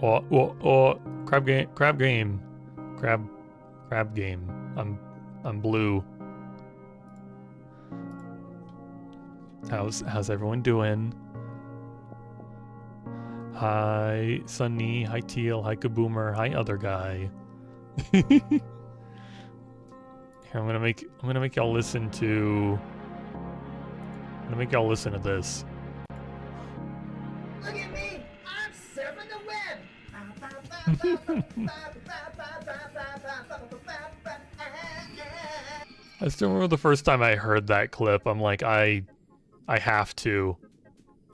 Oh, crab game, crab game, crab game. I'm blue. How's everyone doing? Hi Sunny, hi Teal, hi Kaboomer, hi other guy. Here, I'm gonna make y'all listen to. I'm gonna make y'all listen to this. Look at me! I'm surfing the web! I still remember the first time I heard that clip. I'm like, I have to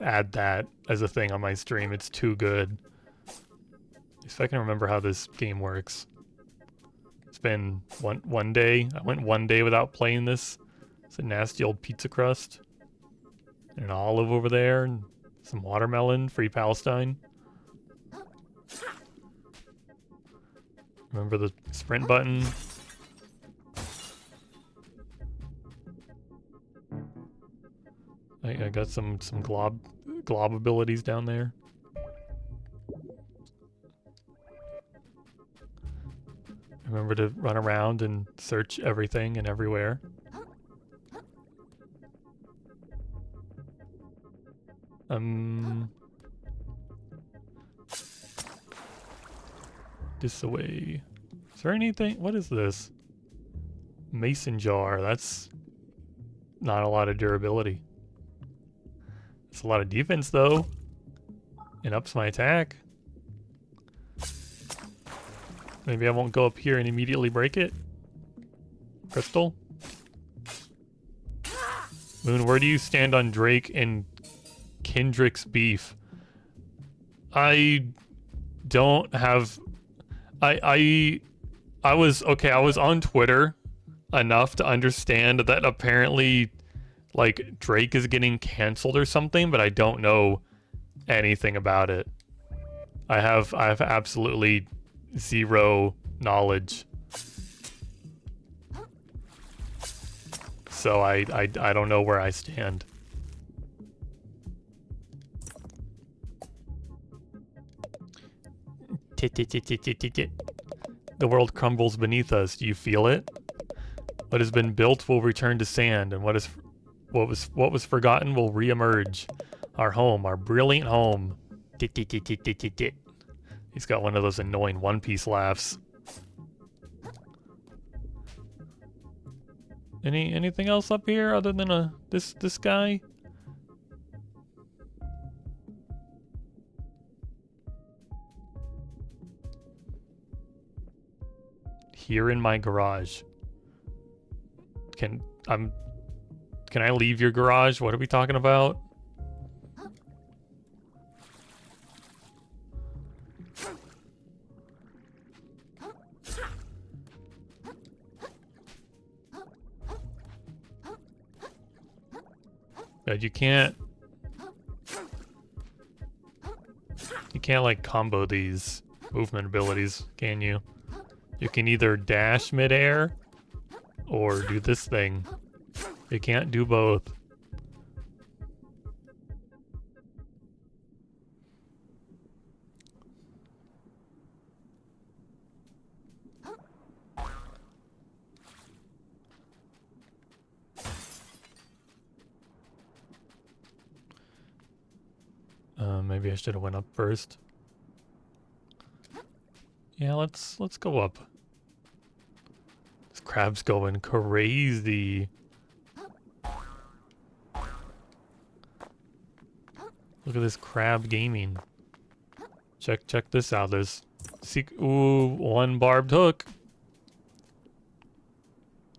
add that as a thing on my stream. It's too good. If I can remember how this game works. It's been one day. I went one day without playing this. It's a nasty old pizza crust. And an olive over there. And some watermelon. Free Palestine. Remember the sprint button? I got some glob abilities down there. Remember to run around and search everything and everywhere. This away. Is there anything? What is this? Mason jar. That's not a lot of durability. It's a lot of defense though. It ups my attack. Maybe I won't go up here and immediately break it. Crystal? Moon, where do you stand on Drake and Kendrick's beef? I don't have... I was on Twitter enough to understand that apparently like Drake is getting canceled or something, but I don't know anything about it. I have absolutely zero knowledge. So I don't know where I stand. The world crumbles beneath us. Do you feel it? What has been built will return to sand, and what was forgotten will reemerge. Our home, our brilliant home. He's got one of those annoying One Piece laughs. Anything else up here other than this guy? Here in my garage. Can I leave your garage? What are we talking about? But you can't like combo these movement abilities, can you? You can either dash midair or do this thing. You can't do both. Maybe I should have went up first. Yeah, let's go up. This crab's going crazy. Look at this crab gaming. Check this out. There's one barbed hook.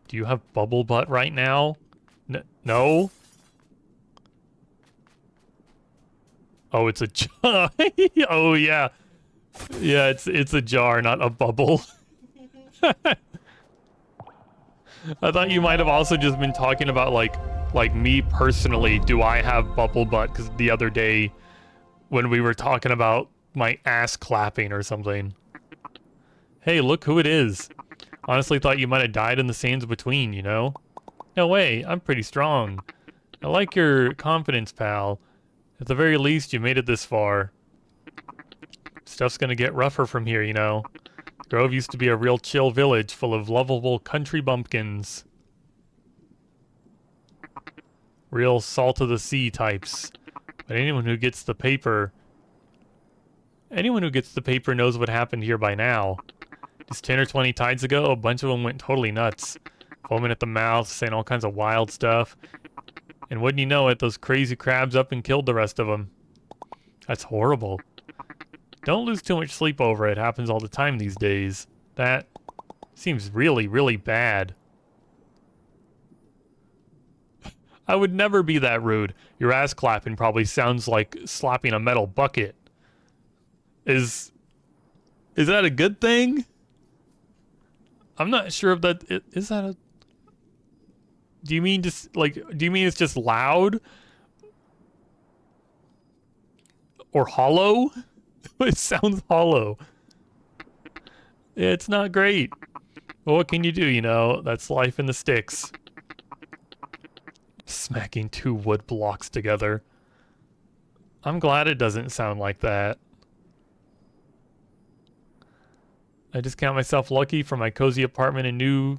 Do you have bubble butt right now? No? Oh, it's a jar. Oh yeah. Yeah, it's a jar, not a bubble. I thought you might have also just been talking about like me personally, do I have bubble butt? Because the other day when we were talking about my ass clapping or something. Hey, look who it is. Honestly thought you might have died in the sands between, you know? No way, I'm pretty strong. I like your confidence, pal. At the very least, you made it this far. Stuff's gonna get rougher from here, you know. Grove used to be a real chill village full of lovable country bumpkins. Real salt of the sea types. But anyone who gets the paper knows what happened here by now. Just 10 or 20 tides ago, a bunch of them went totally nuts. Foaming at the mouth, saying all kinds of wild stuff. And wouldn't you know it, those crazy crabs up and killed the rest of them. That's horrible. Don't lose too much sleep over it. Happens all the time these days. That seems really, really bad. I would never be that rude. Your ass clapping probably sounds like slapping a metal bucket. Is that a good thing? I'm not sure if that is that a. Do you mean just like? Do you mean it's just loud or hollow? It sounds hollow. It's not great. Well, what can you do? You know, that's life in the sticks. Smacking two wood blocks together. I'm glad it doesn't sound like that. I just count myself lucky for my cozy apartment in New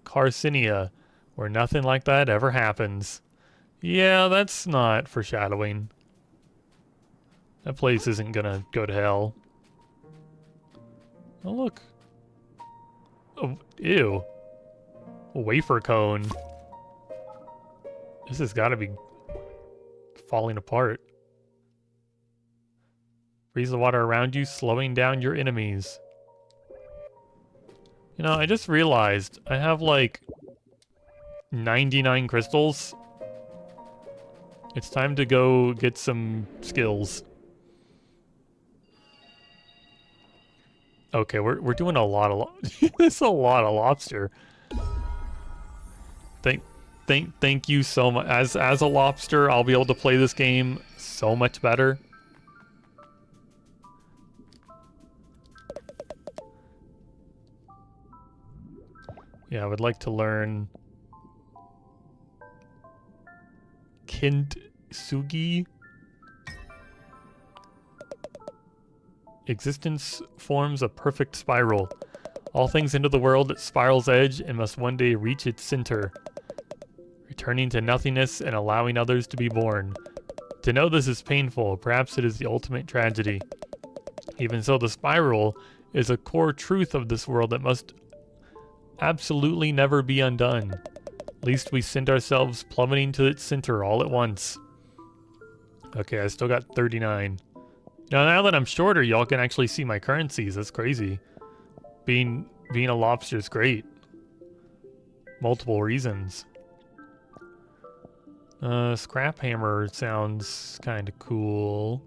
Carcinia, where nothing like that ever happens. Yeah, that's not foreshadowing. That place isn't gonna go to hell. Oh, look. Oh, ew. A wafer cone. This has gotta be falling apart. Freeze the water around you, slowing down your enemies. You know, I just realized I have like 99 crystals. It's time to go get some skills. Okay, we're doing a lot of there's a lot of lobster. Thank you so much. As a lobster, I'll be able to play this game so much better. Yeah, I would like to learn Kintsugi. Existence forms a perfect spiral. All things enter the world at spiral's edge and must one day reach its center, returning to nothingness and allowing others to be born. To know this is painful, perhaps it is the ultimate tragedy. Even so, the spiral is a core truth of this world that must absolutely never be undone. Least we send ourselves plummeting to its center all at once. Okay, I still got 39. Now that I'm shorter, y'all can actually see my currencies. That's crazy. Being a lobster is great. Multiple reasons. Scrap hammer sounds kind of cool.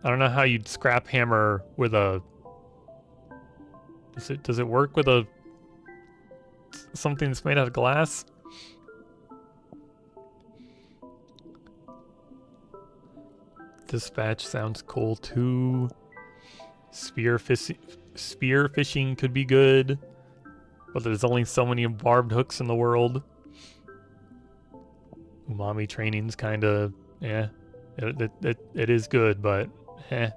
I don't know how you'd scrap hammer with a. Does it work with a something that's made out of glass? Dispatch sounds cool too. Spear fishing could be good, but there's only so many barbed hooks in the world. Umami training's kind of, yeah, it is good, but eh.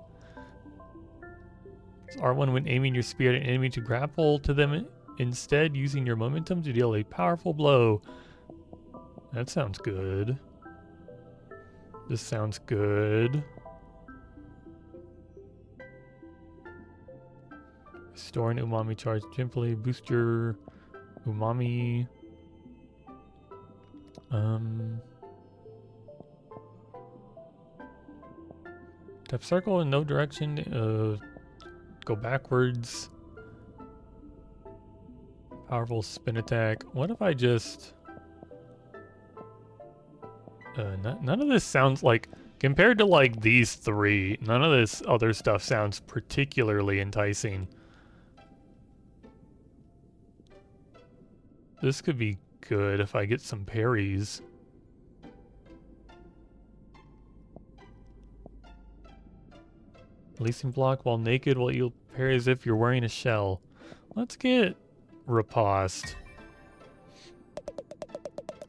Is R1 when aiming your spear at an enemy to grapple to them, instead using your momentum to deal a powerful blow. That sounds good. This sounds good. Restore an umami charge gently. Boost your umami. Tap circle in no direction. Go backwards. Powerful spin attack. What if I just... none of this sounds like... Compared to like these three, none of this other stuff sounds particularly enticing. This could be good if I get some parries. Releasing block while naked while you'll parry as if you're wearing a shell. Let's get riposte.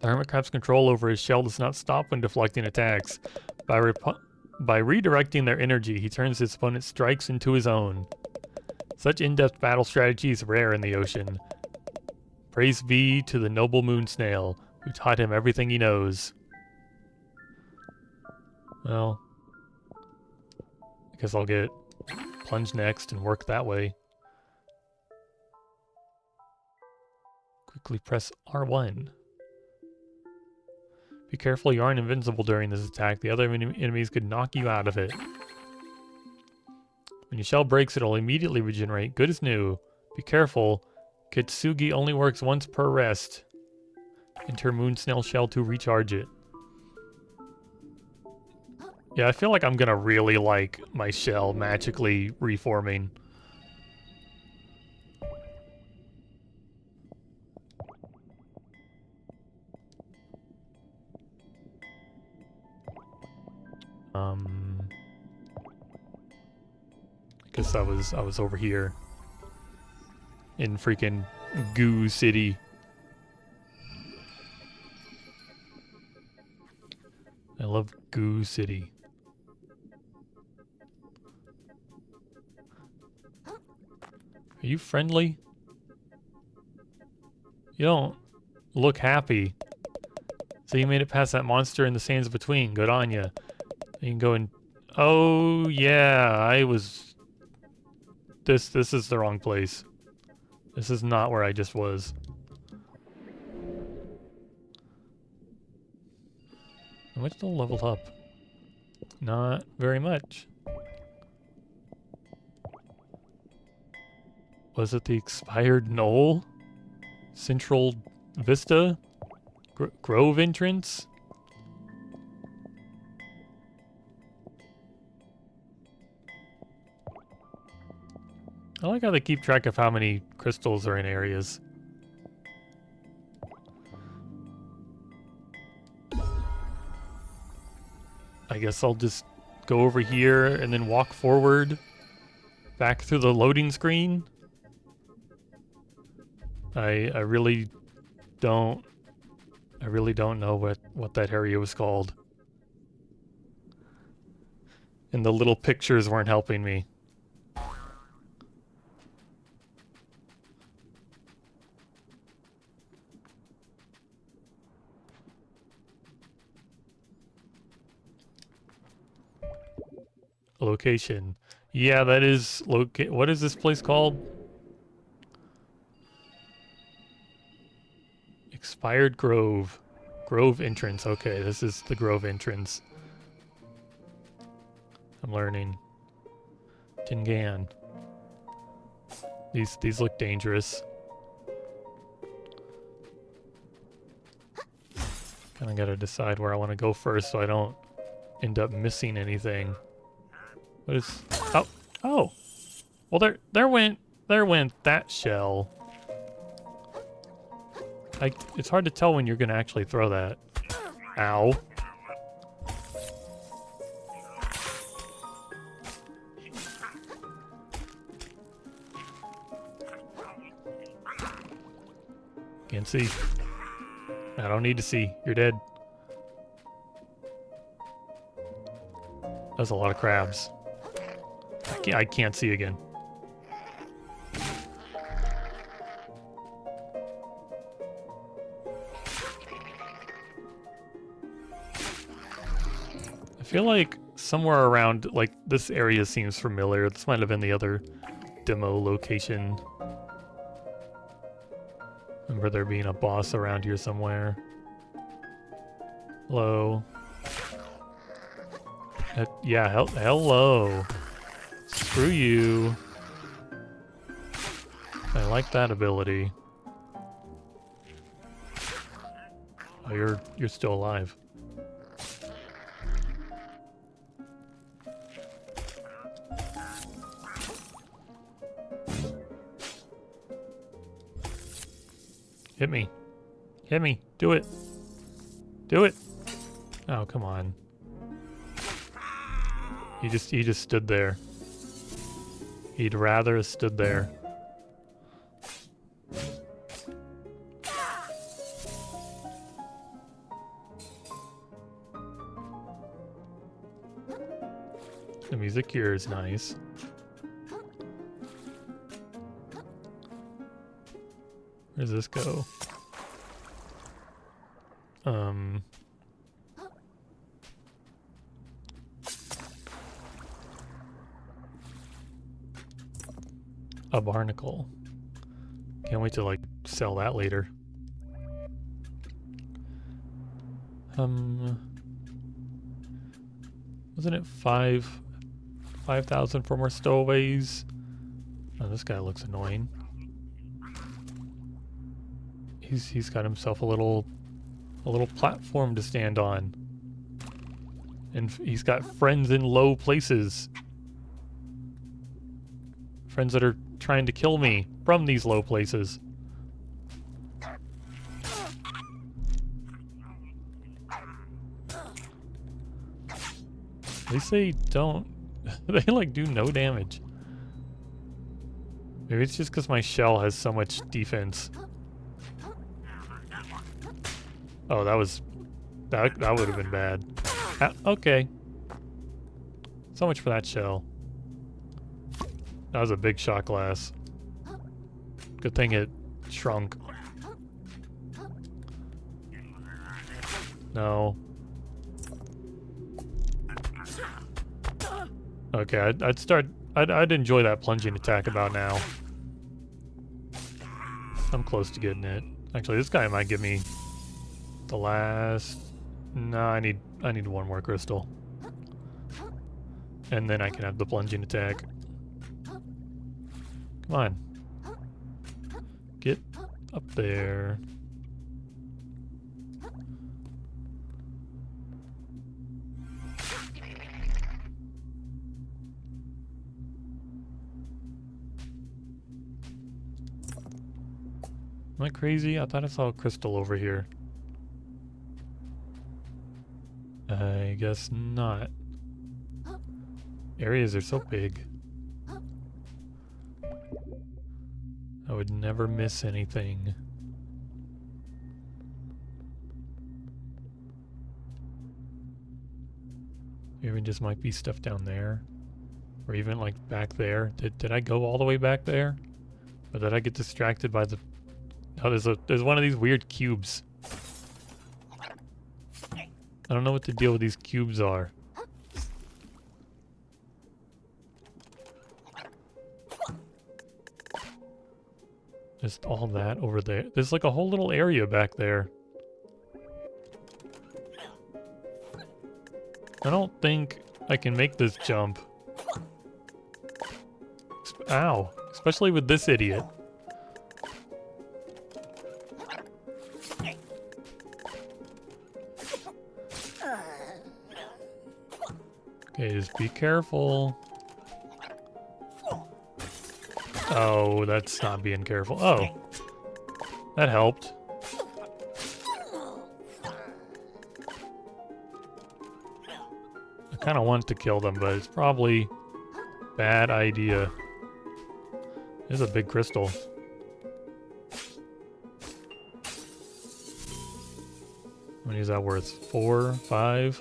The hermit crab's control over his shell does not stop when deflecting attacks. By By redirecting their energy, he turns his opponent's strikes into his own. Such in-depth battle strategy is rare in the ocean. Praise be to the noble moon snail, who taught him everything he knows. Well, I guess I'll get plunge next and work that way. Quickly press R1. Be careful, you aren't invincible during this attack. The other enemies could knock you out of it. When your shell breaks, it'll immediately regenerate, good as new. Be careful, Kitsugi only works once per rest. Enter moon snail shell to recharge it. Yeah, I feel like I'm gonna really like my shell magically reforming. I guess I was over here in freaking Goo City. I love Goo City. Are you friendly? You don't look happy. So you made it past that monster in the sands between. Good on ya. You can go and... Oh, yeah, I was... This is the wrong place. This is not where I just was. How much still leveled up? Not very much. Was it the expired knoll? Central Vista? Grove entrance? I like how they keep track of how many crystals are in areas. I guess I'll just go over here and then walk forward back through the loading screen. I really don't know what that area was called. And the little pictures weren't helping me. Location. Yeah, that is what is this place called? Expired Grove. Grove entrance. Okay, this is the Grove entrance. I'm learning. Tingan. These look dangerous. Kinda gotta decide where I want to go first so I don't end up missing anything. What is... Oh! Oh! Well, there went that shell. It's hard to tell when you're gonna actually throw that. Ow. Can't see. I don't need to see. You're dead. That's a lot of crabs. I can't see again. I feel like somewhere around, like, this area seems familiar. This might have been the other demo location. Remember there being a boss around here somewhere. Hello. Yeah, hello. Screw you. I like that ability. Oh, you're still alive. Hit me. Hit me. Do it. Do it. Oh, come on. He just stood there. He'd rather have stood there. music here is nice. Where does this go? A barnacle. Can't wait to like sell that later. Wasn't it 5,000 for more stowaways? Oh, this guy looks annoying. He's got himself a little platform to stand on. And he's got friends in low places. Friends that are trying to kill me from these low places. At least they don't... they like do no damage. Maybe it's just because my shell has so much defense. Oh, that was... That would have been bad. Okay. So much for that shell. That was a big shot glass. Good thing it shrunk. No. Okay, I'd enjoy that plunging attack about now. I'm close to getting it. Actually, this guy might give me the last... No, I need one more crystal. And then I can have the plunging attack. Come on. Get up there. Am I crazy? I thought I saw a crystal over here. I guess not. Areas are so big. I would never miss anything. Even just might be stuff down there. Or even like back there. Did I go all the way back there? Or did I get distracted by the... Oh, there's one of these weird cubes. I don't know what the deal with these cubes are. Just all that over there. There's like a whole little area back there. I don't think I can make this jump. Ow. Especially with this idiot. Okay, just be careful. Oh, that's not being careful. Oh. That helped. I kind of want to kill them, but it's probably bad idea. There's a big crystal. How many is that worth? 4, 5,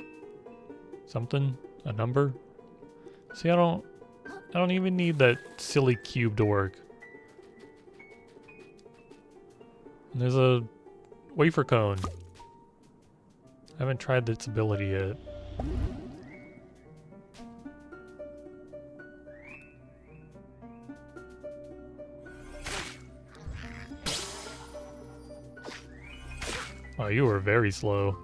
something? A number? See, I don't even need that silly cube to work. And there's a wafer cone. I haven't tried its ability yet. Oh, you were very slow.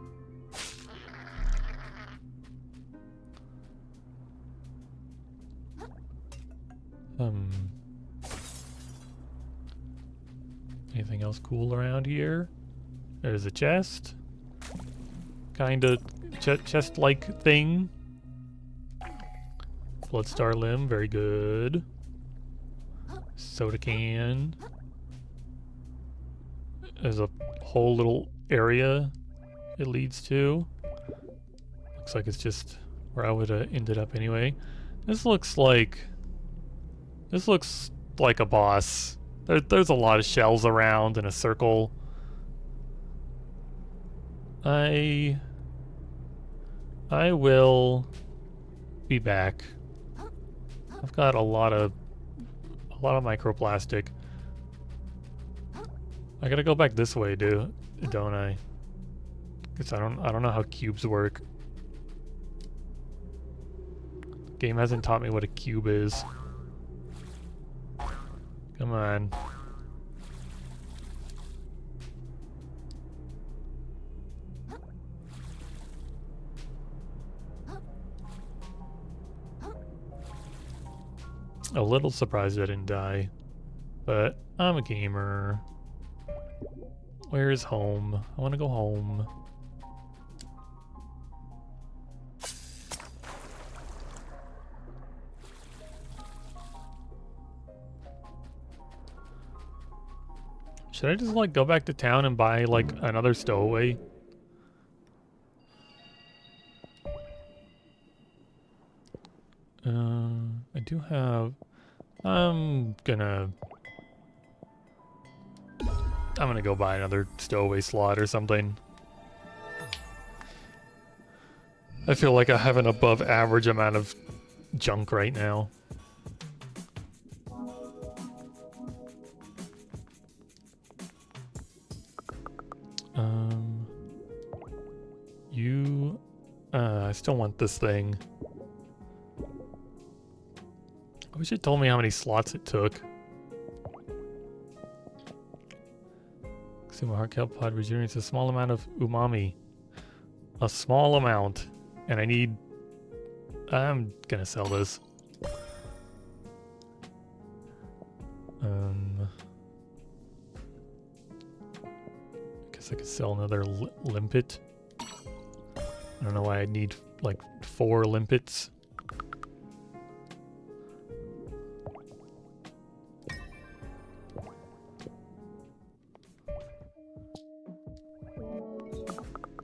Anything else cool around here? There's a chest. Kinda chest-like thing. Bloodstar limb, very good. Soda can. There's a whole little area it leads to. Looks like it's just where I would have ended up anyway. This looks like a boss. There's a lot of shells around in a circle. I will be back. I've got a lot of microplastic. I gotta go back this way, don't I? Cause I don't know how cubes work. Game hasn't taught me what a cube is. Come on. A little surprised I didn't die, but I'm a gamer. Where's home? I want to go home. Should I just like go back to town and buy like another stowaway? I do have. I'm gonna go buy another stowaway slot or something. I feel like I have an above average amount of junk right now. I still want this thing. I wish it told me how many slots it took. Consume a heart kelp pod regenerates a small amount of umami. A small amount. And I'm gonna sell this. Guess I could sell another limpet. I don't know why I'd need like 4 limpets.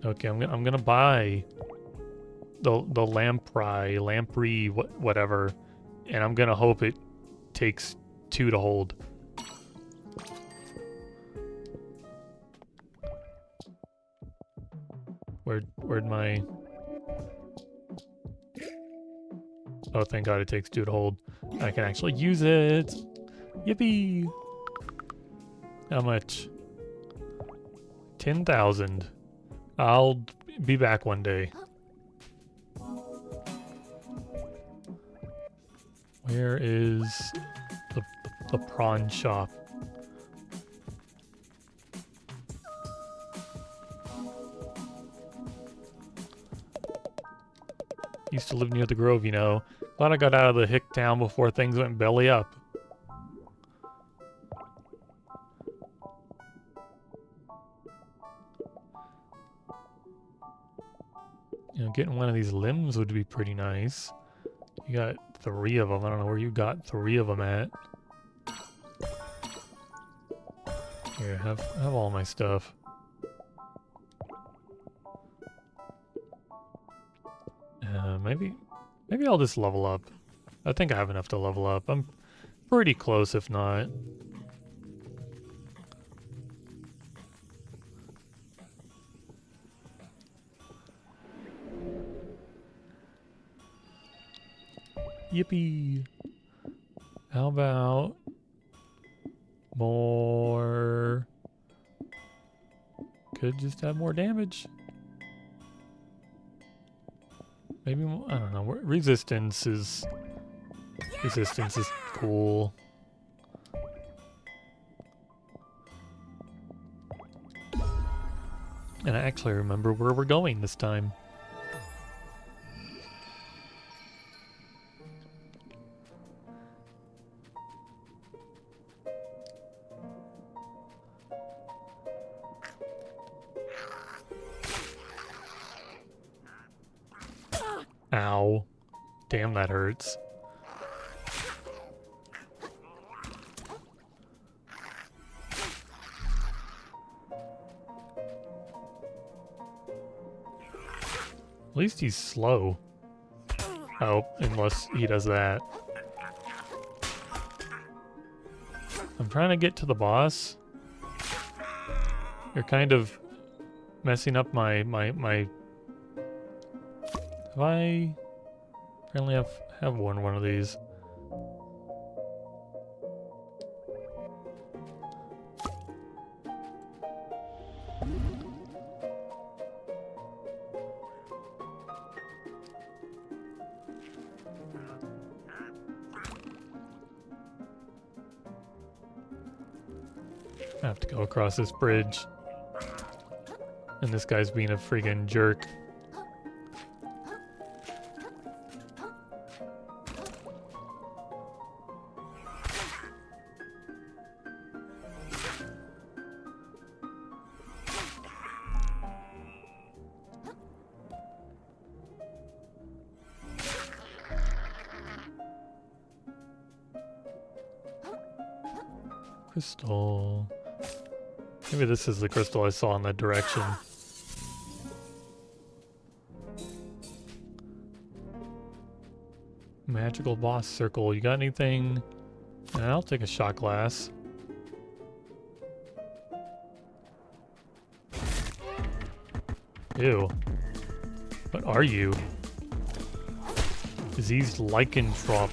Okay, I'm gonna buy the lamprey, whatever, and I'm gonna hope it takes 2 to hold. Where'd my... Oh, thank God it takes 2 to hold. I can actually use it. Yippee! How much? 10,000. I'll be back one day. Where is the prawn shop? Used to live near the Grove, you know. Glad I got out of the hick town before things went belly up. You know, getting one of these limbs would be pretty nice. You got 3 of them. I don't know where you got 3 of them at. Here, have all my stuff. Maybe I'll just level up. I think I have enough to level up. I'm pretty close, if not. Yippee! How about more? Could just have more damage. Maybe more, I don't know. Resistance is cool. And I actually remember where we're going this time. Ow. Damn, that hurts. At least he's slow. Oh, unless he does that. I'm trying to get to the boss. You're kind of messing up my Have I apparently have worn one of these? I have to go across this bridge. And this guy's being a friggin' jerk. Crystal. Maybe this is the crystal I saw in that direction. Magical boss circle. You got anything? I'll take a shot glass. Ew. What are you? Diseased lycanthrope.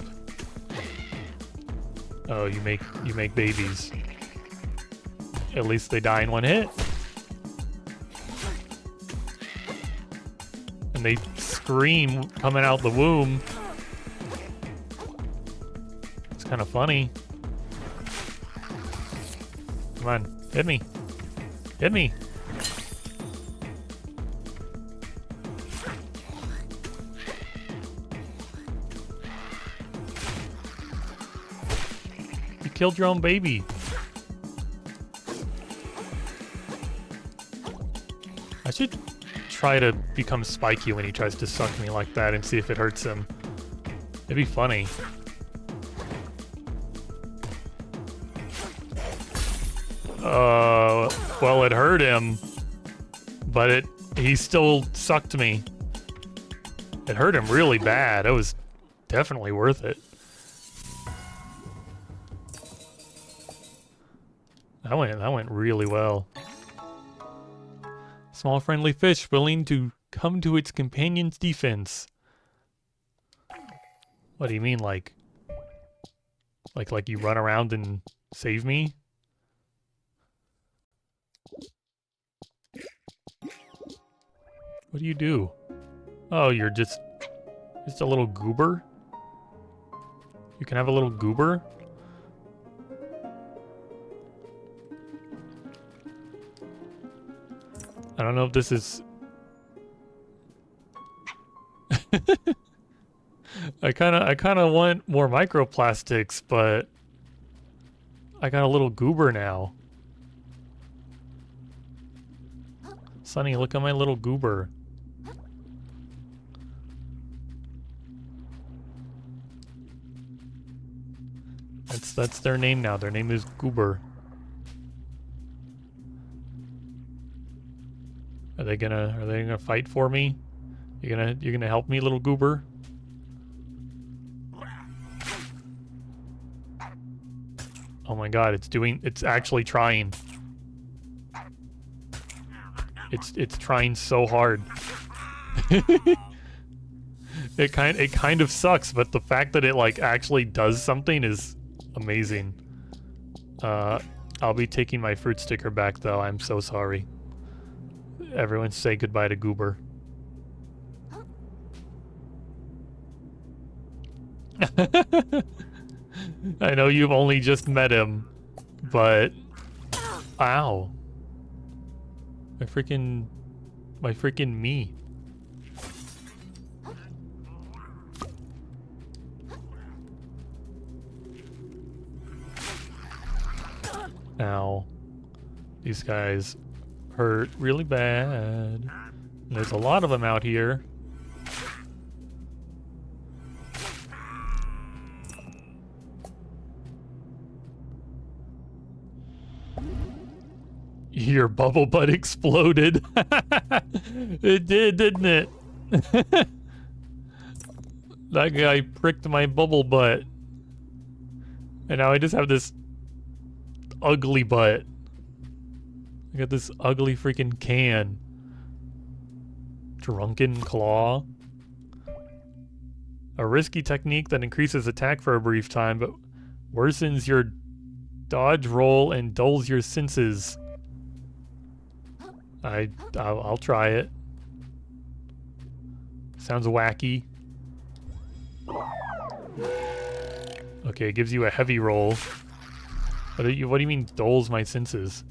Oh, you make babies. At least they die in one hit. And they scream coming out the womb. It's kind of funny. Come on, hit me. Hit me. You killed your own baby. I should try to become spiky when he tries to suck me like that and see if it hurts him. It'd be funny. Well, it hurt him, but he still sucked me. It hurt him really bad. It was definitely worth it. That went really well. Small friendly fish willing to come to its companion's defense. What do you mean, like you run around and save me? What do you do? Oh, you're just a little goober? You can have a little goober? I don't know if this is... I kinda want more microplastics, but I got a little goober now. Sonny, look at my little goober. That's their name now. Their name is Goober. Are they gonna fight for me? You're gonna help me, little goober? Oh my god, it's actually trying. It's trying so hard. It kind of sucks, but the fact that it like actually does something is amazing. I'll be taking my fruit sticker back though. I'm so sorry. Everyone say goodbye to Goober. I know you've only just met him, but ow. My freaking me. Ow. These guys hurt really bad. There's a lot of them out here. Your bubble butt exploded. It did, didn't it? That guy pricked my bubble butt. And now I just have this ugly butt. I got this ugly freaking can. Drunken Claw. A risky technique that increases attack for a brief time, but worsens your dodge roll and dulls your senses. I'll try it. Sounds wacky. Okay, it gives you a heavy roll. What do you mean dulls my senses?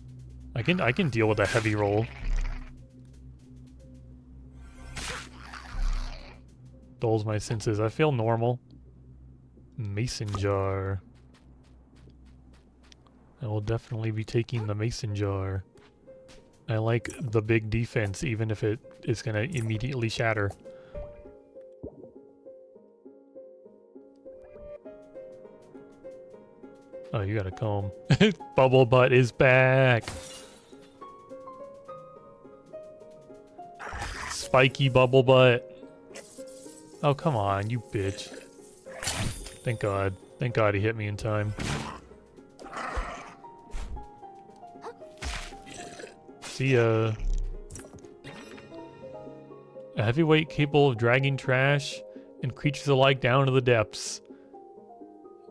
I can deal with a heavy roll. Dulls my senses. I feel normal. Mason jar. I will definitely be taking the mason jar. I like the big defense even if it is gonna immediately shatter. Oh, you got a comb. Bubble butt is back. Spiky bubble butt. Oh, come on, you bitch. Thank God. Thank God he hit me in time. See ya. A heavyweight capable of dragging trash and creatures alike down to the depths.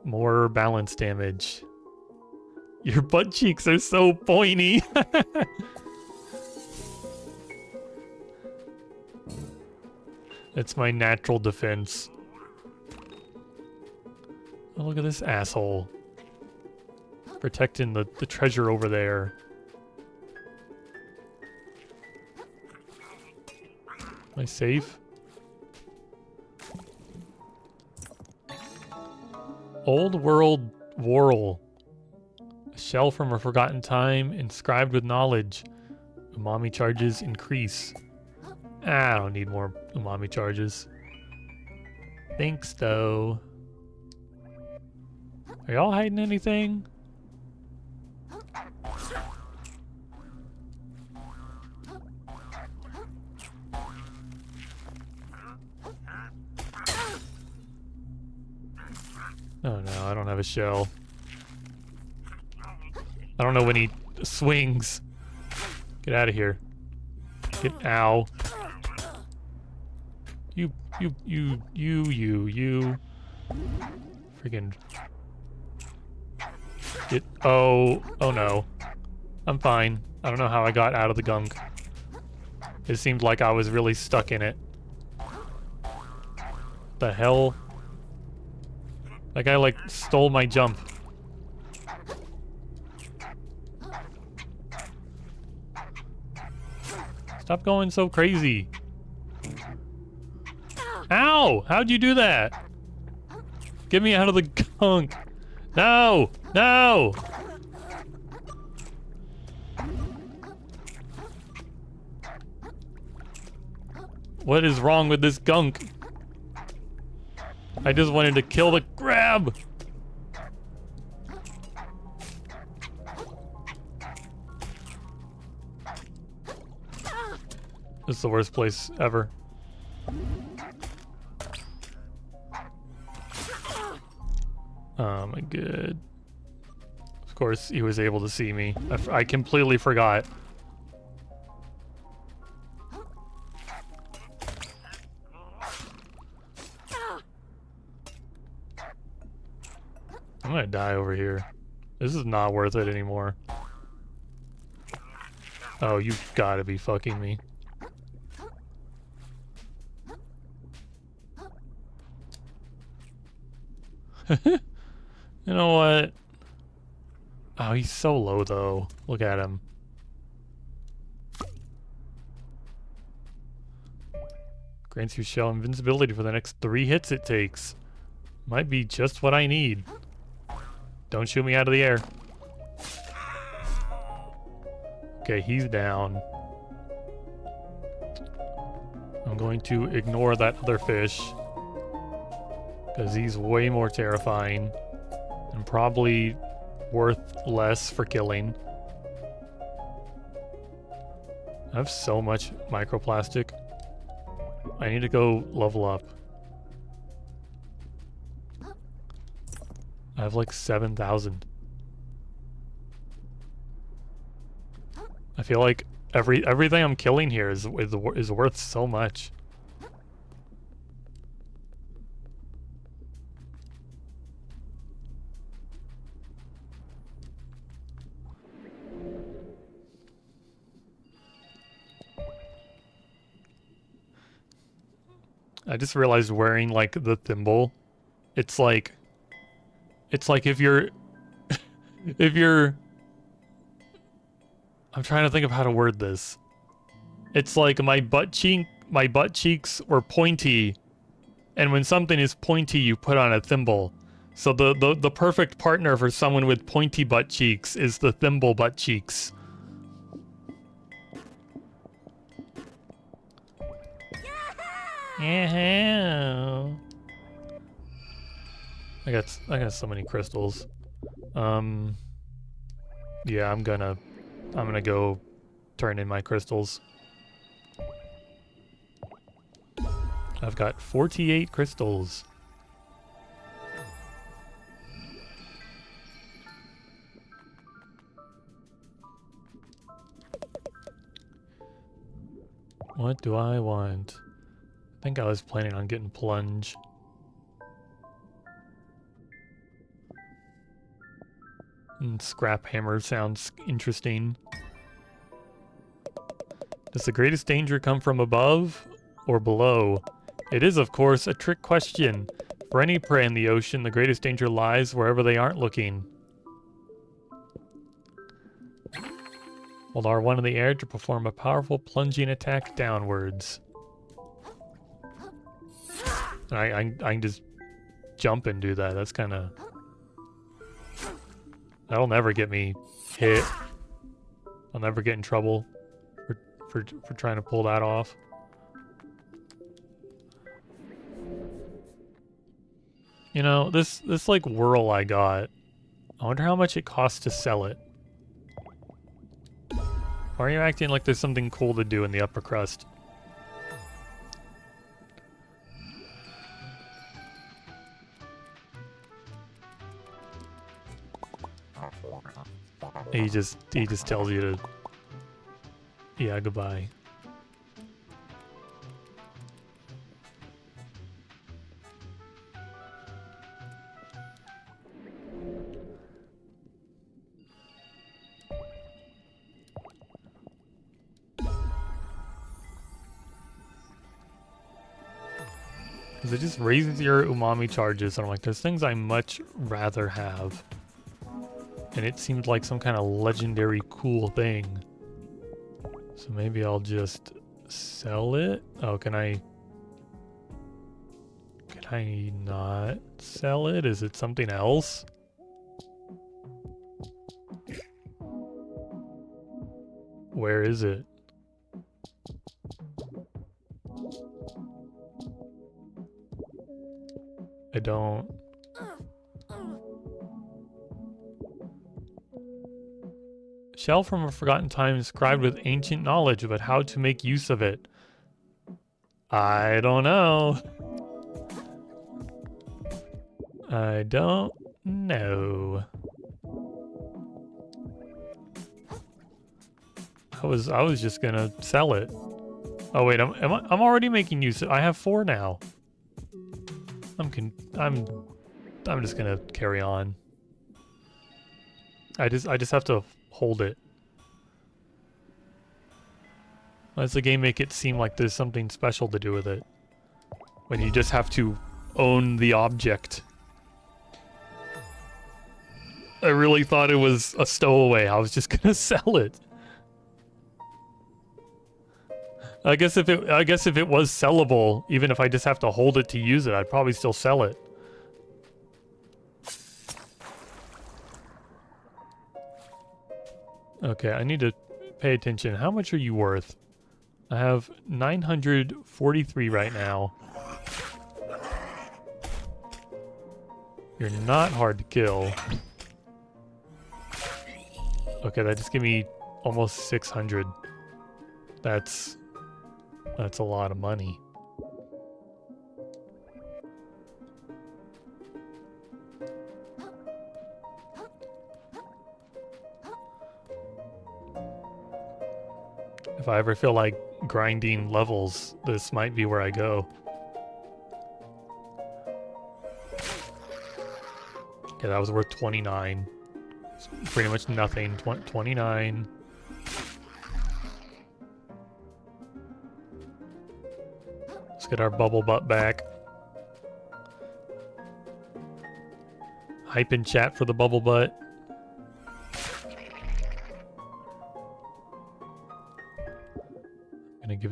More balance damage. Your butt cheeks are so pointy. It's my natural defense. Oh, look at this asshole. Protecting the treasure over there. Am I safe? Old World Whorl. A shell from a forgotten time, inscribed with knowledge. Umami charges increase. I don't need more umami charges. Thanks, though. Are y'all hiding anything? Oh no, I don't have a shell. I don't know when he swings. Get out of here. Get ow. You. Freaking. Get. Oh no. I'm fine. I don't know how I got out of the gunk. It seemed like I was really stuck in it. The hell? That guy like stole my jump. Stop going so crazy. Ow! How'd you do that? Get me out of the gunk. No! No! What is wrong with this gunk? I just wanted to kill the crab! This is the worst place ever. Oh my god. Of course he was able to see me. I completely forgot. I'm gonna die over here. This is not worth it anymore. Oh, you gotta be fucking me. You know what? Oh, he's so low though. Look at him. Grants you shell invincibility for the next 3 hits it takes. Might be just what I need. Don't shoot me out of the air. Okay, he's down. I'm going to ignore that other fish. Because he's way more terrifying. And probably worth less for killing. I have so much microplastic. I need to go level up. I have like 7,000. I feel like everything I'm killing here is worth so much. I just realized wearing like the thimble, it's like if you're if you're... I'm trying to think of how to word this. It's like my butt cheeks were pointy, and when something is pointy, you put on a thimble. So the perfect partner for someone with pointy butt cheeks is the thimble butt cheeks. Yeah. I got so many crystals. Yeah, I'm gonna go turn in my crystals. I've got 48 crystals. What do I want? I think I was planning on getting plunge. And scrap hammer sounds interesting. Does the greatest danger come from above or below? It is, of course, a trick question. For any prey in the ocean, the greatest danger lies wherever they aren't looking. Hold R1 in the air to perform a powerful plunging attack downwards. I can just jump and do that. That's kind of... That'll never get me hit. I'll never get in trouble for trying to pull that off. You know, this like whirl I got. I wonder how much it costs to sell it. Why are you acting like there's something cool to do in the upper crust? He just tells you to... Yeah, goodbye. Because it just raises your umami charges, and I'm like, there's things I much rather have. And it seemed like some kind of legendary cool thing. So maybe I'll just sell it? Oh, can I not sell it? Is it something else? Where is it? I don't... Shell from a forgotten time inscribed with ancient knowledge about how to make use of it. I don't know. I don't know. I was just gonna sell it. Oh wait, I'm already making use of... I have 4 now. I'm just gonna carry on. I just have to hold it. Why does the game make it seem like there's something special to do with it? When you just have to own the object. I really thought it was a stowaway. I was just gonna sell it. I guess if it was sellable, even if I just have to hold it to use it, I'd probably still sell it. Okay, I need to pay attention. How much are you worth? I have 943 right now. You're not hard to kill. Okay, that just gave me almost 600. That's a lot of money. If I ever feel like grinding levels, this might be where I go. Okay, that was worth 29. It's pretty much nothing. 29. Let's get our bubble butt back. Hype in chat for the bubble butt.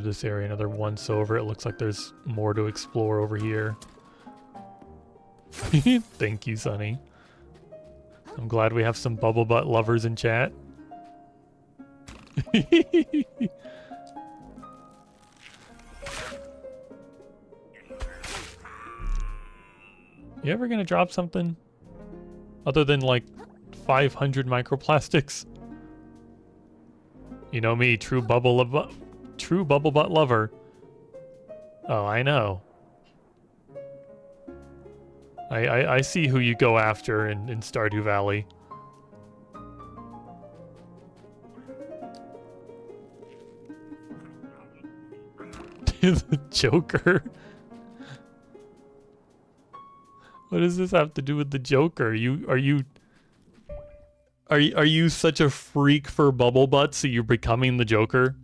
this area another once over. It looks like there's more to explore over here. Thank you, Sonny. I'm glad we have some bubble butt lovers in chat. You ever gonna drop something? Other than like 500 microplastics? You know me, true bubble butt lover. Oh, I know. I see who you go after in Stardew Valley. The Joker. What does this have to do with the Joker? Are you such a freak for bubble butts that you're becoming the Joker?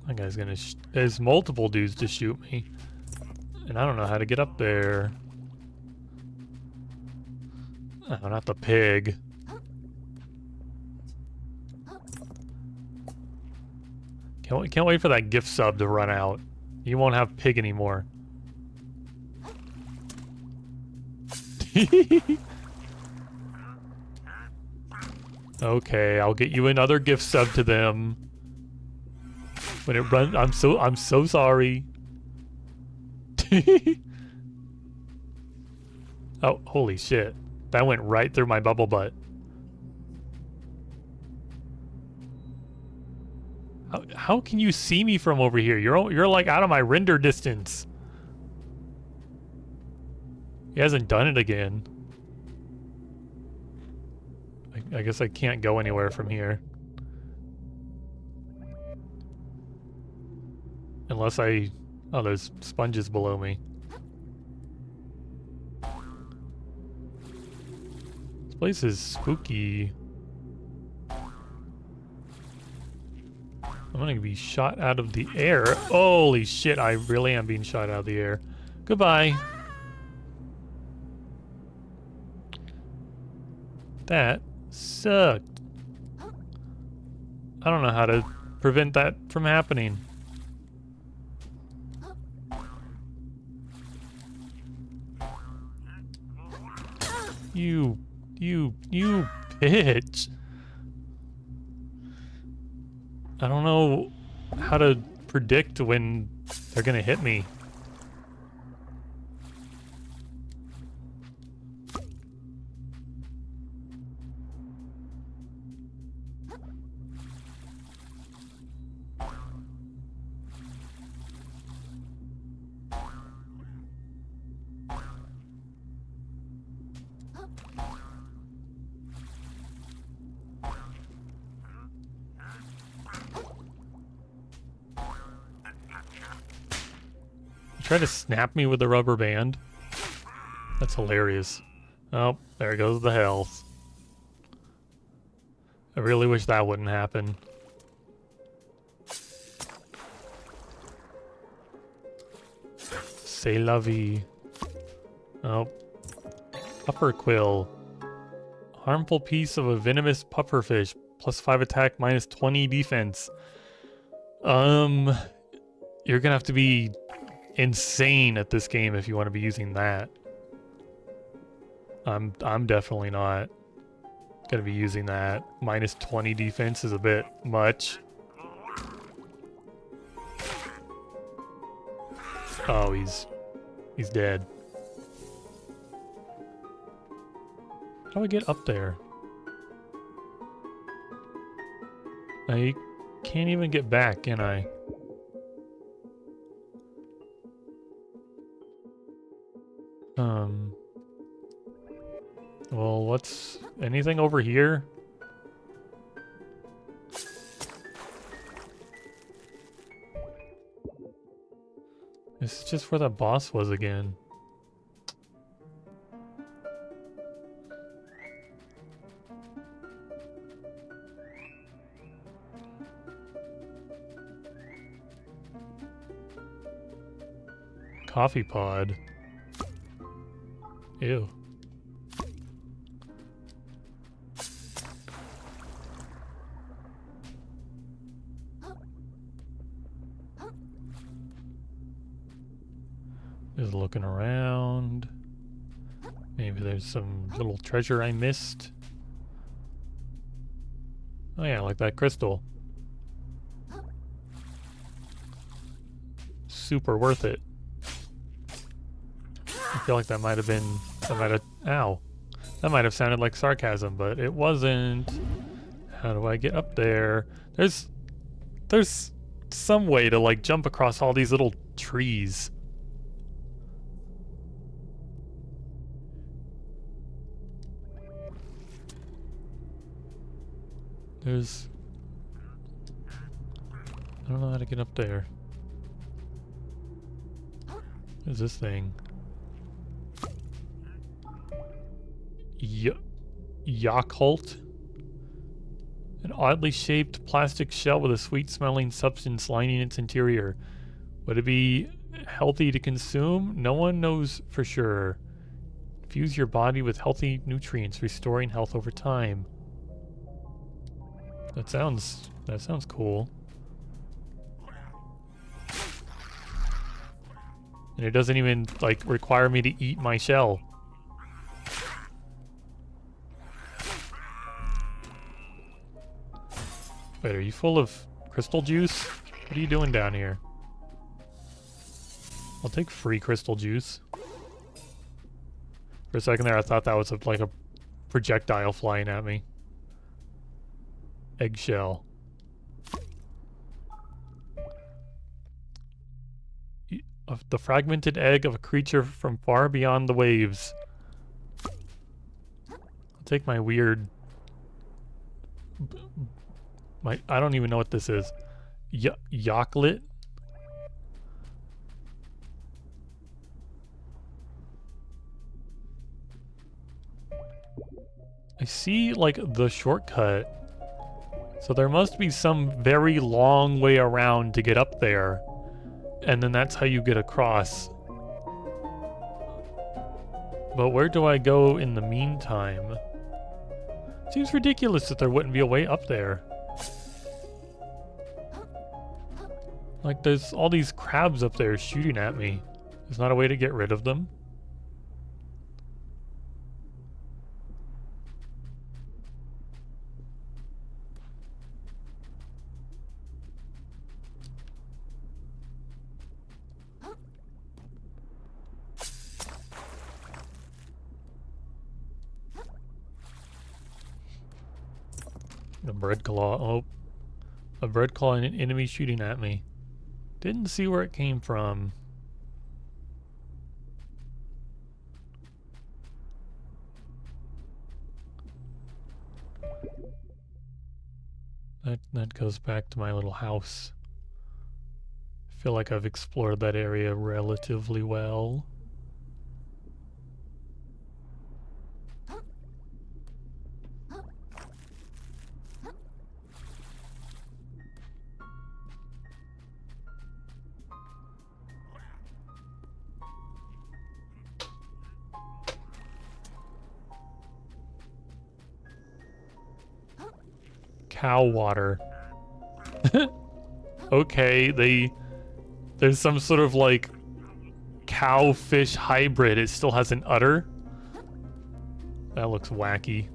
That guy's gonna. There's multiple dudes to shoot me, and I don't know how to get up there. Oh, not the pig. Can't wait for that gift sub to run out. You won't have pig anymore. Okay, I'll get you another gift sub to them. When it runs, I'm so sorry. Oh, holy shit. That went right through my bubble butt. How can you see me from over here? You're like out of my render distance. He hasn't done it again. I guess I can't go anywhere from here. Unless I... Oh, there's sponges below me. This place is spooky. I'm gonna be shot out of the air. Holy shit, I really am being shot out of the air. Goodbye. That sucked. I don't know how to prevent that from happening. You bitch. I don't know how to predict when they're gonna hit me. Try to snap me with a rubber band. That's hilarious. Oh, there goes the health. I really wish that wouldn't happen. C'est la vie. Oh. Puffer quill. Harmful piece of a venomous pufferfish. +5 attack, -20 defense. You're gonna have to be insane at this game if you want to be using that. I'm definitely not gonna be using that. -20 defense is a bit much. Oh, he's dead. How do I get up there? I can't even get back, can I? Well, what's... anything over here? This is just where that boss was again. Coffee pod. Ew. Just looking around. Maybe there's some little treasure I missed. Oh yeah, like that crystal. Super worth it. I feel like that might have been, ow. That might have sounded like sarcasm, but it wasn't. How do I get up there? There's some way to like jump across all these little trees. There's... I don't know how to get up there. What is this thing? Yakult? An oddly shaped plastic shell with a sweet-smelling substance lining its interior. Would it be healthy to consume? No one knows for sure. Infuse your body with healthy nutrients, restoring health over time. That sounds cool. And it doesn't even like require me to eat my shell. Wait, are you full of crystal juice? What are you doing down here? I'll take free crystal juice. For a second there, I thought that was like a projectile flying at me. Eggshell. The fragmented egg of a creature from far beyond the waves. I'll take my weird... I don't even know what this is. Yaklet? I see, like, the shortcut. So there must be some very long way around to get up there. And then that's how you get across. But where do I go in the meantime? Seems ridiculous that there wouldn't be a way up there. Like, there's all these crabs up there shooting at me. There's not a way to get rid of them. A bread claw. Oh. A bread claw and an enemy shooting at me. Didn't see where it came from. That goes back to my little house. I feel like I've explored that area relatively well. Cow water. Okay, there's some sort of like cow-fish hybrid. It still has an udder. That looks wacky.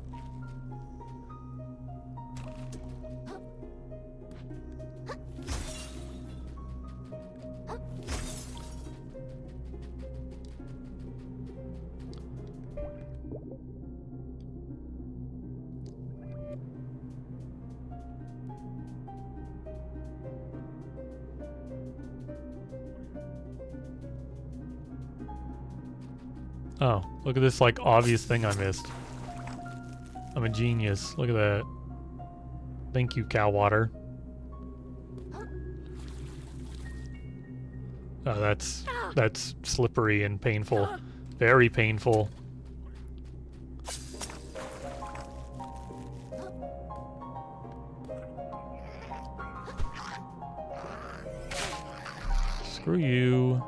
Oh, look at this like obvious thing I missed. I'm a genius. Look at that. Thank you, cow water. Oh, that's slippery and painful. Very painful. Screw you.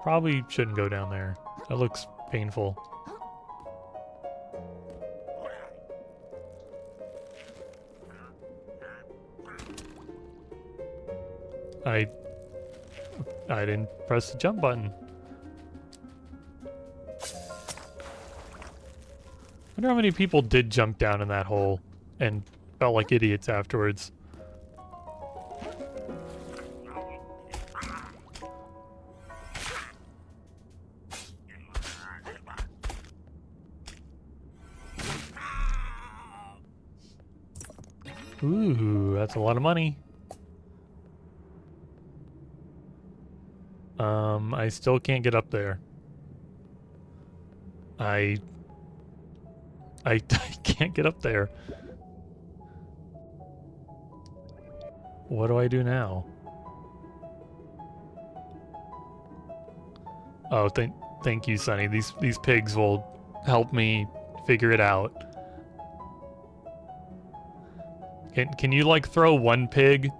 Probably shouldn't go down there. That looks painful. I didn't press the jump button. Wonder how many people did jump down in that hole and felt like idiots afterwards. Ooh, that's a lot of money. I still can't get up there. I can't get up there. What do I do now? Oh, thank you, Sonny. These pigs will help me figure it out. Can you like throw one pig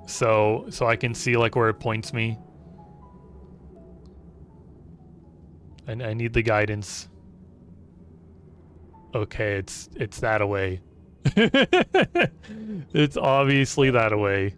so I can see like where it points me? And I need the guidance. Okay, it's that away. It's obviously that away.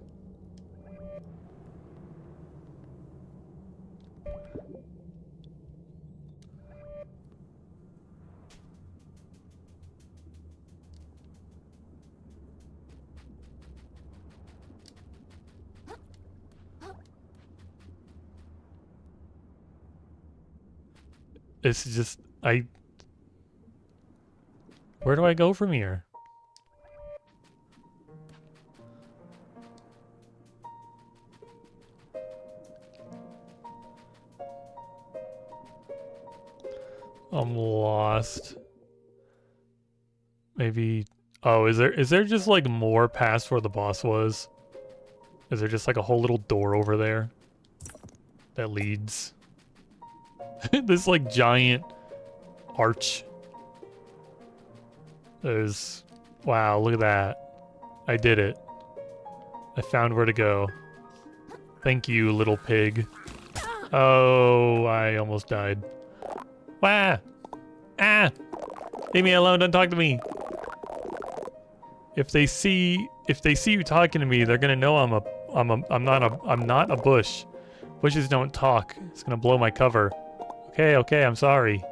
It's just where do I go from here? I'm lost. Maybe. Oh, is there just like more past where the boss was? Is there just like a whole little door over there that leads? This like giant arch. There's. Wow, look at that. I did it. I found where to go. Thank you, little pig. Oh, I almost died. Wah! Ah! Leave me alone, don't talk to me. If they see you talking to me, they're gonna know I'm not a bush. Bushes don't talk. It's gonna blow my cover. Okay, I'm sorry.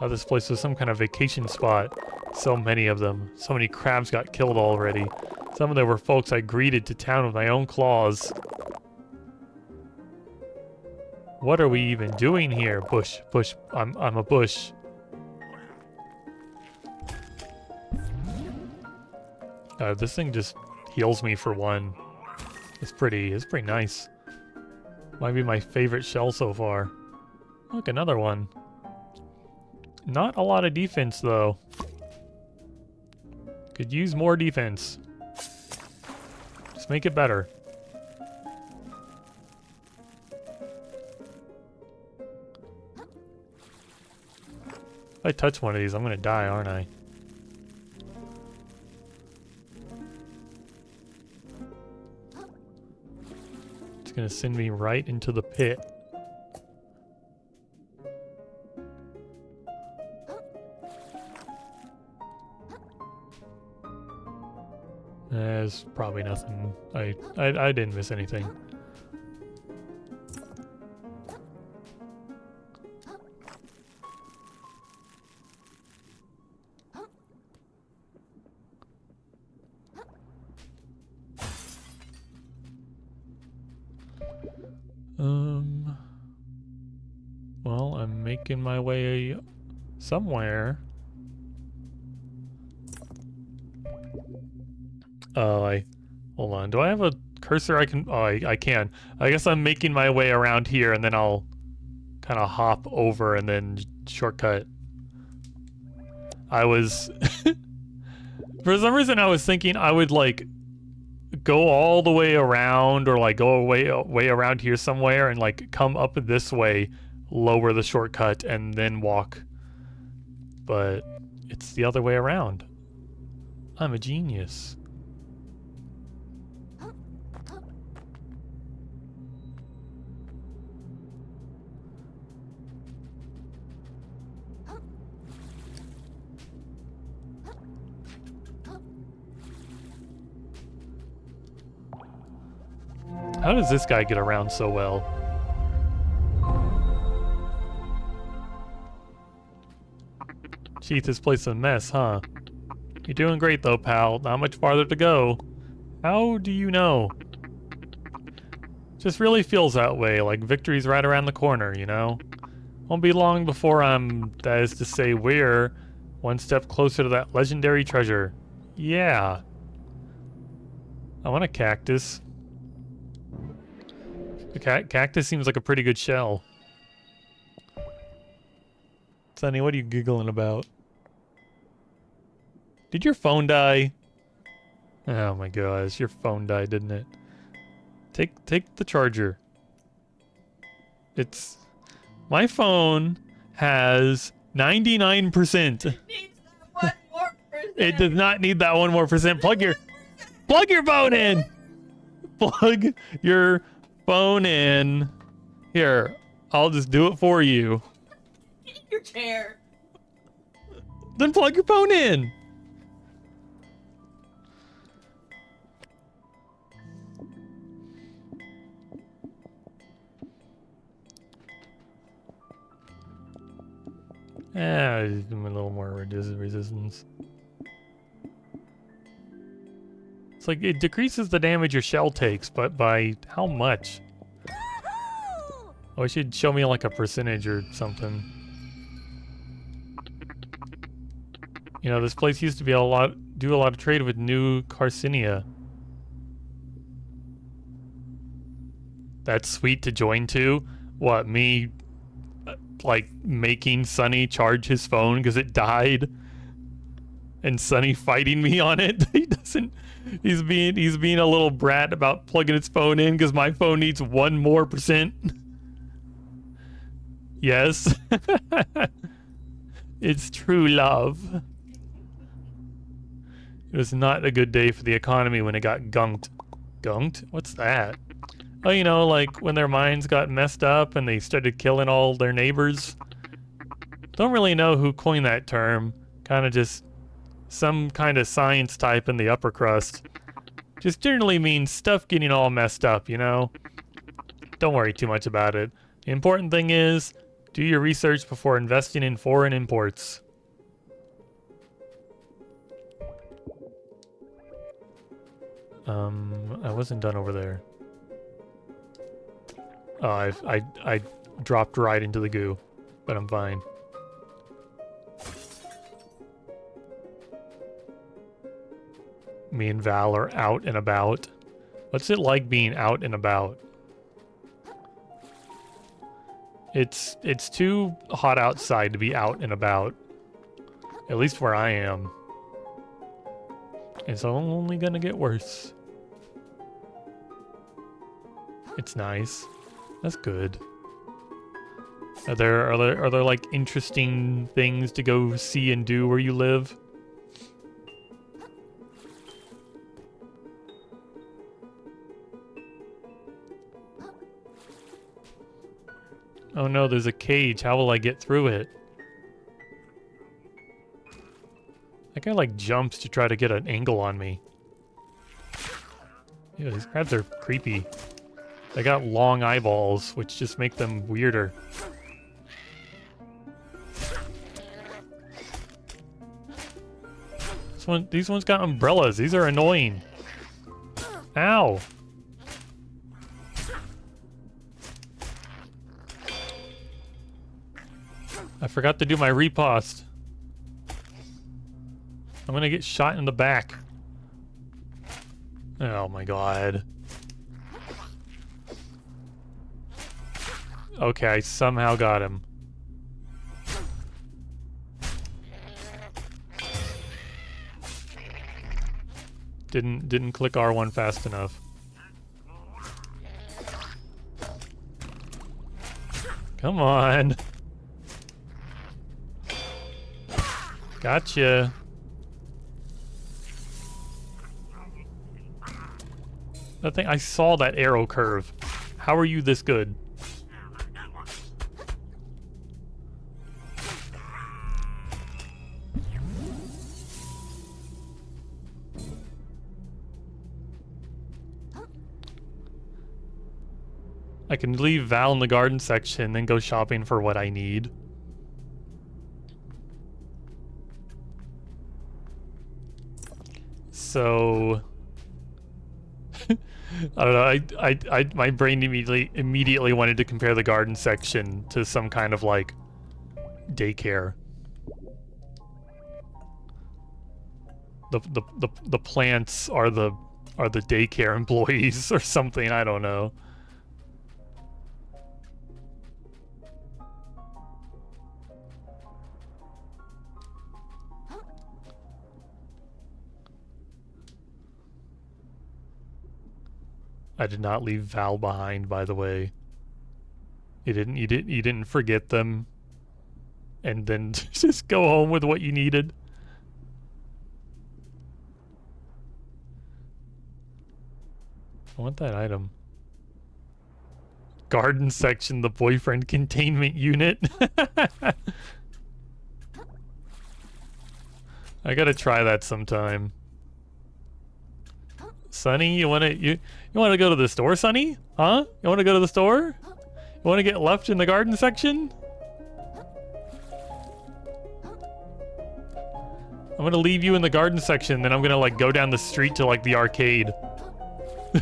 Oh, this place was some kind of vacation spot. So many of them. So many crabs got killed already. Some of them were folks I greeted to town with my own claws. What are we even doing here? Bush. I'm a bush. This thing just heals me for one. It's pretty nice. Might be my favorite shell so far. Look, another one. Not a lot of defense though. Could use more defense. Just make it better. If I touch one of these, I'm gonna die, aren't I? It's gonna send me right into the pit. There's probably nothing. I didn't miss anything. Well, I'm making my way somewhere. Oh, hold on. Do I have a cursor I can, oh, I can. I guess I'm making my way around here and then I'll kind of hop over and then shortcut. I was, for some reason I was thinking I would like go all the way around or like go way around here somewhere and like come up this way, lower the shortcut and then walk. But it's the other way around. I'm a genius. How does this guy get around so well? Jeez, this place is a mess, huh? You're doing great though, pal. Not much farther to go. How do you know? Just really feels that way, like victory's right around the corner, you know? Won't be long before that is to say we're one step closer to that legendary treasure. Yeah. I want a cactus. The cactus seems like a pretty good shell. Sonny, what are you giggling about? Did your phone die? Oh my gosh, your phone died, didn't it? Take the charger. My phone has 99%. It needs that 1 more percent. It does not need that 1 more percent. Plug your phone in. Plug your phone in. Here, I'll just do it for you. Get in your chair. Then plug your phone in. Just give me a little more resistance. It's like it decreases the damage your shell takes, but by how much? Oh, it should show me like a percentage or something. You know, this place used to be do a lot of trade with New Carcinia. That's sweet to join to. What, me like making Sunny charge his phone because it died, and Sunny fighting me on it? He's being a little brat about plugging his phone in because my phone needs 1 more percent. Yes. It's true love. It was not a good day for the economy when it got gunked. Gunked? What's that? Oh, you know, like when their minds got messed up and they started killing all their neighbors. Don't really know who coined that term. Kind of just some kind of science type in the upper crust. Just generally means stuff getting all messed up, you know? Don't worry too much about it. The important thing is, do your research before investing in foreign imports. I wasn't done over there. Oh, I dropped right into the goo, but I'm fine. Me and Val are out and about. What's it like being out and about? It's too hot outside to be out and about. At least where I am. It's only gonna get worse. It's nice. That's good. Are there like interesting things to go see and do where you live? Oh no, there's a cage. How will I get through it? That guy like jumps to try to get an angle on me. Yeah, these crabs are creepy. They got long eyeballs, which just make them weirder. These ones got umbrellas. These are annoying. Ow. I forgot to do my riposte. I'm gonna get shot in the back. Oh my god. Okay, I somehow got him. Didn't click R1 fast enough. Come on. Gotcha. That thing, I saw that arrow curve. How are you this good? I can leave Val in the garden section, then go shopping for what I need. So I don't know. My brain immediately wanted to compare the garden section to some kind of like daycare. The plants are the daycare employees or something. I don't know. I did not leave Val behind, by the way. You didn't forget them and then just go home with what you needed. I want that item. Garden section, the boyfriend containment unit. I gotta try that sometime. Sonny, you wanna go to the store, Sonny? Huh? You wanna go to the store? You wanna get left in the garden section? I'm gonna leave you in the garden section, then I'm gonna like go down the street to like the arcade.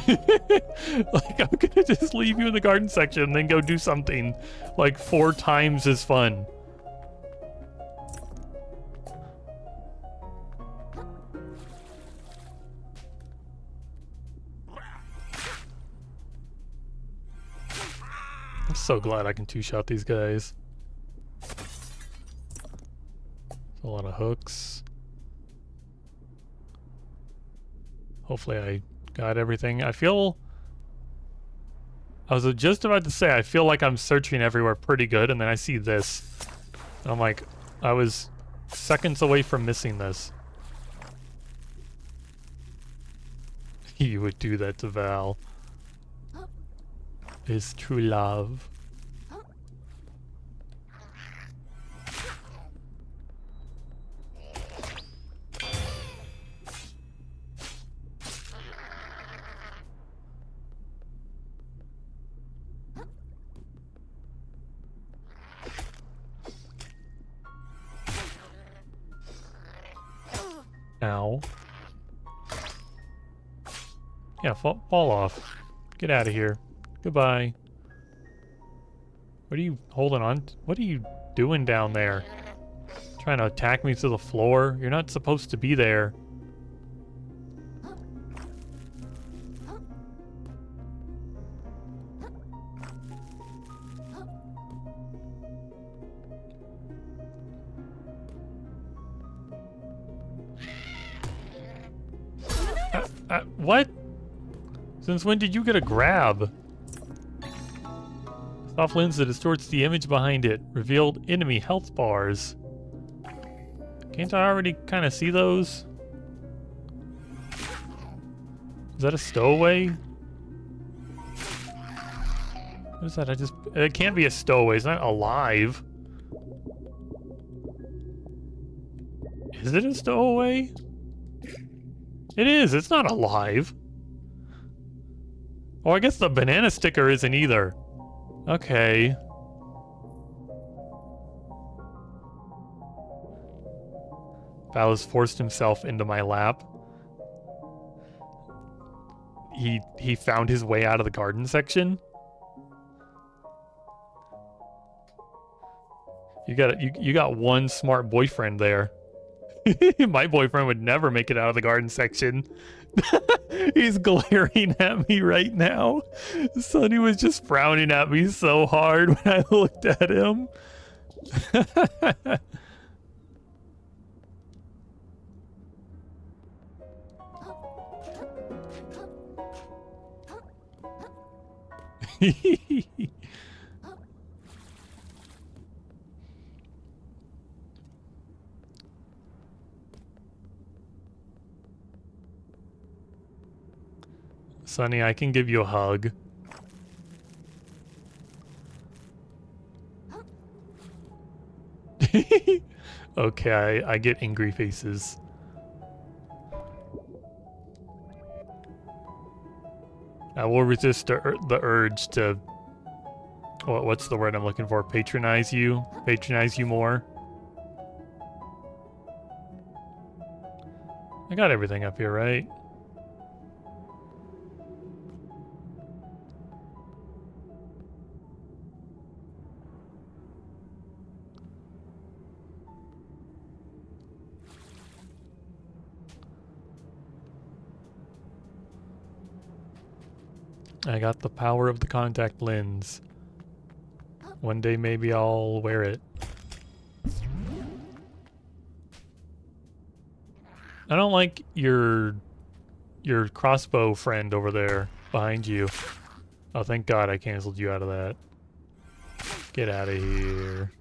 Like I'm gonna just leave you in the garden section and then go do something like 4 times as fun. I'm so glad I can 2-shot these guys. A lot of hooks. Hopefully I got everything. I was just about to say, I feel like I'm searching everywhere pretty good, and then I see this. I'm like, I was seconds away from missing this. You would do that to Val. Is true love. Ow. Yeah, fall off. Get out of here. Goodbye. What are you holding on to? What are you doing down there? Trying to attack me to the floor? You're not supposed to be there. What? Since when did you get a grab? Soft lens that distorts the image behind it. Revealed enemy health bars. Can't I already kind of see those? Is that a stowaway? What is that? It can't be a stowaway. It's not alive. Is it a stowaway? It is. It's not alive. Oh, I guess the banana sticker isn't either. Okay. Val has forced himself into my lap. He found his way out of the garden section. You got one smart boyfriend there. My boyfriend would never make it out of the garden section. He's glaring at me right now. Sonny was just frowning at me so hard when I looked at him. Sonny, I can give you a hug. Okay, I get angry faces. I will resist the urge to What's the word I'm looking for? Patronize you? Patronize you more? I got everything up here, right? I got the power of the contact lens. One day maybe I'll wear it. I don't like your crossbow friend over there behind you. Oh, thank God I canceled you out of that. Get out of here.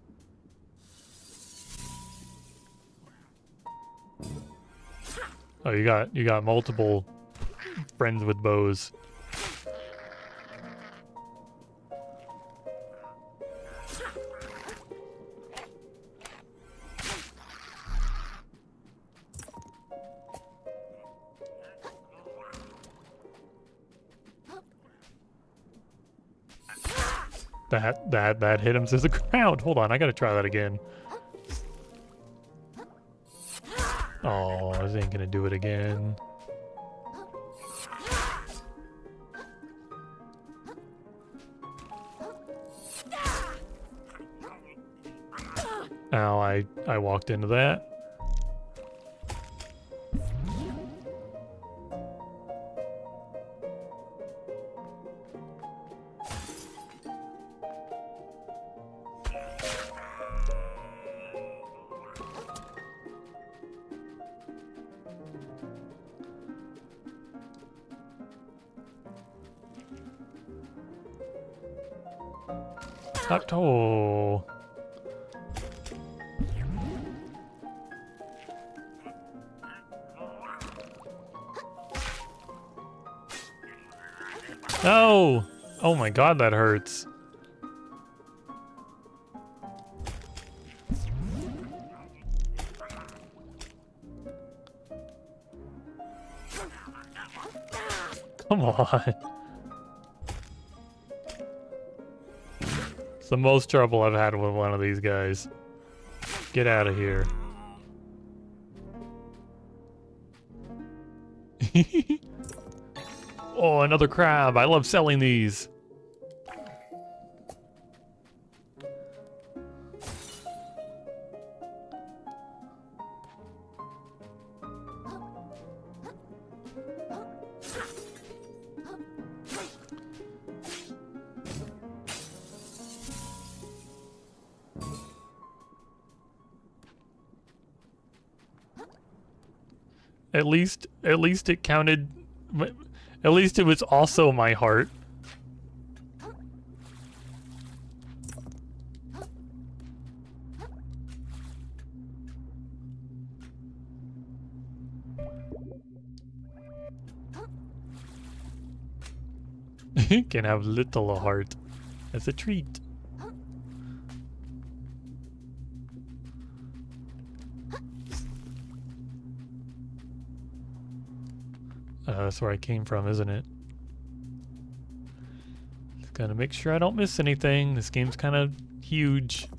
Oh, you got multiple friends with bows. That hit him to the ground. Hold on, I gotta try that again. Oh, this ain't gonna do it again. Ow, I walked into that. Oh. No! Oh my God, that hurts. Come on. It's the most trouble I've had with one of these guys. Get out of here. Oh, another crab. I love selling these. At least it counted. At least it was also my heart. Can have little heart as a treat. That's where I came from, isn't it? Just gotta make sure I don't miss anything. This game's kind of huge.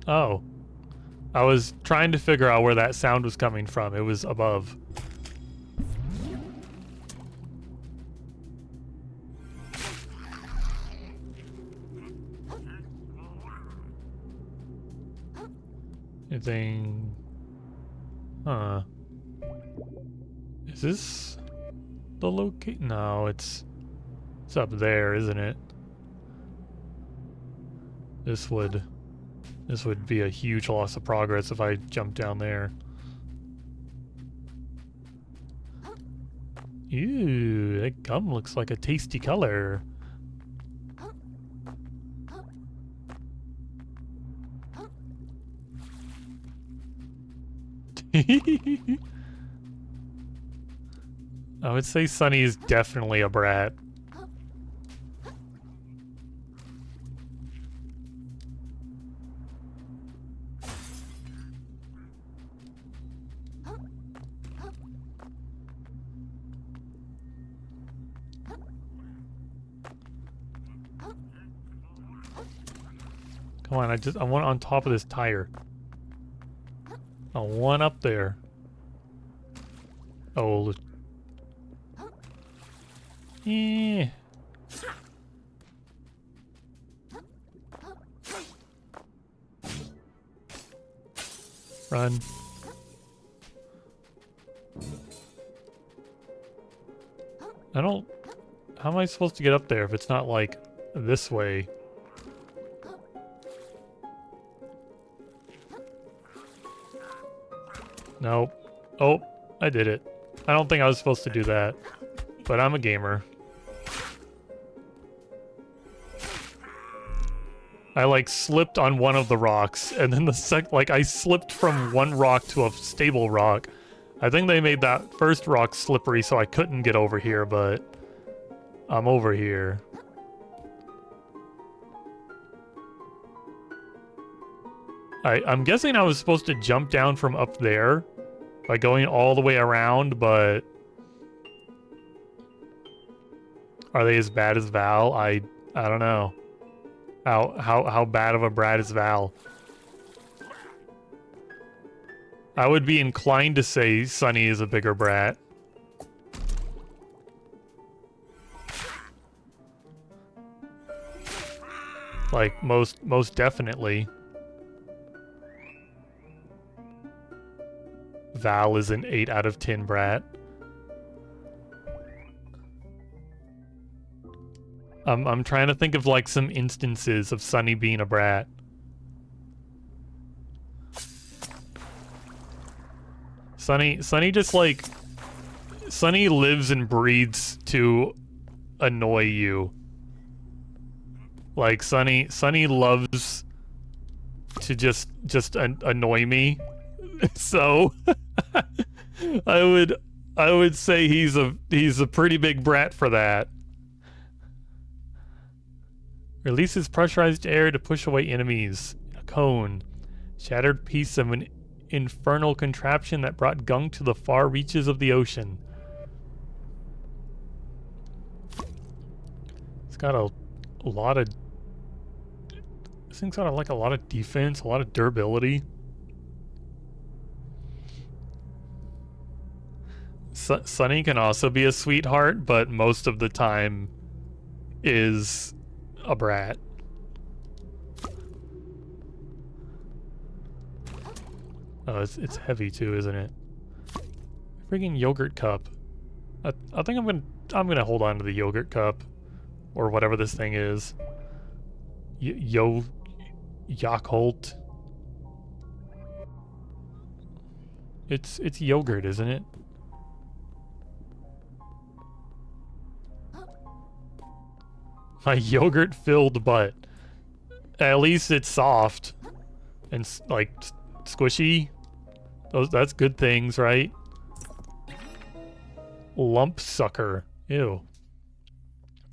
Oh. I was trying to figure out where that sound was coming from. It was above. Anything... Huh. Is this the location? No, it's up there, isn't it? This would be a huge loss of progress if I jumped down there. Ew, that gum looks like a tasty color. I would say Sunny is definitely a brat. Come on, I want on top of this tire. I want up there. Oh. Yeah. Run. I don't... How am I supposed to get up there if it's not, like, this way? Nope. Oh, I did it. I don't think I was supposed to do that. But I'm a gamer. I, like, slipped on one of the rocks, and then I slipped from one rock to a stable rock. I think they made that first rock slippery so I couldn't get over here, but I'm over here. I'm guessing I was supposed to jump down from up there by going all the way around, but are they as bad as Val? I don't know. How bad of a brat is Val? I would be inclined to say Sunny is a bigger brat. Like, most definitely. Val is an 8 out of 10 brat. I'm trying to think of, like, some instances of Sunny being a brat. Sunny just, like... Sunny lives and breathes to annoy you. Like, Sunny loves to just annoy me. So I would say he's a pretty big brat for that. Releases pressurized air to push away enemies. A cone. Shattered piece of an infernal contraption that brought gunk to the far reaches of the ocean. It's got a lot of... This thing's got like a lot of defense, a lot of durability. Sunny can also be a sweetheart, but most of the time is a brat. Oh, it's heavy too, isn't it? Freaking yogurt cup. I think I'm gonna hold on to the yogurt cup, or whatever this thing is. Yakult. It's yogurt, isn't it? My yogurt-filled butt. At least it's soft and like squishy. That's good things, right? Lump sucker. Ew.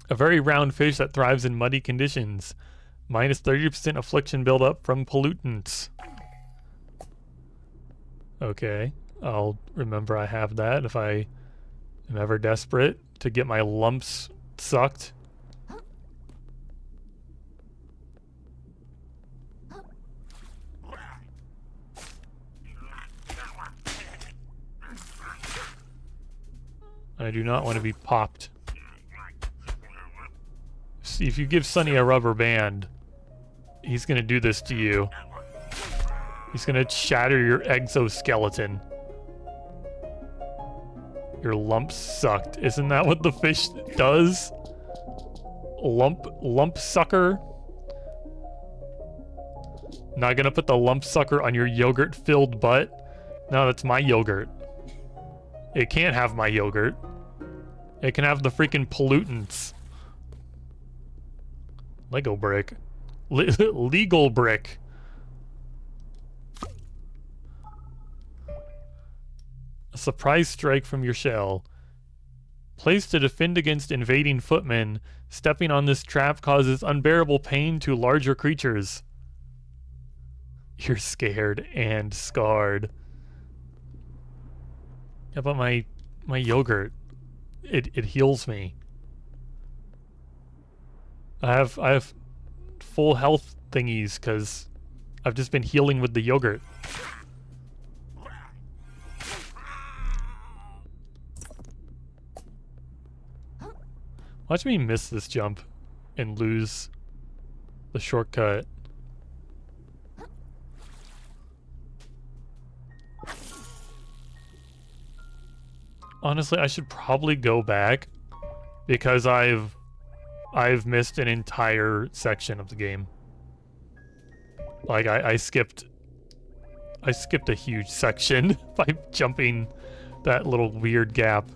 A very round fish that thrives in muddy conditions. Minus 30% affliction buildup from pollutants. Okay. I'll remember I have that if I am ever desperate to get my lumps sucked. I do not want to be popped. See, if you give Sunny a rubber band, he's gonna do this to you. He's gonna shatter your exoskeleton. Your lumps sucked. Isn't that what the fish does? Lump sucker? Not gonna put the lump sucker on your yogurt-filled butt? No, that's my yogurt. It can't have my yogurt. It can have the freaking pollutants. Lego brick. Legal brick. A surprise strike from your shell. Placed to defend against invading footmen. Stepping on this trap causes unbearable pain to larger creatures. You're scared and scarred. How about my yogurt? It heals me. I have full health thingies because I've just been healing with the yogurt. Watch me miss this jump and lose the shortcut. Honestly, I should probably go back because I've missed an entire section of the game. Like I skipped a huge section by jumping that little weird gap.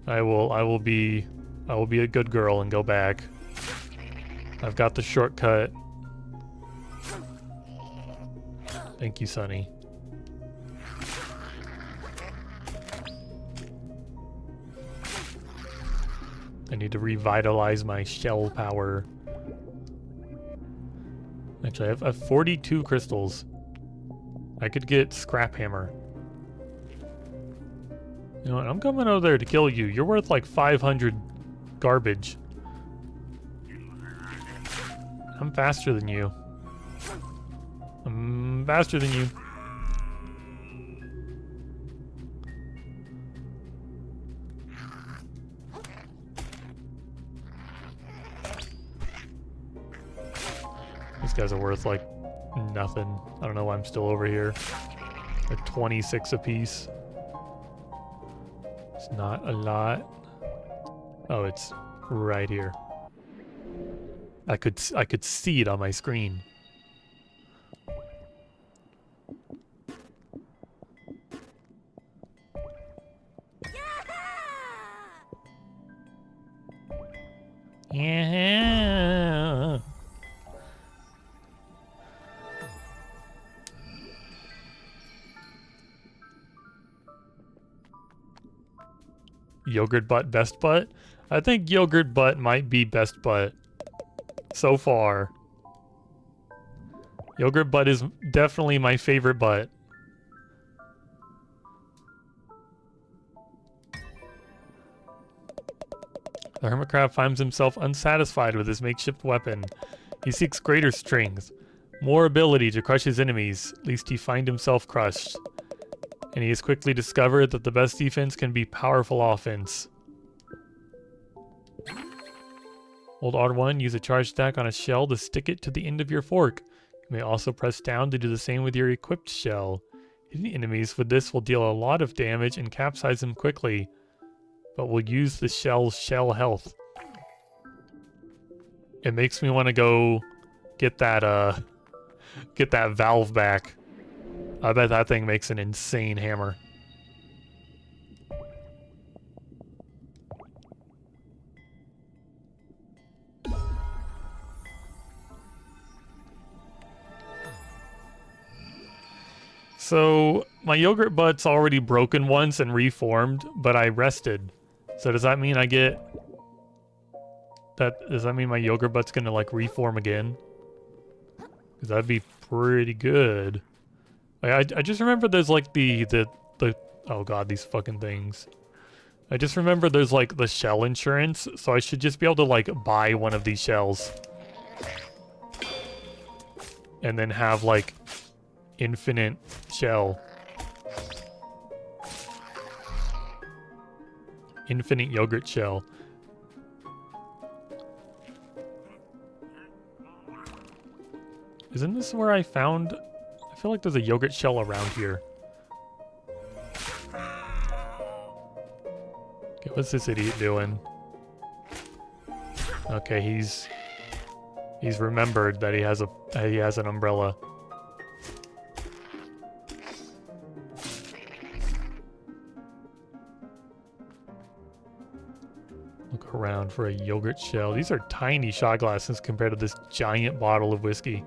I will be a good girl and go back. I've got the shortcut. Thank you, Sonny. I need to revitalize my shell power. Actually, I have 42 crystals. I could get Scrap Hammer. You know what? I'm coming over there to kill you. You're worth like 500 garbage. I'm faster than you. I'm faster than you. These guys are worth like nothing. I don't know why I'm still over here. They're 26 apiece. It's not a lot. Oh, it's right here. I could see it on my screen. Yeah. Yogurt butt, best butt? I think yogurt butt might be best butt so far. Yogurt butt is definitely my favorite butt. The hermit crab finds himself unsatisfied with his makeshift weapon. He seeks greater strength, more ability to crush his enemies, lest he find himself crushed. And he has quickly discovered that the best defense can be powerful offense. Hold R1, use a charge attack on a shell to stick it to the end of your fork. You may also press down to do the same with your equipped shell. Hitting enemies with this will deal a lot of damage and capsize them quickly, but will use the shell's shell health. It makes me want to go get that valve back. I bet that thing makes an insane hammer. So, my yogurt butt's already broken once and reformed, but I rested. So does that mean I get... Does that mean my yogurt butt's gonna, like, reform again? Because that'd be pretty good. Like, I just remember there's, like, the... Oh god, these fucking things. I just remember there's, like, the shell insurance, so I should just be able to, like, buy one of these shells. And then have, like... infinite shell. Infinite yogurt shell. Isn't this where I found... I feel like there's a yogurt shell around here. Okay, what's this idiot doing? Okay, he's remembered that he has an umbrella. Look around for a yogurt shell. These are tiny shot glasses compared to this giant bottle of whiskey.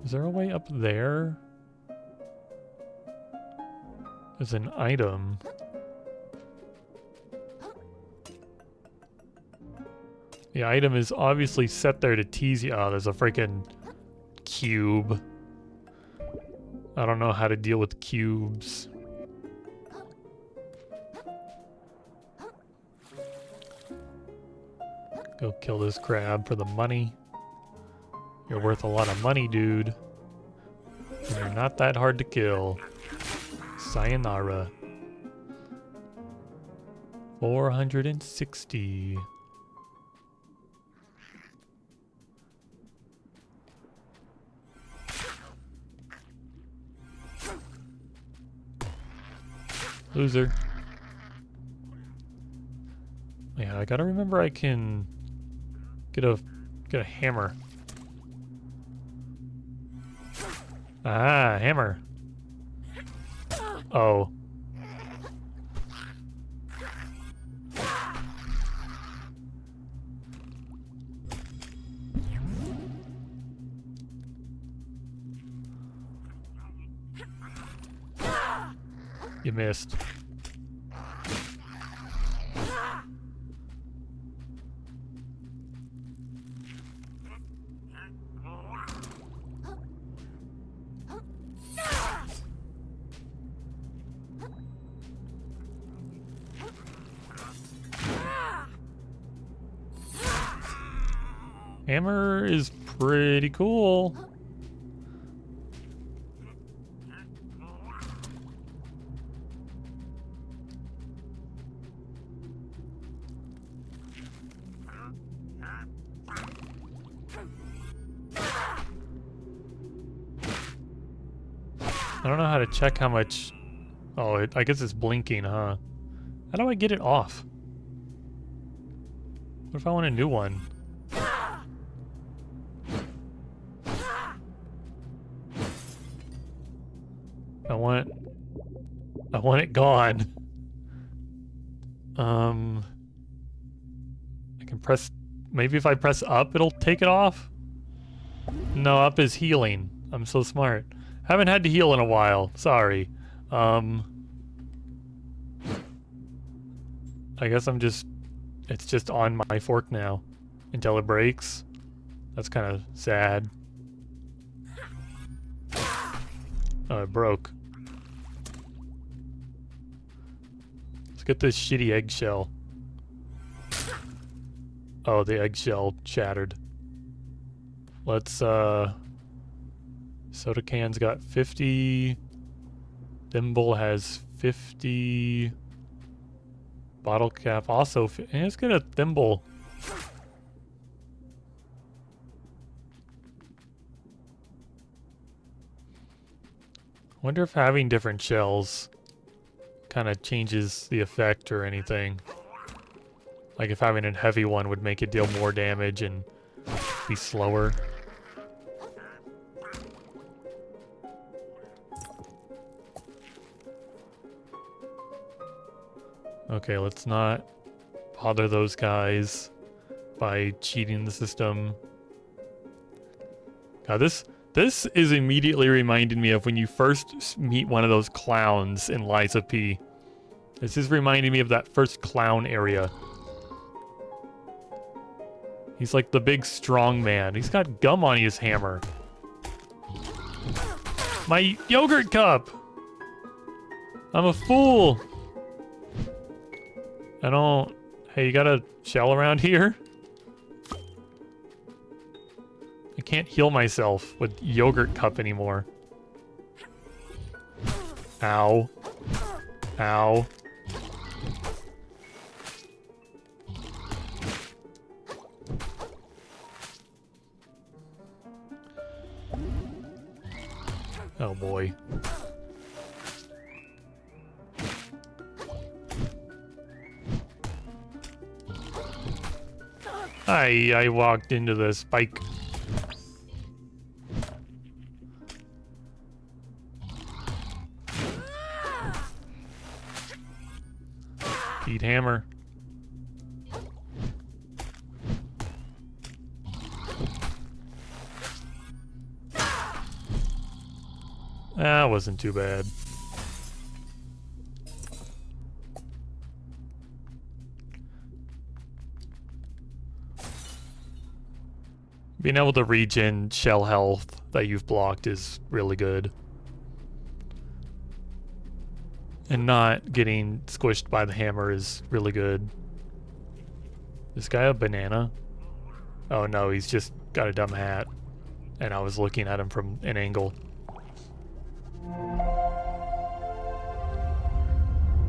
Is there a way up there? There's an item. The item is obviously set there to tease you. Oh, there's a freaking cube. I don't know how to deal with cubes. Go kill this crab for the money. You're worth a lot of money, dude. And you're not that hard to kill. Sayonara. 460. Loser. Yeah, I gotta remember I can get a hammer. Ah, hammer. Oh. You missed. Hammer is pretty cool. I don't know how to check how much... Oh, I guess it's blinking, huh? How do I get it off? What if I want a new one? I want it gone. I can press... Maybe if I press up, it'll take it off? No, up is healing. I'm so smart. Haven't had to heal in a while. Sorry. I guess I'm just... It's just on my fork now. Until it breaks. That's kind of sad. Oh, it broke. Let's get this shitty eggshell. Oh, the eggshell shattered. Let's, soda can's got 50. Thimble has 50. Bottle cap also. Let's get a thimble. Wonder if having different shells kind of changes the effect or anything. Like if having a heavy one would make it deal more damage and be slower. Okay, let's not bother those guys by cheating the system. God, this is immediately reminding me of when you first meet one of those clowns in Lies of P. This is reminding me of that first clown area. He's like the big strong man. He's got gum on his hammer. My yogurt cup! I'm a fool! I don't... Hey, you got a shell around here? I can't heal myself with yogurt cup anymore. Ow. Ow. Oh boy. I walked into the spike. Eat hammer. That wasn't too bad. Being able to regen shell health that you've blocked is really good. And not getting squished by the hammer is really good. This guy a banana? Oh no, he's just got a dumb hat. And I was looking at him from an angle.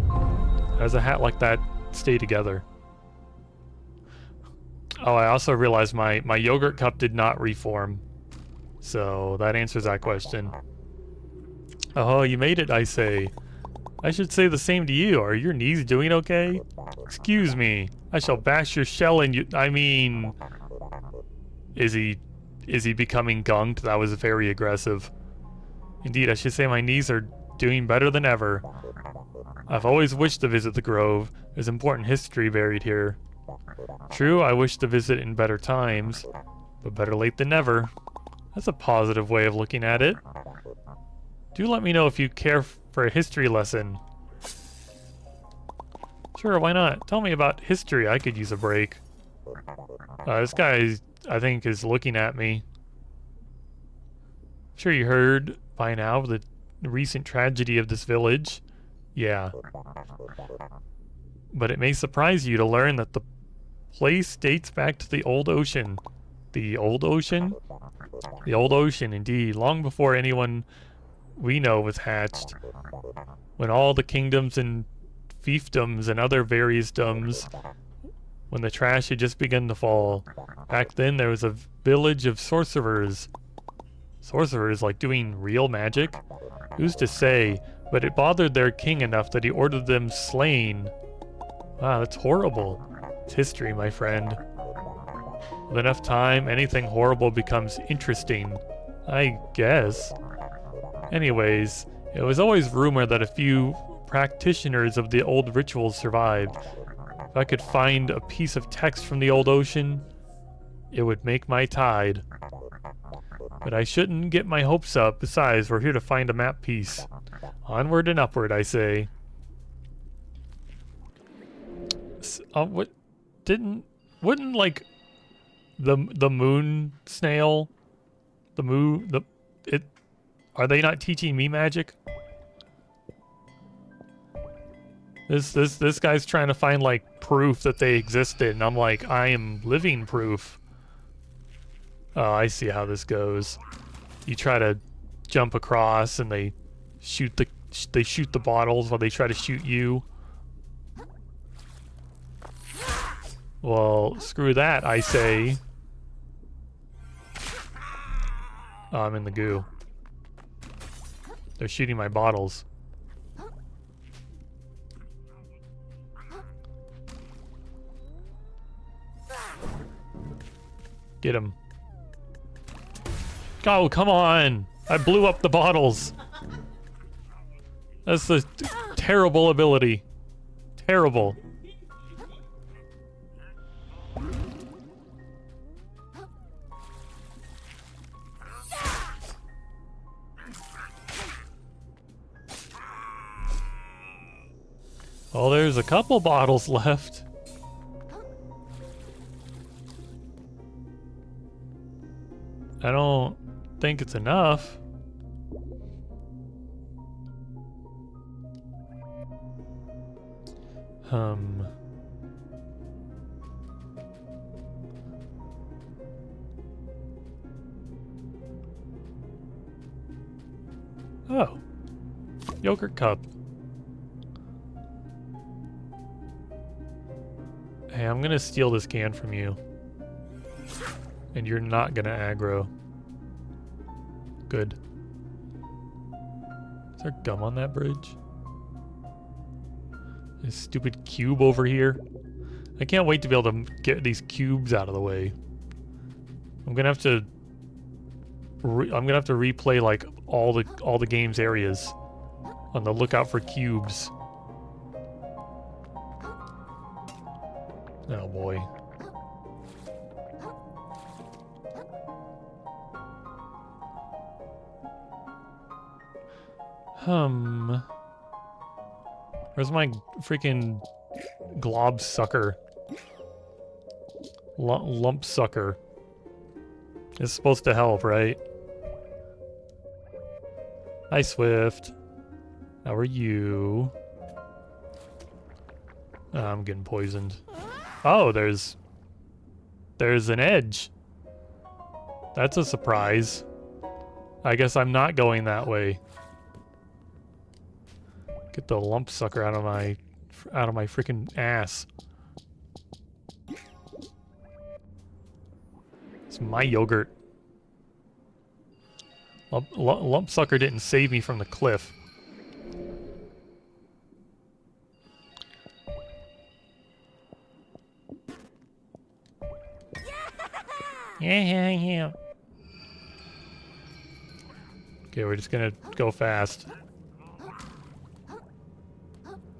How does a hat like that stay together? Oh, I also realized my yogurt cup did not reform. So that answers that question. Oh, you made it, I say. I should say the same to you. Are your knees doing okay? Excuse me. I shall bash your shell in you. I mean... Is he becoming gunked? That was very aggressive. Indeed, I should say my knees are doing better than ever. I've always wished to visit the grove. There's important history buried here. True, I wish to visit in better times, but better late than never. That's a positive way of looking at it. Do let me know if you care for a history lesson. Sure, why not? Tell me about history. I could use a break. This guy, I think, is looking at me. I'm sure you heard by now of the recent tragedy of this village. Yeah. But it may surprise you to learn that the place dates back to the old ocean. The old ocean? The old ocean, indeed. Long before anyone we know was hatched. When all the kingdoms and fiefdoms and other various domes, when the trash had just begun to fall. Back then there was a village of sorcerers. Sorcerers, like doing real magic? Who's to say? But it bothered their king enough that he ordered them slain. Wow, that's horrible. It's history, my friend. With enough time, anything horrible becomes interesting. I guess. Anyways, it was always rumored that a few practitioners of the old rituals survived. If I could find a piece of text from the old ocean, it would make my tide. But I shouldn't get my hopes up. Besides, we're here to find a map piece. Onward and upward, I say. Wouldn't like the moon snail, are they not teaching me magic? This guy's trying to find like proof that they existed, and I'm like, I am living proof. Oh, I see how this goes. You try to jump across, and they shoot the bottles while they try to shoot you. Well, screw that, I say. Oh, I'm in the goo. They're shooting my bottles. Get him. Oh, come on! I blew up the bottles! That's a terrible ability. Terrible. Well, there's a couple bottles left. I don't think it's enough. Oh. Yogurt cup. Hey, I'm gonna steal this can from you. And you're not gonna aggro. Good. Is there gum on that bridge? This stupid cube over here. I can't wait to be able to get these cubes out of the way. I'm gonna have to replay like all the game's areas on the lookout for cubes. Oh boy. Where's my freaking glob sucker? Lump sucker. It's supposed to help, right? Hi, Swift. How are you? Oh, I'm getting poisoned. Oh, there's an edge. That's a surprise. I guess I'm not going that way. Get the lump sucker out of my freaking ass. It's my yogurt. Lump sucker didn't save me from the cliff. Yeah. Okay, we're just gonna go fast.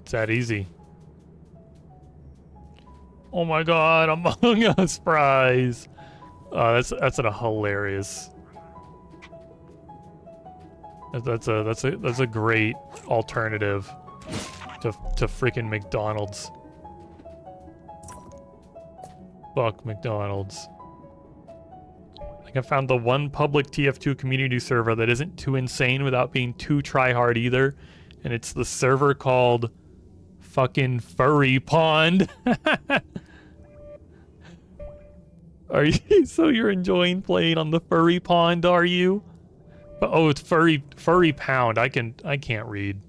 It's that easy. Oh my god, Among Us prize! That's a hilarious. That's a great alternative to freaking McDonald's. Fuck McDonald's. I found the one public TF2 community server that isn't too insane without being too try-hard either, and it's the server called fucking Furry Pond. Are you so you're enjoying playing on the Furry Pond, are you? But oh, it's Furry Pound. I can't read.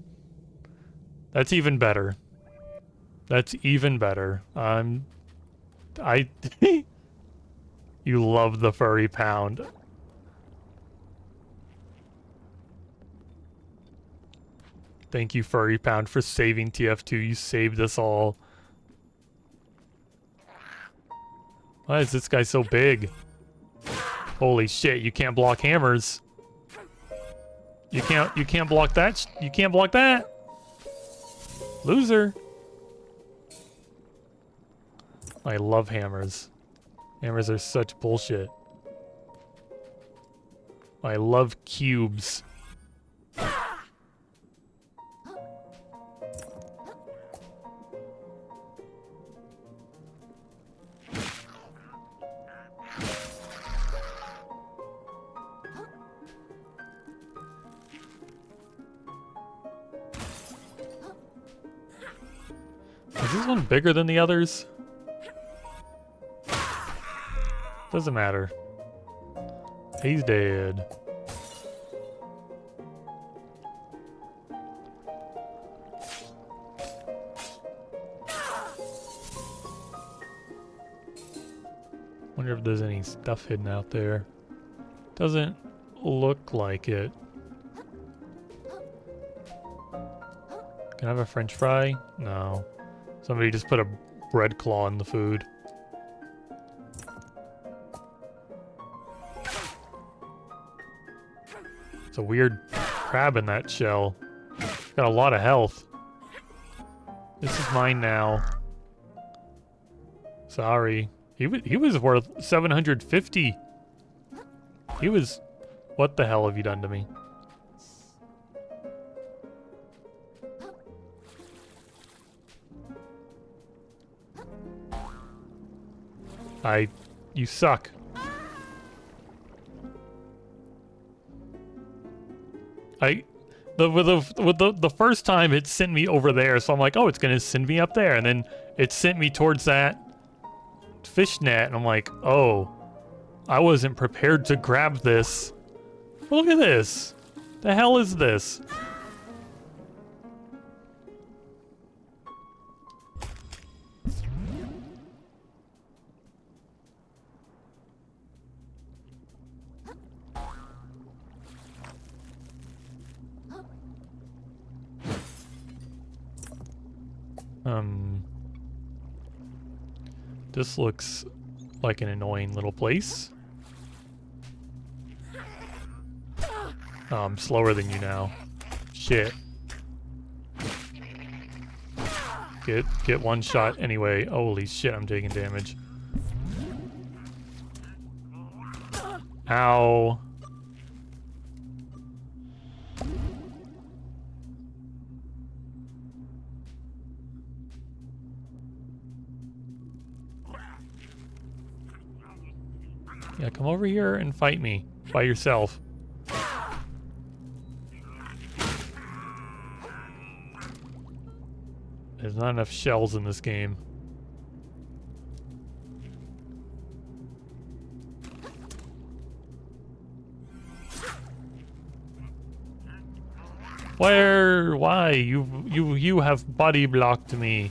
That's even better. That's even better. You love the Furry Pound. Thank you, Furry Pound, for saving TF2. You saved us all. Why is this guy so big? Holy shit, you can't block hammers. You can't block that. You can't block that. Loser. I love hammers. Hammers are such bullshit. I love cubes. Is this one bigger than the others? Doesn't matter. He's dead. Wonder if there's any stuff hidden out there. Doesn't look like it. Can I have a French fry? No. Somebody just put a bread claw in the food. It's a weird crab in that shell. Got a lot of health. This is mine now. Sorry. He was worth 750. He was... What the hell have you done to me? You suck. The first time it sent me over there, so I'm like, oh, it's gonna send me up there, and then it sent me towards that fish net, and I'm like, oh, I wasn't prepared to grab this. Look at this. The hell is this? This looks like an annoying little place. Oh, I'm slower than you now. Shit. Get one shot anyway. Holy shit, I'm taking damage. Ow. Yeah, come over here and fight me by yourself. There's not enough shells in this game. Where? Why? You have body blocked me.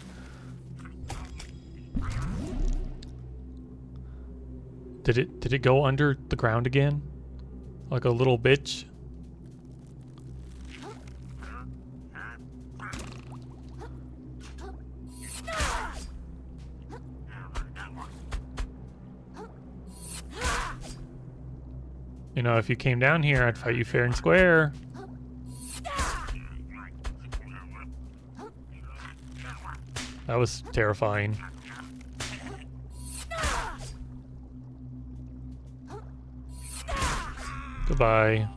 Did it go under the ground again? Like a little bitch? You know, if you came down here, I'd fight you fair and square. That was terrifying. Goodbye.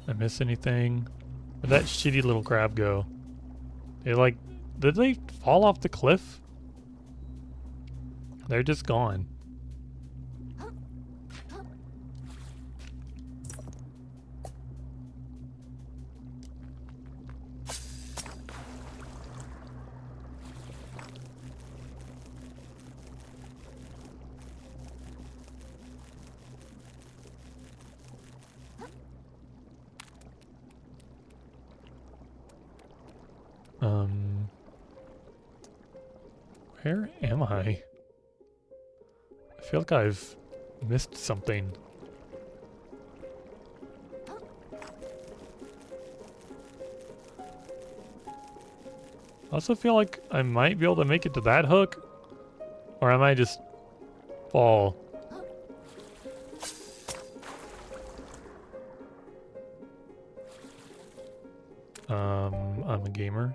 I miss anything? Where'd that shitty little crab go? Did they fall off the cliff? They're just gone. Where am I? I feel like I've missed something. I also feel like I might be able to make it to that hook, or I might just fall. I'm a gamer.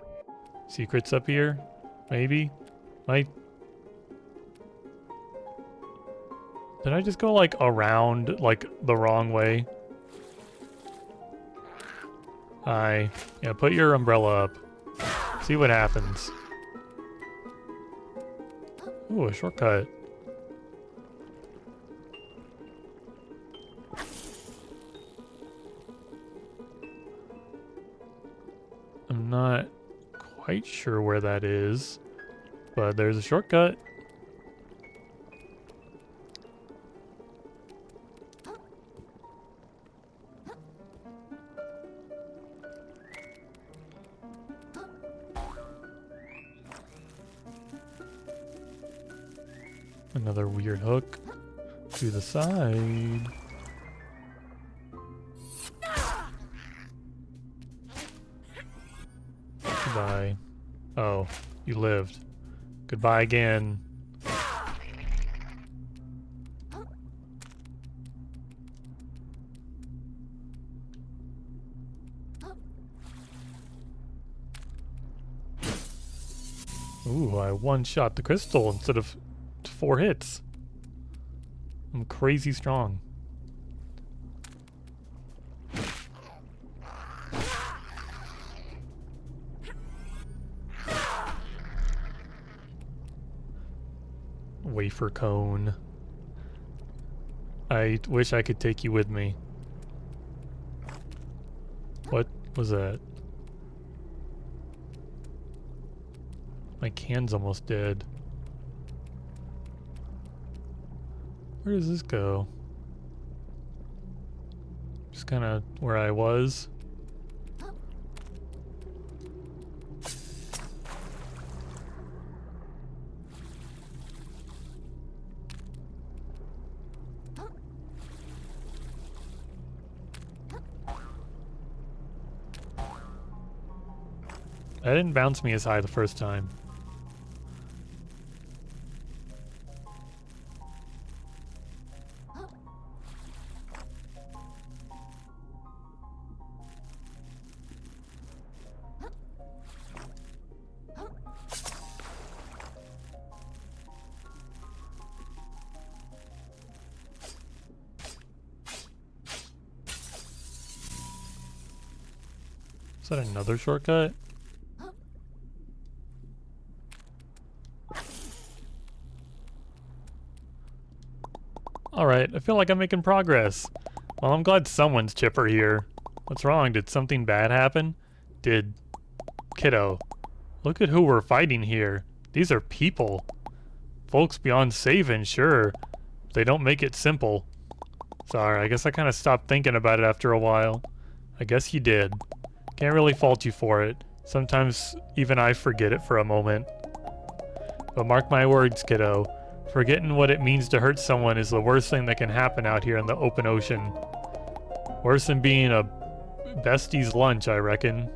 Secrets up here? Maybe? Did I just go like around like the wrong way? Yeah, put your umbrella up. See what happens. Ooh, a shortcut. I'm not quite sure where that is, but there's a shortcut. Another weird hook to the side. Goodbye. Oh, you lived. Goodbye again. Ooh, I one-shot the crystal instead of 4 hits. I'm crazy strong. Wafer cone. I wish I could take you with me. What was that? My can's almost dead. Where does this go? Just kind of where I was. That didn't bounce me as high the first time. Is that another shortcut? Alright, I feel like I'm making progress. Well, I'm glad someone's chipper here. What's wrong? Did something bad happen? Kiddo. Look at who we're fighting here. These are people. Folks beyond saving, sure. They don't make it simple. Sorry, I guess I kind of stopped thinking about it after a while. I guess you did. Can't really fault you for it. Sometimes even I forget it for a moment. But mark my words, kiddo. Forgetting what it means to hurt someone is the worst thing that can happen out here in the open ocean. Worse than being a bestie's lunch, I reckon.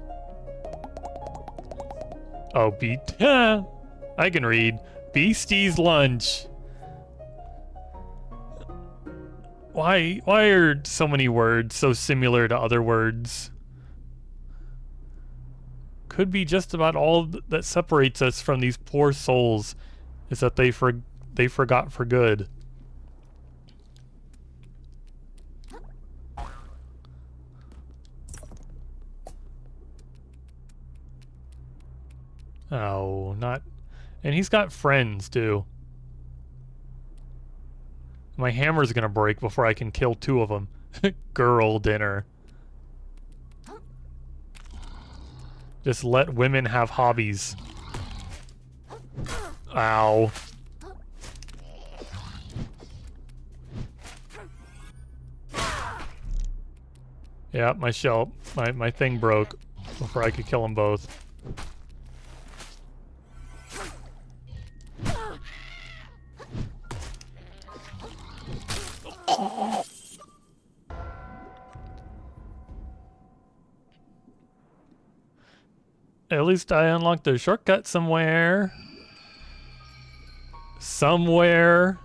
Oh, I can read. Beastie's lunch. Why are so many words so similar to other words? Could be just about all that separates us from these poor souls is that they forgot for good. Oh, not... And he's got friends, too. My hammer's gonna break before I can kill two of them. Girl dinner. Just let women have hobbies. Ow. Yeah, my thing broke before I could kill them both. At least I unlocked a shortcut somewhere. Somewhere.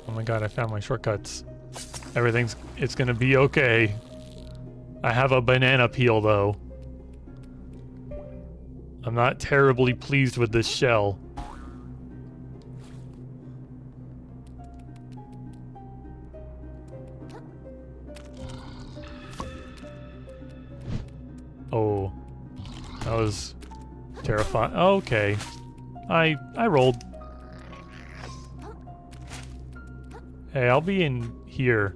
Oh my god, I found my shortcuts. It's gonna be okay. I have a banana peel though. I'm not terribly pleased with this shell. Oh, that was terrifying. Okay, I rolled. Hey, I'll be in here.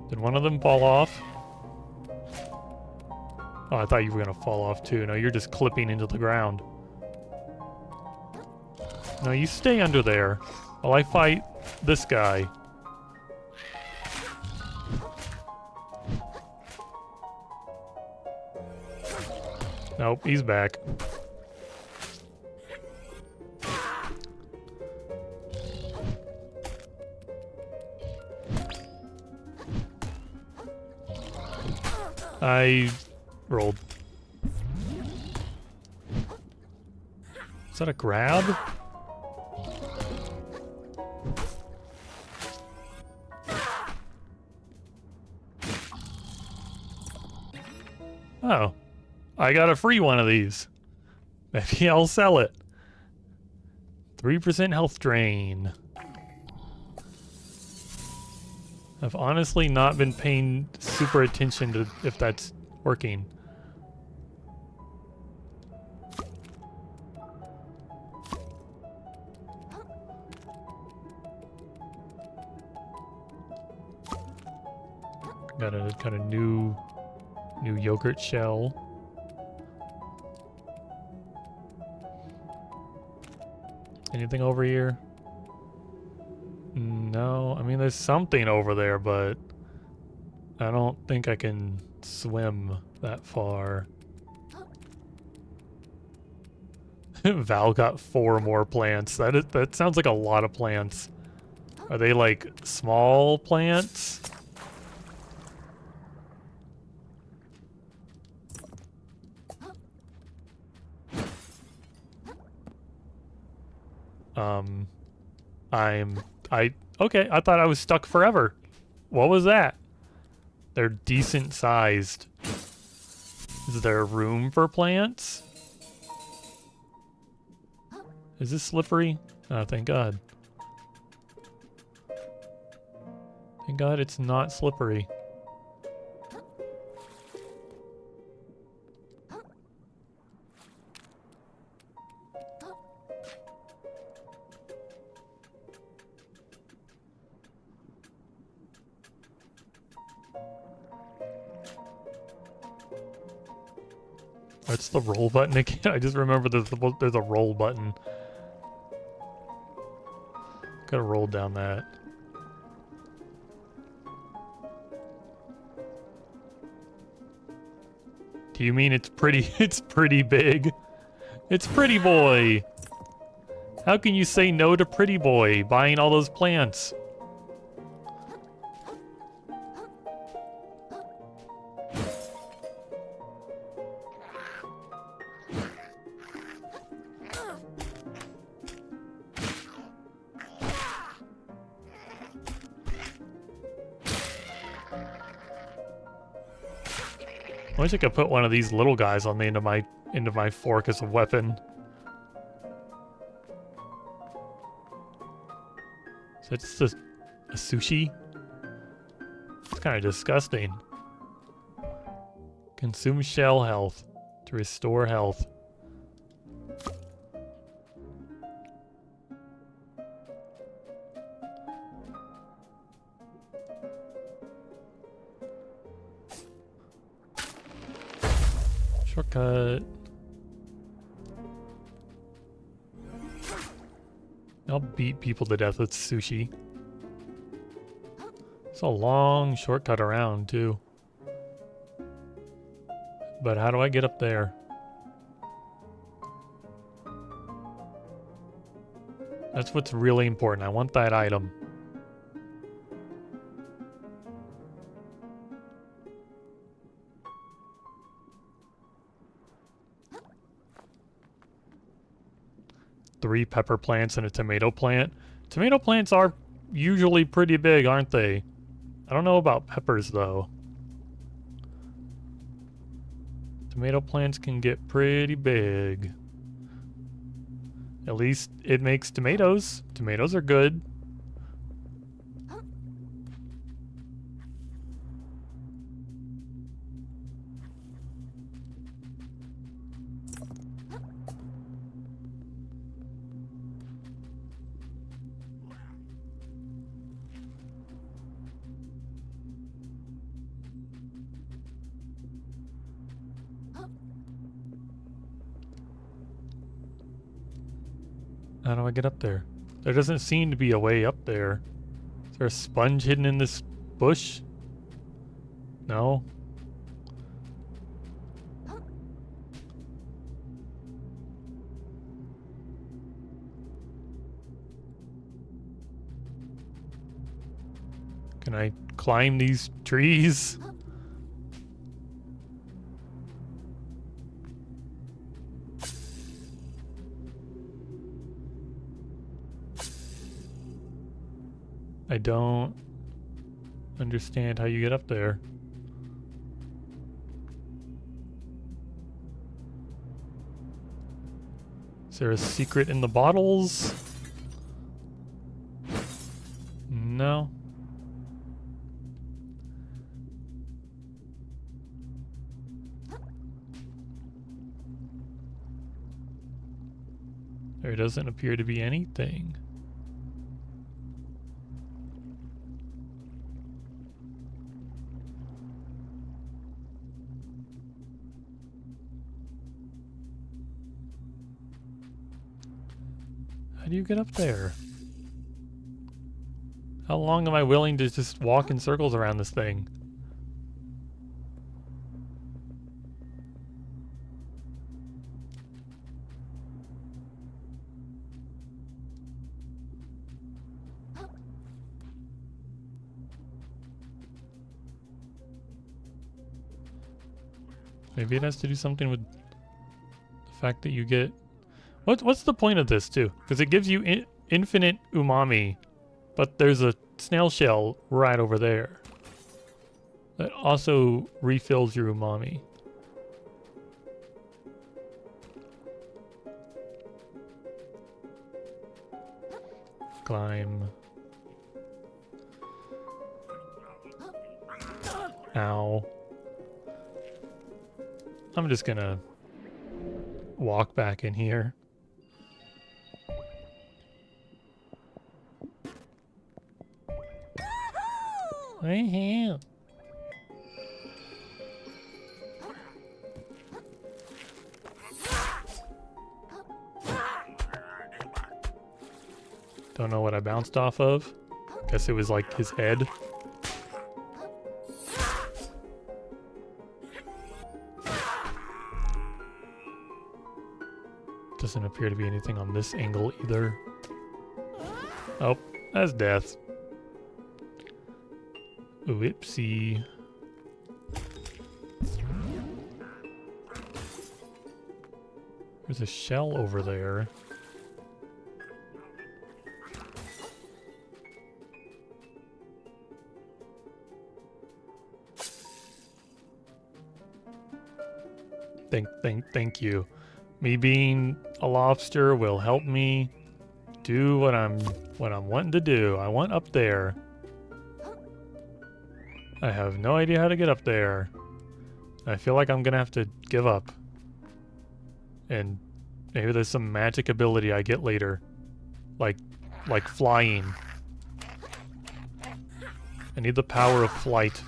Did one of them fall off? Oh, I thought you were gonna fall off too. No, you're just clipping into the ground. No, you stay under there while I fight this guy. Nope, he's back. I rolled. Is that a grab? Oh. I got a free one of these. Maybe I'll sell it. 3% health drain. I've honestly not been paying super attention to if that's working. Got a kind of new yogurt shell. Anything over here? No, I mean there's something over there, but I don't think I can swim that far. Val got 4 more plants. That sounds like a lot of plants. Are they like small plants? Um, okay, I thought I was stuck forever. What was that? They're decent sized. Is there room for plants? Is this slippery? Oh, thank God. Thank God it's not slippery. What's the roll button again? I just remember there's a roll button. Gotta roll down that. Do you mean it's pretty it's pretty big? It's Pretty Boy! How can you say no to Pretty Boy buying all those plants? I wish I could put one of these little guys on the end of my fork as a weapon. Is that just a sushi? It's kind of disgusting. Consume shell health to restore health. Shortcut. I'll beat people to death with sushi. It's a long shortcut around, too. But how do I get up there? That's what's really important. I want that item. Three pepper plants and a tomato plant. Tomato plants are usually pretty big, aren't they? I don't know about peppers, though. Tomato plants can get pretty big. At least it makes tomatoes. Tomatoes are good. How do I get up there? There doesn't seem to be a way up there. Is there a sponge hidden in this bush? No? Can I climb these trees? I don't understand how you get up there. Is there a secret in the bottles? No. There doesn't appear to be anything. How do you get up there? How long am I willing to just walk in circles around this thing? Maybe it has to do something with the fact that you get... What's the point of this, too? Because it gives you infinite umami, but there's a snail shell right over there that also refills your umami. Climb. Ow. I'm just gonna walk back in here. Right here. Don't know what I bounced off of. Guess it was like his head. Doesn't appear to be anything on this angle either. Oh, that's death. Whoopsie. There's a shell over there. Thank you. Me being a lobster will help me do what I'm wanting to do. I want up there. I have no idea how to get up there. I feel like I'm gonna have to give up. And maybe there's some magic ability I get later. Like flying. I need the power of flight.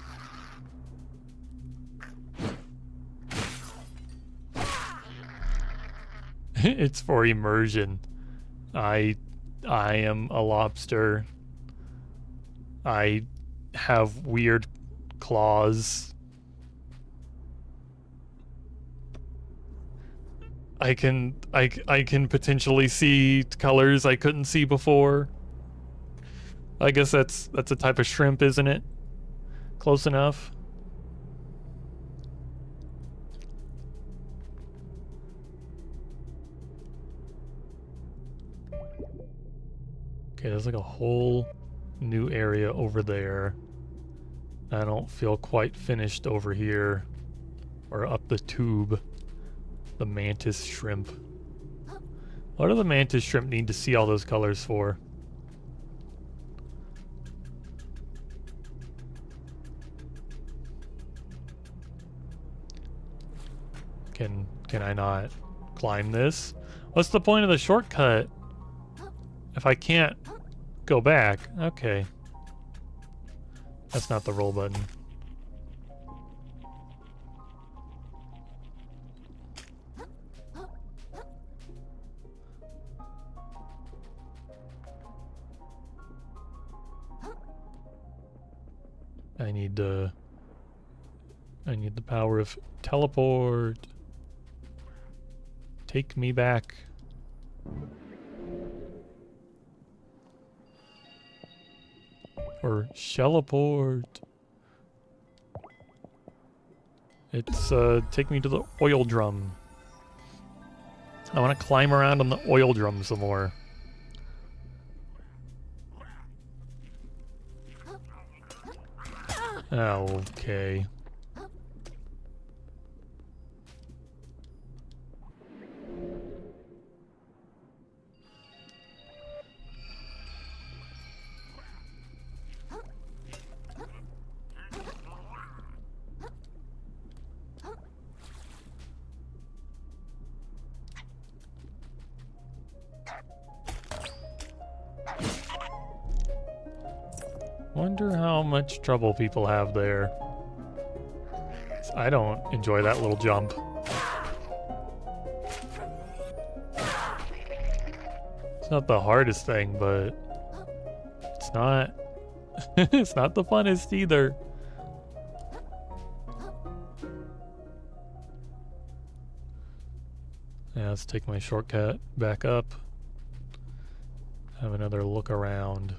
It's for immersion. I am a lobster. I have weird claws. I can potentially see colors I couldn't see before. I guess that's a type of shrimp, isn't it? Close enough. Okay, there's like a whole new area over there. I don't feel quite finished over here. Or up the tube. The mantis shrimp. What do the mantis shrimp need to see all those colors for? Can I not climb this? What's the point of the shortcut if I can't go back? Okay. That's not the roll button. I need the power of teleport. Take me back. Or shelleport. It's take me to the oil drum. I want to climb around on the oil drum some more. Okay. Wonder how much trouble people have there. I don't enjoy that little jump. It's not the hardest thing, but it's not it's not the funnest either. Yeah, let's take my shortcut back up. Have another look around.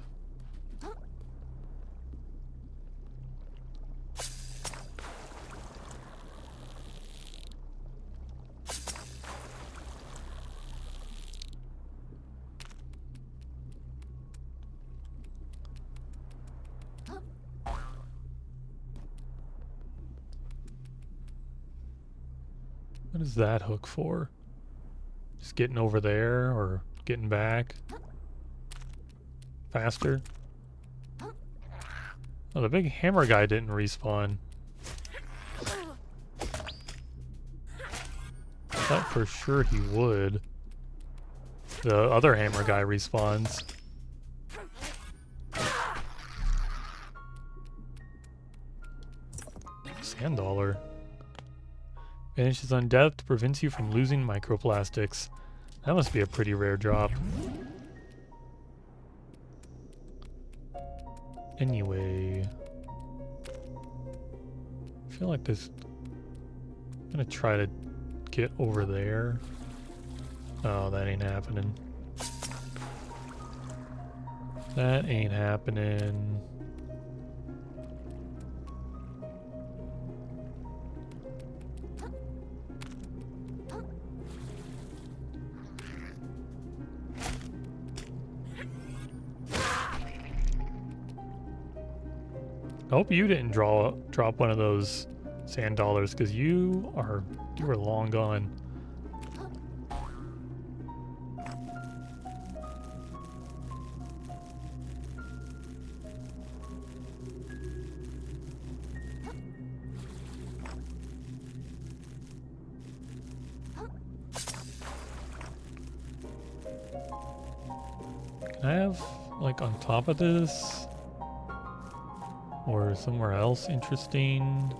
What is that hook for? Just getting over there or getting back? Faster? Oh, the big hammer guy didn't respawn. Thought for sure he would. The other hammer guy respawns. Sand dollar. Vanishes on death, prevents you from losing microplastics. That must be a pretty rare drop. Anyway. I feel like this... I'm gonna try to get over there. Oh, that ain't happening. That ain't happening. I hope you didn't drop one of those sand dollars, because you are long gone. Can I have, like, on top of this? Or somewhere else interesting?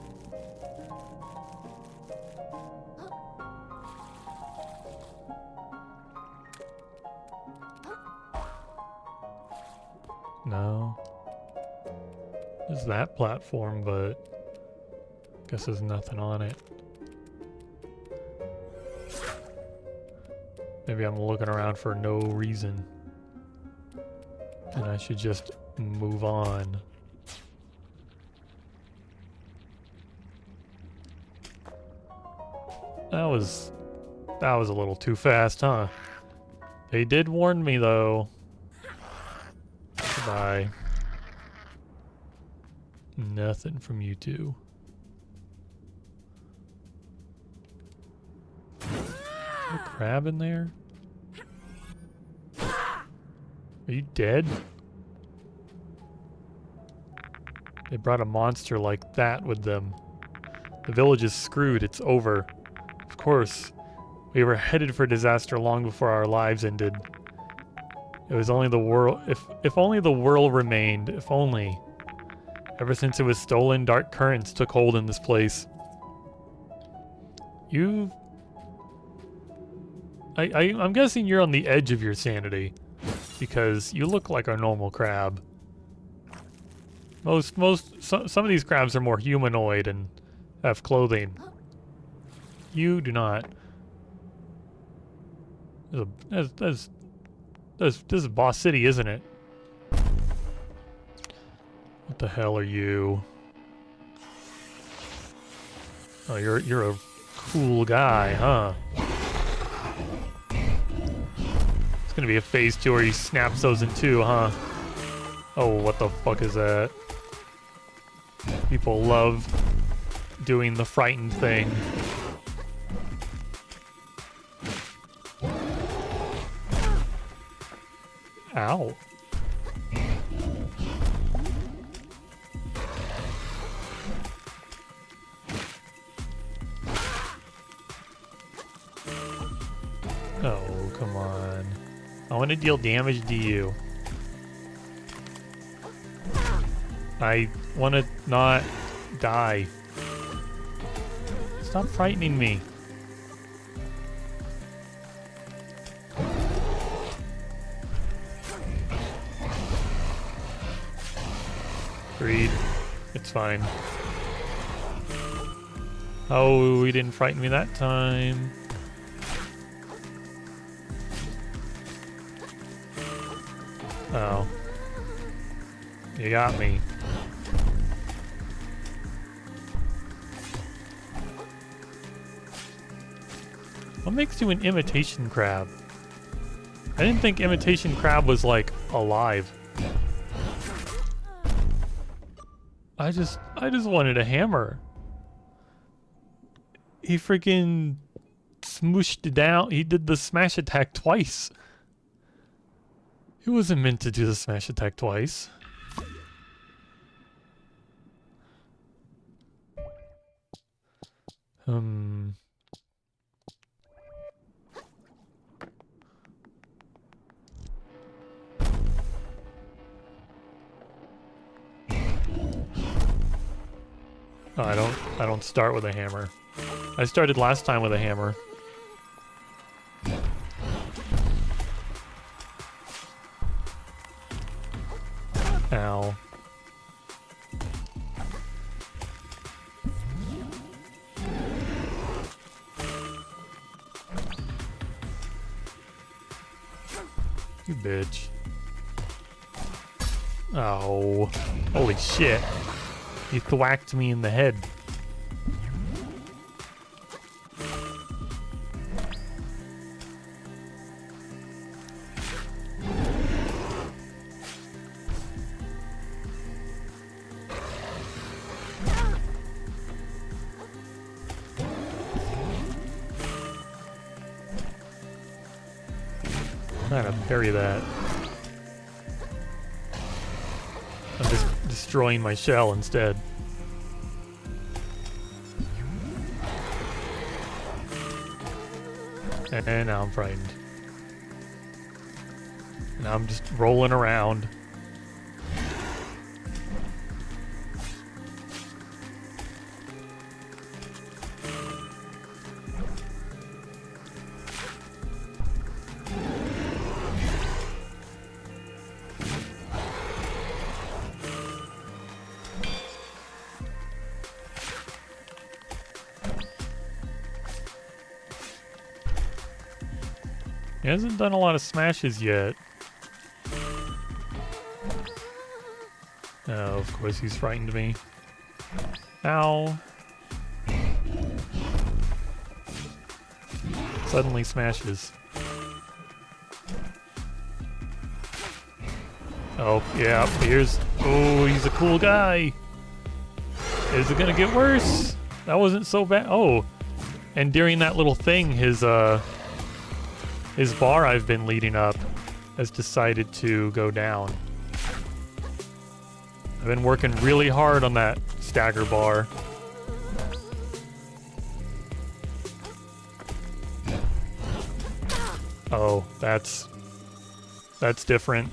No. There's that platform, but I guess there's nothing on it. Maybe I'm looking around for no reason. And I should just move on. That was a little too fast, huh? They did warn me, though. Goodbye. Nothing from you two. Is there a crab in there? Are you dead? They brought a monster like that with them. The village is screwed. It's over. Of course. We were headed for disaster long before our lives ended. It was only the world. If only the world remained. If only. Ever since it was stolen, dark currents took hold in this place. I'm guessing you're on the edge of your sanity, because you look like a normal crab. Some of these crabs are more humanoid and have clothing. You do not. This is Boss City, isn't it? What the hell are you? Oh, you're a cool guy, huh? It's gonna be a phase 2 where he snaps those in two, huh? Oh, what the fuck is that? People love doing the frightened thing. Ow. Oh, come on. I want to deal damage to you. I want to not die. Stop frightening me. Agreed. It's fine. Oh, he didn't frighten me that time. Oh. You got me. What makes you an imitation crab? I didn't think imitation crab was, like, alive. I just wanted a hammer. He freaking smooshed down. He did the smash attack twice. He wasn't meant to do the smash attack twice. Oh, I don't start with a hammer. I started last time with a hammer. Ow. You bitch. Oh. Holy shit. He thwacked me in the head. I'm gonna bury that. I'm just destroying my shell instead. And now I'm frightened. Now I'm just rolling around. He hasn't done a lot of smashes yet. Oh, of course he's frightened me. Ow. Suddenly smashes. Oh, yeah, here's... Oh, he's a cool guy. Is it gonna get worse? That wasn't so bad. Oh, and during that little thing, his bar I've been leading up has decided to go down. I've been working really hard on that stagger bar. Oh, that's different.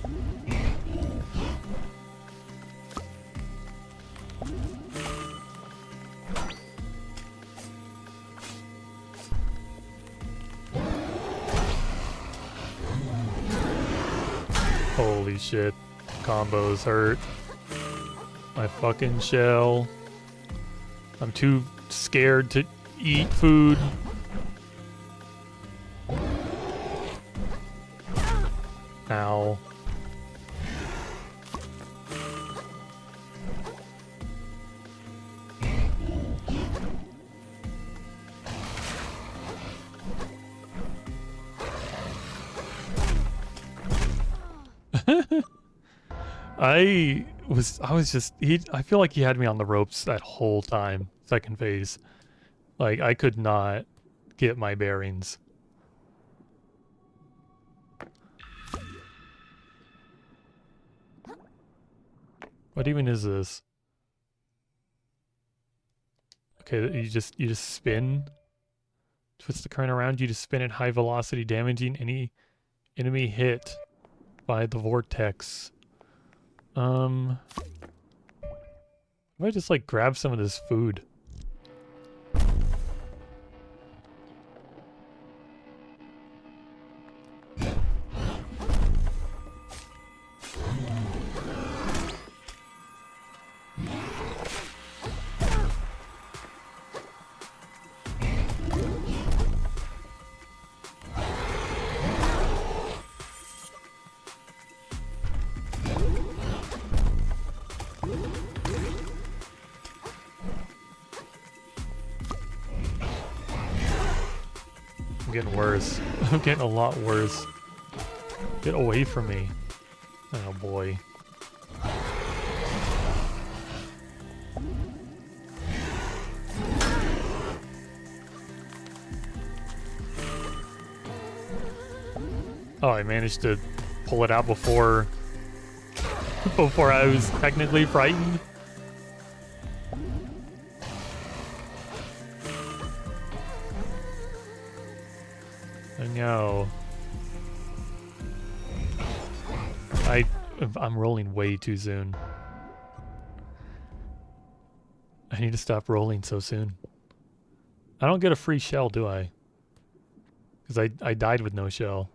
Holy shit. Combos hurt. My fucking shell. I'm too scared to eat food. Ow. I feel like he had me on the ropes that whole time, second phase. Like, I could not get my bearings. What even is this? Okay, you just spin. Twist the current around you to spin at high velocity, damaging any enemy hit by the vortex. If I just like grab some of this food. I'm getting worse. I'm getting a lot worse. Get away from me. Oh boy. Oh, I managed to pull it out before before I was technically frightened. I know. I'm rolling way too soon. I need to stop rolling so soon. I don't get a free shell, do I? Because I died with no shell.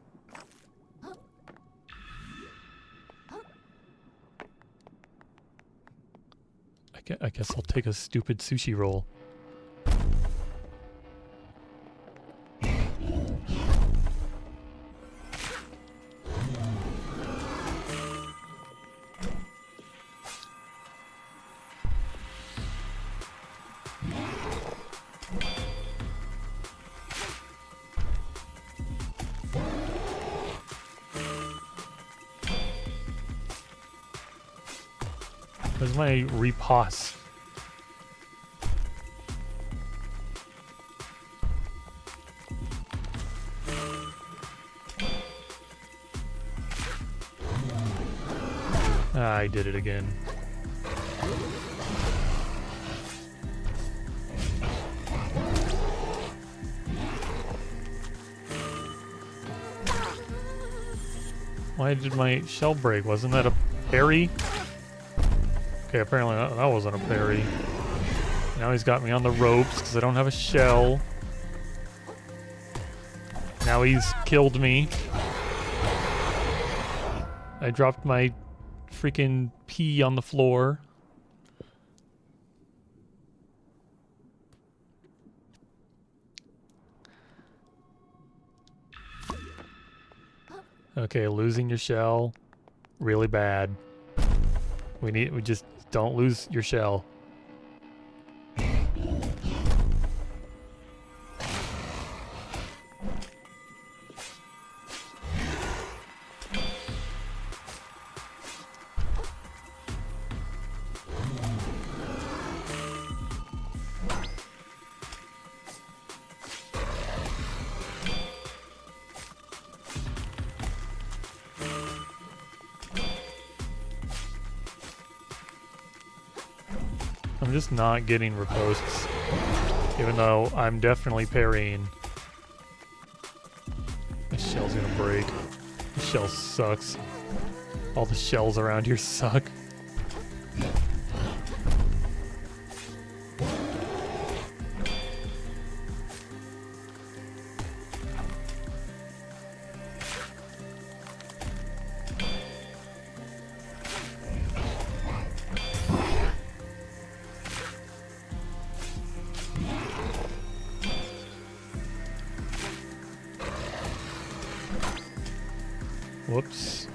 I guess I'll take a stupid sushi roll. Where's my repos? Ah, I did it again. Why did my shell break? Wasn't that a parry? Okay, apparently that wasn't a parry. Now he's got me on the ropes because I don't have a shell. Now he's killed me. I dropped my freaking pee on the floor. Okay, losing your shell, really bad. We just don't lose your shell. I'm just not getting riposts, even though I'm definitely parrying. My shell's gonna break. The shell sucks. All the shells around here suck. Whoops.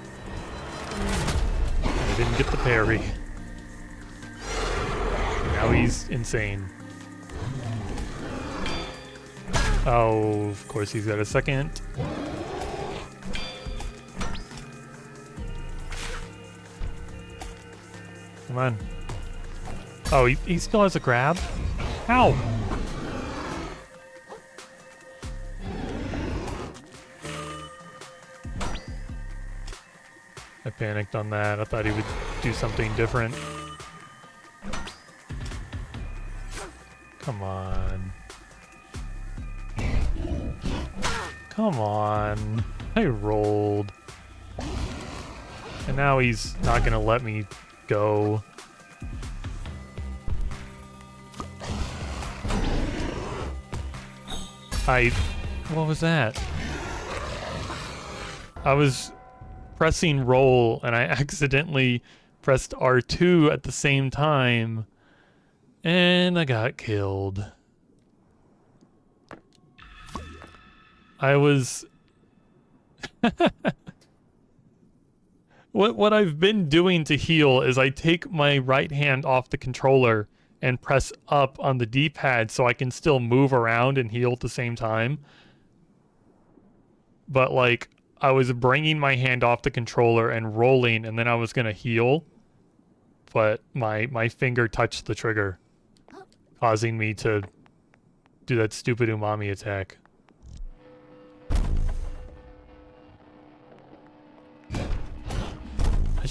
I didn't get the parry. Now he's insane. Oh, of course he's got a second. Come on. Oh, he still has a grab? How? I panicked on that. I thought he would do something different. Come on. Come on. I rolled. And now he's not gonna let me go. What was that? I was pressing roll and I accidentally pressed R2 at the same time and I got killed. I was what I've been doing to heal is I take my right hand off the controller and press up on the D-pad so I can still move around and heal at the same time. But like I was bringing my hand off the controller and rolling, and then I was gonna heal, but my finger touched the trigger, causing me to do that stupid umami attack.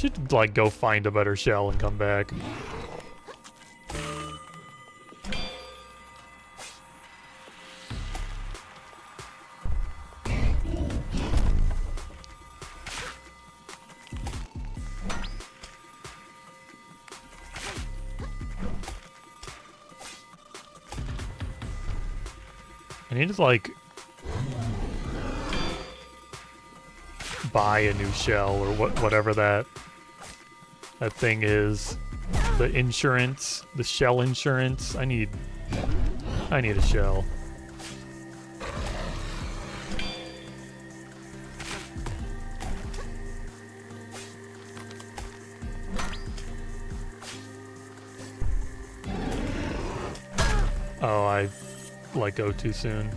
should, like, go find a better shell and come back. I need to, like, buy a new shell or whatever that thing is. The insurance, the shell insurance. I need a shell. Oh, I let go too soon.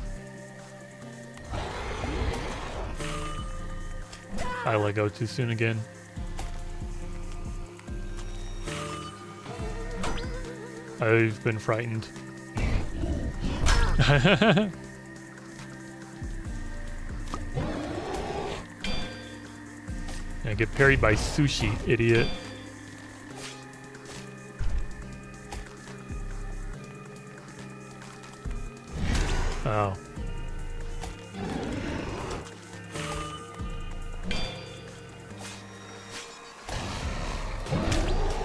I let go too soon again. I've been frightened. I get parried by sushi, idiot. Oh.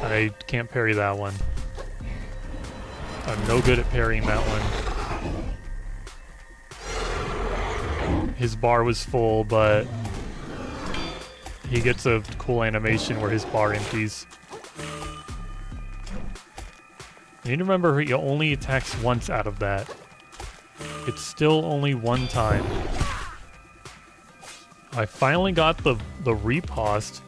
I can't parry that one. I'm no good at parrying that one. His bar was full, but he gets a cool animation where his bar empties. You need to remember he only attacks once out of that. It's still only one time. I finally got the riposte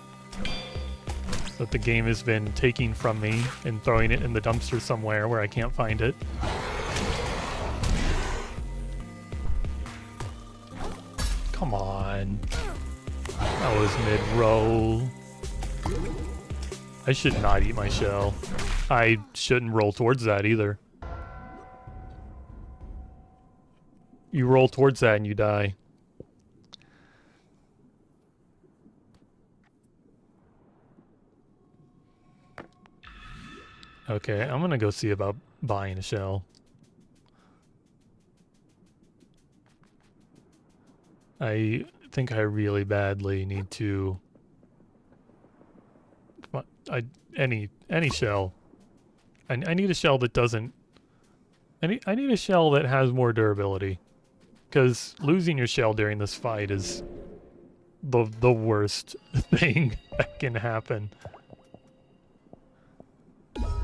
that the game has been taking from me and throwing it in the dumpster somewhere where I can't find it. Come on. That was mid-roll. I should not eat my shell. I shouldn't roll towards that either. You roll towards that and you die. Okay, I'm gonna go see about buying a shell. I think I really badly need to... Come on, any shell. I need a shell that doesn't... I need a shell that has more durability. Because losing your shell during this fight is the worst thing that can happen.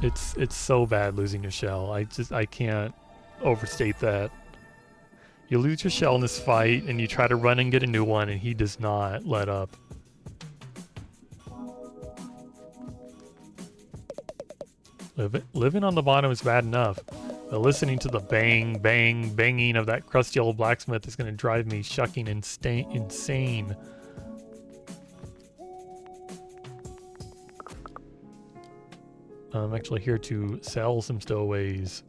It's so bad losing your shell. I can't overstate that. You lose your shell in this fight and you try to run and get a new one and he does not let up. Living on the bottom is bad enough, but listening to the banging of that crusty old blacksmith is going to drive me shucking insane. I'm actually here to sell some stowaways.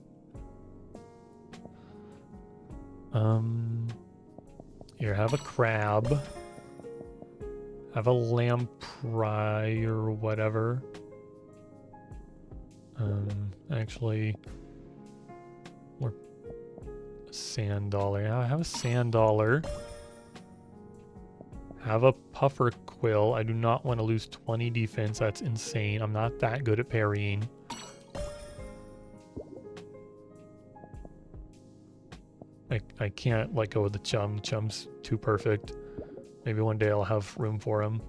Here, have a crab. Have a lamprey or whatever. Actually, more sand dollar. Yeah, I have a sand dollar. Have a puffer quill. I do not want to lose 20 defense. That's insane. I'm not that good at parrying. I can't let go of the chum. Chum's too perfect. Maybe one day I'll have room for him.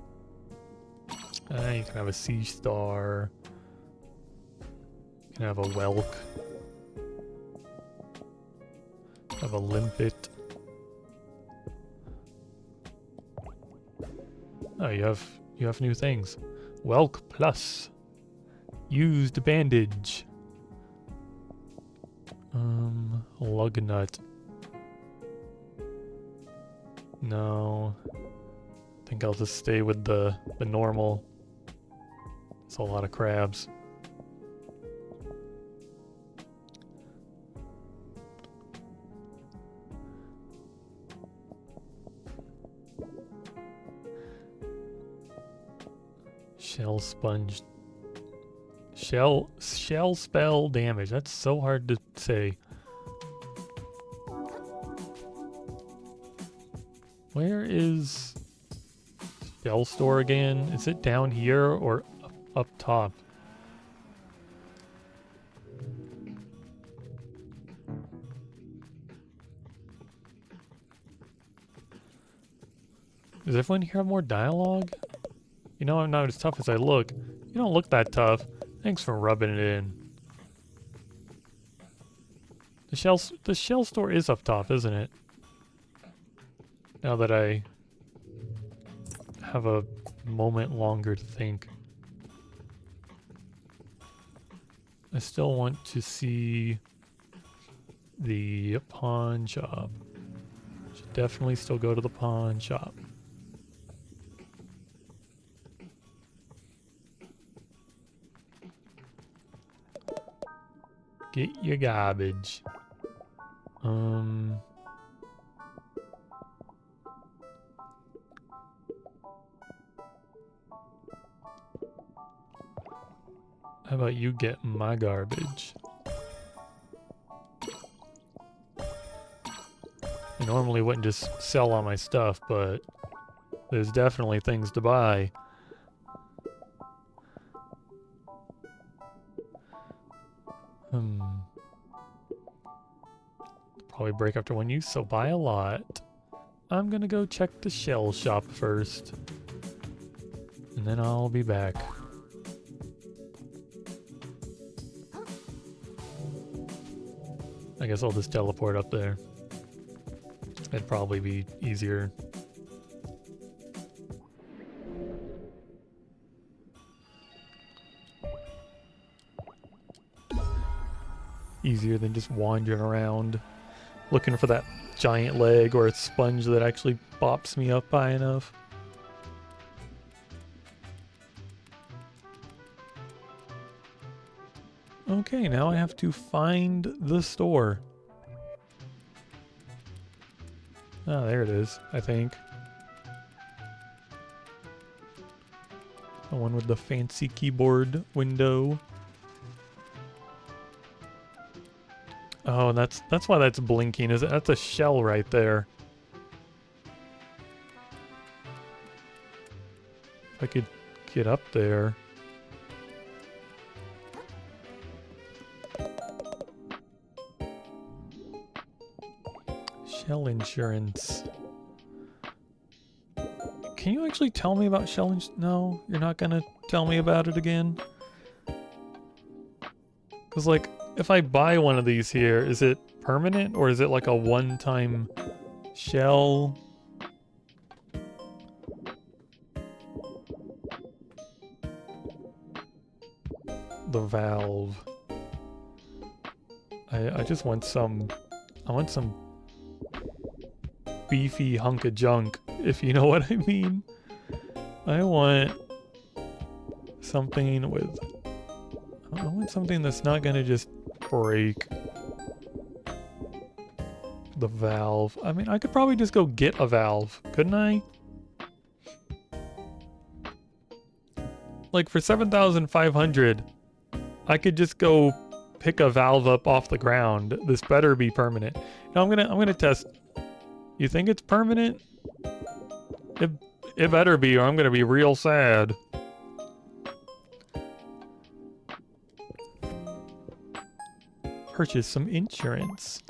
You can have a sea star. You can have a whelk. Have a limpet. Oh, you have new things. Whelk plus. Used bandage. Lug nut. No. I think I'll just stay with the normal. It's a lot of crabs. Shell sponge. Shell spell damage. That's so hard to say. Where is shell store again? Is it down here or up top? Does everyone here have more dialogue? You know, I'm not as tough as I look. You don't look that tough. Thanks for rubbing it in. The shell store is up top, isn't it? Now that I have a moment longer to think. I still want to see the pawn shop. Should definitely still go to the pawn shop. Get your garbage. How about you get my garbage? I normally wouldn't just sell all my stuff, but there's definitely things to buy. Probably break after one use, so buy a lot. I'm gonna go check the shell shop first. And then I'll be back. I guess I'll just teleport up there. It'd probably be easier. Easier than just wandering around looking for that giant leg or a sponge that actually bops me up high enough. Okay, now I have to find the store. Ah, there it is, I think. The one with the fancy keyboard window. Oh, that's why that's blinking, is it? That's a shell right there. If I could get up there. Shell insurance. Can you actually tell me about shell insurance? No, you're not gonna tell me about it again? Because, like, if I buy one of these here, is it permanent or is it like a one-time shell? The valve. I just want some... I want some beefy hunk of junk, if you know what I mean. I want something with... I want something that's not gonna just break the valve. I mean, I could probably just go get a valve, couldn't I? Like, for 7,500, I could just go pick a valve up off the ground. This better be permanent. Now I'm gonna test. You think it's permanent? It better be, or I'm gonna be real sad. Purchase some insurance.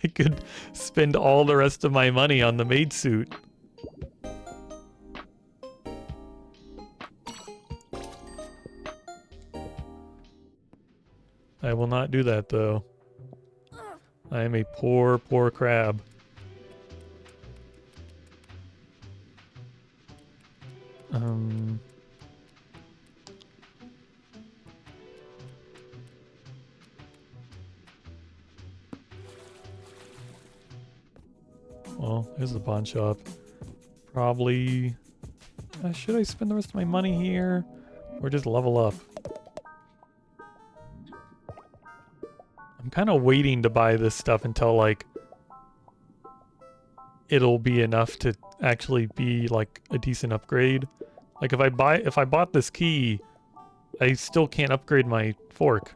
I could spend all the rest of my money on the maid suit. I will not do that, though. I am a poor, poor crab. Well, here's the pawn shop. Probably... should I spend the rest of my money here? Or just level up? I'm kind of waiting to buy this stuff until, like... it'll be enough to actually be like a decent upgrade. Like if I bought this key, I still can't upgrade my fork.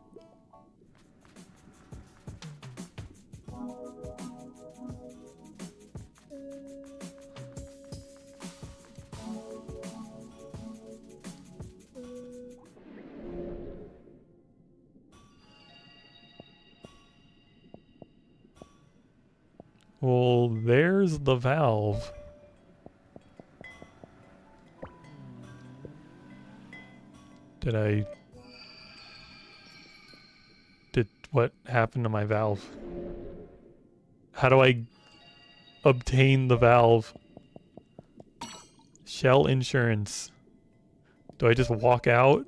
Well, there's the valve. Did what happened to my valve? How do I obtain the valve? Shell insurance. Do I just walk out?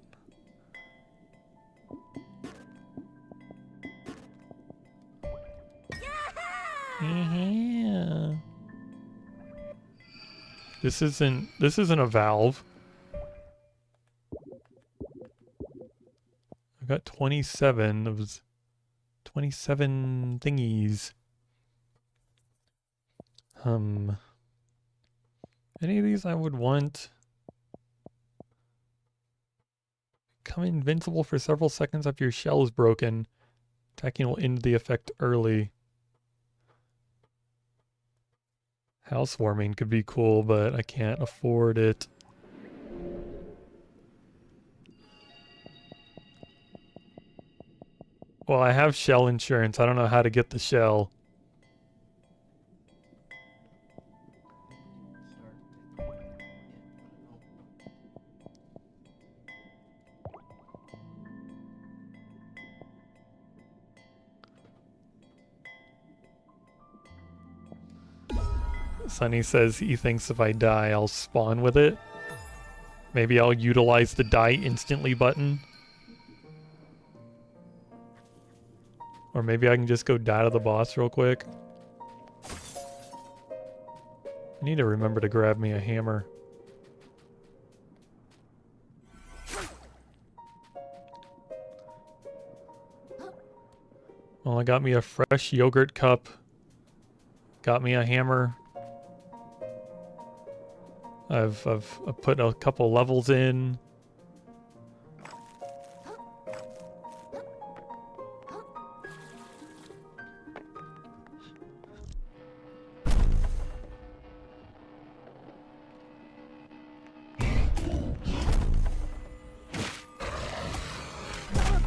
Yeah. This isn't a valve. I got 27 of 27 thingies. Any of these I would want. Become invincible for several seconds after your shell is broken. Attacking will end the effect early. Housewarming could be cool, but I can't afford it. Well, I have shell insurance. I don't know how to get the shell. Sunny says he thinks if I die, I'll spawn with it. Maybe I'll utilize the die instantly button. Or maybe I can just go die to the boss real quick. I need to remember to grab me a hammer. Well, I got me a fresh yogurt cup. Got me a hammer. I've put a couple levels in.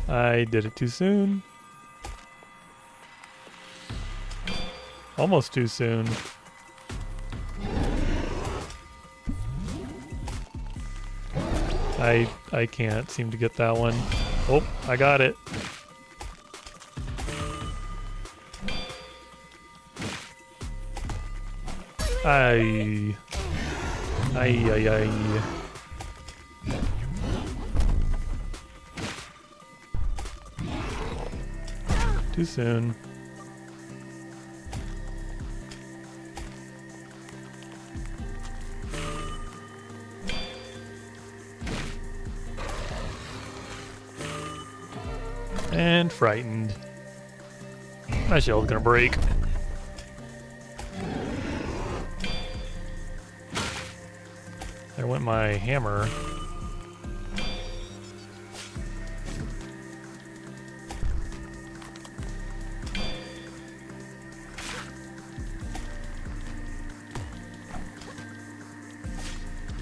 I did it too soon. Almost too soon. I can't seem to get that one. Oh, I got it. Ay. Ay, ay, ay. Too soon. And frightened. My shell's gonna break. There went my hammer.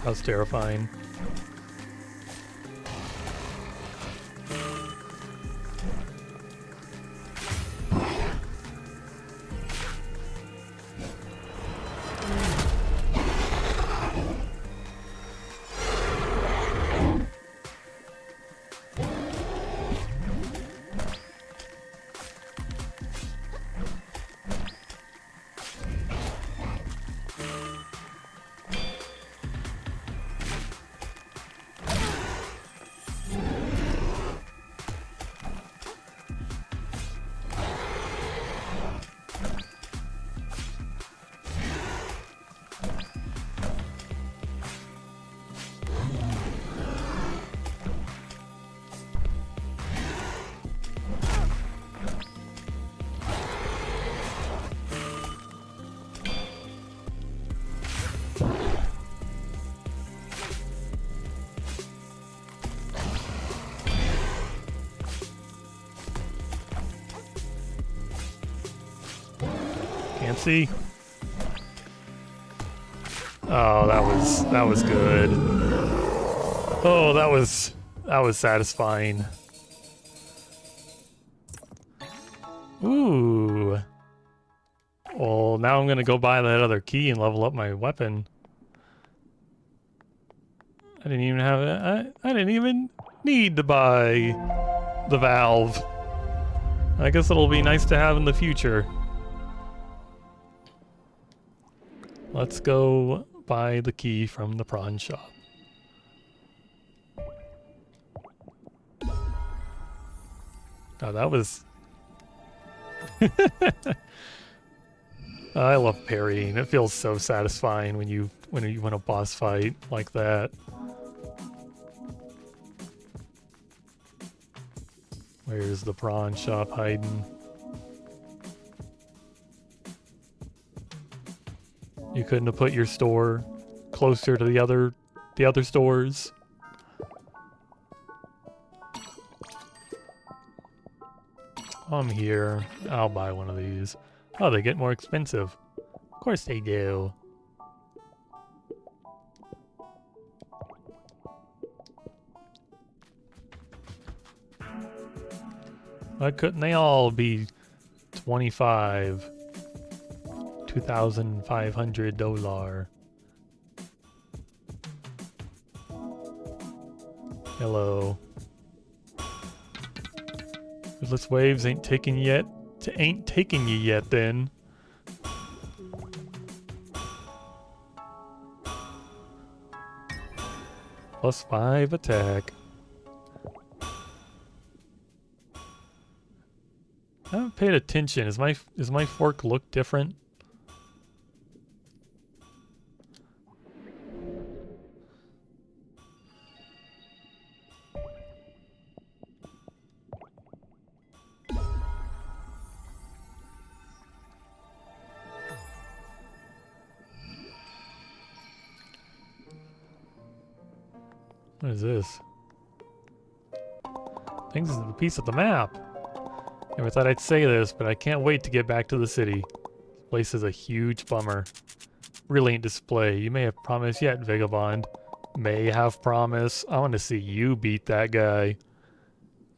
That was terrifying. Can't see. Oh, that was good. Oh, that was satisfying. Ooh. Well, now I'm gonna go buy that other key and level up my weapon. I didn't even have it. I didn't even need to buy the valve. I guess it'll be nice to have in the future. Let's go buy the key from the prawn shop. Oh, that was... I love parrying. It feels so satisfying when you win a boss fight like that. Where's the prawn shop hiding? You couldn't have put your store closer to the other stores. I'm here. I'll buy one of these. Oh, they get more expensive. Of course they do. Why couldn't they all be 25? $2,500. Hello. Ruthless waves ain't taking you yet then. +5 attack. I haven't paid attention. Is my fork look different? What is this? I think this is a piece of the map. Never thought I'd say this, but I can't wait to get back to the city. This place is a huge bummer. Really ain't display. You may have promised yet, Vagabond. May have promise. I want to see you beat that guy.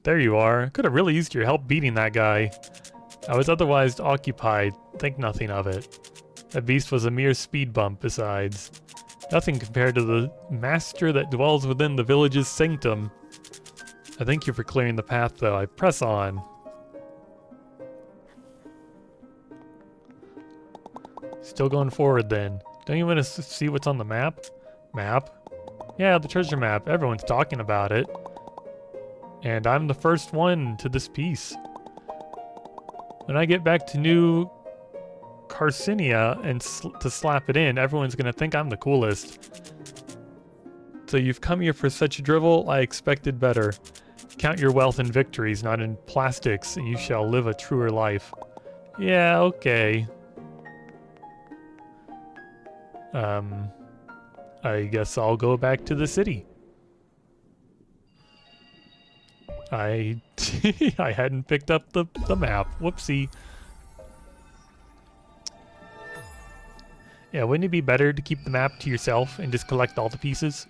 There you are. Could have really used your help beating that guy. I was otherwise occupied. Think nothing of it. That beast was a mere speed bump besides. Nothing compared to the master that dwells within the village's sanctum. I thank you for clearing the path, though. I press on. Still going forward, then. Don't you want to see what's on the map? Map? Yeah, the treasure map. Everyone's talking about it. And I'm the first one to this piece. When I get back to New Carcinia and to slap it in, everyone's gonna think I'm the coolest. So you've come here for such drivel? I expected better. Count your wealth in victories, not in plastics, and you shall live a truer life. Yeah, okay. I guess I'll go back to the city. I hadn't picked up the map. Whoopsie. Yeah, wouldn't it be better to keep the map to yourself and just collect all the pieces?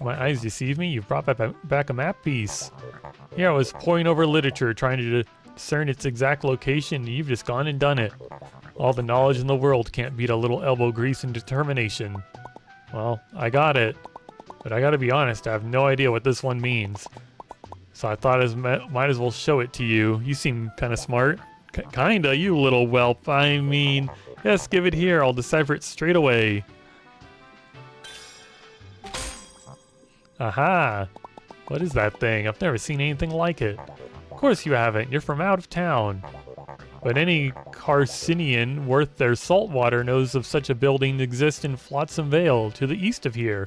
My eyes deceive me. You've brought back a map piece. Here I was poring over literature, trying to discern its exact location, and you've just gone and done it. All the knowledge in the world can't beat a little elbow grease and determination. Well, I got it. But I gotta be honest, I have no idea what this one means. So I thought might as well show it to you. You seem kinda smart. Kinda, you little whelp. I mean, yes, give it here. I'll decipher it straight away. Aha! What is that thing? I've never seen anything like it. Of course you haven't. You're from out of town. But any Carcinian worth their salt water knows of such a building exists in Flotsam Vale, to the east of here.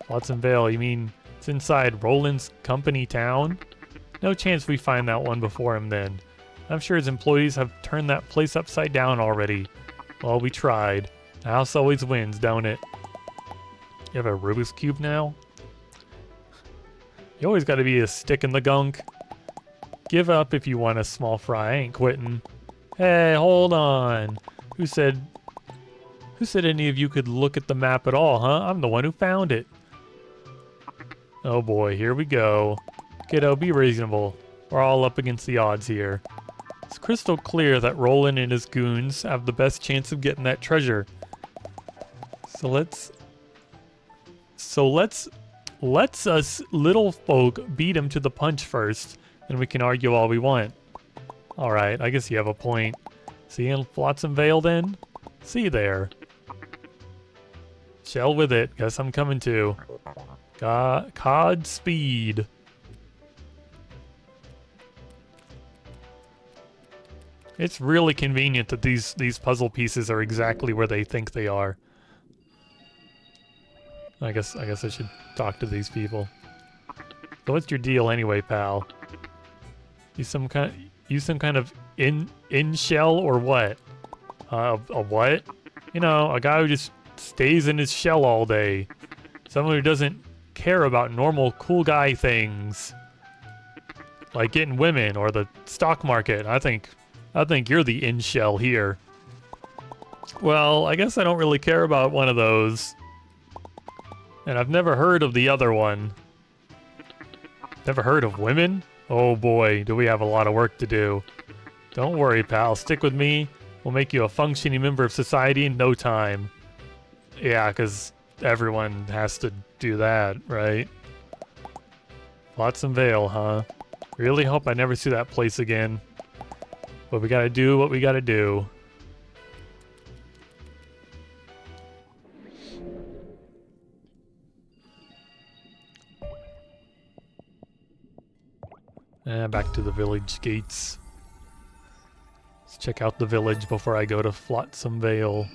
Flotsam Vale, you mean it's inside Roland's company town? No chance we find that one before him then. I'm sure his employees have turned that place upside down already. Well, we tried. The house always wins, don't it? You have a Rubik's Cube now? You always gotta be a stick in the gunk. Give up if you want a small fry. I ain't quitting. Hey, hold on. Who said any of you could look at the map at all, huh? I'm the one who found it. Oh boy, here we go. Kiddo, be reasonable. We're all up against the odds here. It's crystal clear that Roland and his goons have the best chance of getting that treasure. So let's us little folk beat him to the punch first, and we can argue all we want. Alright, I guess you have a point. See you in Flotsam Vale then? See you there. Shell with it. Guess I'm coming too. Cod speed. It's really convenient that these puzzle pieces are exactly where they think they are. I guess I should talk to these people. So what's your deal anyway, pal? You some kind of in shell or what? A what? You know, a guy who just stays in his shell all day. Someone who doesn't care about normal cool guy things. Like getting women or the stock market. I think you're the in shell here. Well, I guess I don't really care about one of those. And I've never heard of the other one. Never heard of women? Oh boy, do we have a lot of work to do. Don't worry, pal. Stick with me. We'll make you a functioning member of society in no time. Yeah, because everyone has to do that, right? Flotsam Vale, huh? Really hope I never see that place again. But we gotta do what we gotta do. Back to the village gates. Let's check out the village before I go to Flotsam Vale.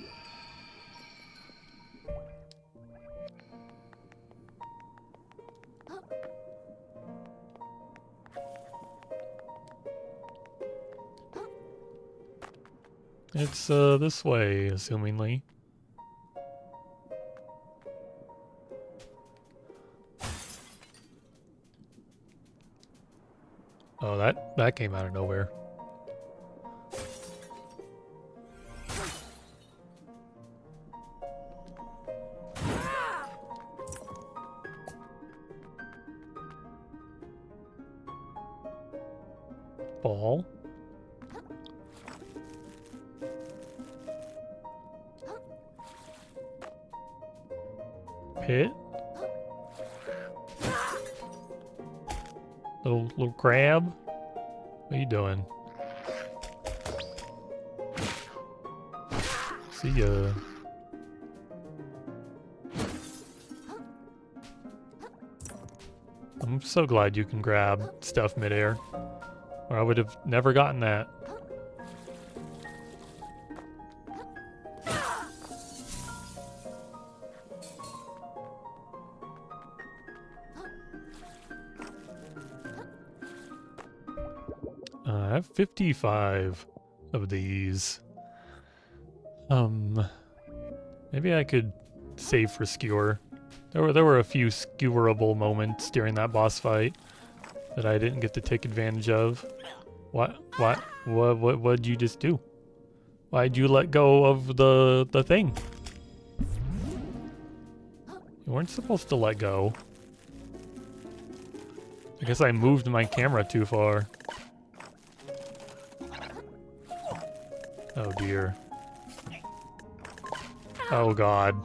It's this way, assumingly. Oh, that came out of nowhere. Ball. Pit. Little crab. What are you doing? See ya. I'm so glad you can grab stuff midair, or I would have never gotten that. I have 55 of these. Maybe I could save for skewer. There were a few skewerable moments during that boss fight that I didn't get to take advantage of. What'd you just do? Why'd you let go of the thing? You weren't supposed to let go. I guess I moved my camera too far. Oh dear. Oh god.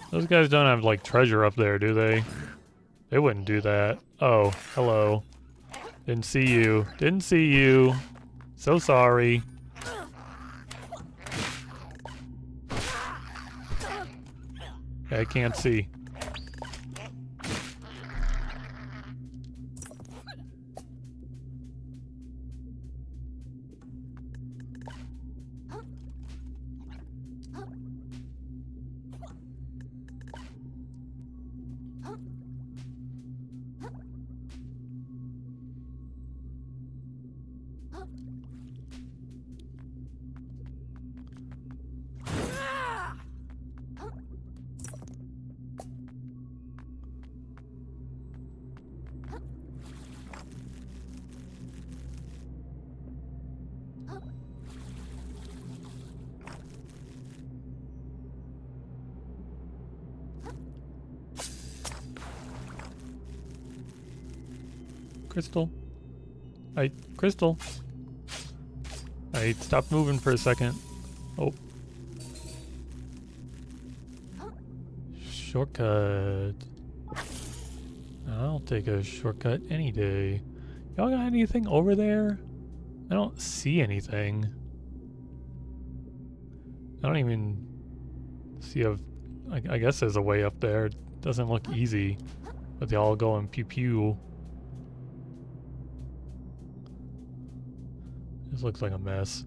Those guys don't have like treasure up there, do they? They wouldn't do that. Oh, hello. Didn't see you. Didn't see you. So sorry. I can't see. Crystal. Crystal. Stop moving for a second. Oh. Shortcut. I'll take a shortcut any day. Y'all got anything over there? I don't see anything. I don't even see a... I guess there's a way up there. It doesn't look easy. But they all go in pew pew. This looks like a mess.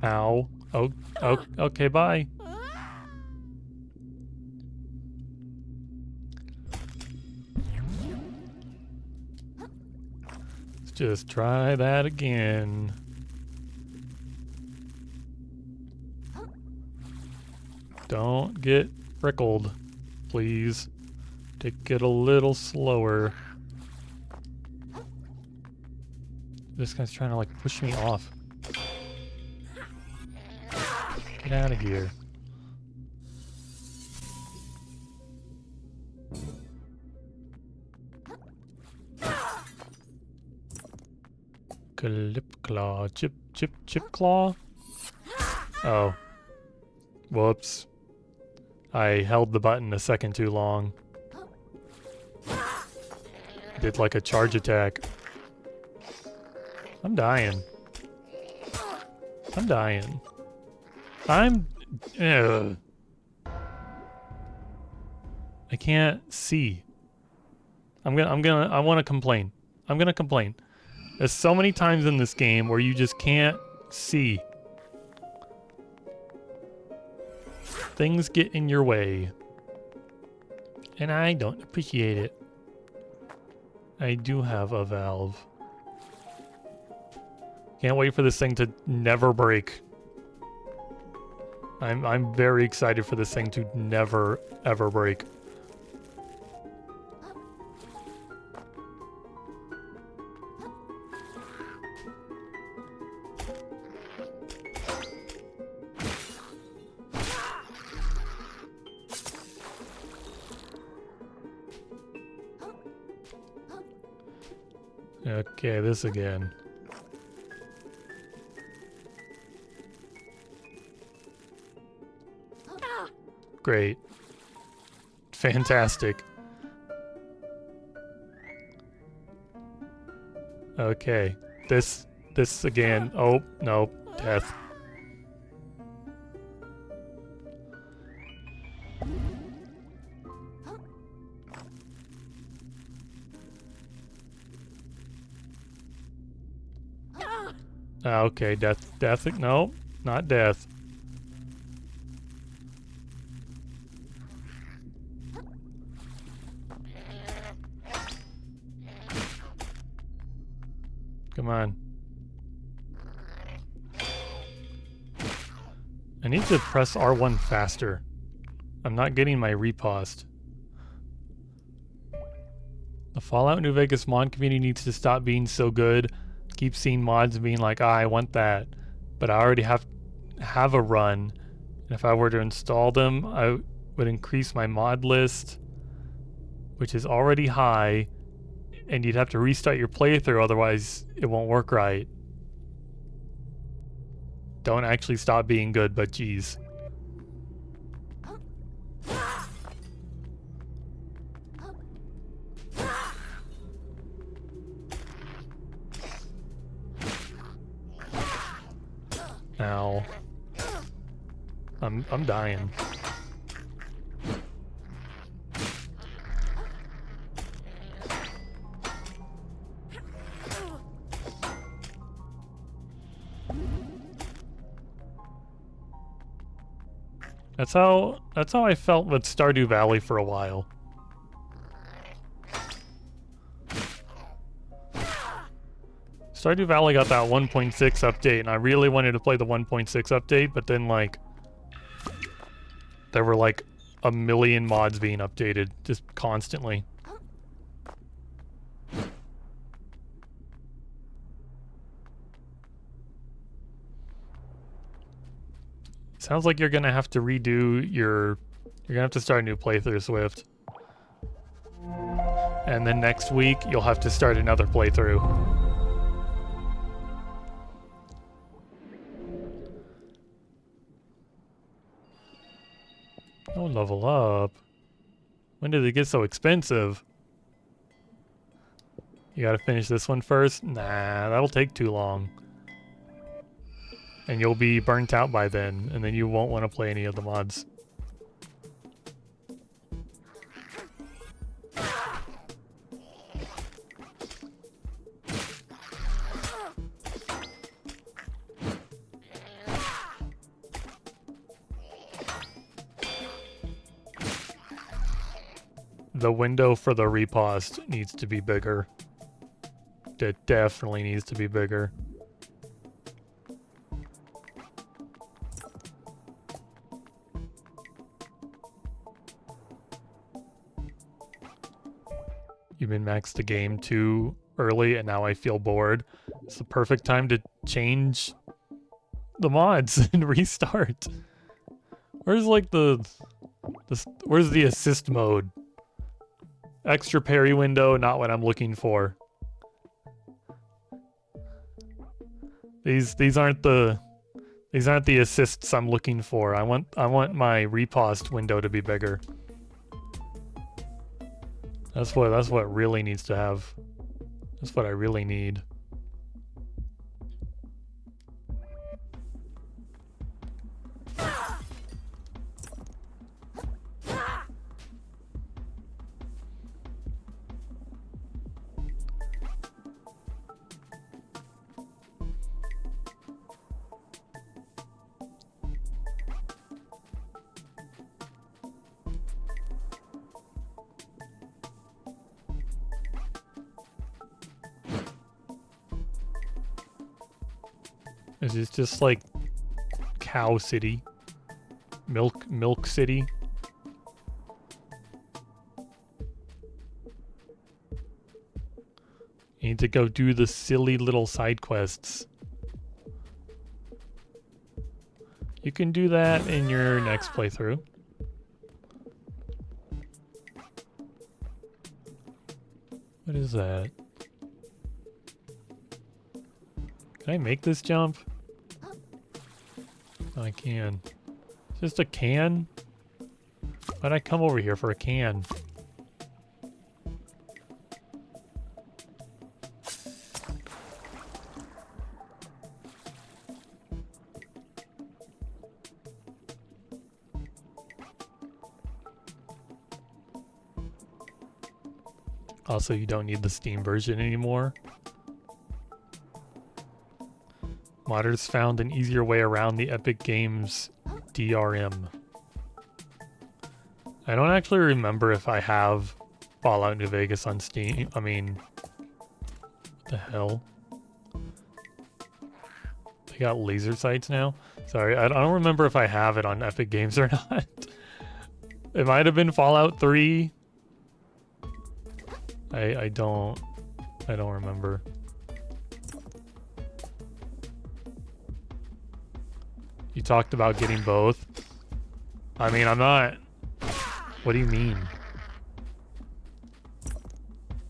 Ow. Oh, okay, bye. Let's just try that again. Don't get prickled, please. Take it a little slower. This guy's trying to like push me off. Get out of here. Clip claw, chip claw. Oh. Whoops. I held the button a second too long. Did like a charge attack. I'm dying. I'm dying. Ugh. I can't see. I want to complain. I'm gonna complain. There's so many times in this game where you just can't see. Things get in your way. And I don't appreciate it. I do have a valve. Can't wait for this thing to never break. I'm very excited for this thing to never ever break. Okay, this again. Great. Fantastic. Okay. This again. Oh, no. Death. Okay, death. No, not death. Come on. I need to press R1 faster. I'm not getting my repost. The Fallout New Vegas mod community needs to stop being so good. Keep seeing mods being like, I want that. But I already have a run. And if I were to install them, I would increase my mod list, which is already high. And you'd have to restart your playthrough, otherwise it won't work right. Don't actually stop being good, but geez. Ow. I'm dying. That's how I felt with Stardew Valley for a while. Stardew Valley got that 1.6 update, and I really wanted to play the 1.6 update, but then, like, there were, like, a million mods being updated, just constantly. Sounds like you're gonna have to redo your... You're gonna have to start a new playthrough, Swift. And then next week, you'll have to start another playthrough. Don't level up. When did it get so expensive? You gotta finish this one first? Nah, that'll take too long. And you'll be burnt out by then, and then you won't want to play any of the mods. The window for the repost needs to be bigger. It definitely needs to be bigger. You min-maxed the game too early and now I feel bored. It's the perfect time to change the mods and restart. Where's like where's the assist mode? Extra parry window, not what I'm looking for. These aren't the assists I'm looking for. I want my repost window to be bigger. That's what really needs to have. That's what I really need. Is this just like Cow City? Milk City? You need to go do the silly little side quests. You can do that in your next playthrough. What is that? Can I make this jump? I can. It's just a can? Why'd I come over here for a can? Also, you don't need the Steam version anymore. Modders found an easier way around the Epic Games DRM. I don't actually remember if I have Fallout New Vegas on Steam. I mean, what the hell? They got laser sights now? Sorry, I don't remember if I have it on Epic Games or not. It might have been Fallout 3. I don't remember. You talked about getting both. I mean, I'm not... What do you mean?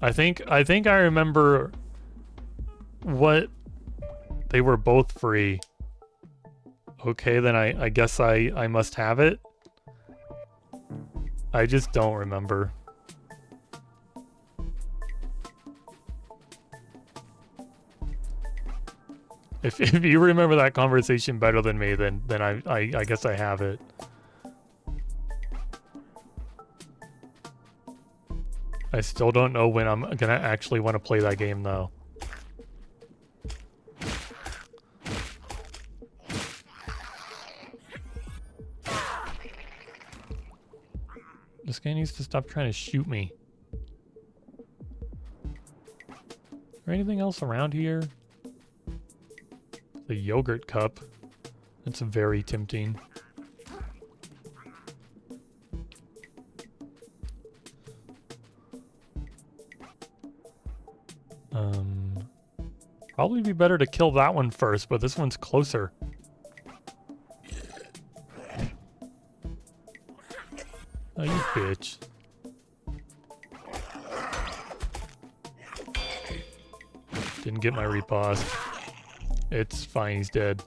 I think I remember what... They were both free. Okay, then I guess I must have it. I just don't remember. If you remember that conversation better than me, then I guess I have it. I still don't know when I'm gonna actually want to play that game though. This guy needs to stop trying to shoot me. Is there anything else around here? The yogurt cup. That's very tempting. Probably be better to kill that one first, but this one's closer. bitch. Didn't get my repost. It's fine, he's dead.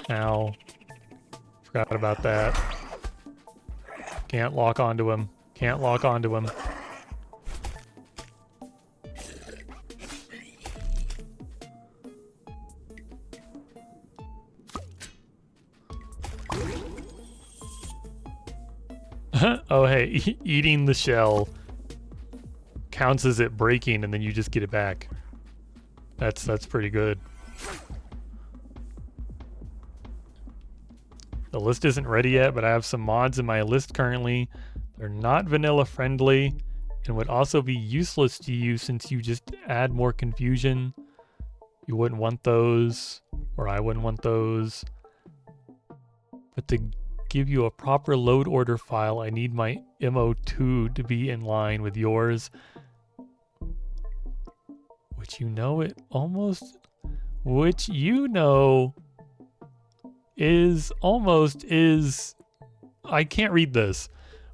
Ow. Forgot about that. Can't lock onto him. Can't lock onto him. Oh hey, eating the shell counts as it breaking and then you just get it back. That's pretty good. The list isn't ready yet, but I have some mods in my list currently. They're not vanilla friendly and would also be useless to you since you just add more confusion. You wouldn't want those, or I wouldn't want those. But to give you a proper load order file, I need my MO2 to be in line with yours. Which you know it almost... Which you know is almost is... I can't read this.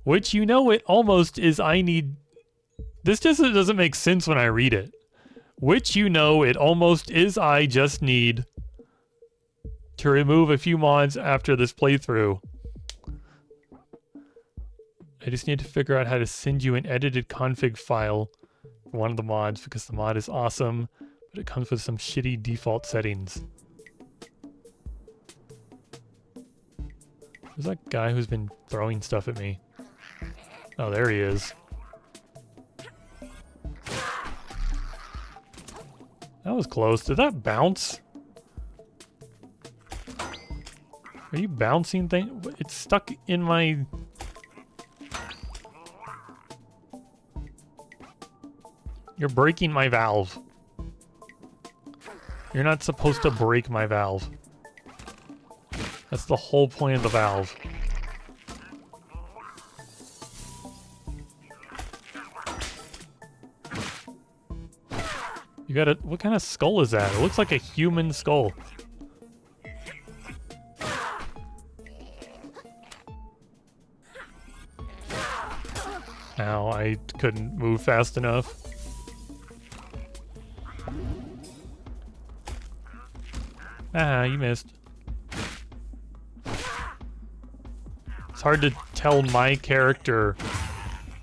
Which you know it almost is I need... This just doesn't make sense when I read it. Which you know it almost is I just need to remove a few mods after this playthrough. I just need to figure out how to send you an edited config file for one of the mods because the mod is awesome, but it comes with some shitty default settings. There's that guy who's been throwing stuff at me. Oh, there he is. That was close. Did that bounce? Are you bouncing thing? It's stuck in my... You're breaking my valve. You're not supposed to break my valve. That's the whole point of the valve. You got a... What kind of skull is that? It looks like a human skull. Ow, I couldn't move fast enough. Ah, you missed. It's hard to tell my character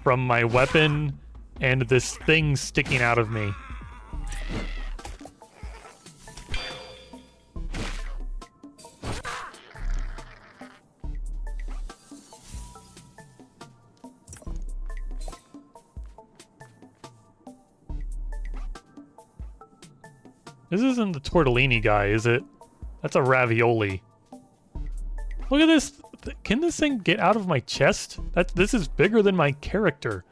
from my weapon and this thing sticking out of me. This isn't the tortellini guy, is it? That's a ravioli. Look at this. Can this thing get out of my chest? This is bigger than my character.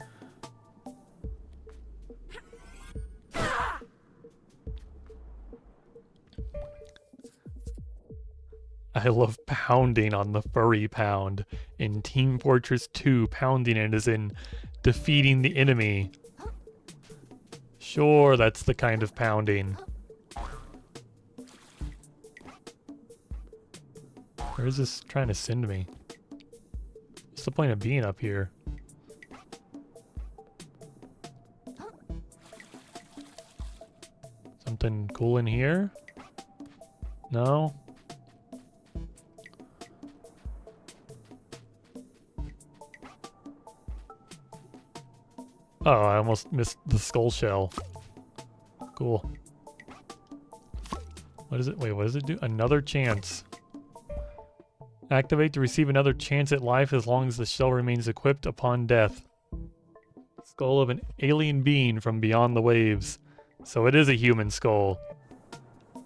I love pounding on the furry pound. In Team Fortress 2, pounding it is in defeating the enemy. Sure, that's the kind of pounding. Where is this trying to send me? What's the point of being up here? Something cool in here? No? Oh, I almost missed the skull shell. Cool. What is it? Wait, what does it do? Another chance. Activate to receive another chance at life as long as the shell remains equipped upon death. Skull of an alien being from beyond the waves. So it is a human skull.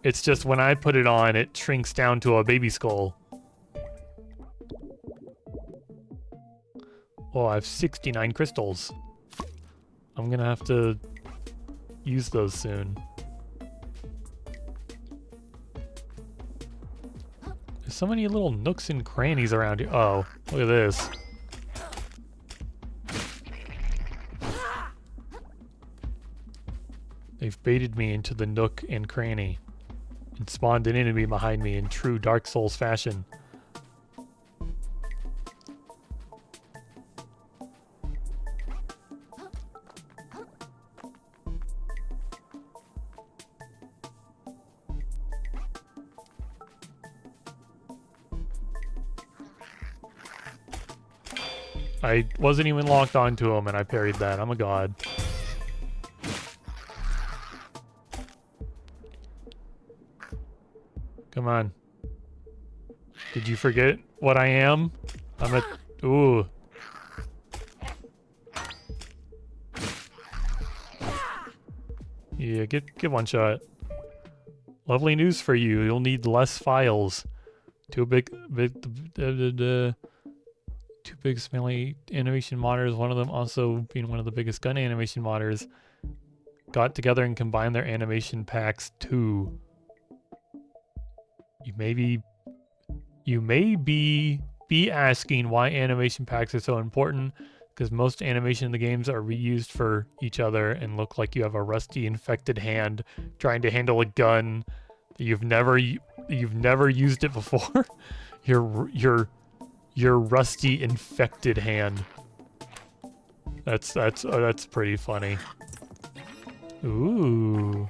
It's just when I put it on, it shrinks down to a baby skull. Oh, I have 69 crystals. I'm gonna have to use those soon. There's so many little nooks and crannies around here. Oh, look at this. They've baited me into the nook and cranny and spawned an enemy behind me in true Dark Souls fashion. I wasn't even locked onto him and I parried that. I'm a god. Come on. Did you forget what I am? I'm a... Ooh. Yeah, get one shot. Lovely news for you. You'll need less files. Two big smelly animation modders, one of them also being one of the biggest gun animation modders, got together and combined their animation packs too. You may be asking why animation packs are so important, because most animation in the games are reused for each other and look like you have a rusty infected hand trying to handle a gun that you've never used it before. your rusty infected hand. That's pretty funny. Ooh.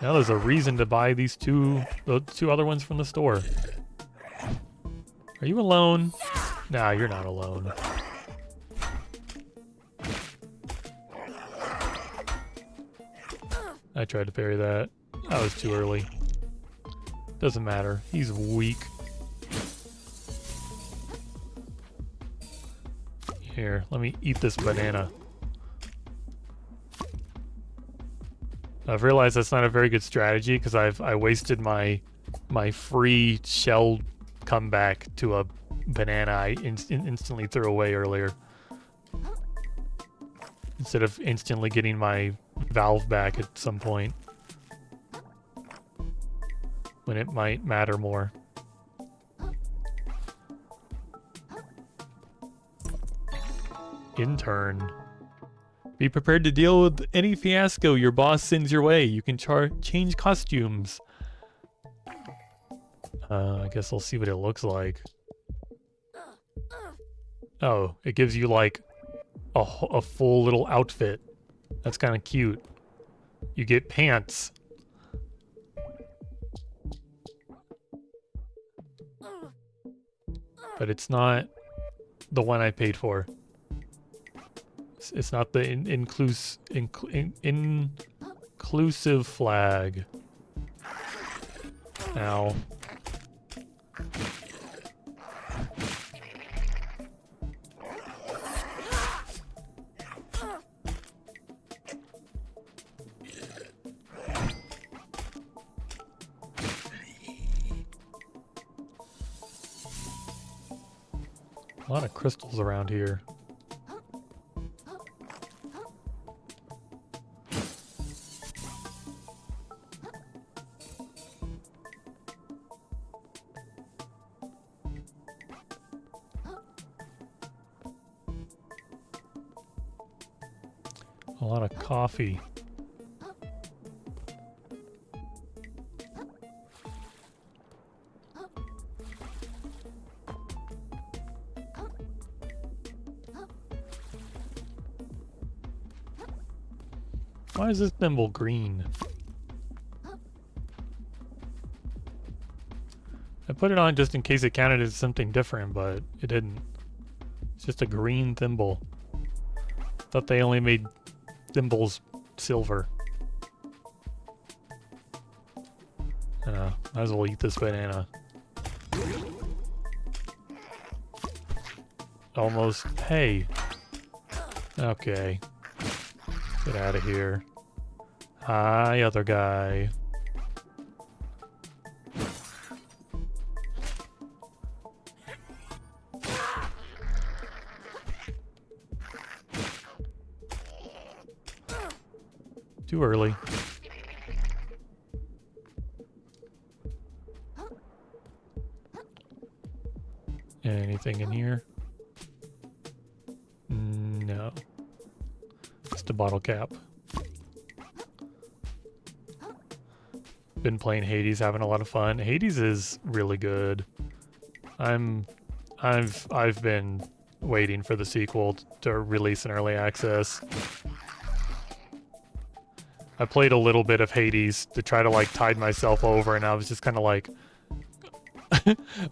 Now there's a reason to buy the two other ones from the store. Are you alone? Nah, you're not alone. I tried to parry that. That was too early. Doesn't matter. He's weak. Here, let me eat this banana. I've realized that's not a very good strategy because I wasted my free shell comeback to a banana I instantly threw away earlier. Instead of instantly getting my valve back at some point. When it might matter more. Intern. Be prepared to deal with any fiasco your boss sends your way. You can change costumes. I guess I'll see what it looks like. Oh, it gives you like a full little outfit. That's kind of cute. You get pants. But it's not the one I paid for. It's not the inclusive flag. Ow. A lot of crystals around here. A lot of coffee. Why is this thimble green? I put it on just in case it counted as something different, but it didn't. It's just a green thimble. Thought they only made thimbles silver. Might as well eat this banana. Almost. Hey. Okay. Get out of here. Hi, other guy. Too early. Anything in here? No. Just a bottle cap. been playing Hades, having a lot of fun. Hades is really good. I've been waiting for the sequel to release in early access. I played a little bit of Hades to try to like tide myself over, and I was just kind of like,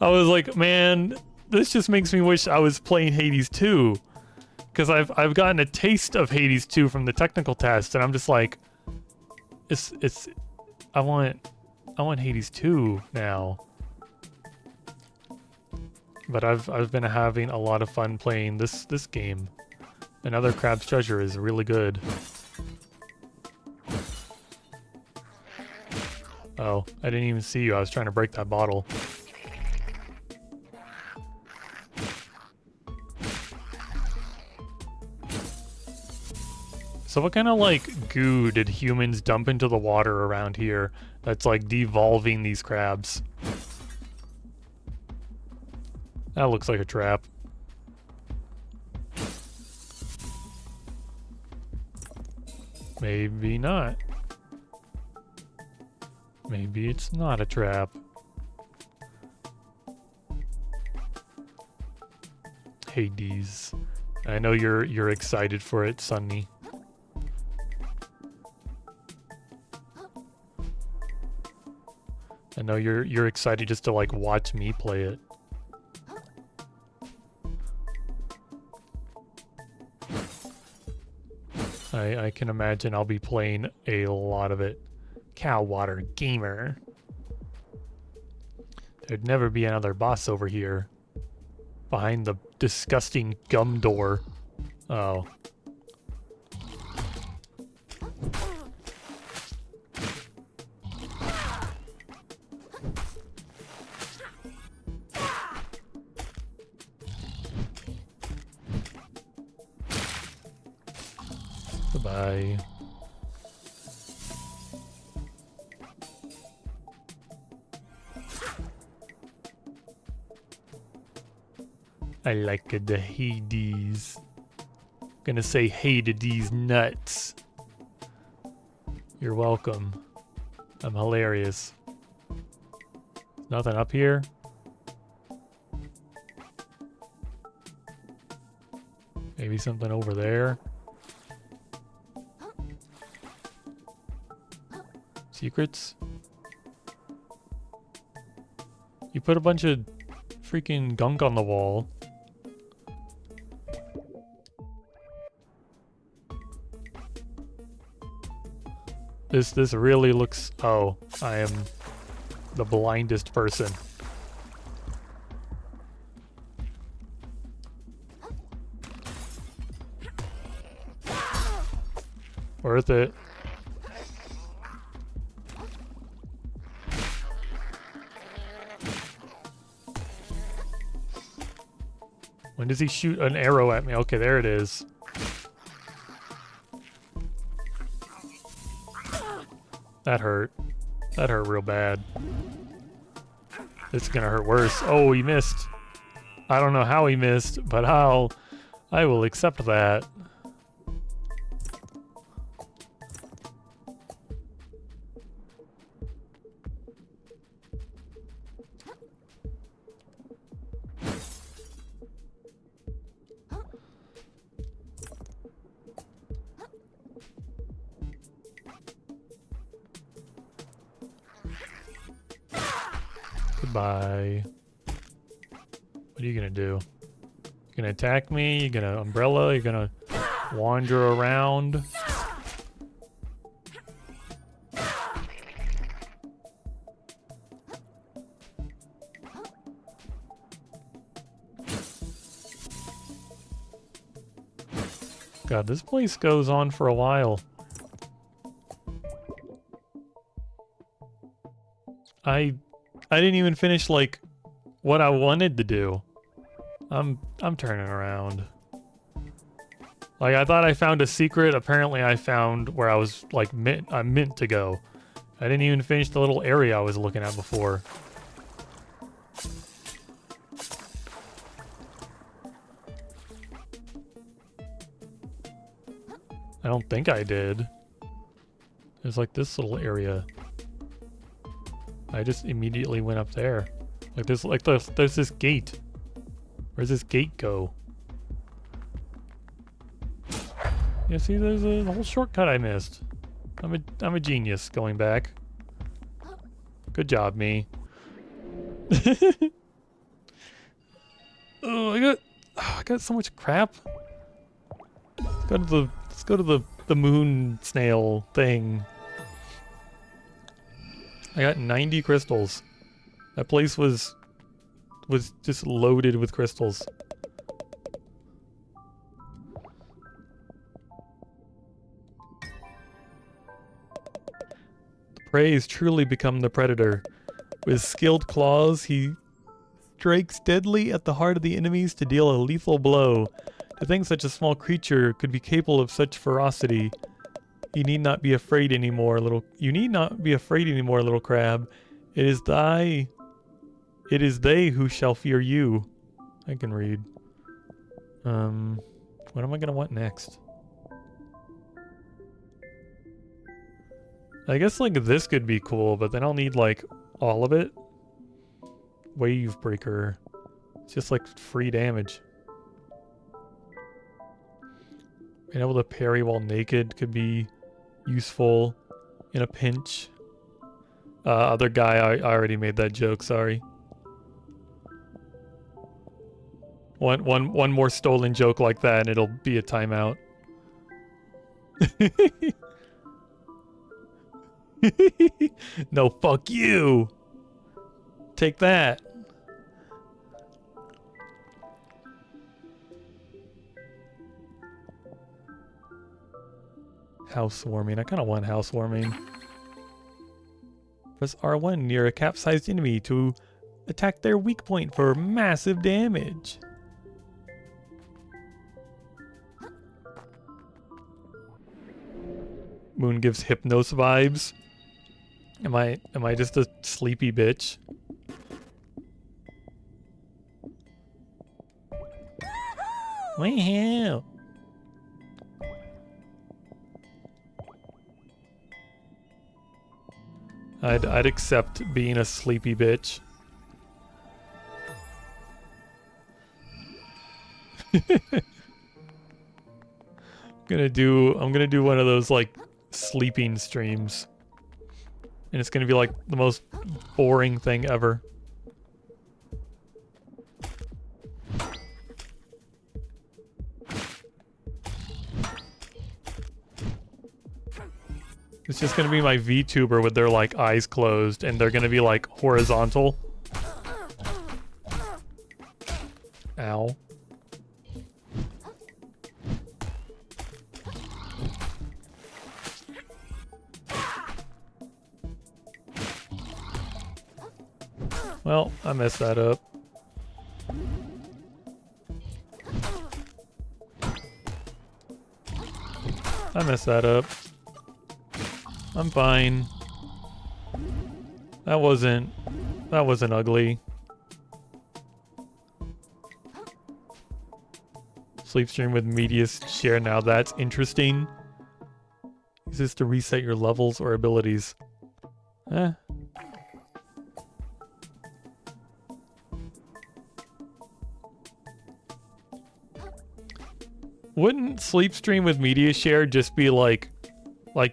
I was like, man, this just makes me wish I was playing Hades 2, because I've gotten a taste of Hades 2 from the technical test, and I'm just like, I want Hades 2 now. But I've been having a lot of fun playing this game. Another Crab's Treasure is really good. Oh, I didn't even see you. I was trying to break that bottle. So what kind of like goo did humans dump into the water around here that's like devolving these crabs? That looks like a trap. Maybe not. Maybe it's not a trap. Hades. I know you're excited for it, Sunny. I know you're excited just to like watch me play it. I can imagine I'll be playing a lot of it. Cowwater Gamer. There'd never be another boss over here. Behind the disgusting gum door. Oh. Goodbye. I like the Hades. Gonna say hey to these nuts. You're welcome. I'm hilarious. Nothing up here? Maybe something over there? Secrets? You put a bunch of freaking gunk on the wall. This really looks... Oh, I am the blindest person. Worth it. When does he shoot an arrow at me? Okay, there it is. That hurt. That hurt real bad. This is gonna hurt worse. Oh, he missed. I don't know how he missed, but I will accept that. Goodbye. What are you gonna do? You gonna attack me? You gonna umbrella? You gonna wander around? God, this place goes on for a while. I didn't even finish like what I wanted to do. I'm turning around. Like I thought I found a secret. Apparently I found where I was like I'm meant to go. I didn't even finish the little area I was looking at before. I don't think I did. There's like this little area. I just immediately went up there. There's this gate. Where's this gate go? Yeah, see, there's a whole shortcut I missed. I'm a genius going back. Good job, me. Oh, I got so much crap. Let's go to the moon snail thing. I got 90 crystals. That place was just loaded with crystals. The prey has truly become the predator. With skilled claws, he strikes deadly at the heart of the enemies to deal a lethal blow. To think such a small creature could be capable of such ferocity. You need not be afraid anymore, little crab. It is they who shall fear you. I can read. What am I gonna want next? I guess like this could be cool, but then I'll need like all of it. Wave breaker. It's just like free damage. Being able to parry while naked could be useful in a pinch. Other guy, I already made that joke, sorry. One more stolen joke like that and it'll be a timeout. No, fuck you! Take that! Housewarming. I kind of want housewarming. Press R1 near a capsized enemy to attack their weak point for massive damage. Moon gives Hypnos vibes. Am I just a sleepy bitch? Wow. I'd accept being a sleepy bitch. I'm gonna do one of those like sleeping streams. And it's gonna be like the most boring thing ever. It's just gonna be my VTuber with their like eyes closed and they're gonna be like horizontal. Ow. Well, I messed that up. I messed that up. I'm fine. That wasn't ugly. Sleep stream with media share now. That's interesting. Is this to reset your levels or abilities? Eh. Wouldn't sleep stream with media share just be like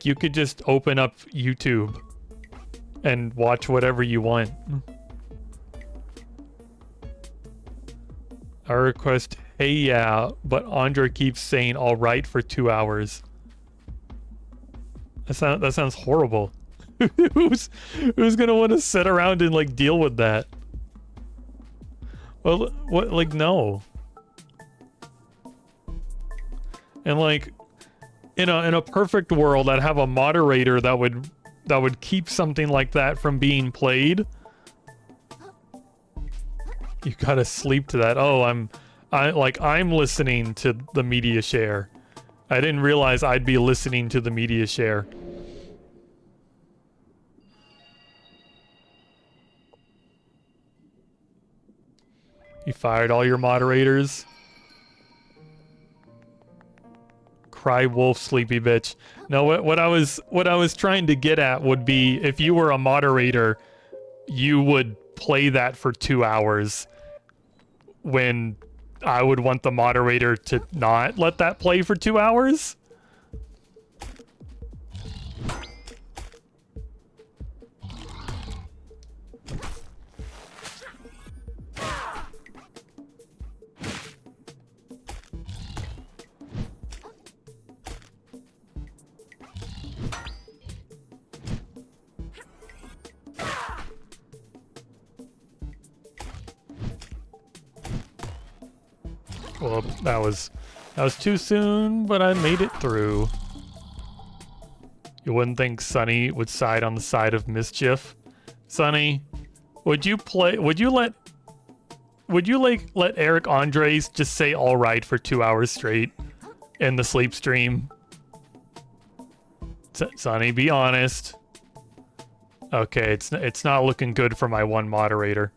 you could just open up YouTube and watch whatever you want? I request, hey yeah, but Andre keeps saying alright for 2 hours. That sounds horrible. Who's gonna want to sit around and like deal with that? Well, what, like, no. And like in a perfect world, I'd have a moderator that would keep something like that from being played. You gotta sleep to that. Oh, I'm listening to the media share. I didn't realize I'd be listening to the media share. You fired all your moderators. Cry wolf, sleepy bitch. No, what I was trying to get at would be if you were a moderator, you would play that for 2 hours when I would want the moderator to not let that play for 2 hours. Well, that was too soon, but I made it through. You wouldn't think Sonny would side on the side of mischief. Sonny, would you let Eric Andres just say all right for 2 hours straight in the sleep stream? Sonny, be honest. Okay, it's not looking good for my one moderator.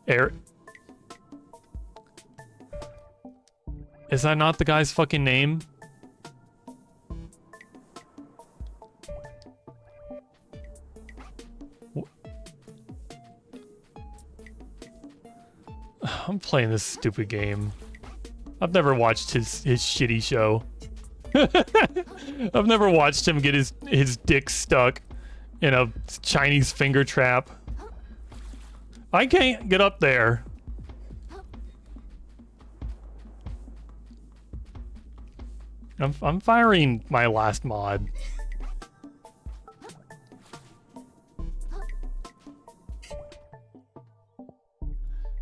Eric, is that not the guy's fucking name? I'm playing this stupid game. I've never watched his shitty show. I've never watched him get his dick stuck in a Chinese finger trap. I can't get up there. I'm firing my last mod.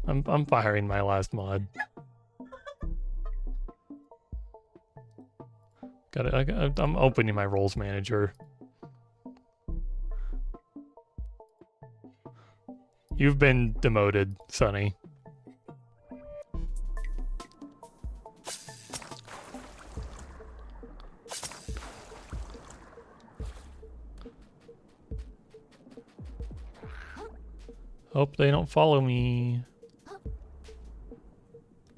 I'm firing my last mod. I'm opening my roles manager. You've been demoted, Sonny. Hope they don't follow me.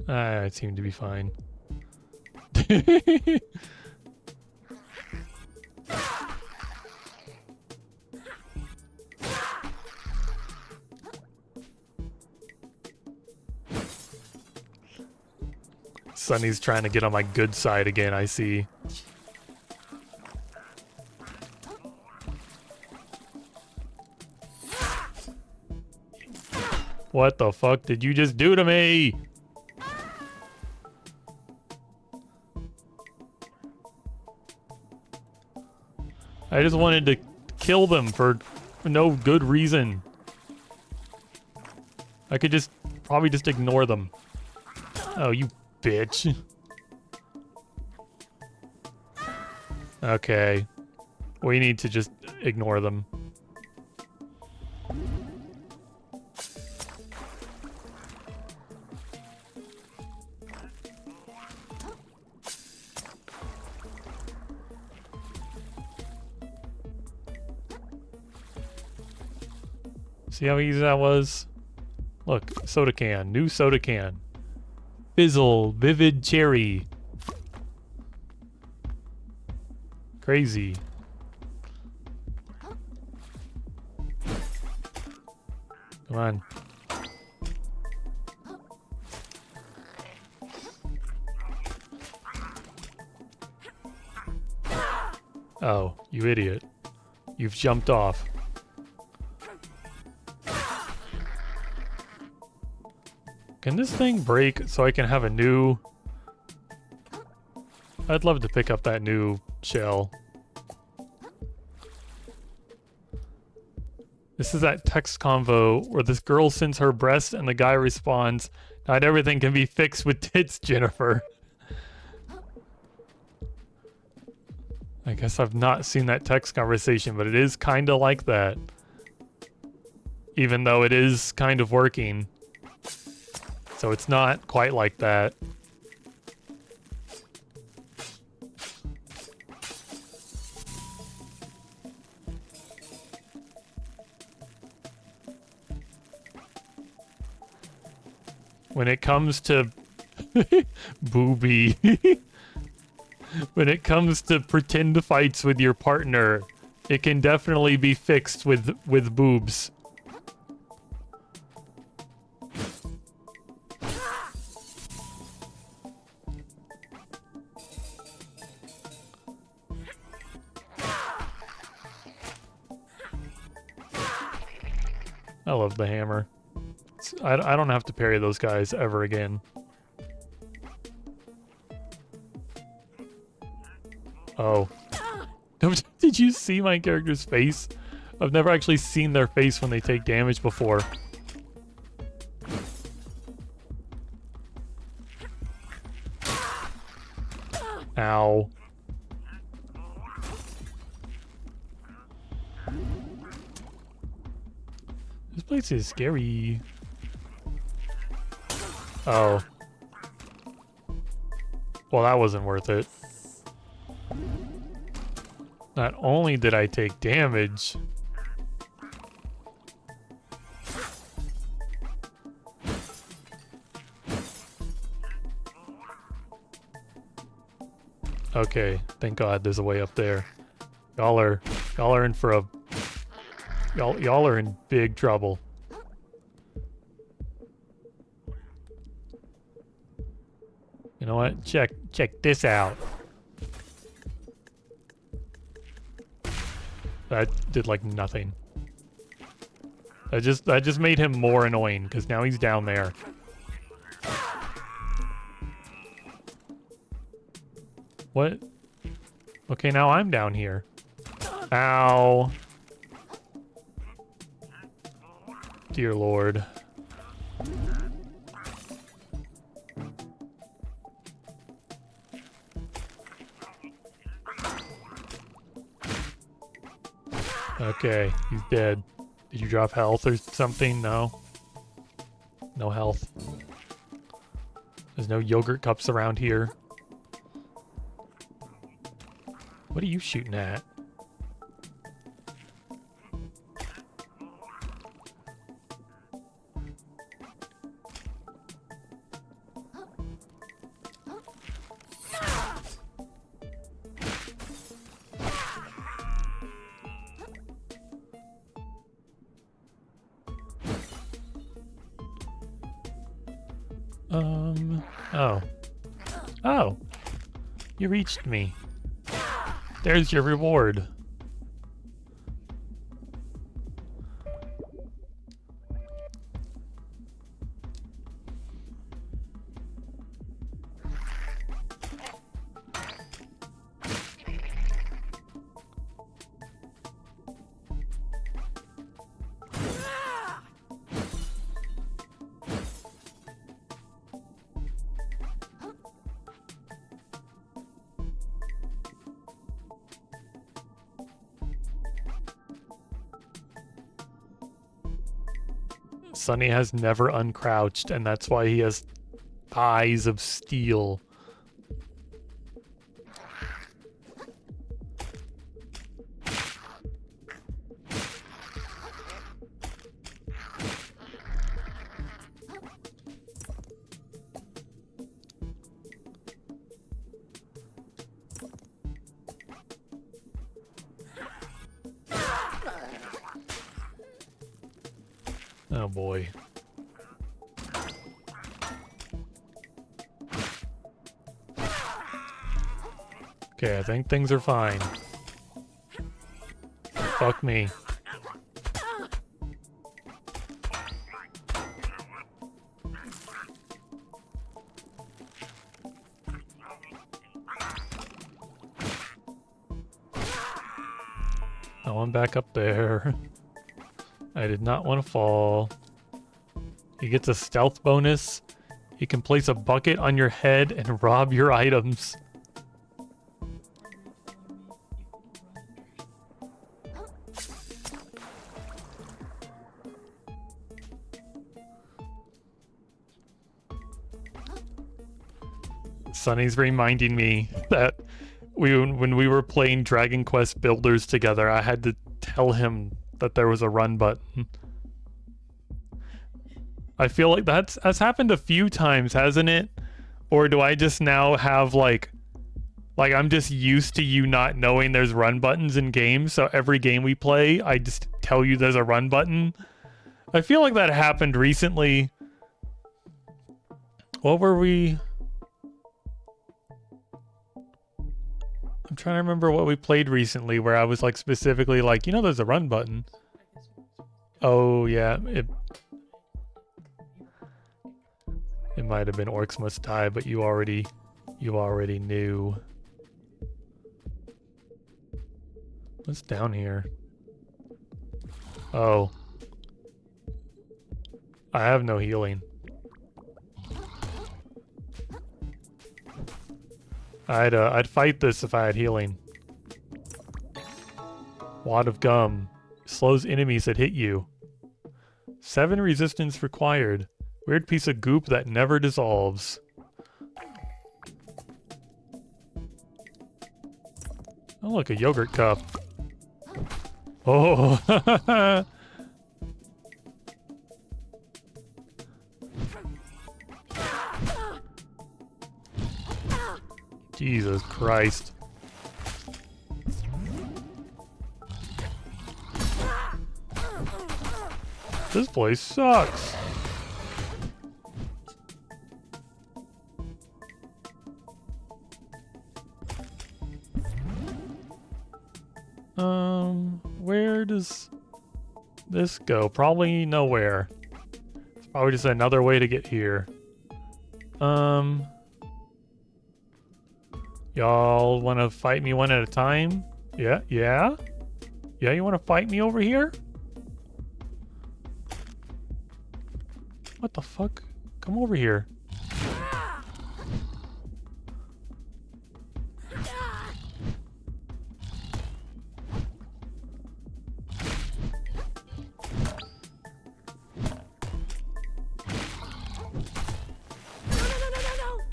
I seem to be fine. Sonny's trying to get on my good side again, I see. What the fuck did you just do to me? I just wanted to kill them for no good reason. I could probably just ignore them. Oh, you bitch. Okay. We need to just ignore them. See how easy that was? Look, soda can. New soda can. Fizzle. Vivid cherry. Crazy. Come on. Oh, you idiot. You've jumped off. Can this thing break so I can have a new... I'd love to pick up that new shell. This is that text convo where this girl sends her breast and the guy responds, "Not everything can be fixed with tits, Jennifer." I guess I've not seen that text conversation, but it is kind of like that. Even though it is kind of working. So it's not quite like that. When it comes to booby, when it comes to pretend fights with your partner, it can definitely be fixed with boobs. I love the hammer. I don't have to parry those guys ever again. Oh. Did you see my character's face? I've never actually seen their face when they take damage before. Ow. This place is scary. Oh. Well, that wasn't worth it. Not only did I take damage, okay, thank God there's a way up there. Y'all are in for a y'all are in big trouble. You know what? Check this out. That did like nothing. That just made him more annoying because now he's down there. What? Okay, now I'm down here. Ow. Dear Lord. Okay, he's dead. Did you drop health or something? No. No health. There's no yogurt cups around here. What are you shooting at? Oh. Oh. You reached me. There's your reward. Sunny has never uncrouched, and that's why he has thighs of steel. Oh boy. Okay, I think things are fine. Fuck me. Oh, I'm back up there. I did not want to fall. He gets a stealth bonus. He can place a bucket on your head and rob your items. Sunny's reminding me that when we were playing Dragon Quest Builders together, I had to tell him that there was a run button. I feel like that's happened a few times, hasn't it? Or do I just now have like I'm just used to you not knowing there's run buttons in games, so every game we play, I just tell you there's a run button? I feel like that happened recently. What were we... I'm trying to remember what we played recently where I was like specifically like, you know, there's a run button. Oh yeah, it might have been orcs must die, but you already knew. What's down here? Oh. I have no healing. I'd fight this if I had healing. Wad of gum. Slows enemies that hit you. 7 resistance required. Weird piece of goop that never dissolves. Oh look, a yogurt cup. Oh. Jesus Christ. This place sucks. Where does this go? Probably nowhere. It's probably just another way to get here. Y'all want to fight me one at a time? Yeah, yeah? Yeah, you want to fight me over here? What the fuck? Come over here.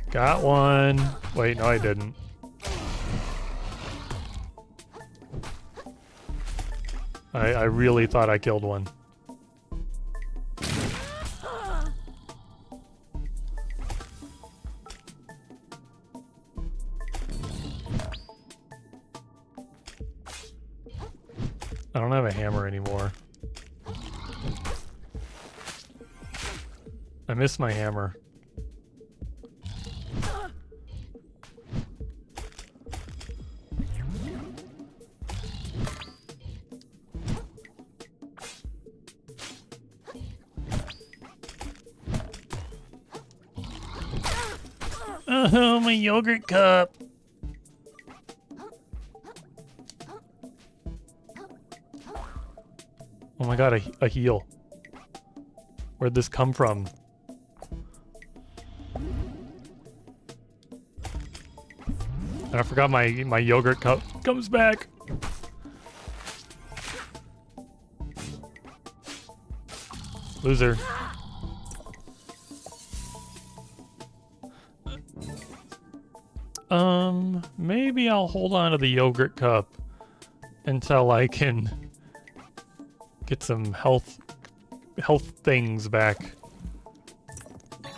Got one. Wait, no I didn't. I really thought I killed one. I don't have a hammer anymore. I miss my hammer. Oh, my yogurt cup. Oh my god, a heal. Where'd this come from? I forgot my yogurt cup comes back. Loser. Maybe I'll hold on to the yogurt cup until I can get some health things back.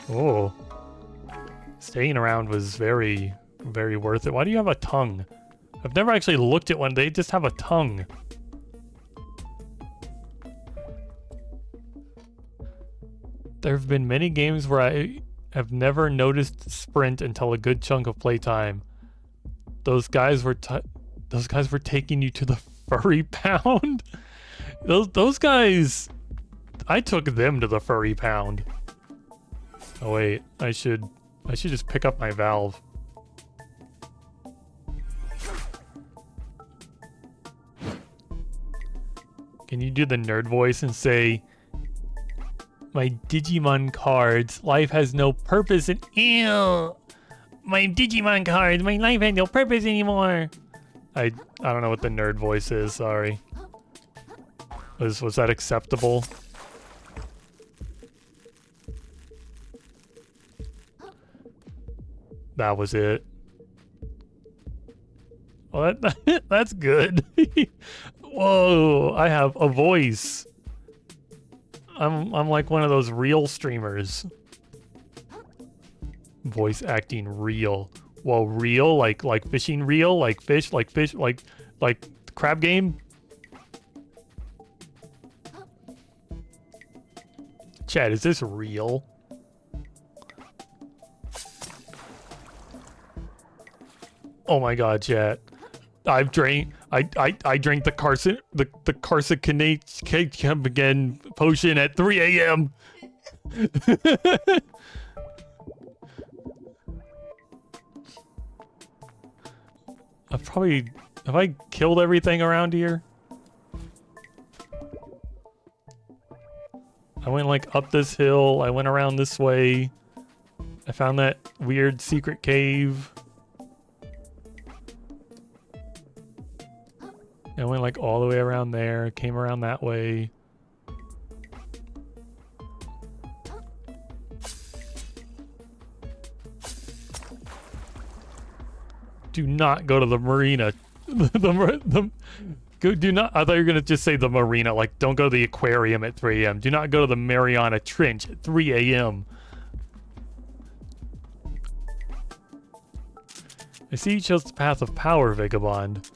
Oh. Staying around was very, very worth it. Why do you have a tongue? I've never actually looked at one. They just have a tongue. There have been many games where I have never noticed sprint until a good chunk of playtime. Those guys were taking you to the furry pound. those guys, I took them to the furry pound. Oh wait, I should just pick up my valve. Can you do the nerd voice and say, "My Digimon cards, life has no purpose and ew. My Digimon cards, my life has no purpose anymore." I don't know what the nerd voice is, sorry. Was that acceptable? That was it. Well, that's good. Whoa, I have a voice. I'm like one of those real streamers. Voice acting real. Whoa, real? Like fishing reel? Like fish? Like crab game? Chad, is this real? Oh my god, chat. I've drank. I drank the carcinate again potion at 3 a.m. Have I killed everything around here? I went like up this hill. I went around this way. I found that weird secret cave. I went like all the way around there, came around that way. Do not go to the marina. Do not. I thought you were gonna just say the marina. Like, don't go to the aquarium at 3 a.m. Do not go to the Mariana Trench at 3 a.m. I see you chose the path of power, Vagabond.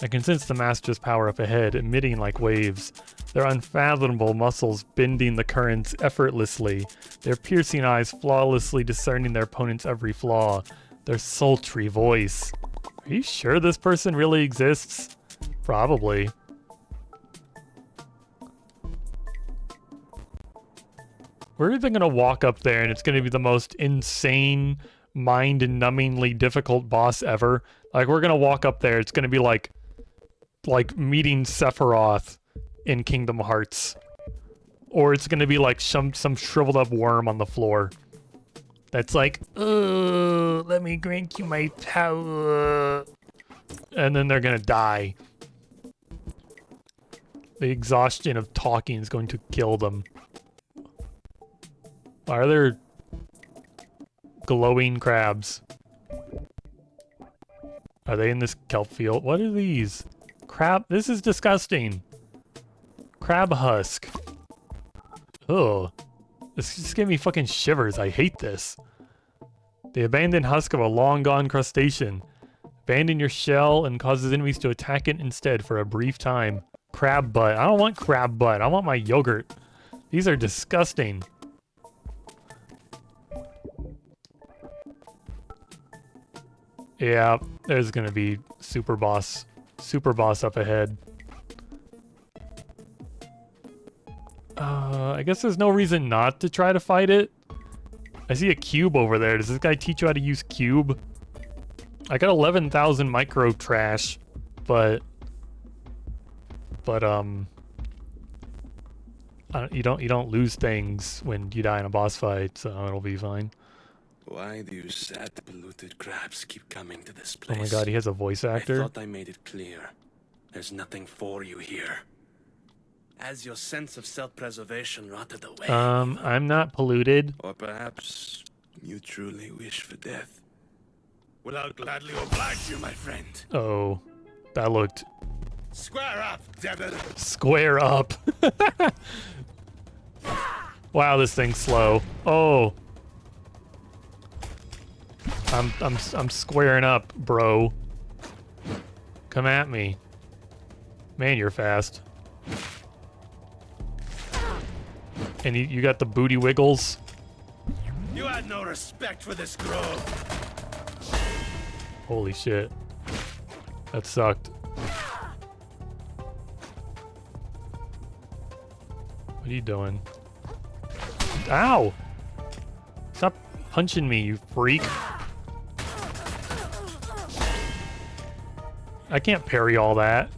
I can sense the master's power up ahead, emitting like waves. Their unfathomable muscles bending the currents effortlessly. Their piercing eyes flawlessly discerning their opponent's every flaw. Their sultry voice. Are you sure this person really exists? Probably. We're either gonna walk up there and it's gonna be the most insane, mind-numbingly difficult boss ever. Like, we're gonna walk up there, it's gonna be like meeting Sephiroth in Kingdom Hearts. Or it's gonna be like some shriveled up worm on the floor. That's like, oh, let me grant you my power. And then they're gonna die. The exhaustion of talking is going to kill them. Why are there glowing crabs? Are they in this kelp field? What are these? Crab? This is disgusting. Crab husk. Ugh. This just gave me fucking shivers. I hate this. The abandoned husk of a long-gone crustacean. Abandon your shell and causes enemies to attack it instead for a brief time. Crab butt. I don't want crab butt. I want my yogurt. These are disgusting. Yeah, there's gonna be super boss up ahead. I guess there's no reason not to try to fight it. I see a cube over there. Does this guy teach you how to use cube? I got 11,000 micro trash, but you don't lose things when you die in a boss fight, so it'll be fine. Why do you sad, polluted crabs keep coming to this place? Oh my god, he has a voice actor. I thought I made it clear. There's nothing for you here. As your sense of self-preservation rotted away. I'm not polluted. Or perhaps you truly wish for death. Well, I'll gladly oblige you, my friend. Oh, that looked... Square up, devil! Square up! Wow, this thing's slow. Oh. I'm squaring up, bro. Come at me. Man, you're fast. And you got the booty wiggles. You had no respect for this grove. Holy shit. That sucked. What are you doing? Ow! Stop punching me, you freak. I can't parry all that.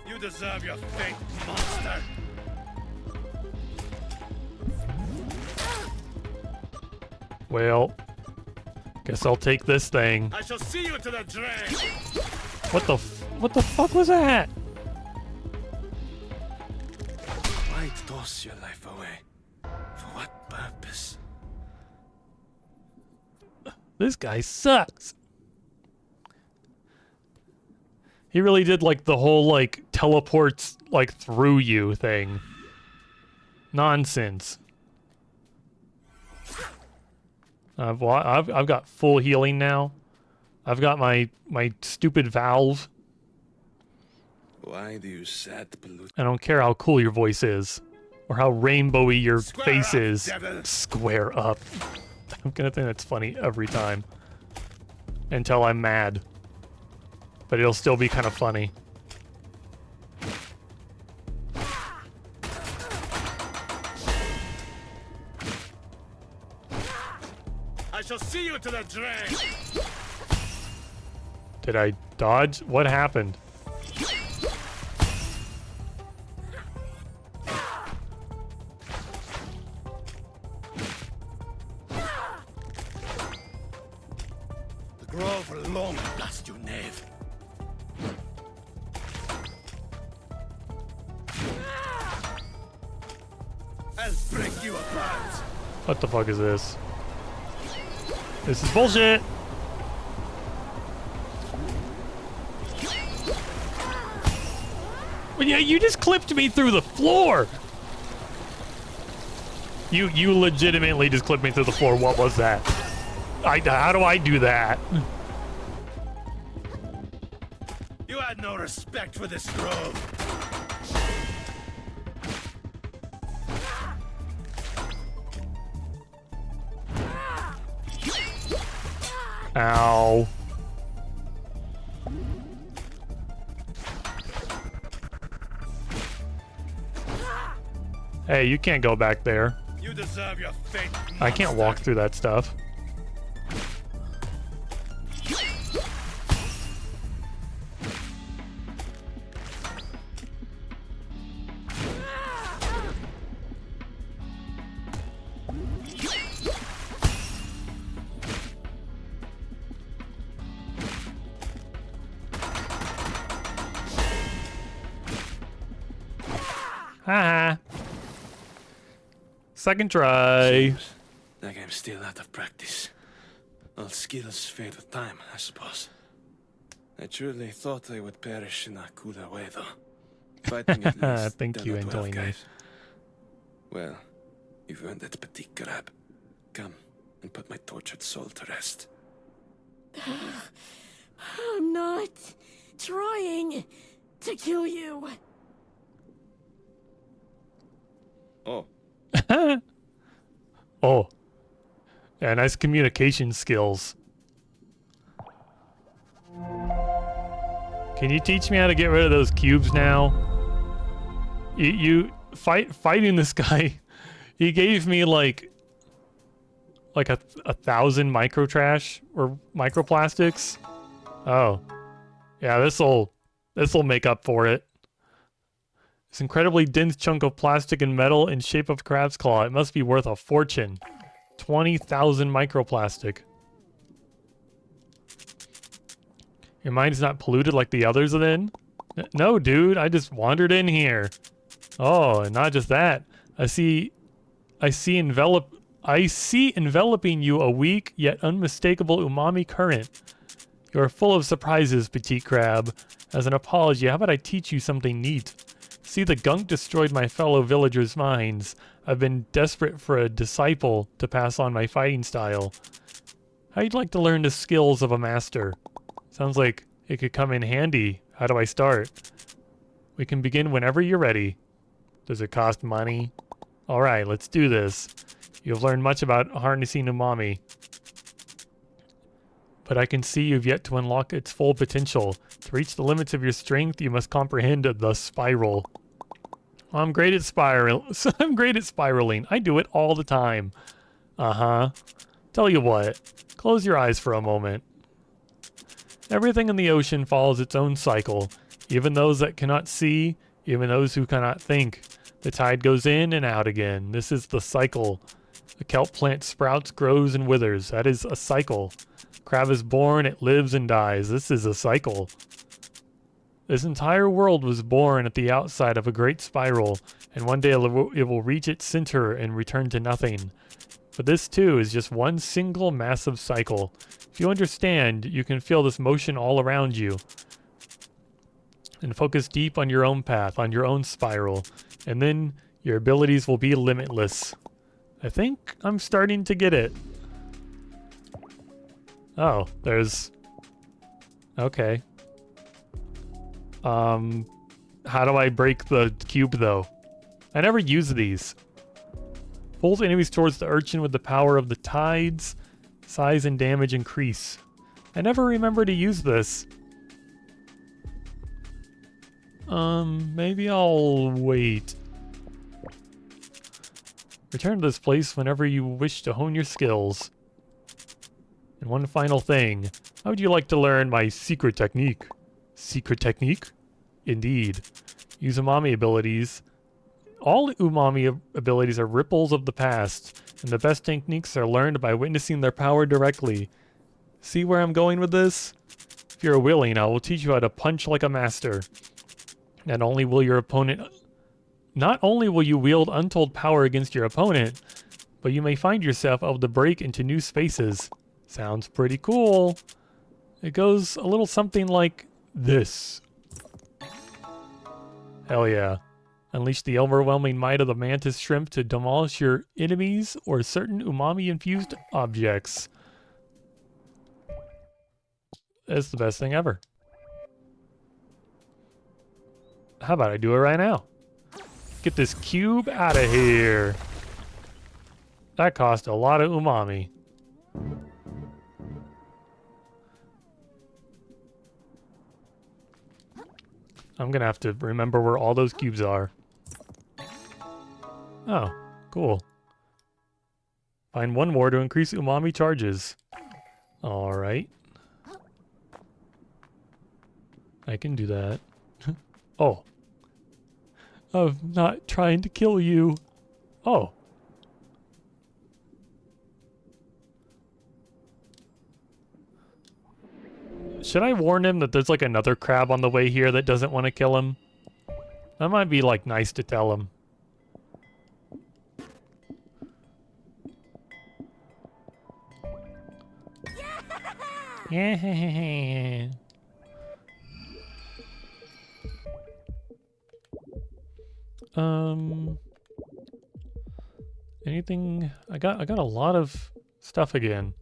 You deserve your fate, monster. Well, guess I'll take this thing. I shall see you to the drain. What the fuck was that? Why toss your life away? For what purpose? This guy sucks. He really did like the whole like teleports like through you thing. Nonsense. Well, I've got full healing now. I've got my stupid valve. Why do you sad pollute? I don't care how cool your voice is, or how rainbowy your face is. Devil. Square up. I'm gonna think that's funny every time. until I'm mad. But it'll still be kind of funny. I shall see you to the drain. Did I dodge? What happened? The grove long blast you, knave. I'll break you apart. What the fuck is this? This is bullshit! Well, yeah, you just clipped me through the floor! You legitimately just clipped me through the floor. What was that? How do I do that? You had no respect for this grove. Ow. Hey, you can't go back there. You deserve your fate. I can't walk through that stuff. Haha. Second try. That game's still out of practice. All skills fade with time, I suppose. I truly thought I would perish in a cooler way, though. Fighting at least Thank 10 you, or 12 Antonio. guys. Well, you've earned it, petit crab. Come and put my tortured soul to rest. I'm not trying to kill you. Oh, Oh. Yeah, nice communication skills. Can you teach me how to get rid of those cubes now? Fighting this guy, he gave me like a 1,000 micro trash or microplastics. Oh. Yeah, this'll make up for it. This incredibly dense chunk of plastic and metal in shape of crab's claw. It must be worth a fortune. 20,000 microplastic. Your mind's not polluted like the others then? No, dude, I just wandered in here. Oh, and not just that. I see enveloping you a weak yet unmistakable umami current. You are full of surprises, petite crab. As an apology, how about I teach you something neat? See, the gunk destroyed my fellow villagers' minds. I've been desperate for a disciple to pass on my fighting style. How'd like to learn the skills of a master? Sounds like it could come in handy. How do I start? We can begin whenever you're ready. Does it cost money? Alright, let's do this. You've learned much about harnessing umami. But I can see you've yet to unlock its full potential. To reach the limits of your strength, you must comprehend the spiral. I'm great at I'm great at spiraling. I do it all the time. Uh-huh. Tell you what, close your eyes for a moment. Everything in the ocean follows its own cycle. Even those that cannot see, even those who cannot think. The tide goes in and out again. This is the cycle. A kelp plant sprouts, grows, and withers. That is a cycle. Crab is born, it lives and dies. This is a cycle. This entire world was born at the outside of a great spiral, and one day it will reach its center and return to nothing. But this too is just one single massive cycle. If you understand, you can feel this motion all around you. And focus deep on your own path, on your own spiral, and then your abilities will be limitless. I think I'm starting to get it. Oh, there's... Okay. How do I break the cube, though? I never use these. Pulls enemies towards the urchin with the power of the tides. Size and damage increase. I never remember to use this. Maybe I'll wait. Return to this place whenever you wish to hone your skills. And one final thing. How would you like to learn my secret technique? Secret technique? Indeed. Use umami abilities. All umami abilities are ripples of the past, and the best techniques are learned by witnessing their power directly. See where I'm going with this? If you're willing, I will teach you how to punch like a master. Not only will you wield untold power against your opponent, but you may find yourself able to break into new spaces. Sounds pretty cool. It goes a little something like this. Hell yeah. Unleash the overwhelming might of the mantis shrimp to demolish your enemies or certain umami-infused objects. It's the best thing ever. How about I do it right now? Get this cube out of here. That cost a lot of umami. I'm gonna have to remember where all those cubes are. Oh, cool. Find one more to increase umami charges. Alright. I can do that. Oh. I'm not trying to kill you. Oh. Should I warn him that there's like another crab on the way here that doesn't want to kill him? That might be like nice to tell him. Yeah. Anything? I got a lot of stuff again.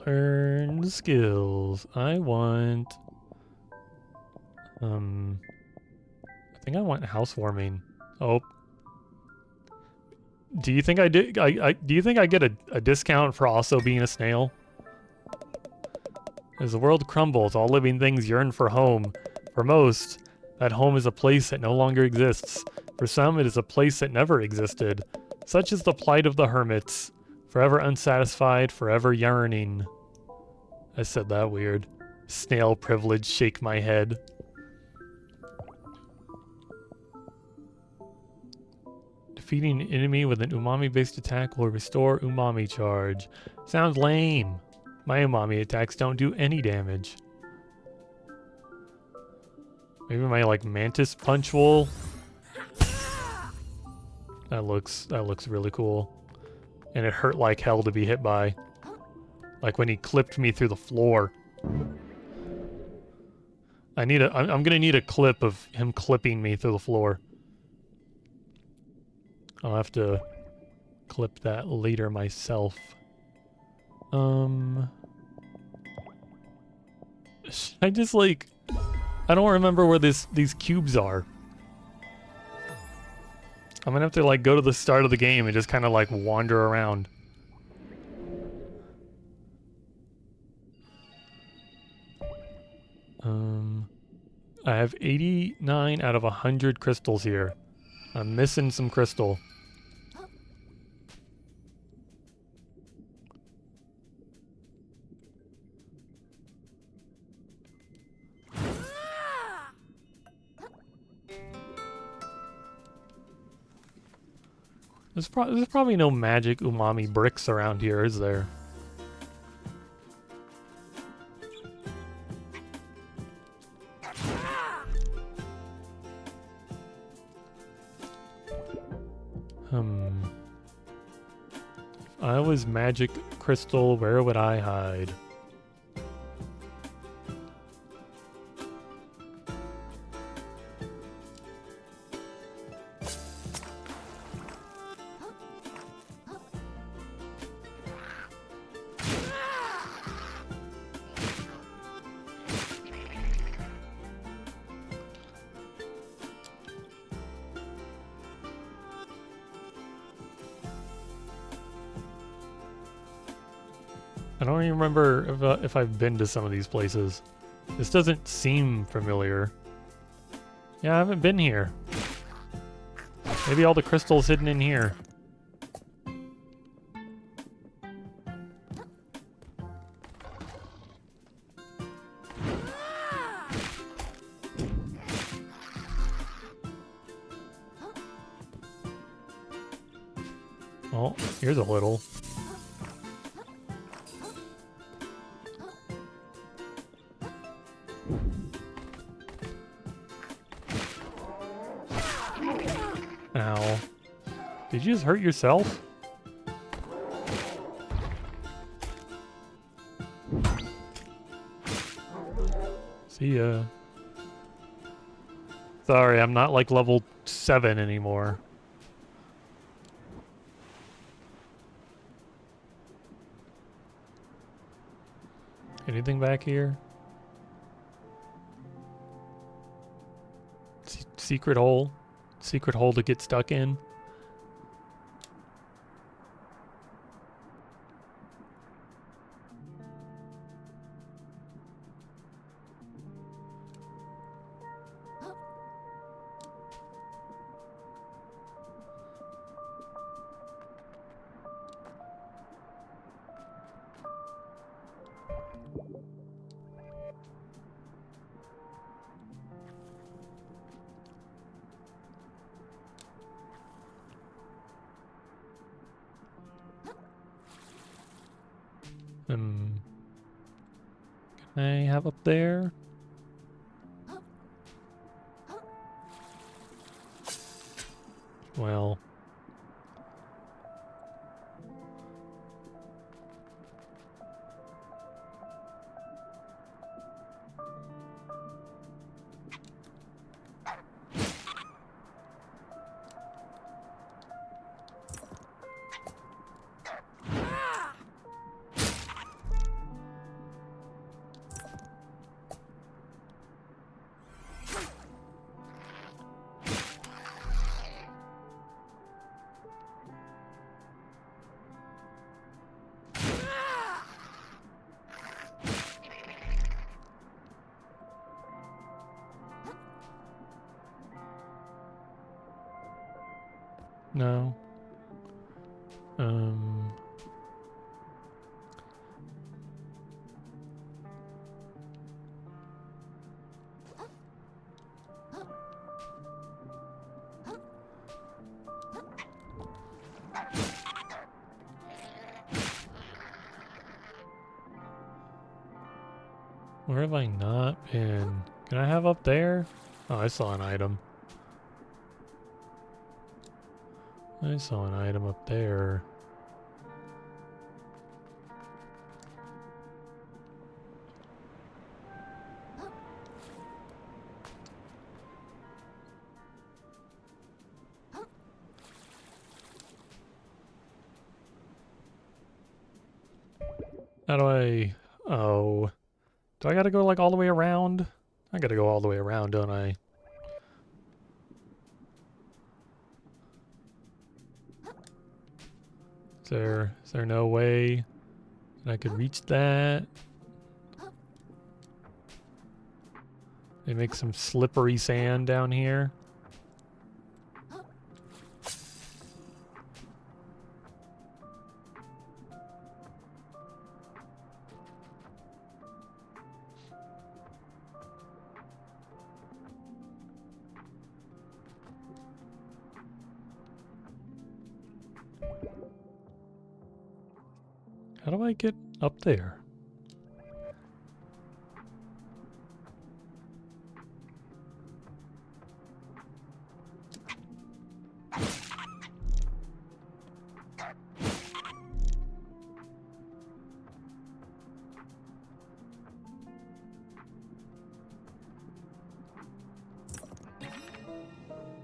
Learn skills. I want... I think I want housewarming. Oh. Do you think I do? Do you think I get a discount for also being a snail? As the world crumbles, all living things yearn for home. For most, that home is a place that no longer exists. For some, it is a place that never existed. Such is the plight of the hermits. Forever unsatisfied, forever yearning. I said that weird. Snail privilege, shake my head. Defeating an enemy with an umami-based attack will restore umami charge. Sounds lame. My umami attacks don't do any damage. Maybe my like mantis punch will. That looks really cool. And it hurt like hell to be hit by. Like when he clipped me through the floor. I'm gonna need a clip of him clipping me through the floor. I'll have to clip that later myself. I just like... I don't remember where these cubes are. I'm gonna have to like go to the start of the game and just kind of like wander around. I have 89 out of 100 crystals here. I'm missing some crystal. There's probably no magic umami bricks around here, is there? If I was magic crystal, where would I hide? I don't even remember if I've been to some of these places. This doesn't seem familiar. Yeah, I haven't been here. Maybe all the crystals hidden in here. Oh, here's a little. Ow. Did you just hurt yourself? See ya. Sorry, I'm not like level 7 anymore. Anything back here? Secret hole? Secret hole to get stuck in? Can I have up there? Well. No. Where have I not been? Can I have up there? Oh, I saw an item. I saw an item up there. How do I... Oh. Do I gotta go like all the way around? I gotta go all the way around, don't I? Is there no way that I could reach that? They make some slippery sand down here. How do I get up there?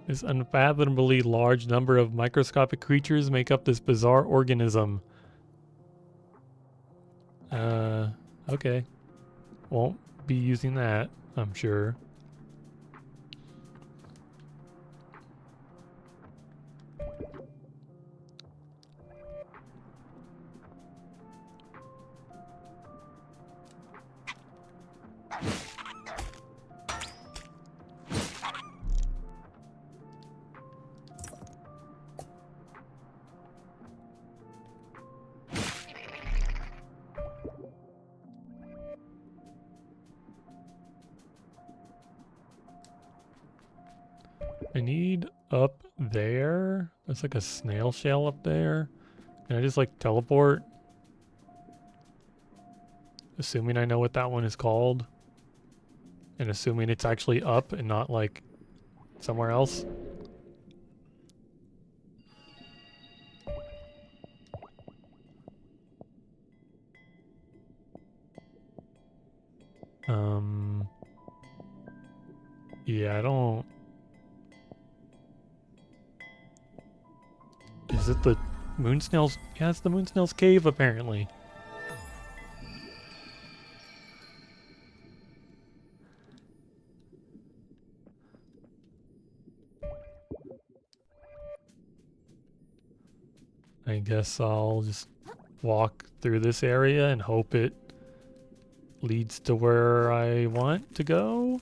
This unfathomably large number of microscopic creatures make up this bizarre organism. Okay. Won't be using that, I'm sure. I need up there. There's like a snail shell up there. Can I just like teleport? Assuming I know what that one is called. And assuming it's actually up and not like somewhere else. Yeah, I don't... Is it the Moonsnail's? Yeah, it's the Moonsnail's cave, apparently. I guess I'll just walk through this area and hope it leads to where I want to go.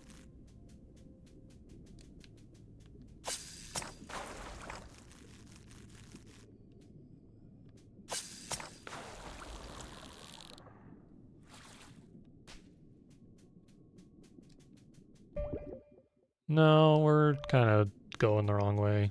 No, we're kind of going the wrong way.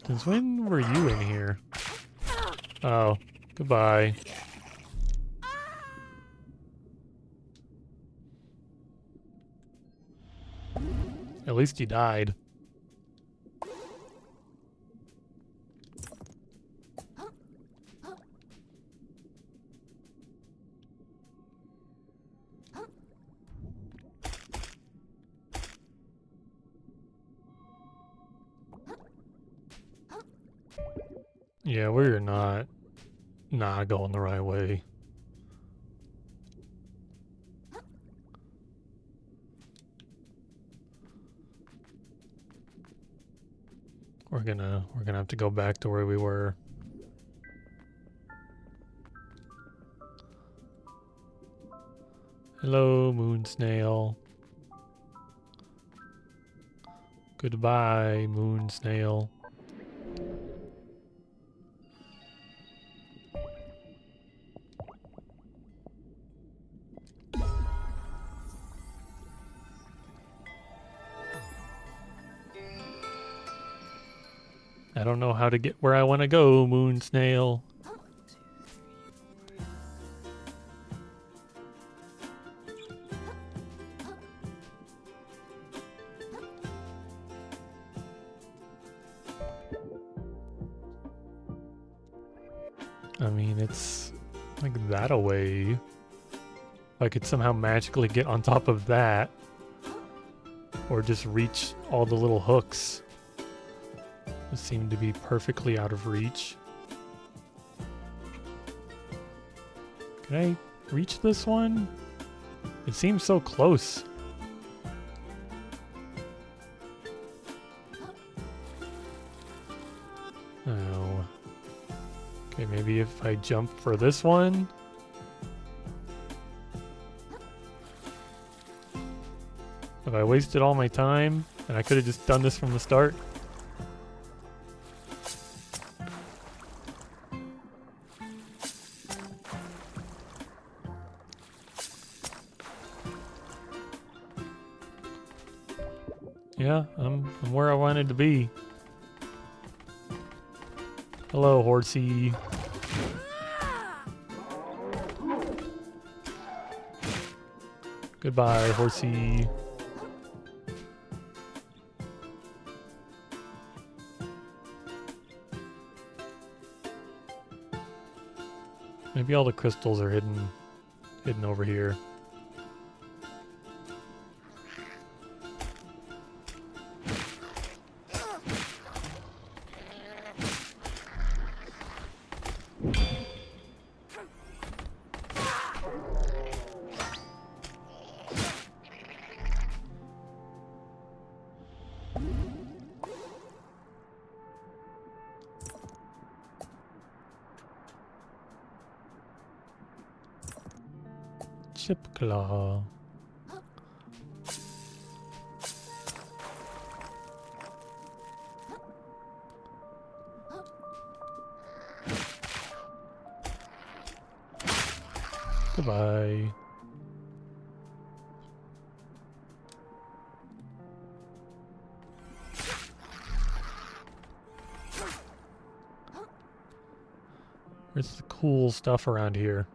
Since when were you in here? Oh, goodbye. At least you died. Yeah, we're not going the right way. We're gonna have to go back to where we were. Hello, moon snail. Goodbye, moon snail. I don't know how to get where I want to go, moon snail. I mean, it's like that away. If I could somehow magically get on top of that, or just reach all the little hooks. They seem to be perfectly out of reach. Can I reach this one? It seems so close. Oh. Okay, maybe if I jump for this one. Have I wasted all my time? And I could have just done this from the start? Yeah, I'm where I wanted to be. Hello, horsey. Goodbye, horsey. Maybe all the crystals are hidden over here. Ship claw. Goodbye. Where's the cool stuff around here?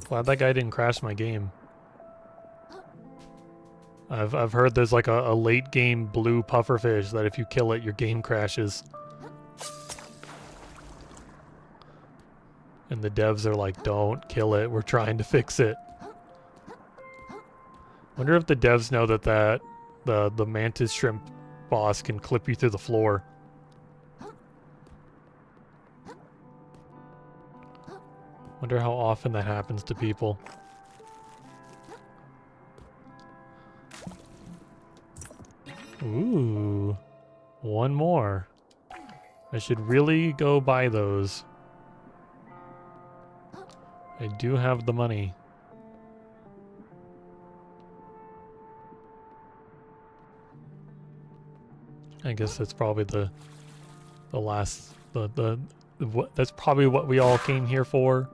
Glad that guy didn't crash my game. I've heard there's like a late game blue pufferfish that if you kill it, your game crashes. And the devs are like, don't kill it, we're trying to fix it. Wonder if the devs know that the mantis shrimp boss can clip you through the floor. Wonder how often that happens to people. Ooh, one more. I should really go buy those. I do have the money. I guess that's probably the last that's probably what we all came here for.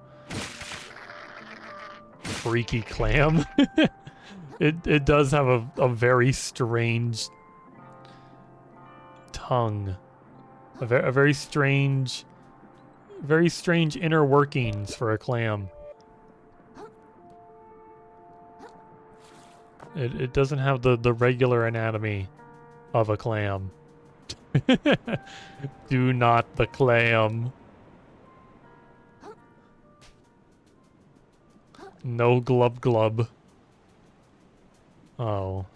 Freaky clam. It does have a very strange tongue. A very strange inner workings for a clam. It doesn't have the regular anatomy of a clam. Do not the clam. No glub glub. Oh.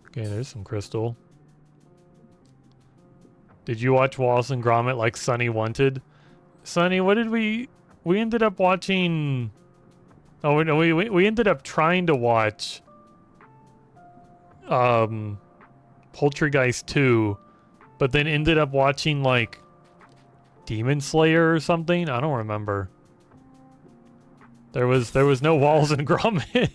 Okay, there's some crystal. Did you watch Wallace and Gromit like Sonny wanted? Sonny, what did we ended up watching? Oh no, we ended up trying to watch Poultrygeist 2, but then ended up watching like Demon Slayer or something. I don't remember. There was no Wallace and Gromit.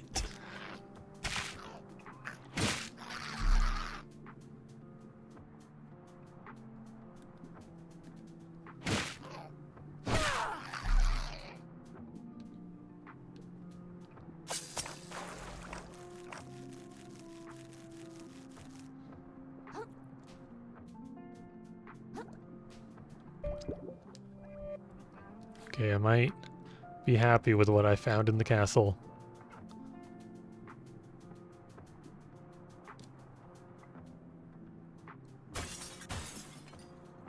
Okay, I might be happy with what I found in the castle.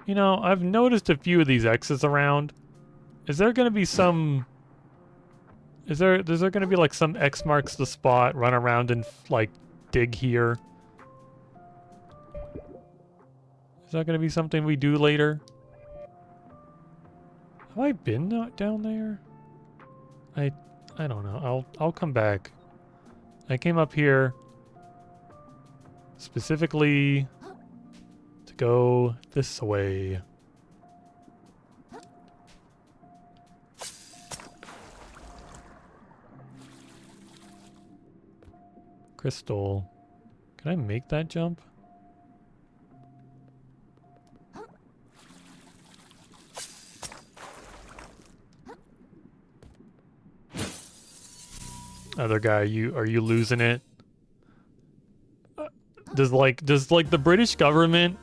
You know, I've noticed a few of these X's around. Is there gonna be some... Is there gonna be like some X marks the spot, run around and like dig here? Is that gonna be something we do later? Have I been down there? I don't know. I'll come back. I came up here specifically to go this way. Crystal. Can I make that jump? Other guy, are you losing it? Does the British government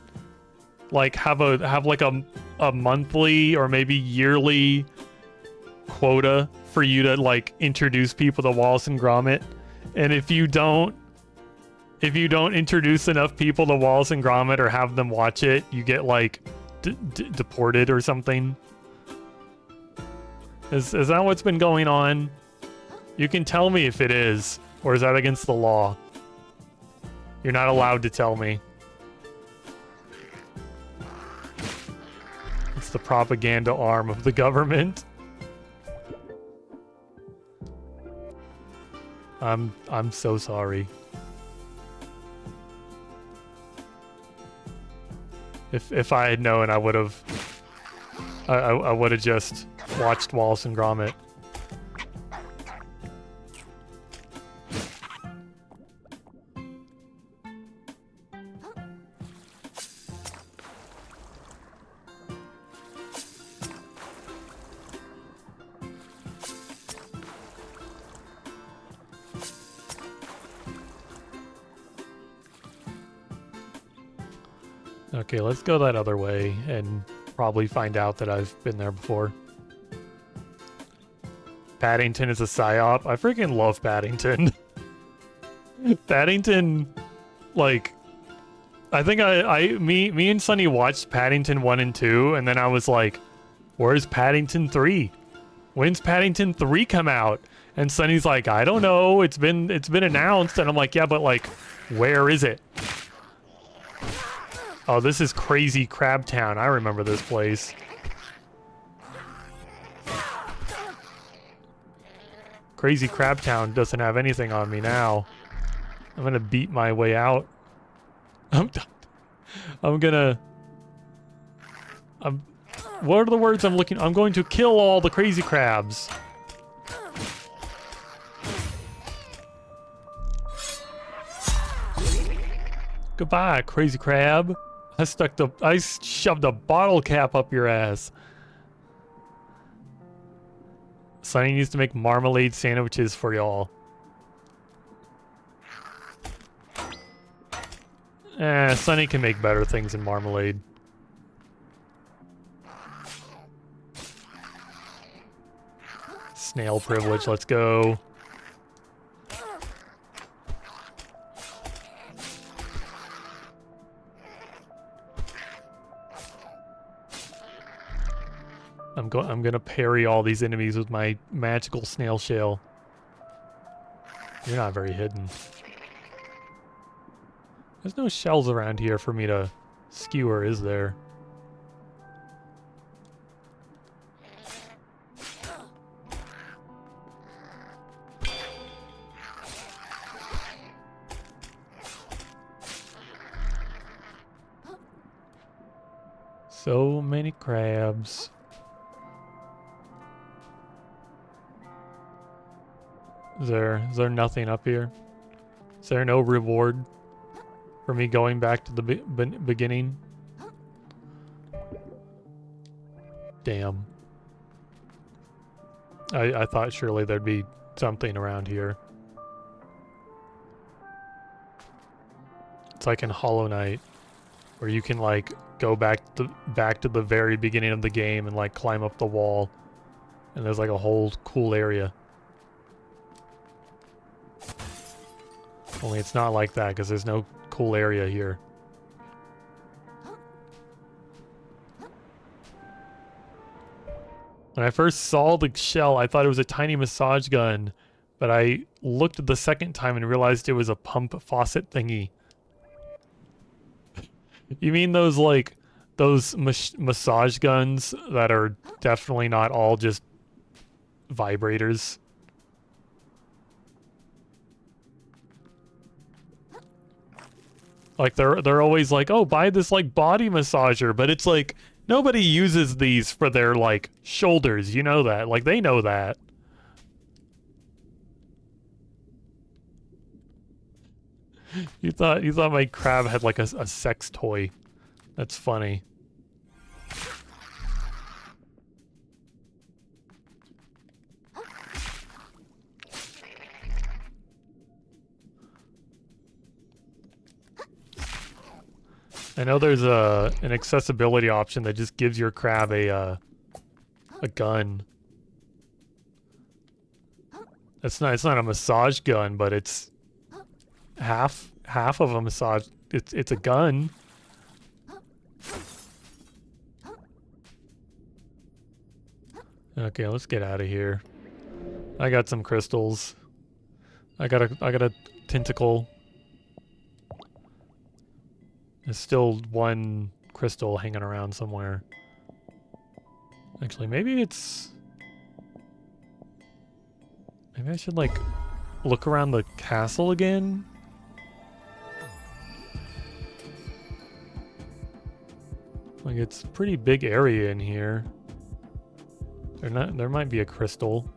like have like a monthly or maybe yearly quota for you to like introduce people to Wallace and Gromit? And if you don't introduce enough people to Wallace and Gromit or have them watch it, you get like deported or something. Is that what's been going on? You can tell me if it is, or is that against the law? You're not allowed to tell me. the propaganda arm of the government. I'm so sorry. If I had known, I would have I would have just watched Wallace and Gromit. Okay, let's go that other way and probably find out that I've been there before. Paddington is a psyop. I freaking love Paddington. Paddington, like, I think me and Sunny watched Paddington 1 and 2, and then I was like, where's Paddington 3? When's Paddington 3 come out? And Sunny's like, I don't know. It's been announced. And I'm like, yeah, but like, where is it? Oh, this is Crazy Crab Town. I remember this place. Crazy Crab Town doesn't have anything on me now. I'm gonna beat my way out. What are the words I'm looking? I'm going to kill all the crazy crabs. Goodbye, crazy crab. I shoved a bottle cap up your ass. Sunny needs to make marmalade sandwiches for y'all. Sunny can make better things than marmalade. Snail privilege, let's go. I'm gonna parry all these enemies with my magical snail shell. You're not very hidden. There's no shells around here for me to skewer, is there? So many crabs. Is there nothing up here? Is there no reward for me going back to the beginning? Damn. I thought surely there'd be something around here. It's like in Hollow Knight, where you can like go back to the very beginning of the game and like climb up the wall, and there's like a whole cool area. Only it's not like that because there's no cool area here. When I first saw the shell, I thought it was a tiny massage gun, but I looked at the second time and realized it was a pump faucet thingy. You mean those like those massage guns that are definitely not all just vibrators? Like they're always like, oh, buy this like body massager, but it's like nobody uses these for their like shoulders, you know that. Like they know that. You thought my crab had like a sex toy. That's funny. I know there's an accessibility option that just gives your crab a gun. It's not a massage gun, but it's half of a massage. It's a gun. Okay, let's get out of here. I got some crystals. I got a tentacle. There's still one crystal hanging around somewhere. Actually, maybe it's... Maybe I should, like, look around the castle again? Like, it's a pretty big area in here. There might be a crystal.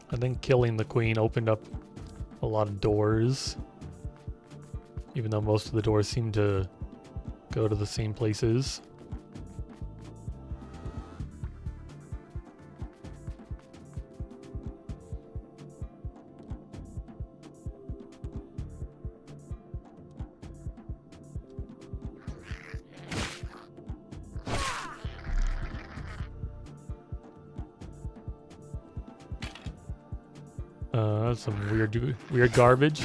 I think killing the queen opened up a lot of doors. Even though most of the doors seem to go to the same places. That's some weird garbage.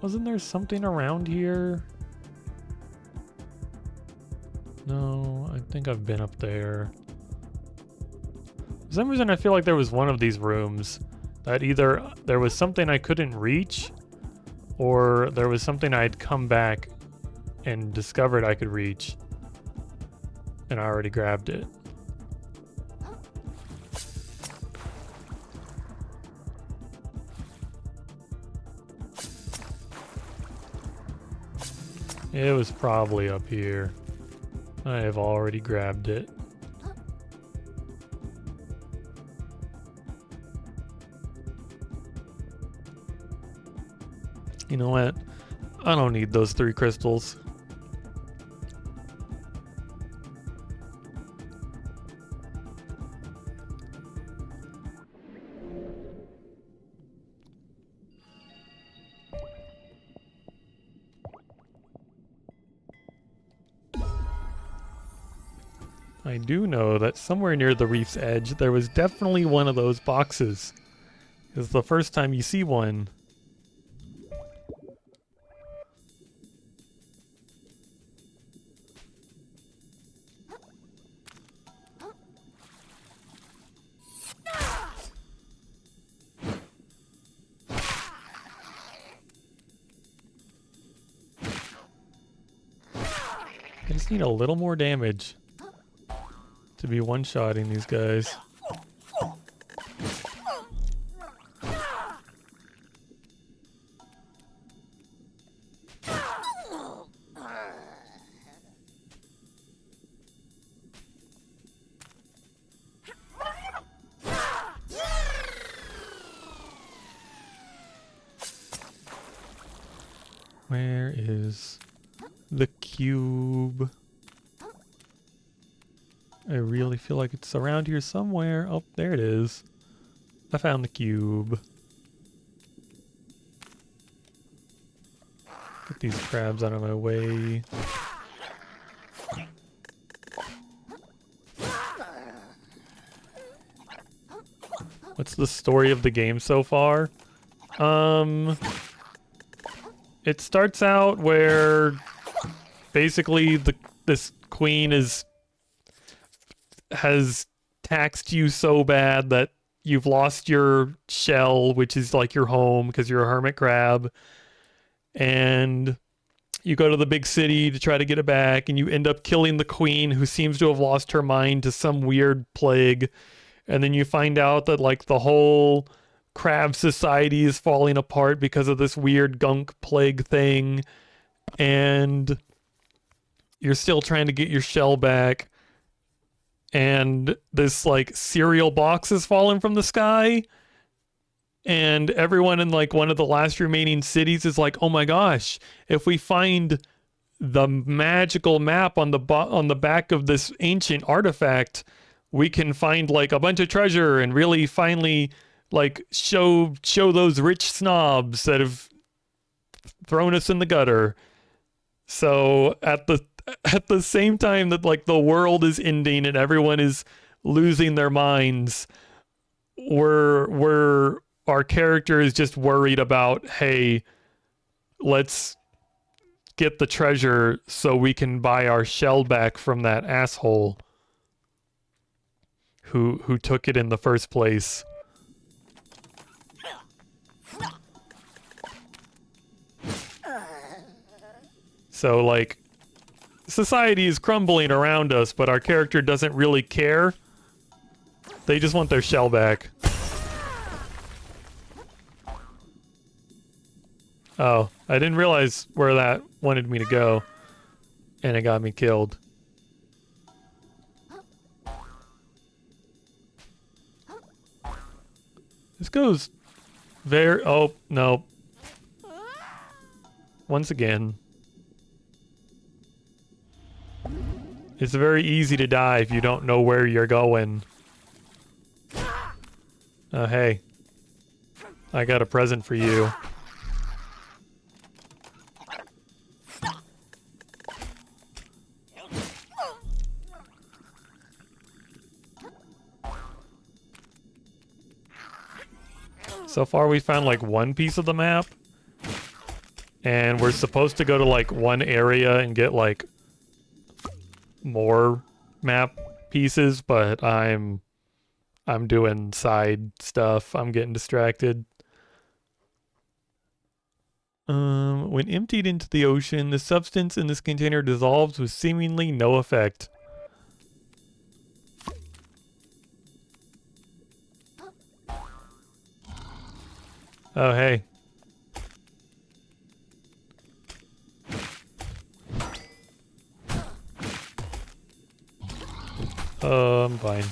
Wasn't there something around here? No, I think I've been up there. For some reason I feel like there was one of these rooms that either there was something I couldn't reach, or there was something I'd come back and discovered I could reach, and I already grabbed it. It was probably up here. I have already grabbed it. You know what? I don't need those 3 crystals. I do know that somewhere near the reef's edge there was definitely one of those boxes. It's the first time you see one. I just need a little more damage to be one-shotting these guys. Where is the cube? I really feel like it's around here somewhere. Oh, there it is. I found the cube. Get these crabs out of my way. What's the story of the game so far? It starts out where basically this queen has taxed you so bad that you've lost your shell, which is like your home because you're a hermit crab, and you go to the big city to try to get it back, and you end up killing the queen, who seems to have lost her mind to some weird plague, and then you find out that like the whole crab society is falling apart because of this weird gunk plague thing, and you're still trying to get your shell back, and this like cereal box is falling from the sky, and everyone in like one of the last remaining cities is like, oh my gosh, if we find the magical map on the back of this ancient artifact, we can find like a bunch of treasure and really finally like show those rich snobs that have thrown us in the gutter. So at the same time that like the world is ending and everyone is losing their minds, our character is just worried about, hey, let's get the treasure so we can buy our shell back from that asshole who took it in the first place. So, like, society is crumbling around us, but our character doesn't really care. They just want their shell back. Oh, I didn't realize where that wanted me to go, and it got me killed. This goes very... Oh, no. Once again. It's very easy to die if you don't know where you're going. Oh, hey. I got a present for you. So far we found like one piece of the map. And we're supposed to go to like one area and get like more map pieces, but I'm doing side stuff. I'm getting distracted. When emptied into the ocean, the substance in this container dissolves with seemingly no effect. Oh, hey. I'm fine.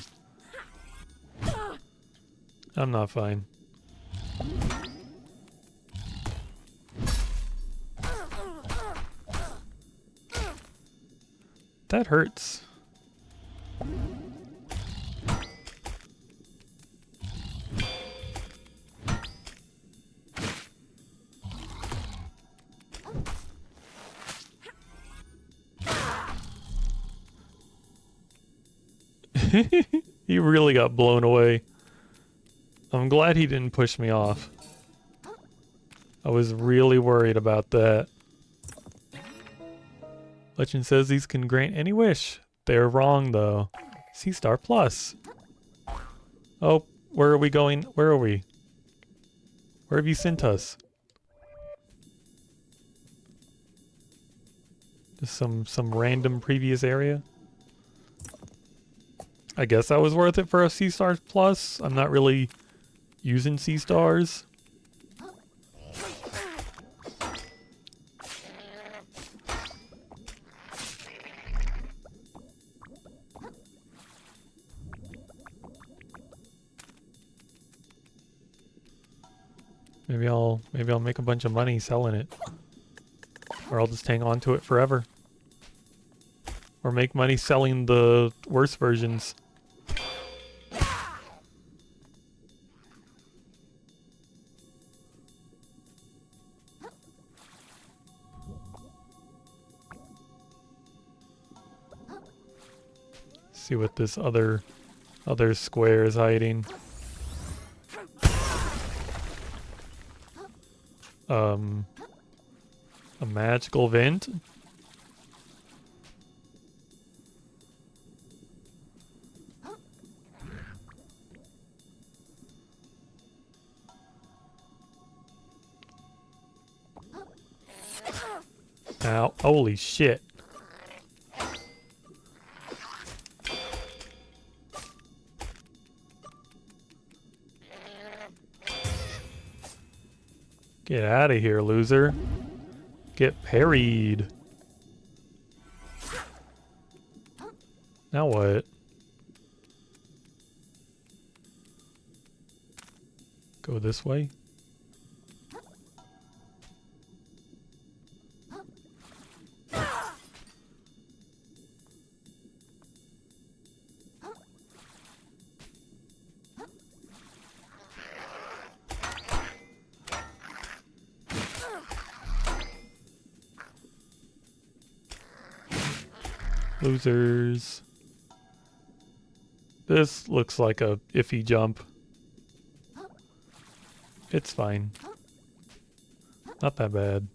I'm not fine. That hurts. He really got blown away. I'm glad he didn't push me off. I was really worried about that. Legend says these can grant any wish. They're wrong, though. Sea Star Plus. Oh, where are we going? Where are we? Where have you sent us? Just some random previous area? I guess that was worth it for a Sea Stars Plus. I'm not really using Sea Stars. Maybe I'll make a bunch of money selling it. Or I'll just hang on to it forever. Or make money selling the worse versions. See what this other square is hiding. A magical vent? Ow, holy shit. Get out of here, loser. Get parried. Now what? Go this way? Losers. This looks like a iffy jump. It's fine. Not that bad.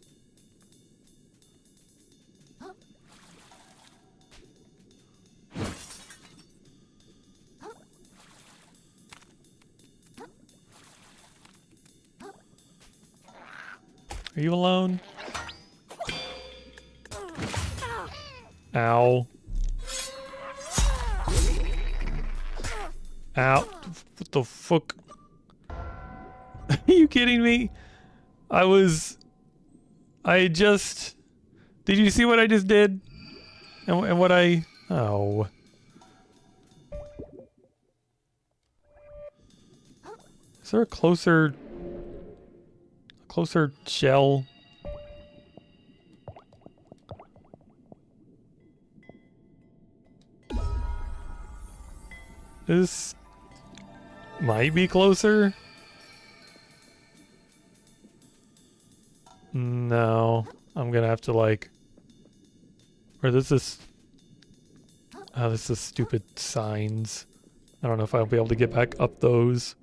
Are you alone? Ow. Ow. What the fuck? Are you kidding me? Did you see what I just did? And what I... Oh. Is there a closer shell? This might be closer. No, I'm gonna have to like... Or this is... Oh, this is stupid signs. I don't know if I'll be able to get back up those.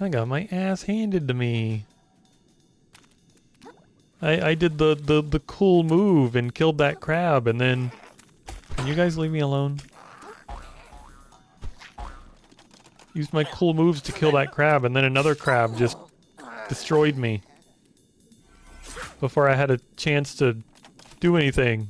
I got my ass handed to me. I did the cool move and killed that crab and then... Can you guys leave me alone? Used my cool moves to kill that crab and then another crab just destroyed me. Before I had a chance to do anything.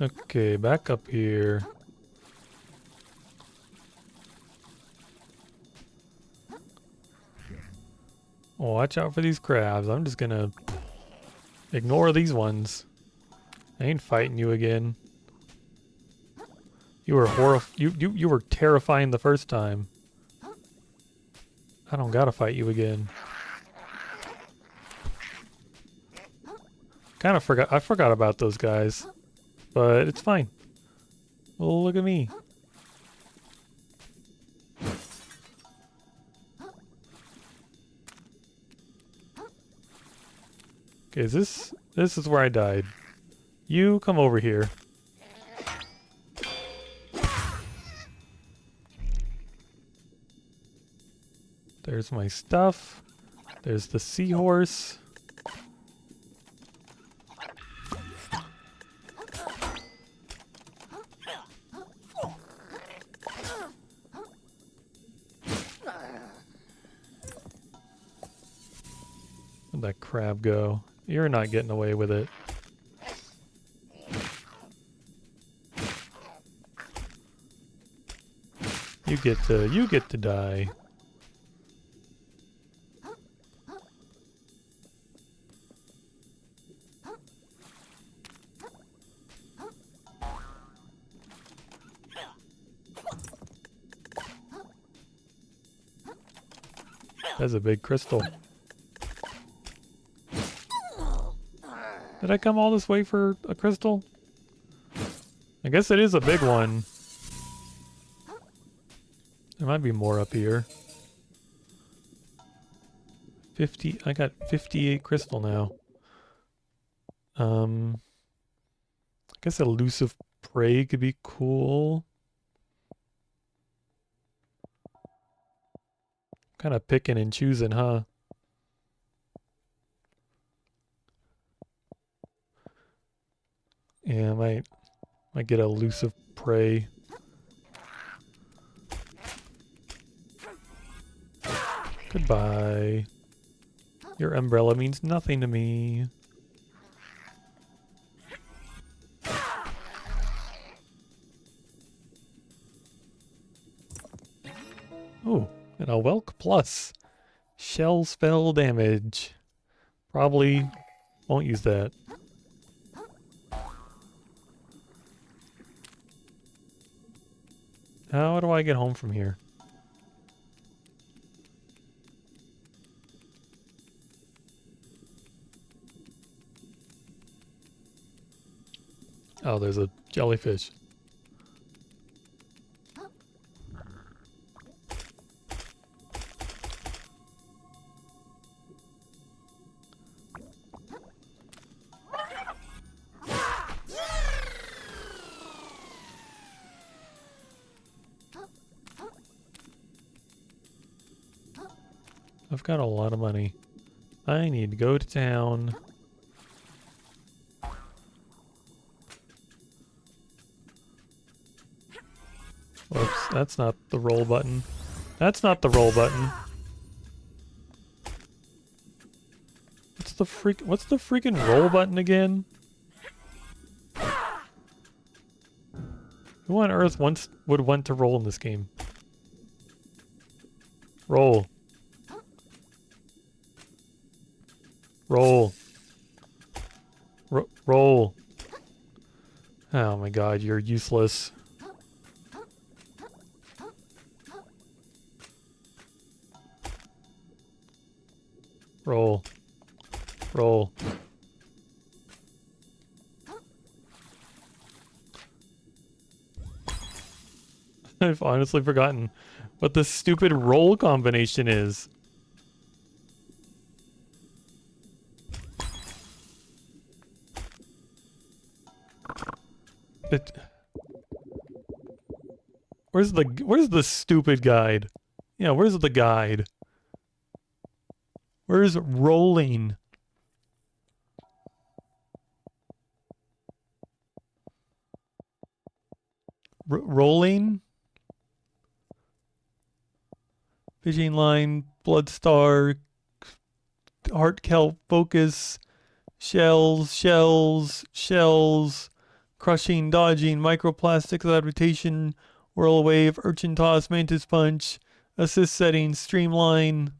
Okay, back up here. Oh, watch out for these crabs. I'm just gonna ignore these ones. I ain't fighting you again. You were you were terrifying the first time. I don't gotta fight you again. I forgot about those guys. But it's fine. Well, look at me. Okay, this is where I died. You come over here. There's my stuff. There's the seahorse. Where'd that crab go? You're not getting away with it. You get to die. That's a big crystal. Did I come all this way for a crystal? I guess it is a big one. There might be more up here. 50, I got 58 crystal now. I guess elusive prey could be cool. Kind of picking and choosing, huh? Yeah, might get elusive prey. Goodbye. Your umbrella means nothing to me. Oh, and a Welk Plus. Shell spell damage. Probably won't use that. How do I get home from here? Oh, there's a jellyfish. I've got a lot of money. I need to go to town. Whoops, that's not the roll button. That's not the roll button. What's the freaking roll button again? Who on earth would want to roll in this game? Roll. Roll. Roll. Oh my god, you're useless. Roll. Roll. I've honestly forgotten what the stupid roll combination is. Where's the stupid guide? Yeah, where's the guide? Where's rolling? Rolling? Fishing line, blood star, heart kelp, focus, shells, crushing, dodging, microplastics, adaptation, whirl wave, urchin toss, mantis punch, assist settings, streamline,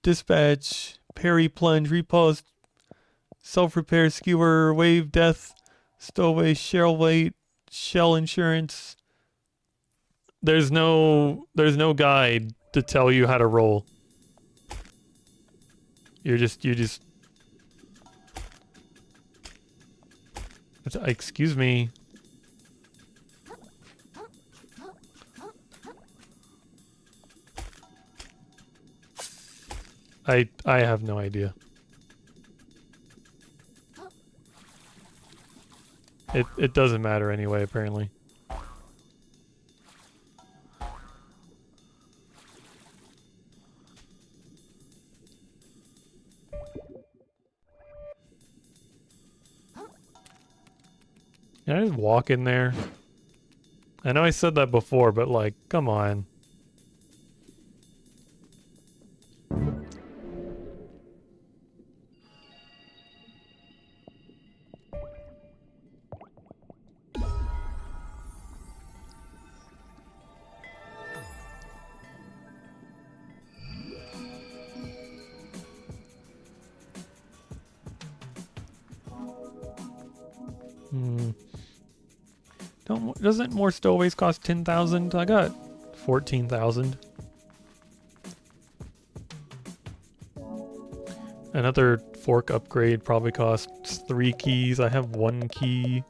dispatch, parry, plunge, repulse, self-repair, skewer, wave, death, stowaway, shell weight, shell insurance. There's no guide to tell you how to roll. You just excuse me. I have no idea. It doesn't matter anyway, apparently. Can I just walk in there? I know I said that before, but like, come on. Doesn't more stowaways cost 10,000? I got 14,000. Another fork upgrade probably costs 3 keys. I have 1 key.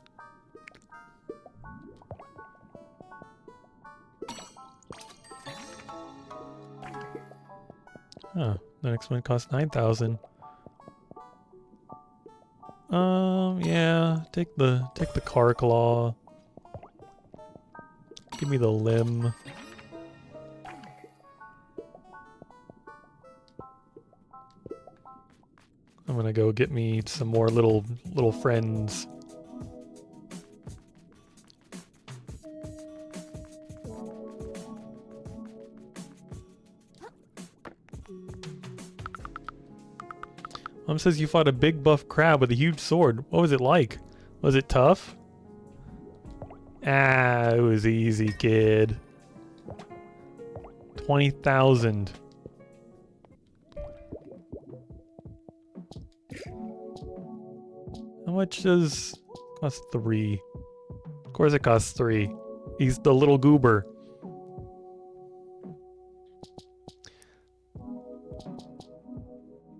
Huh, the next one costs 9,000. Yeah, take the car claw. Give me the limb. I'm gonna go get me some more little friends. Mom says you fought a big buff crab with a huge sword. What was it like? Was it tough? Ah, it was easy, kid. 20,000. How much does cost 3? Of course it costs 3. He's the little goober.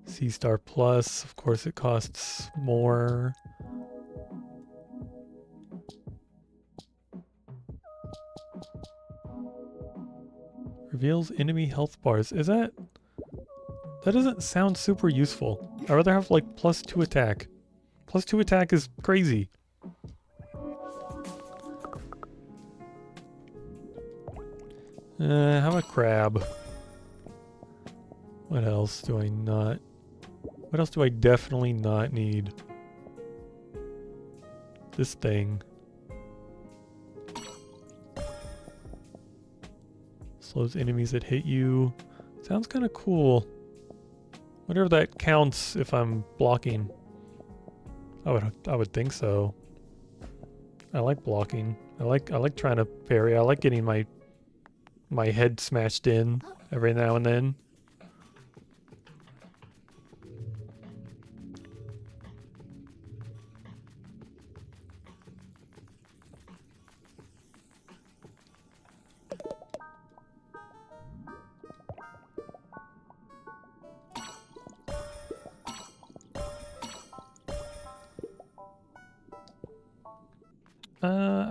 Sea Star Plus, of course it costs more. Reveals enemy health bars. Is that... That doesn't sound super useful. I'd rather have like +2 attack. +2 attack is crazy. How about crab? What else do I not... What else do I definitely not need? This thing. Slows enemies that hit you. Sounds kind of cool. Wonder if that counts if I'm blocking. I would think so. I like blocking. I like trying to parry. I like getting my head smashed in every now and then.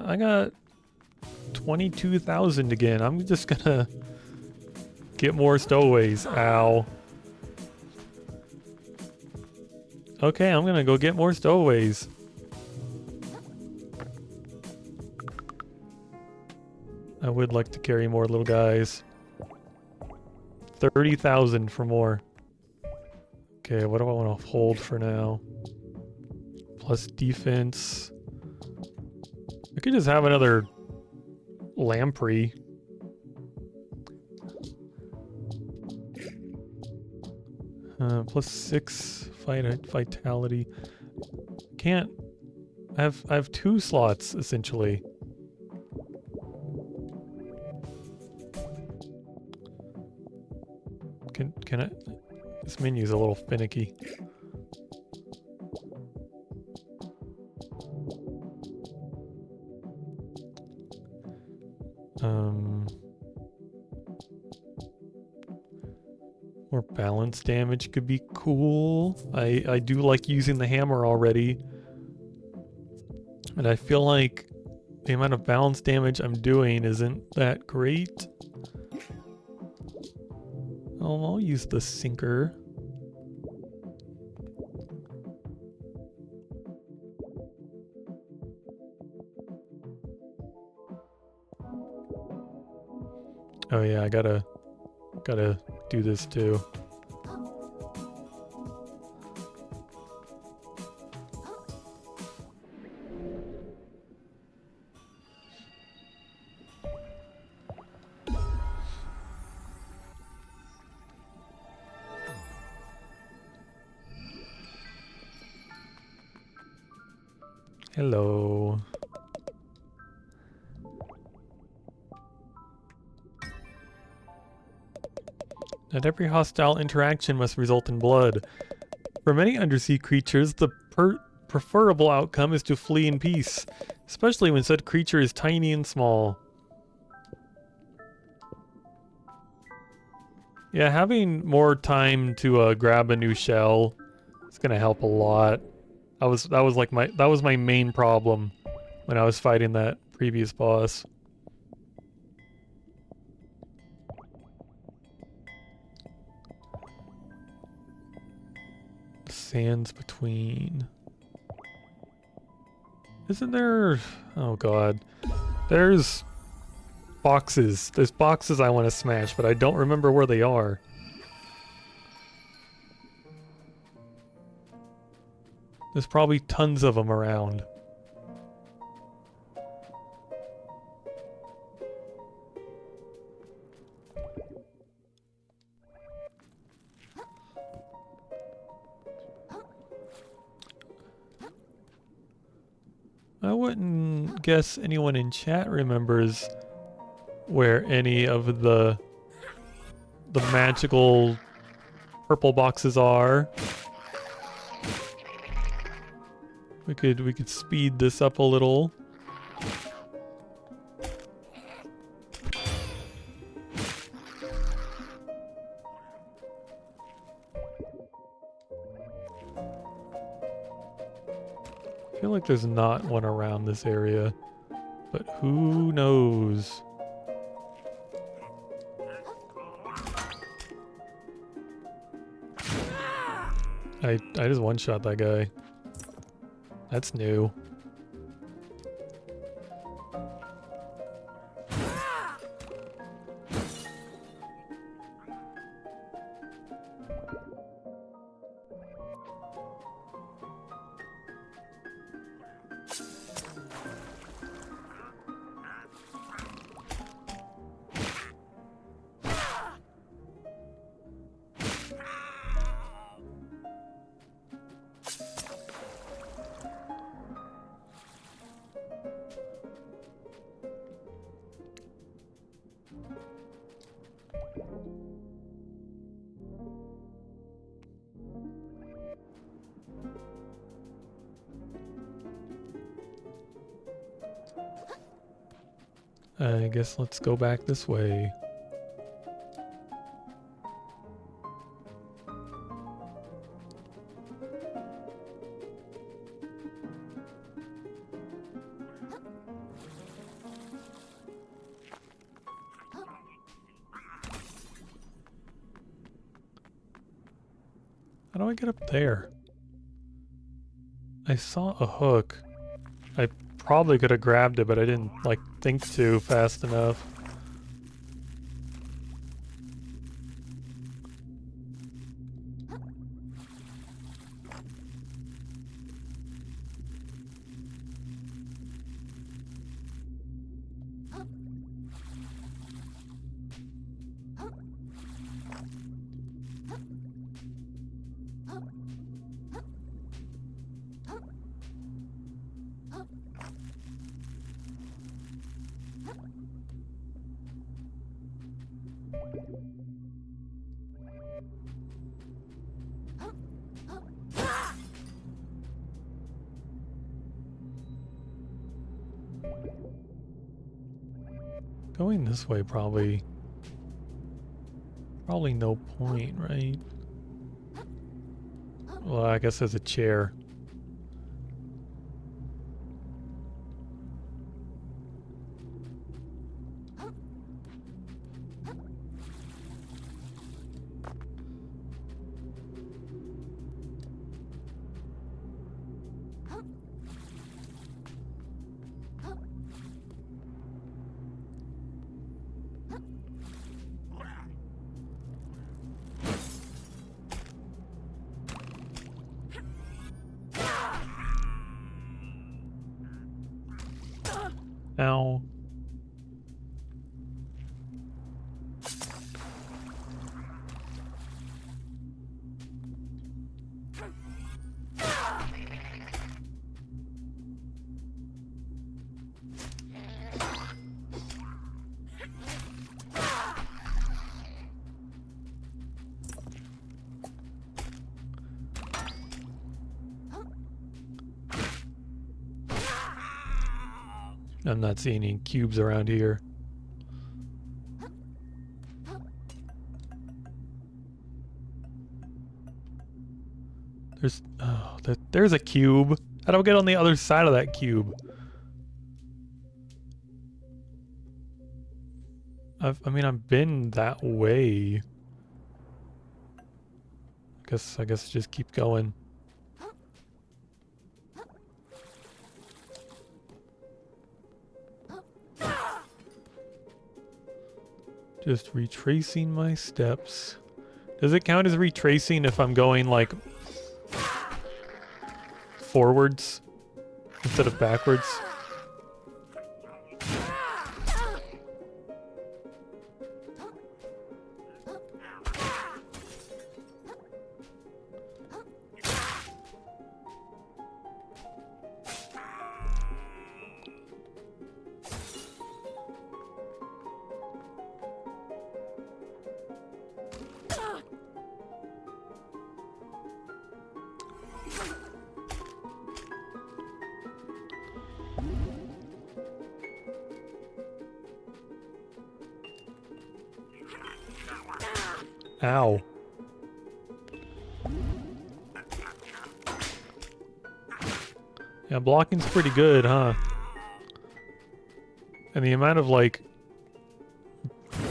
I got 22,000 again. I'm just gonna get more stowaways. Ow. Okay, I'm gonna go get more stowaways. I would like to carry more little guys. 30,000 for more. Okay, what do I want to hold for now? Plus defense. I could just have another lamprey. +6 vitality. Can't. I have 2 slots essentially. Can I? This menu's a little finicky. More balance damage could be cool. I do like using the hammer already. And I feel like the amount of balance damage I'm doing isn't that great. Oh, I'll use the sinker. Oh yeah, I gotta do this too. Hello. Not every hostile interaction must result in blood. For many undersea creatures, the preferable outcome is to flee in peace, especially when said creature is tiny and small. Yeah, having more time to grab a new shell is gonna help a lot. That was my main problem when I was fighting that previous boss. Sands between. Isn't there? Oh god. There's boxes. There's boxes I want to smash, but I don't remember where they are. There's probably tons of them around. I wouldn't guess anyone in chat remembers where any of the magical purple boxes are. We could speed this up a little. I feel like there's not one around this area, but who knows? I just one-shot that guy. That's new. I guess let's go back this way. How do I get up there? I saw a hook. I probably could have grabbed it, but I didn't, like, think to fast enough. Going this way probably no point, right? Well, I guess there's a chair. Ow. I'm not seeing any cubes around here. There's a cube. How do I get on the other side of that cube? I mean, I've been that way. I guess just keep going. Just retracing my steps. Does it count as retracing if I'm going, like, forwards instead of backwards? Ow. Yeah, blocking's pretty good, huh? And the amount of, like,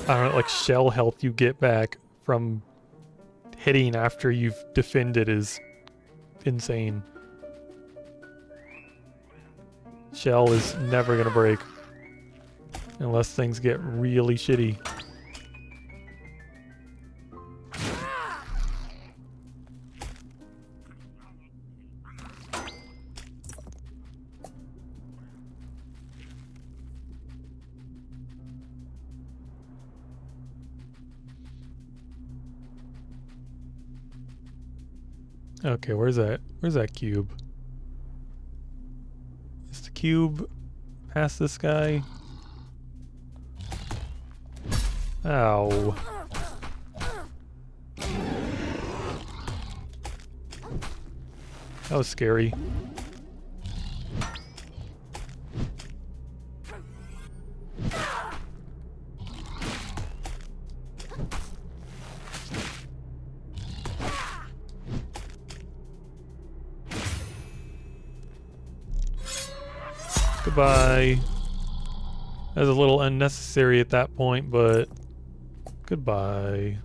I don't know, like, shell health you get back from hitting after you've defended is insane. Shell is never gonna break. Unless things get really shitty. Okay, where's that? Where's that cube? Is the cube past this guy? Ow. That was scary. Goodbye. That was a little unnecessary at that point, but goodbye.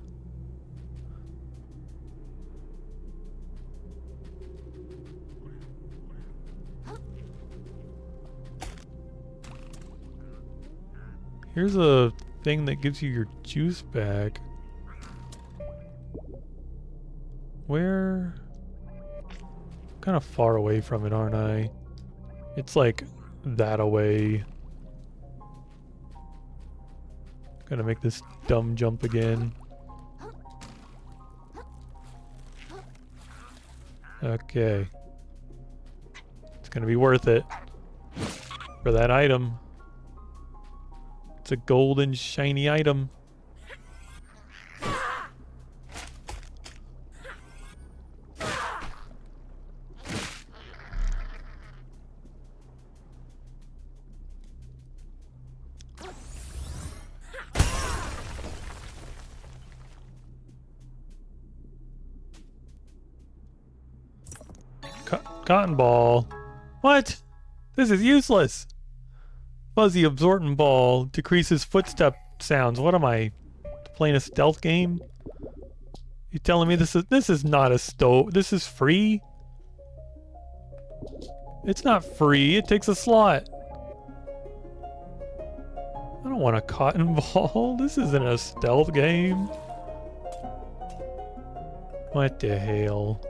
Here's a thing that gives you your juice back. Where? I'm kind of far away from it, aren't I? It's like that away. Gotta make this dumb jump again. Okay. It's gonna be worth it for that item. It's a golden shiny item. Cotton ball. What? This is useless. Fuzzy absorbent ball decreases footstep sounds. What am I, playing a stealth game? You telling me this is not a stove? This is free? It's not free. It takes a slot. I don't want a cotton ball. This isn't a stealth game. What the hell?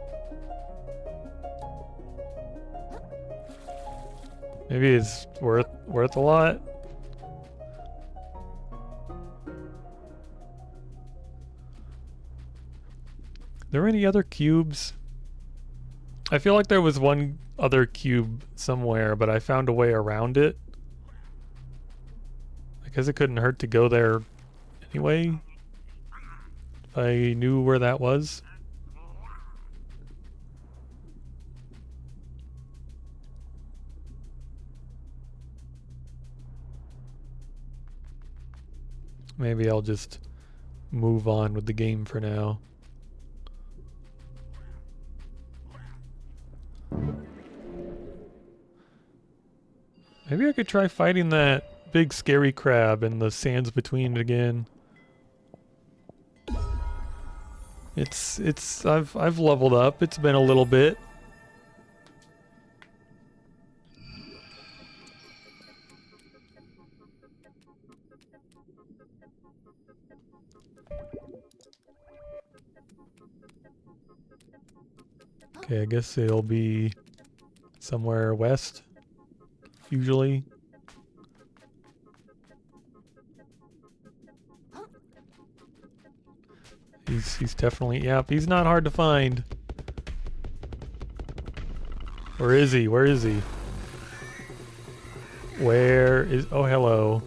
Maybe it's worth a lot. There any other cubes? I feel like there was one other cube somewhere, but I found a way around it. I guess it couldn't hurt to go there anyway. If I knew where that was. Maybe I'll just move on with the game for now. Maybe I could try fighting that big scary crab in the sands between again. I've leveled up. It's been a little bit. Okay, I guess it'll be somewhere west, usually. He's definitely, yep, he's not hard to find. Where is he? Where is he? Where is, oh hello.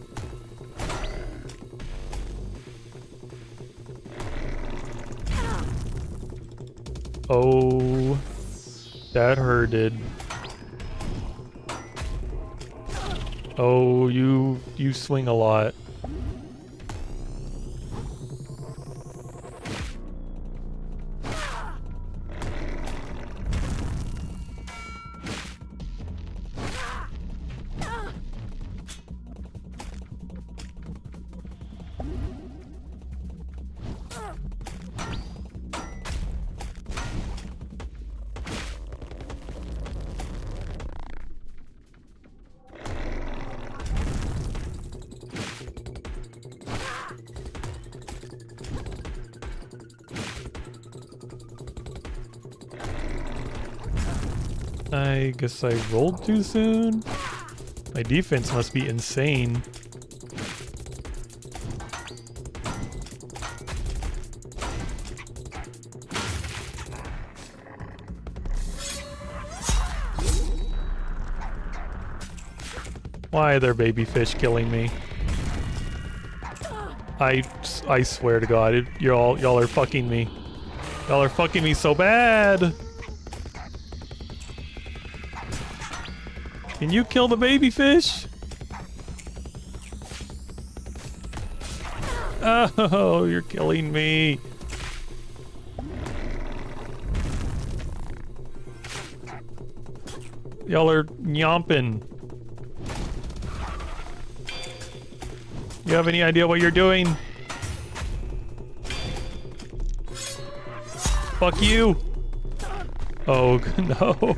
Oh, that hurted. Oh, you swing a lot. I guess I rolled too soon. My defense must be insane. Why are there baby fish killing me? I swear to God, y'all are fucking me. Y'all are fucking me so bad. Can you kill the baby fish? Oh, you're killing me. Y'all are nyomping. You have any idea what you're doing? Fuck you. Oh, no.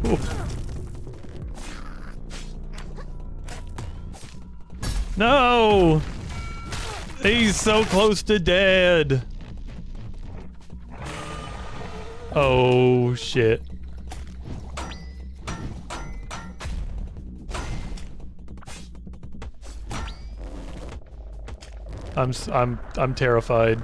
No! He's so close to dead. Oh, shit. I'm terrified.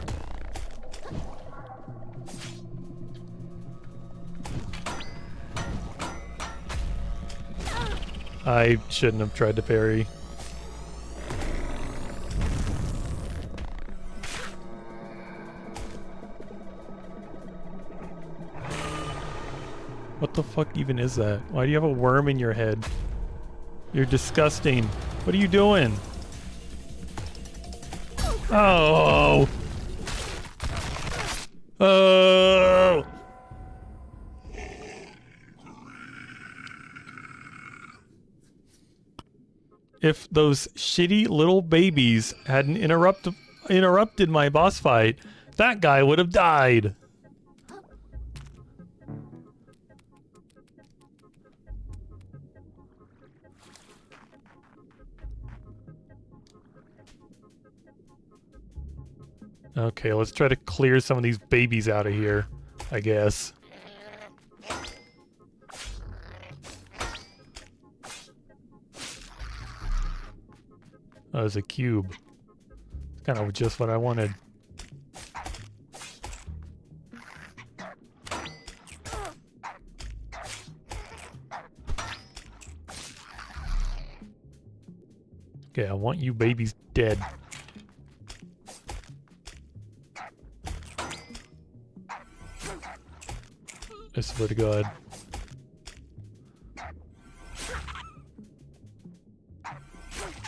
I shouldn't have tried to parry. What the fuck even is that? Why do you have a worm in your head? You're disgusting. What are you doing? Oh! Oh! If those shitty little babies hadn't interrupted my boss fight, that guy would have died. Okay, let's try to clear some of these babies out of here, I guess. Oh, there's a cube. Kind of just what I wanted. Okay, I want you babies dead. I swear to God.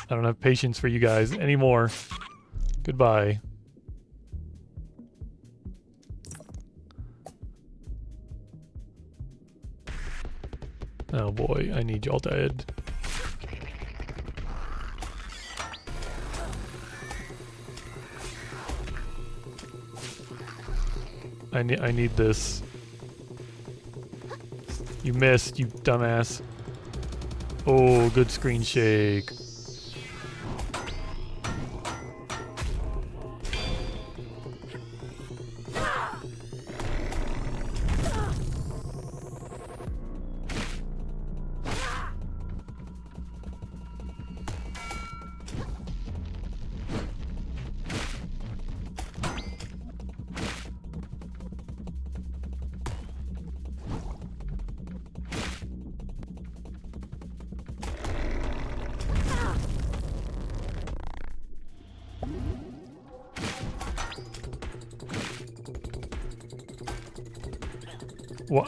I don't have patience for you guys anymore. Goodbye. Oh boy, I need y'all dead. I need this. You missed, you dumbass. Oh, good screen shake.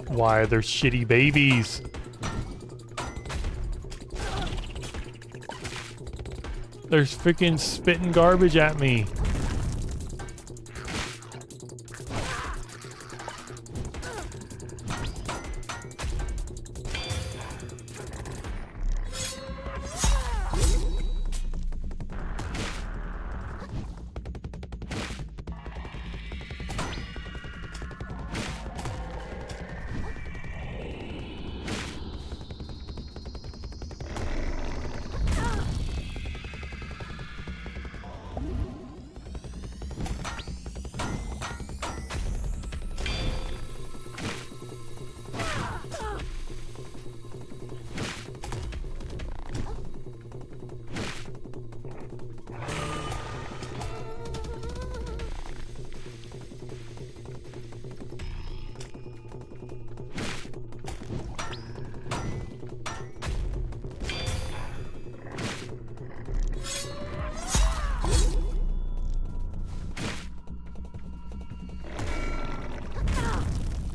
Why are there shitty babies? There's freaking spitting garbage at me.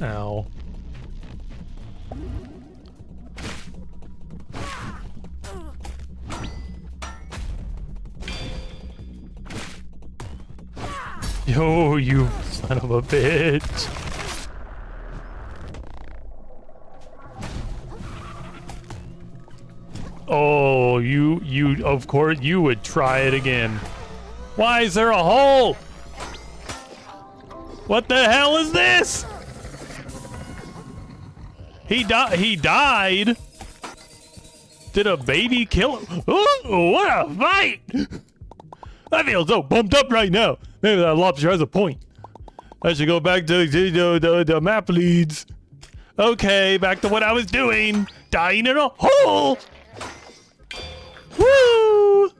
Ow. Yo, you son of a bitch. Oh, you, of course, you would try it again. Why is there a hole? What the hell is this? He died? Did a baby kill him? Ooh, what a fight! I feel so pumped up right now. Maybe that lobster has a point. I should go back to the map leads. Okay, back to what I was doing. Dying in a hole! Woo! Woo!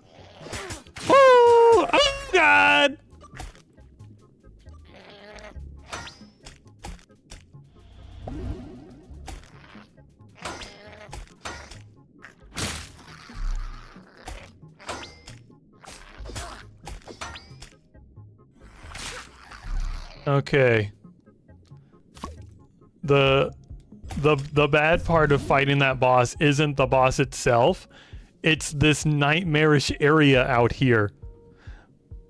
Oh, God! Okay. The bad part of fighting that boss isn't the boss itself. It's this nightmarish area out here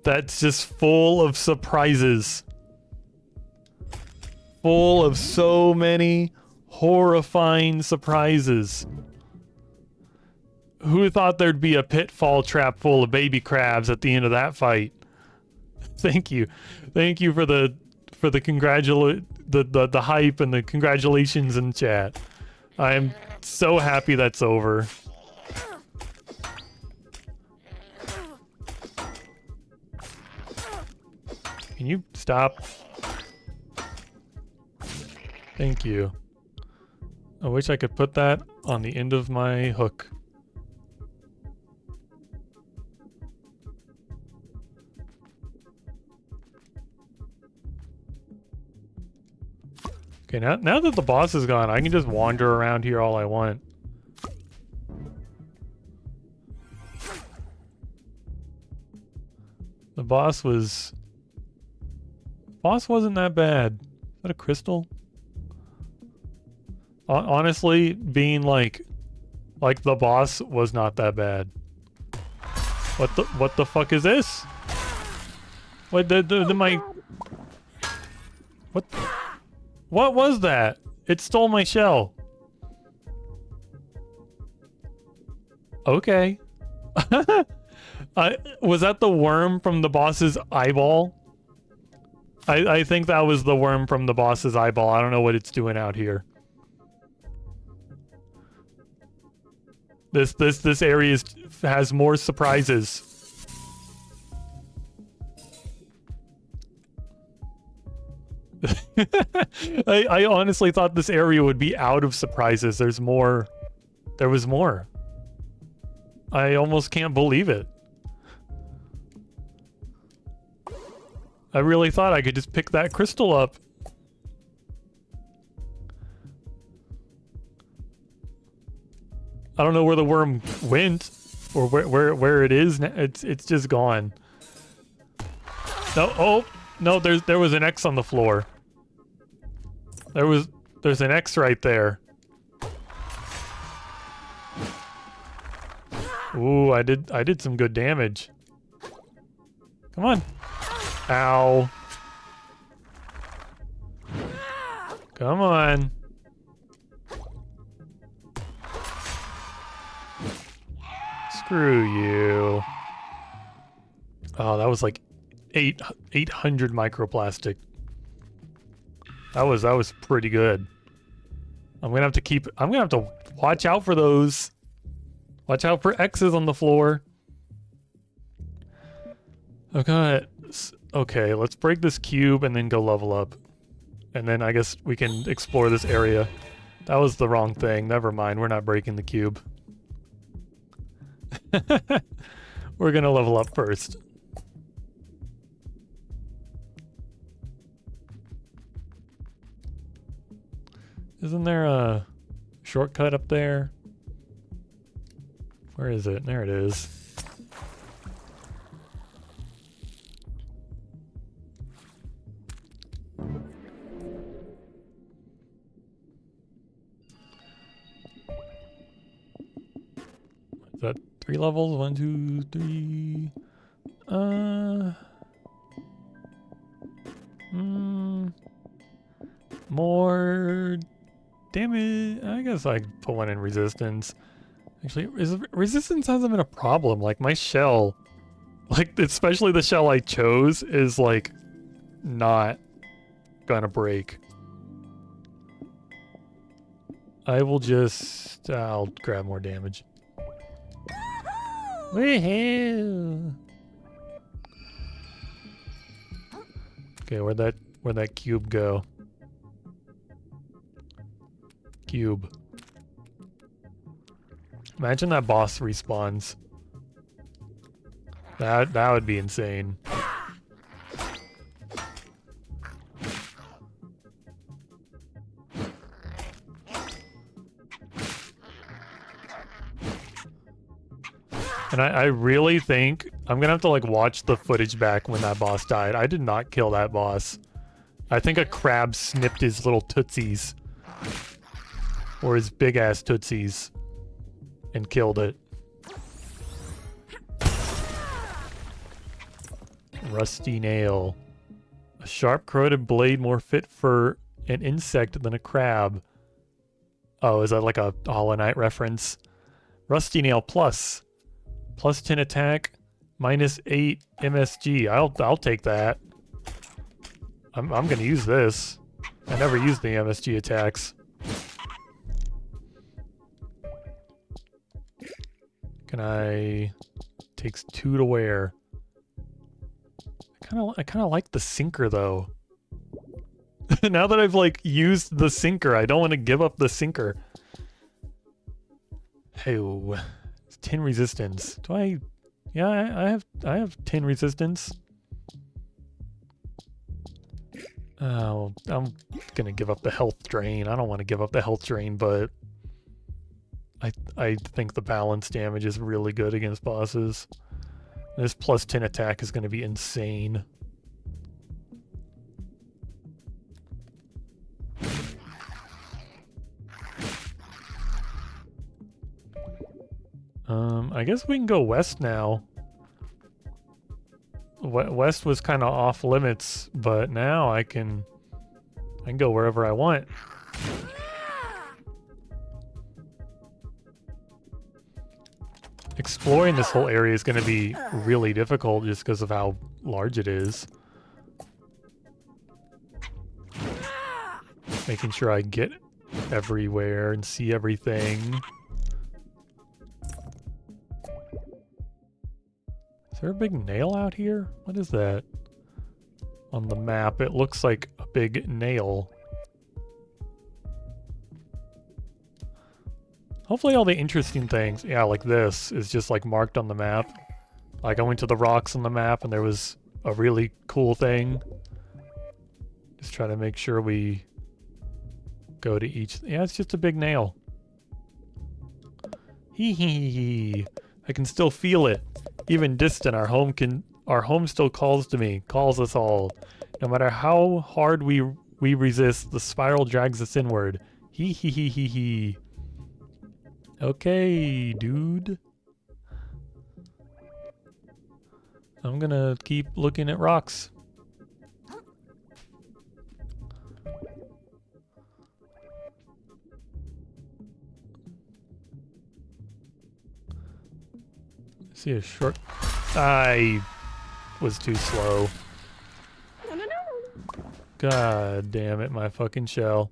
that's just full of surprises. Full of so many horrifying surprises. Who thought there'd be a pitfall trap full of baby crabs at the end of that fight? Thank you. Thank you for the the hype and the congratulations in chat. I am so happy that's over. Can you stop? Thank you. I wish I could put that on the end of my hook. Okay, now that the boss is gone, I can just wander around here all I want. The boss wasn't that bad. Is that a crystal? Honestly, being like the boss was not that bad. What the fuck is this? What What was that? It stole my shell. Okay. Was that the worm from the boss's eyeball? I think that was the worm from the boss's eyeball. I don't know what it's doing out here. This area has more surprises. I honestly thought this area would be out of surprises. There's more. There was more. I almost can't believe it. I really thought I could just pick that crystal up. I don't know where the worm went or where it is. It's just gone. No, oh no, there was an X on the floor. There's an X right there. Ooh, I did some good damage. Come on. Ow. Come on. Screw you. Oh, that was like 800 microplastic. That was pretty good. I'm gonna have to watch out for those. Watch out for X's on the floor. Okay, let's break this cube and then go level up. And then I guess we can explore this area. That was the wrong thing. Never mind, we're not breaking the cube. We're gonna level up first. Isn't there a shortcut up there? Where is it? There it is. 3 levels. 1, 2, 3. More damage. I guess I could put one in resistance. Actually, resistance hasn't been a problem. Like my shell, like especially the shell I chose, is like not gonna break. I will just, I'll grab more damage. Woohoo! Okay, where'd that cube go? Cube. Imagine that boss respawns. That would be insane. And I really think I'm gonna have to like watch the footage back when that boss died. I did not kill that boss. I think a crab snipped his little tootsies. Or his big ass tootsies. And killed it. Rusty nail. A sharp corroded blade more fit for an insect than a crab. Oh, is that like a Hollow Knight reference? Rusty nail plus. Plus 10 attack, minus 8 MSG. I'll take that. I'm gonna use this. I never used the MSG attacks. Can I... Takes 2 to wear. I kinda like the sinker though. Now that I've like used the sinker, I don't want to give up the sinker. Hey, 10 resistance. Do I? Yeah, I have 10 resistance. Oh, I'm gonna give up the health drain. I don't want to give up the health drain, but I think the balance damage is really good against bosses. This plus 10 attack is gonna be insane. I guess we can go west now. West was kind of off limits, but now I can go wherever I want. Exploring this whole area is going to be really difficult just because of how large it is. Making sure I get everywhere and see everything. Is there a big nail out here? What is that? On the map, it looks like a big nail. Hopefully all the interesting things, yeah, like this, is just like marked on the map. Like I went to the rocks on the map and there was a really cool thing. Just try to make sure we go to each, yeah, it's just a big nail. Hee hee hee. I can still feel it. Even distant, our home still calls to me, calls us all. No matter how hard we resist, the spiral drags us inward. Hee hee hee hee hee. Okay, dude. I'm gonna keep looking at rocks. See a short... I was too slow. God damn it, my fucking shell.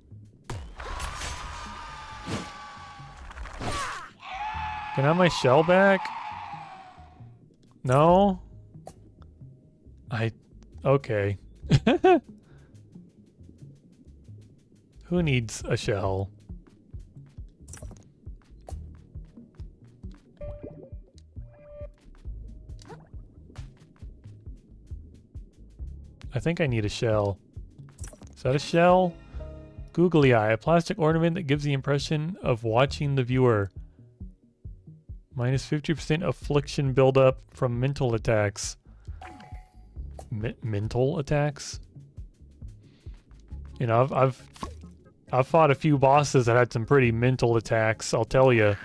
Can I have my shell back? No? Okay. Who needs a shell? I think I need a shell. Is that a shell? Googly eye, a plastic ornament that gives the impression of watching the viewer. Minus 50% affliction buildup from mental attacks. Mental attacks? You know, I've fought a few bosses that had some pretty mental attacks, I'll tell you.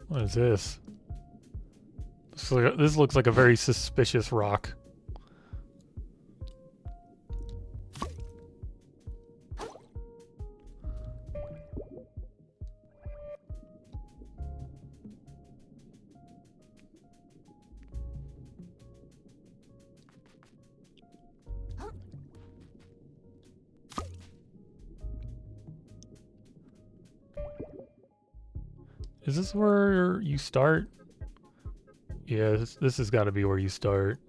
What is this? This looks like a very suspicious rock. Is this where you start? Yeah, this has got to be where you start.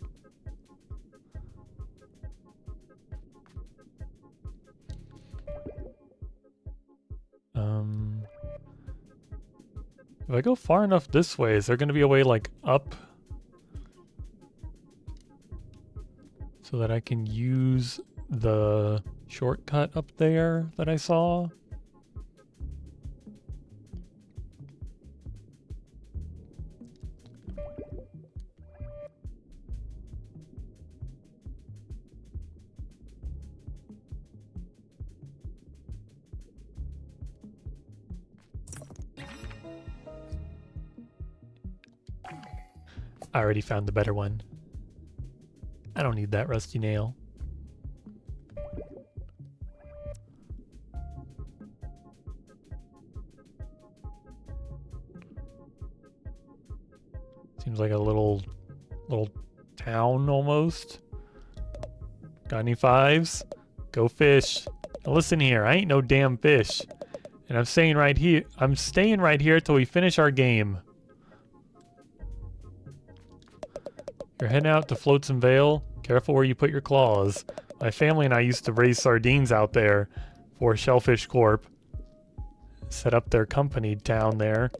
If I go far enough this way, is there going to be a way like up? So that I can use the shortcut up there that I saw? I already found the better one. I don't need that rusty nail. Seems like a little town almost. Got any fives? Go fish. Now listen here, I ain't no damn fish. And I'm staying right here till we finish our game. You're heading out to Flotsam Vale. Careful where you put your claws. My family and I used to raise sardines out there for Shellfish Corp. Set up their company down there.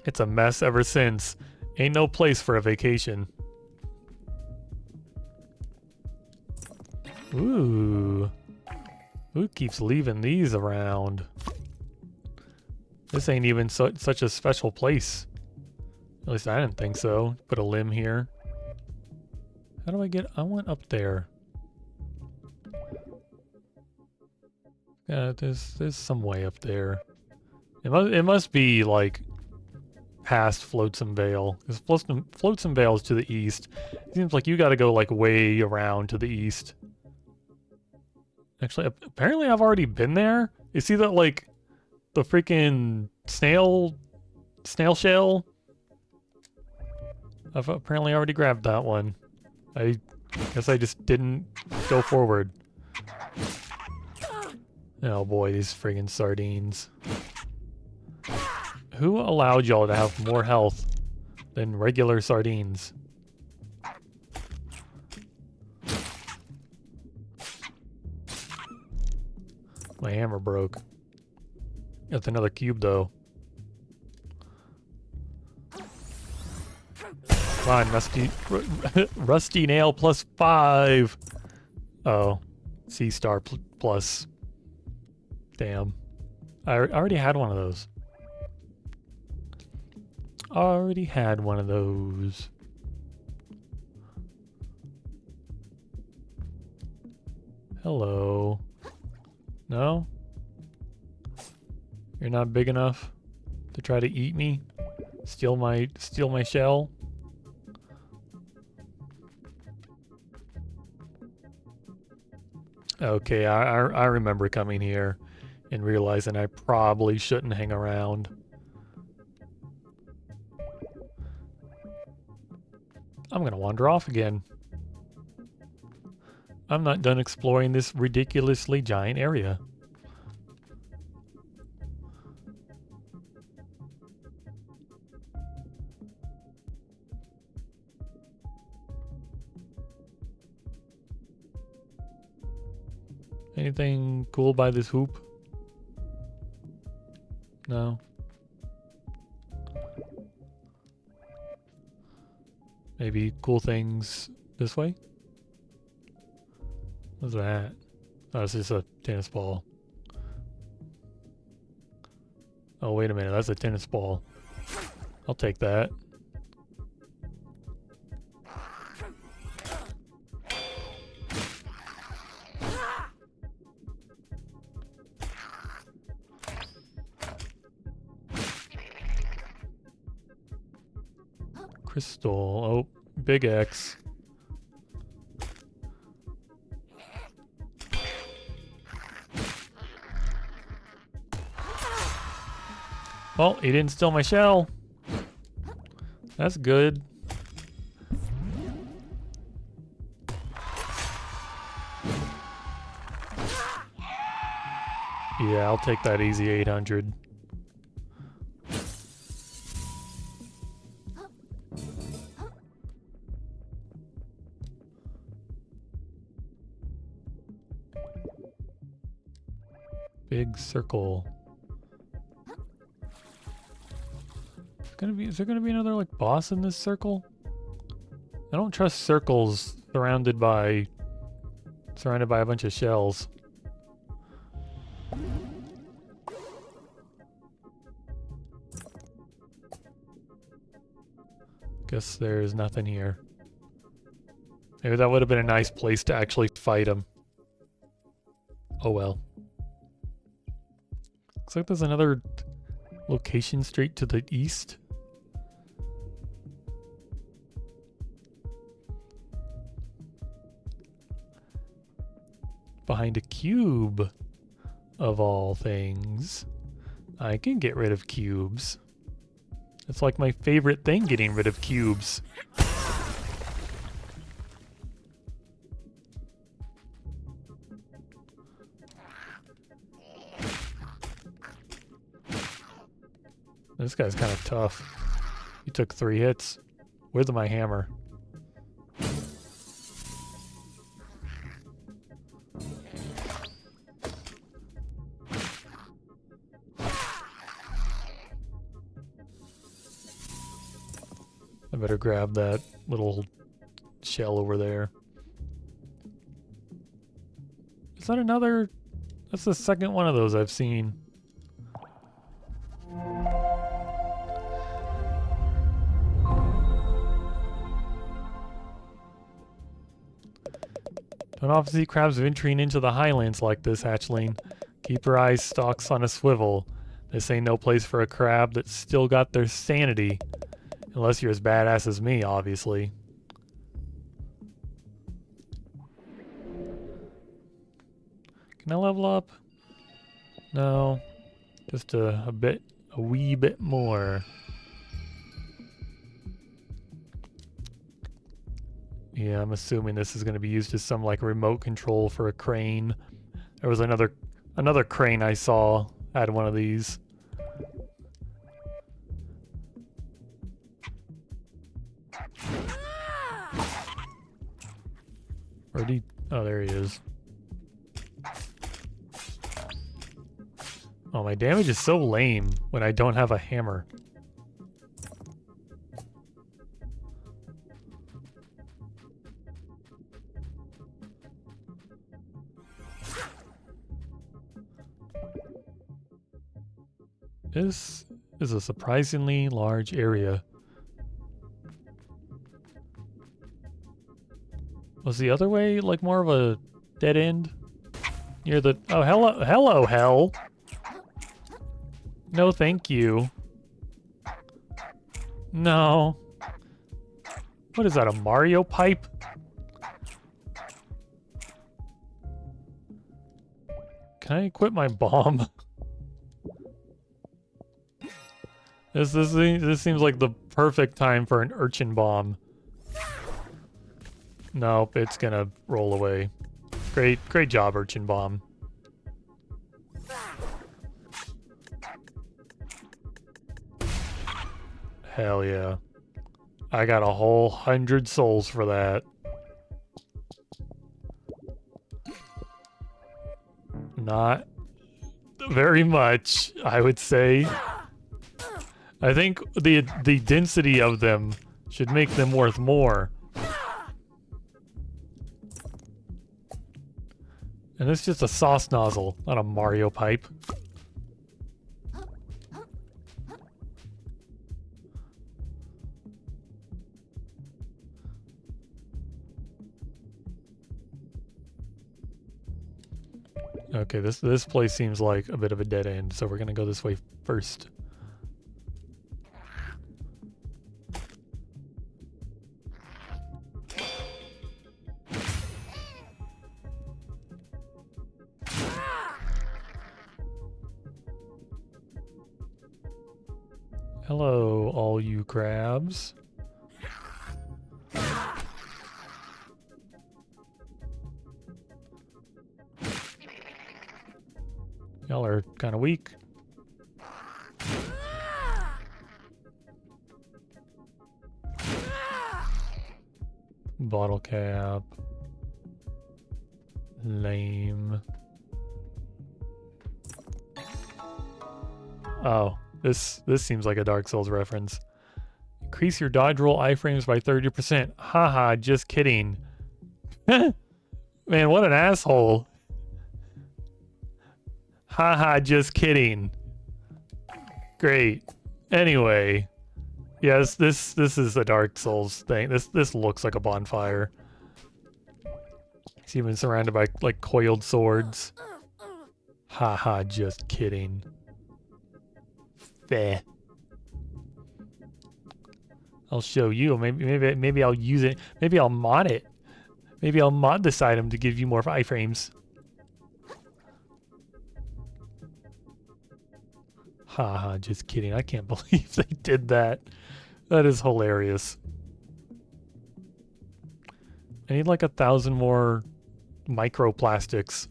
It's a mess ever since. Ain't no place for a vacation. Ooh. Who keeps leaving these around? This ain't even such a special place. At least I didn't think so. Put a limb here. How do I get... I went up there. Yeah, there's some way up there. It must be, like, past Flotsam Vale. Because Flotsam Vale is to the east. It seems like you gotta go, like, way around to the east. Actually, apparently I've already been there. You see that, like, the freaking snail shell? I've apparently already grabbed that one. I guess I just didn't go forward. Oh boy, these friggin' sardines. Who allowed y'all to have more health than regular sardines? My hammer broke. That's another cube though. Come on, rusty nail +5. Oh, C star plus. Damn, I already had one of those. Already had one of those. Hello. No? You're not big enough to try to eat me? Steal my shell? Okay, I remember coming here and realizing I probably shouldn't hang around. I'm gonna wander off again. I'm not done exploring this ridiculously giant area. Anything cool by this hoop? No. Maybe cool things this way? What's that? Oh, it's just a tennis ball. Oh, wait a minute. That's a tennis ball. I'll take that. Crystal. Oh, big X. Well, he didn't steal my shell. That's good. Yeah, I'll take that easy 800. Big circle. Is there gonna be another like boss in this circle? I don't trust circles surrounded by a bunch of shells. Guess there's nothing here. Maybe that would have been a nice place to actually fight him. Oh well. Looks like there's another location straight to the east. Behind a cube, of all things. I can get rid of cubes. It's like my favorite thing, getting rid of cubes. This guy's kind of tough. He took 3 hits. Where's my hammer? I better grab that little shell over there. Is that another? That's the second one of those I've seen. Don't often see crabs venturing into the highlands like this, hatchling. Keep your eyes stalks on a swivel. This ain't no place for a crab that's still got their sanity. Unless you're as badass as me, obviously. Can I level up? No. Just a wee bit more. Yeah, I'm assuming this is going to be used as some like remote control for a crane. There was another crane I saw had one of these. Where'd he? Oh, there he is. Oh, my damage is so lame when I don't have a hammer. This is a surprisingly large area. Was the other way like more of a dead end? Near the... Oh, hello, hell! No, thank you. No. What is that, a Mario pipe? Can I equip my bomb? This seems like the perfect time for an urchin bomb. Nope, it's gonna roll away. Great job, urchin bomb. Hell yeah. I got a whole 100 souls for that. Not very much, I would say. I think the density of them should make them worth more. And it's just a sauce nozzle, not a Mario pipe. Okay, this place seems like a bit of a dead end, so we're gonna go this way first. Hello, all you crabs. Y'all are kind of weak. Bottle cap. Lame. Oh, this seems like a Dark Souls reference. Increase your dodge roll iframes by 30%. Haha, just kidding. Man, what an asshole. Haha, just kidding. Great. Anyway, yes, this is a Dark Souls thing. This looks like a bonfire. It's even surrounded by like coiled swords. Haha, just kidding. Feh. I'll show you. Maybe I'll use it. Maybe I'll mod it. Maybe I'll mod this item to give you more iframes. Haha, just kidding. I can't believe they did that. That is hilarious. I need like 1,000 more microplastics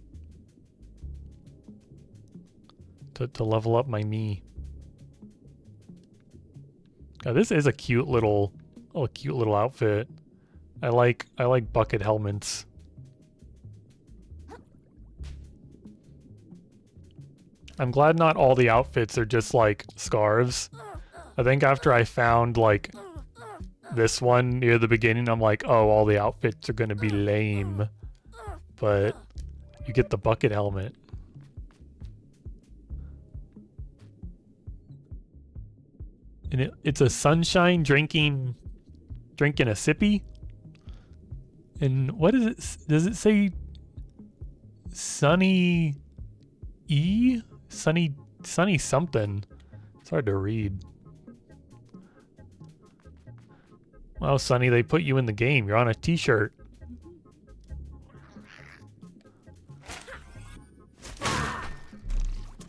to level up my me. God, this is a cute little outfit. I like bucket helmets. I'm glad not all the outfits are just like scarves. I think after I found like this one near the beginning, I'm like, oh, all the outfits are gonna be lame. But you get the bucket helmet. And it's a sunshine drinking a sippy. And what is it? Does it say Sunny E? Sunny something. It's hard to read. Wow, Sunny, they put you in the game. You're on a t-shirt.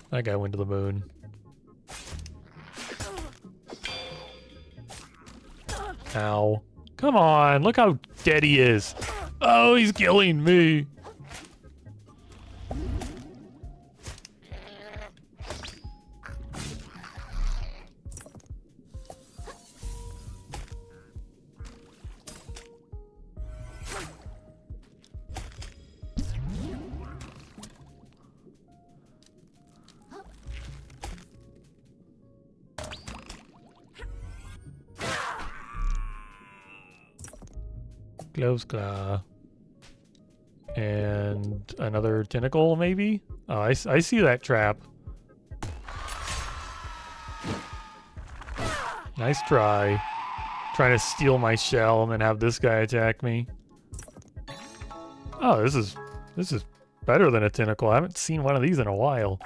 That guy went to the moon. Ow. Come on, look how dead he is. Oh, he's killing me. Gloves claw. And another tentacle, maybe? Oh, I see that trap. Nice try. Trying to steal my shell and then have this guy attack me. Oh, this is better than a tentacle. I haven't seen one of these in a while.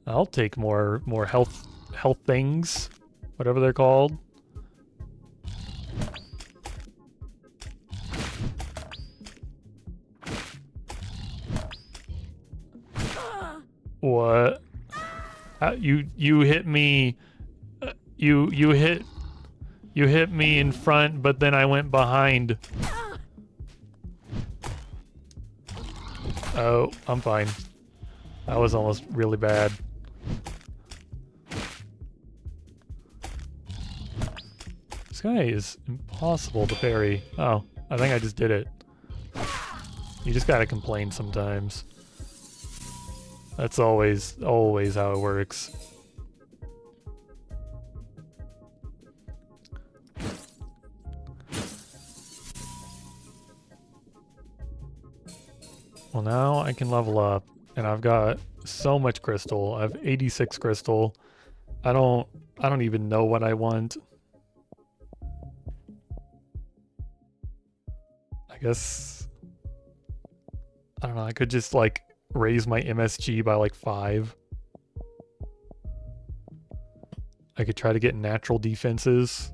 I'll take more health things, whatever they're called. What? You hit me. You hit me in front, but then I went behind. Oh, I'm fine. That was almost really bad. This guy is impossible to parry. Oh, I think I just did it. You just gotta complain sometimes. That's always how it works. Well, now I can level up, and I've got so much crystal. I have 86 crystal. I don't even know what I want. I guess I don't know. I could just like raise my MSG by like 5. I could try to get natural defenses.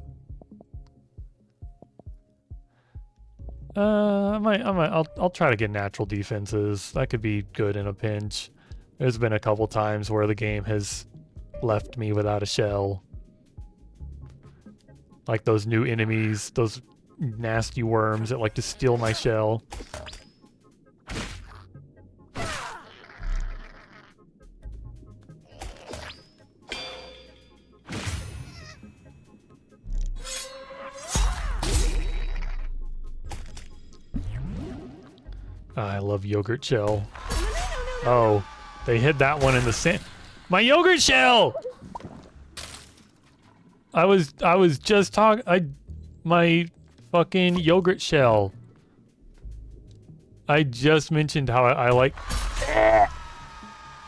I'll try to get natural defenses. That could be good in a pinch. There's been a couple times where the game has left me without a shell. Like those new enemies, those nasty worms that like to steal my shell. I love yogurt shell. Oh, they hid that one in the sand. My yogurt shell! I was just talking. My fucking yogurt shell. I just mentioned how I like.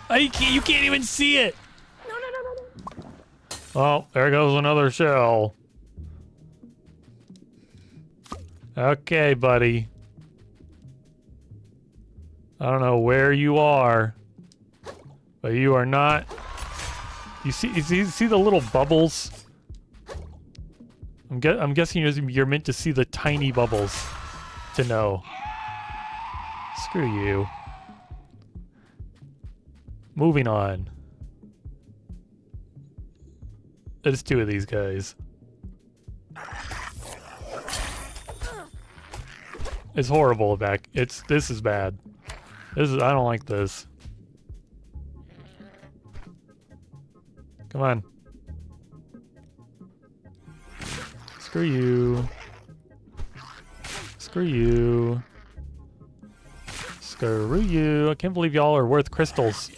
You can't even see it. No. Oh, there goes another shell. Okay, buddy. I don't know where you are, but you are not. You see the little bubbles? I'm guessing you're meant to see the tiny bubbles to know. Screw you. Moving on. There's two of these guys. It's horrible back. This is bad. I don't like this. Come on. Screw you. Screw you. Screw you. I can't believe y'all are worth crystals.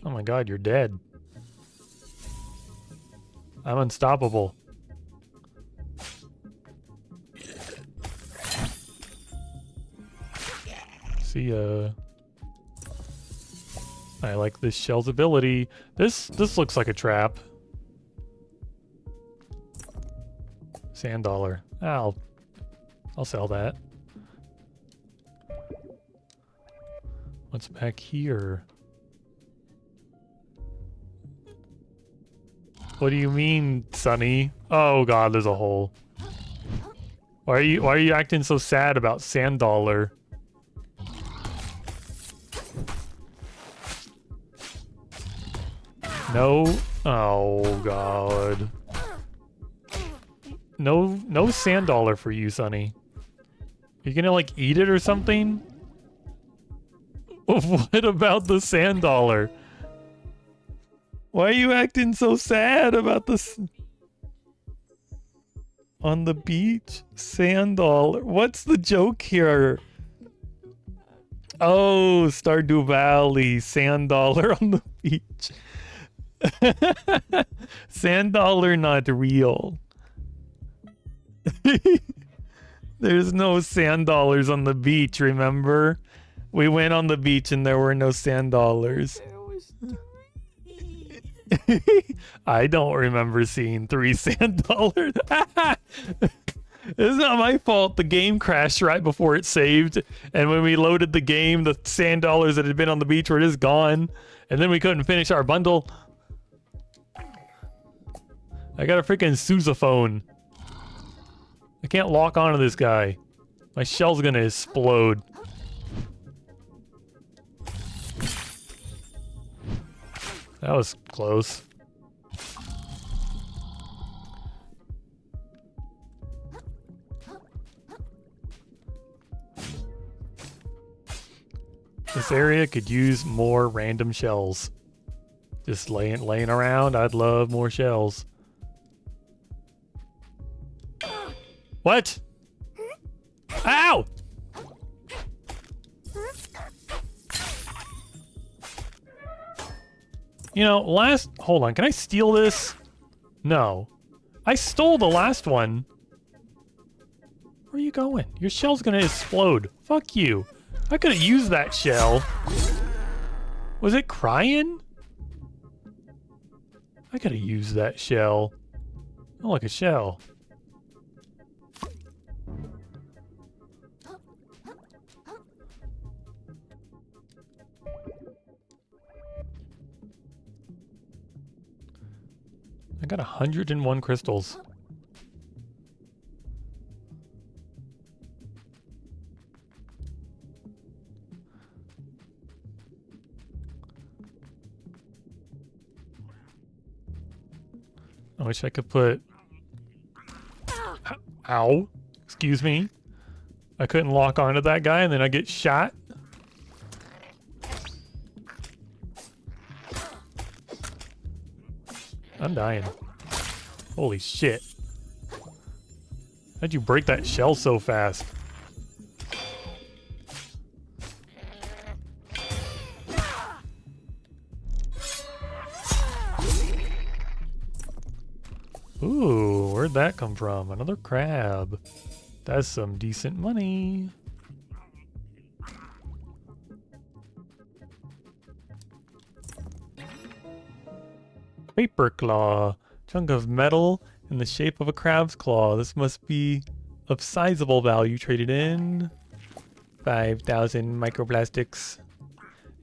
Oh my god, you're dead. I'm unstoppable. See ya. I like this shell's ability. This looks like a trap. Sand dollar. I'll sell that. What's back here? What do you mean, Sonny? Oh god, there's a hole. Why are you acting so sad about sand dollar? No. Oh god. No sand dollar for you, Sonny. You gonna like eat it or something? What about the sand dollar? Why are you acting so sad about this? On the beach? Sand dollar. What's the joke here? Oh, Stardew Valley. Sand dollar on the beach. Sand dollar not real. There's no sand dollars on the beach, remember? We went on the beach and there were no sand dollars. There was 3. I don't remember seeing 3 sand dollars. It's not my fault. The game crashed right before it saved. And when we loaded the game, the sand dollars that had been on the beach were just gone. And then we couldn't finish our bundle. I got a freaking sousaphone. I can't lock onto this guy. My shell's gonna explode. That was close. This area could use more random shells. Just laying around, I'd love more shells. What? Ow! You know, hold on, can I steal this? No. I stole the last one. Where are you going? Your shell's gonna explode. Fuck you. I could have used that shell. Was it crying? I could have used that shell. Oh, like a shell. I got 101 crystals. I wish I could put... Ow. Excuse me. I couldn't lock onto that guy and then I get shot. I'm dying. Holy shit. How'd you break that shell so fast? Ooh, where'd that come from? Another crab. That's some decent money. Paper claw. Chunk of metal in the shape of a crab's claw. This must be of sizable value. Traded in 5,000 microplastics.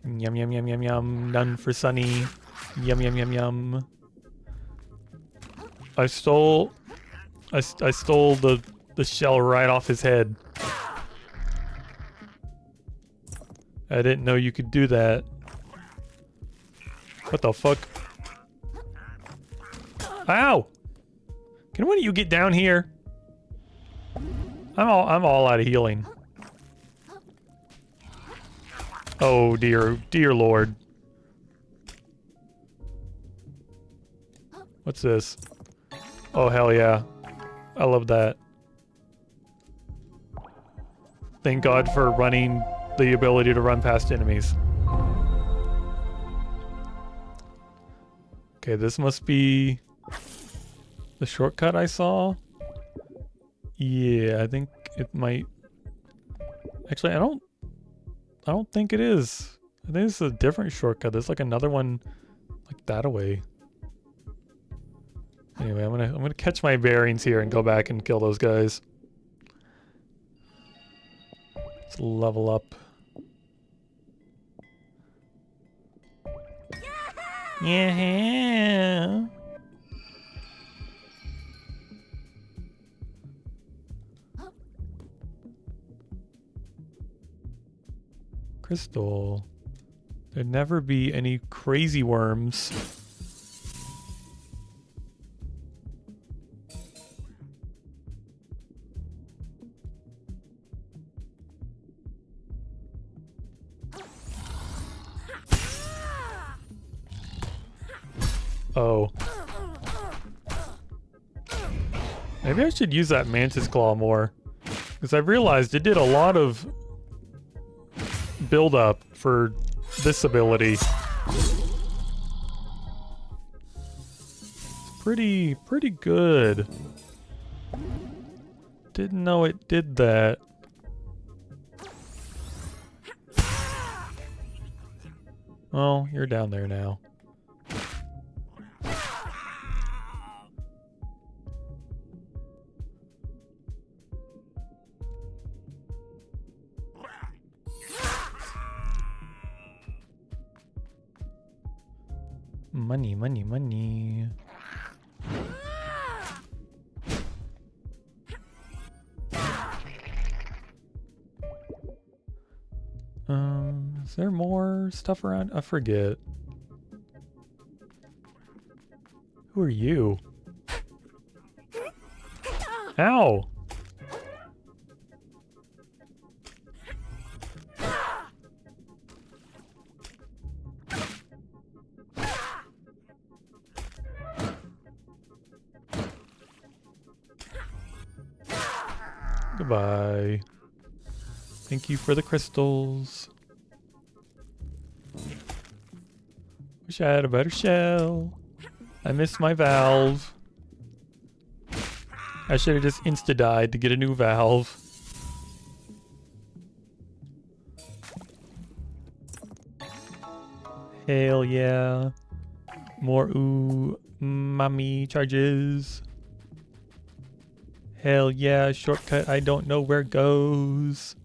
Yum yum yum yum yum. None for Sunny. Yum yum yum yum. I stole the shell right off his head. I didn't know you could do that. What the fuck? Ow! Can one of you get down here? I'm all out of healing. Oh dear Lord. What's this? Oh hell yeah. I love that. Thank God for running the ability to run past enemies. Okay, this must be the shortcut I saw. Yeah, I think it might. Actually, I don't think it is. I think it's a different shortcut. There's like another one like that away. Anyway, I'm gonna catch my bearings here and go back and kill those guys. Let's level up. Yeah. Crystal. There'd never be any crazy worms. Oh. Maybe I should use that mantis claw more. Because I realized it did a lot of build up for this ability. It's pretty good. Didn't know it did that. Well, you're down there now. Money, money, money. Is there more stuff around? I forget. Who are you? Ow! Goodbye. Thank you for the crystals. Wish I had a better shell. I missed my valve. I should have just insta-died to get a new valve. Hell yeah. More mommy charges. Hell yeah, shortcut I don't know where goes.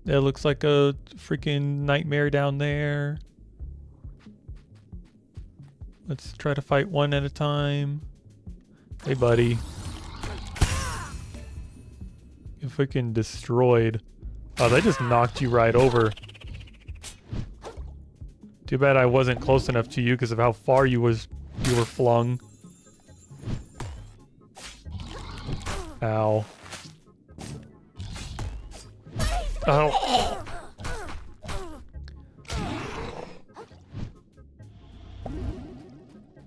That looks like a freaking nightmare down there. Let's try to fight one at a time. Hey buddy. You're freaking destroyed. Oh, they just knocked you right over. Too bad I wasn't close enough to you because of how far you were flung. Ow. Oh.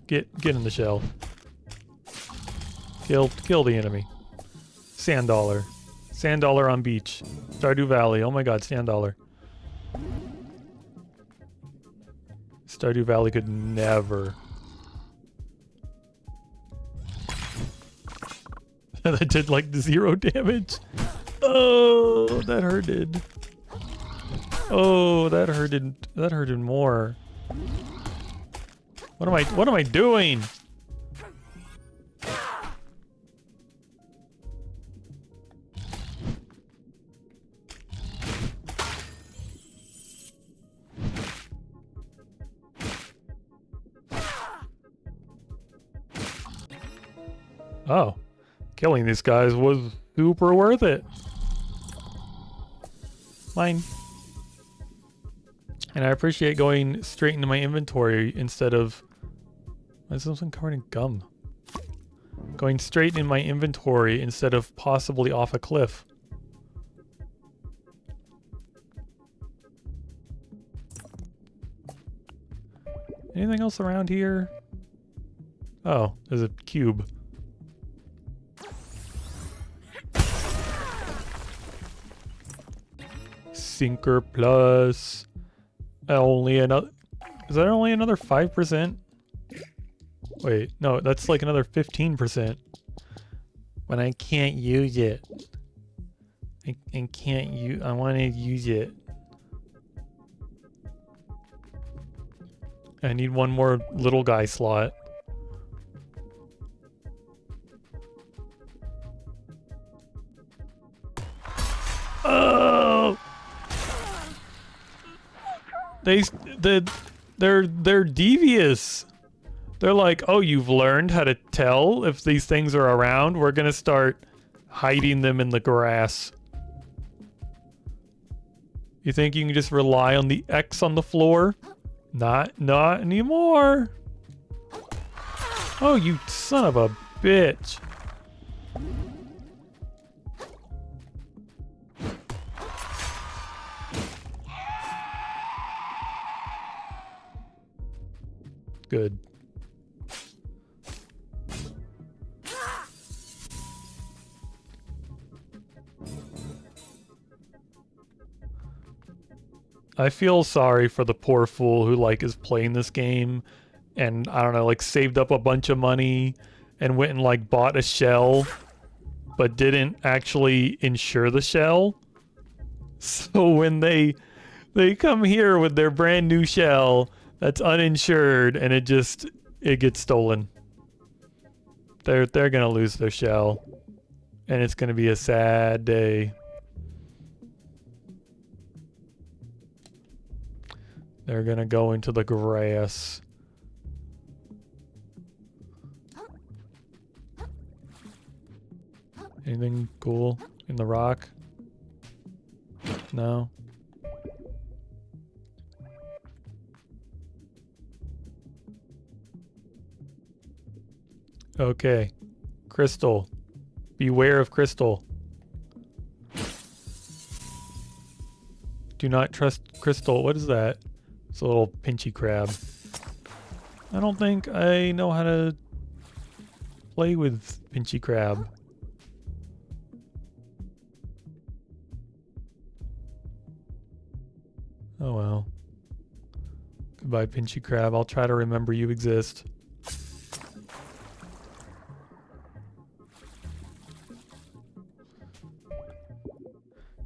Get in the shell. Kill the enemy. Sand dollar. Sand dollar on beach. Stardew Valley. Oh my god, sand dollar. Stardew Valley could never. That did like 0 damage. Oh, that hurted. Oh, that hurted. That hurted more. What am I doing? Oh, killing these guys was super worth it. Mine. And I appreciate going straight into my inventory instead of... Why is something covered in gum? Going straight in my inventory instead of possibly off a cliff. Anything else around here? Oh, there's a cube. Sinker plus only another. Is that only another 5%? Wait, no, that's like another 15%. When I can't use it. I can't use. I want to use it. I need one more little guy slot. Oh! They're devious. They're like, oh, you've learned how to tell if these things are around. We're gonna start hiding them in the grass. You think you can just rely on the X on the floor? Not anymore. Oh, you son of a bitch. Good. I feel sorry for the poor fool who like is playing this game and I don't know, like saved up a bunch of money and went and like bought a shell but didn't actually insure the shell. So when they come here with their brand new shell that's uninsured and it gets stolen. They're gonna lose their shell. And it's gonna be a sad day. They're gonna go into the grass. Anything cool in the rock? No? Okay. Crystal. Beware of crystal. Do not trust crystal. What is that? It's a little pinchy crab. I don't think I know how to play with pinchy crab. Oh well. Goodbye, pinchy crab. I'll try to remember you exist.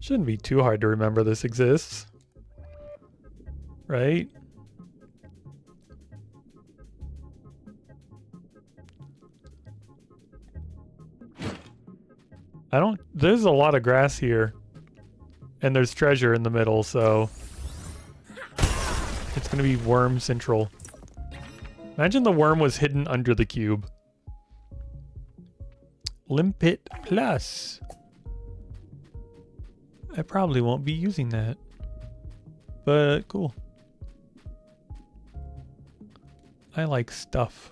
Shouldn't be too hard to remember this exists. Right? There's a lot of grass here. And there's treasure in the middle, so... It's gonna be worm central. Imagine the worm was hidden under the cube. Limpet Plus. I probably won't be using that. But cool. I like stuff.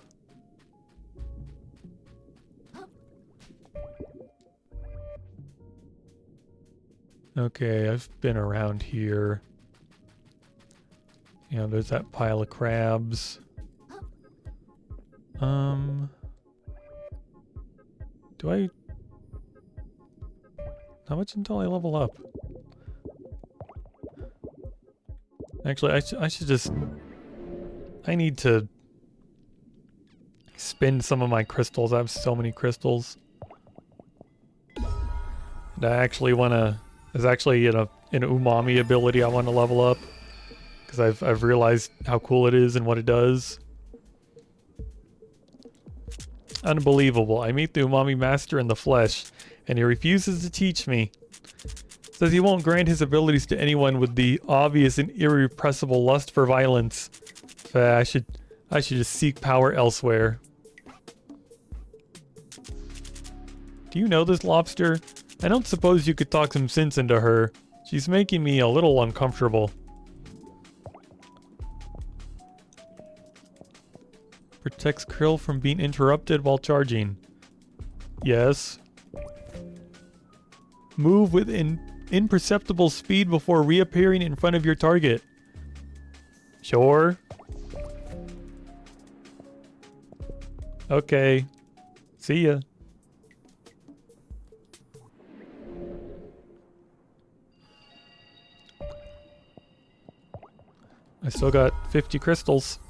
Okay, I've been around here. You know, there's that pile of crabs. Do I... How much until I level up? Actually, I should just... I need to spend some of my crystals. I have so many crystals. And I actually want to... There's actually an umami ability I want to level up. Because I've realized how cool it is and what it does. Unbelievable. I meet the umami master in the flesh, and he refuses to teach me. Says he won't grant his abilities to anyone with the obvious and irrepressible lust for violence. I should just seek power elsewhere. Do you know this lobster? I don't suppose you could talk some sense into her. She's making me a little uncomfortable. Protects krill from being interrupted while charging. Yes. Move with imperceptible speed before reappearing in front of your target. Sure. Okay. See ya. I still got 50 crystals.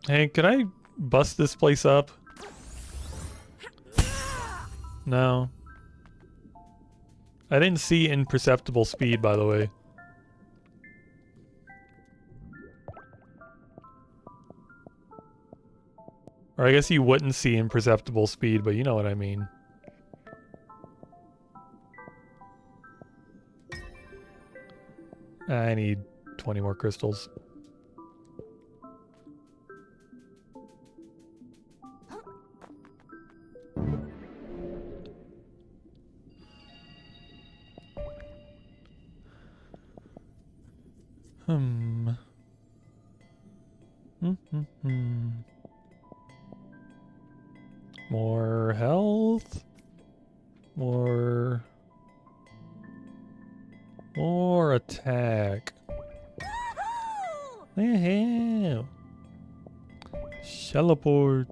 Hey, could I bust this place up? No. I didn't see imperceptible speed, by the way. Or I guess you wouldn't see imperceptible speed, but you know what I mean. I need 20 more crystals. More health. More attack. Woohoo! Teleport.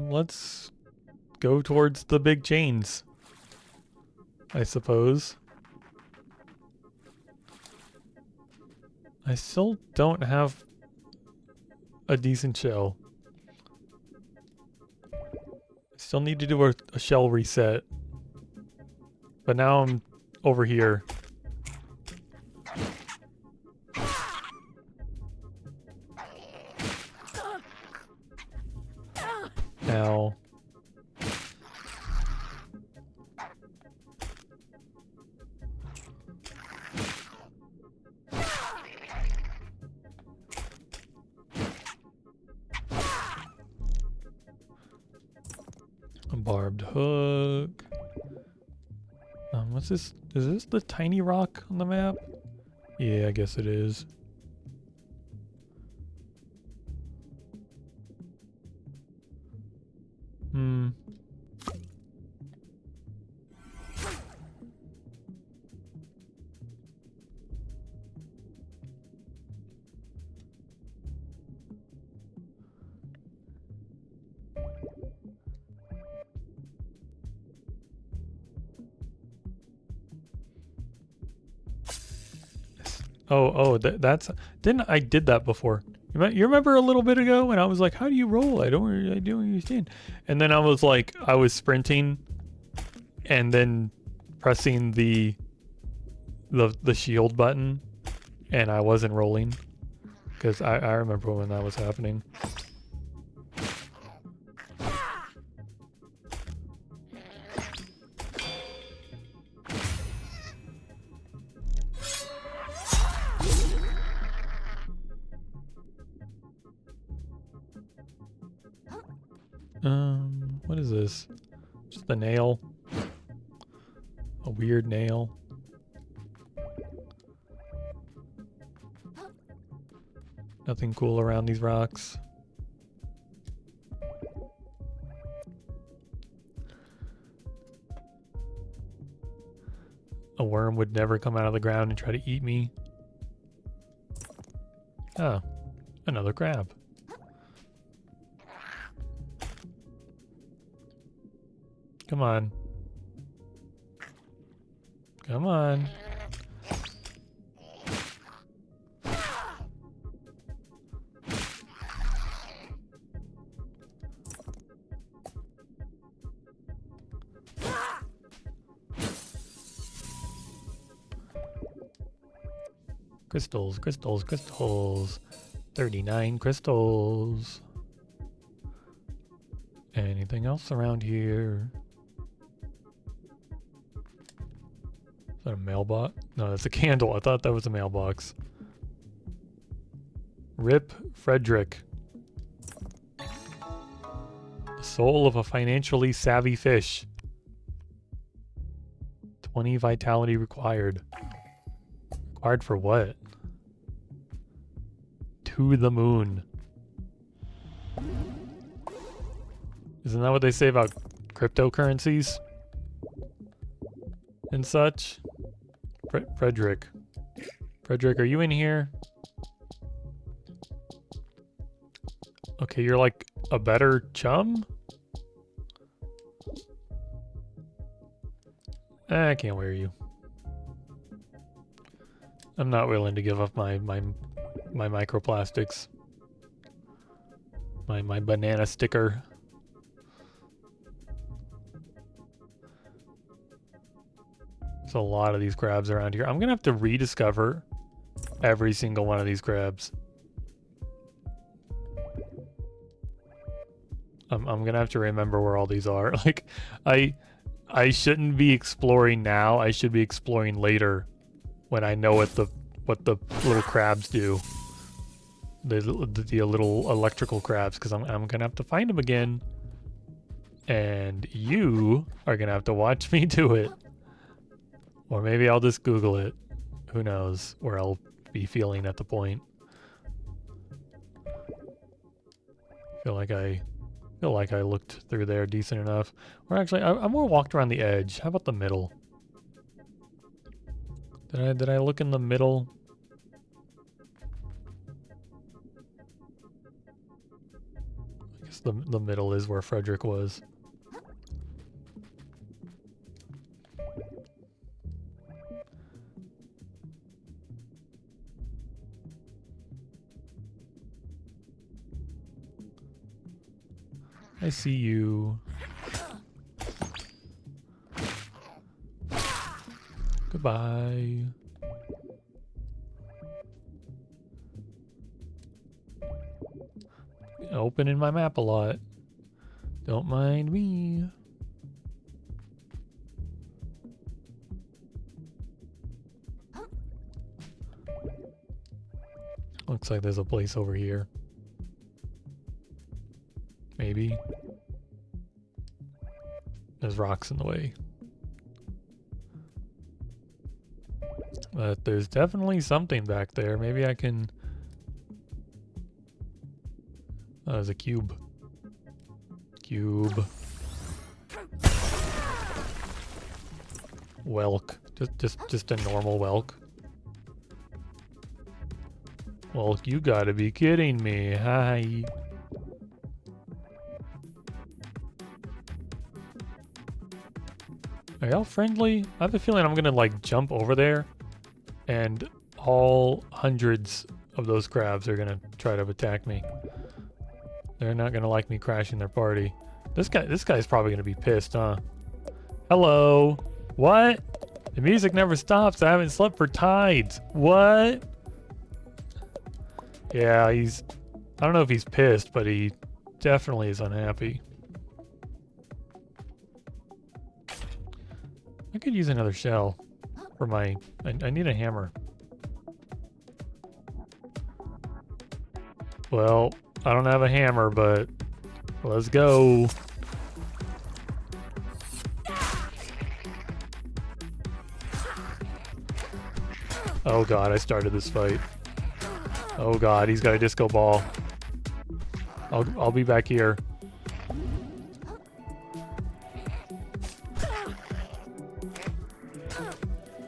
Let's go towards the big chains, I suppose. I still don't have a decent shell. I still need to do a shell reset. But now I'm over here. Now. A barbed hook. What's this? Is this the tiny rock on the map? Yeah, I guess it is. That's didn't I did that before? You remember a little bit ago when I was like, "How do you roll? I don't understand." And then I was like, I was sprinting, and then pressing the the shield button, and I wasn't rolling, because I remember when that was happening. What is this? Just a nail. A weird nail. Nothing cool around these rocks. A worm would never come out of the ground and try to eat me. Oh, another crab. Come on. Come on. Crystals, crystals, crystals. 39 crystals. Anything else around here? Is that a mailbox? No, that's a candle. I thought that was a mailbox. Rip Frederick. The soul of a financially savvy fish. 20 vitality required. Required for what? To the moon. Isn't that what they say about cryptocurrencies? And such? Frederick. Frederick, are you in here? Okay, you're like a better chum? I can't wear you. I'm not willing to give up my microplastics. My banana sticker. There's a lot of these crabs around here. I'm gonna have to rediscover every single one of these crabs. I'm gonna have to remember where all these are. Like, I shouldn't be exploring now. I should be exploring later, when I know what the little crabs do. The little electrical crabs, because I'm gonna have to find them again, and you are gonna have to watch me do it. Or maybe I'll just Google it. Who knows where I'll be feeling at the point. Feel like I looked through there decent enough. Or actually, I more walked around the edge. How about the middle? Did I look in the middle? I guess the middle is where Frederick was. I see you. Goodbye. Opening my map a lot. Don't mind me. Looks like there's a place over here. Maybe. There's rocks in the way. But there's definitely something back there. Maybe I can... Oh, there's a cube. Cube. Welk. Just a normal Welk. Well, you gotta be kidding me. Hi. Are y'all friendly? I have a feeling I'm gonna like jump over there and all hundreds of those crabs are gonna try to attack me. They're not gonna like me crashing their party. This guy's probably gonna be pissed, huh? Hello? What? The music never stops. I haven't slept for tides. What? Yeah, he's... I don't know if he's pissed, but he definitely is unhappy. I could use another shell for my... I need a hammer. Well, I don't have a hammer, but let's go. Oh god, I started this fight. Oh god, he's got a disco ball. I'll be back here.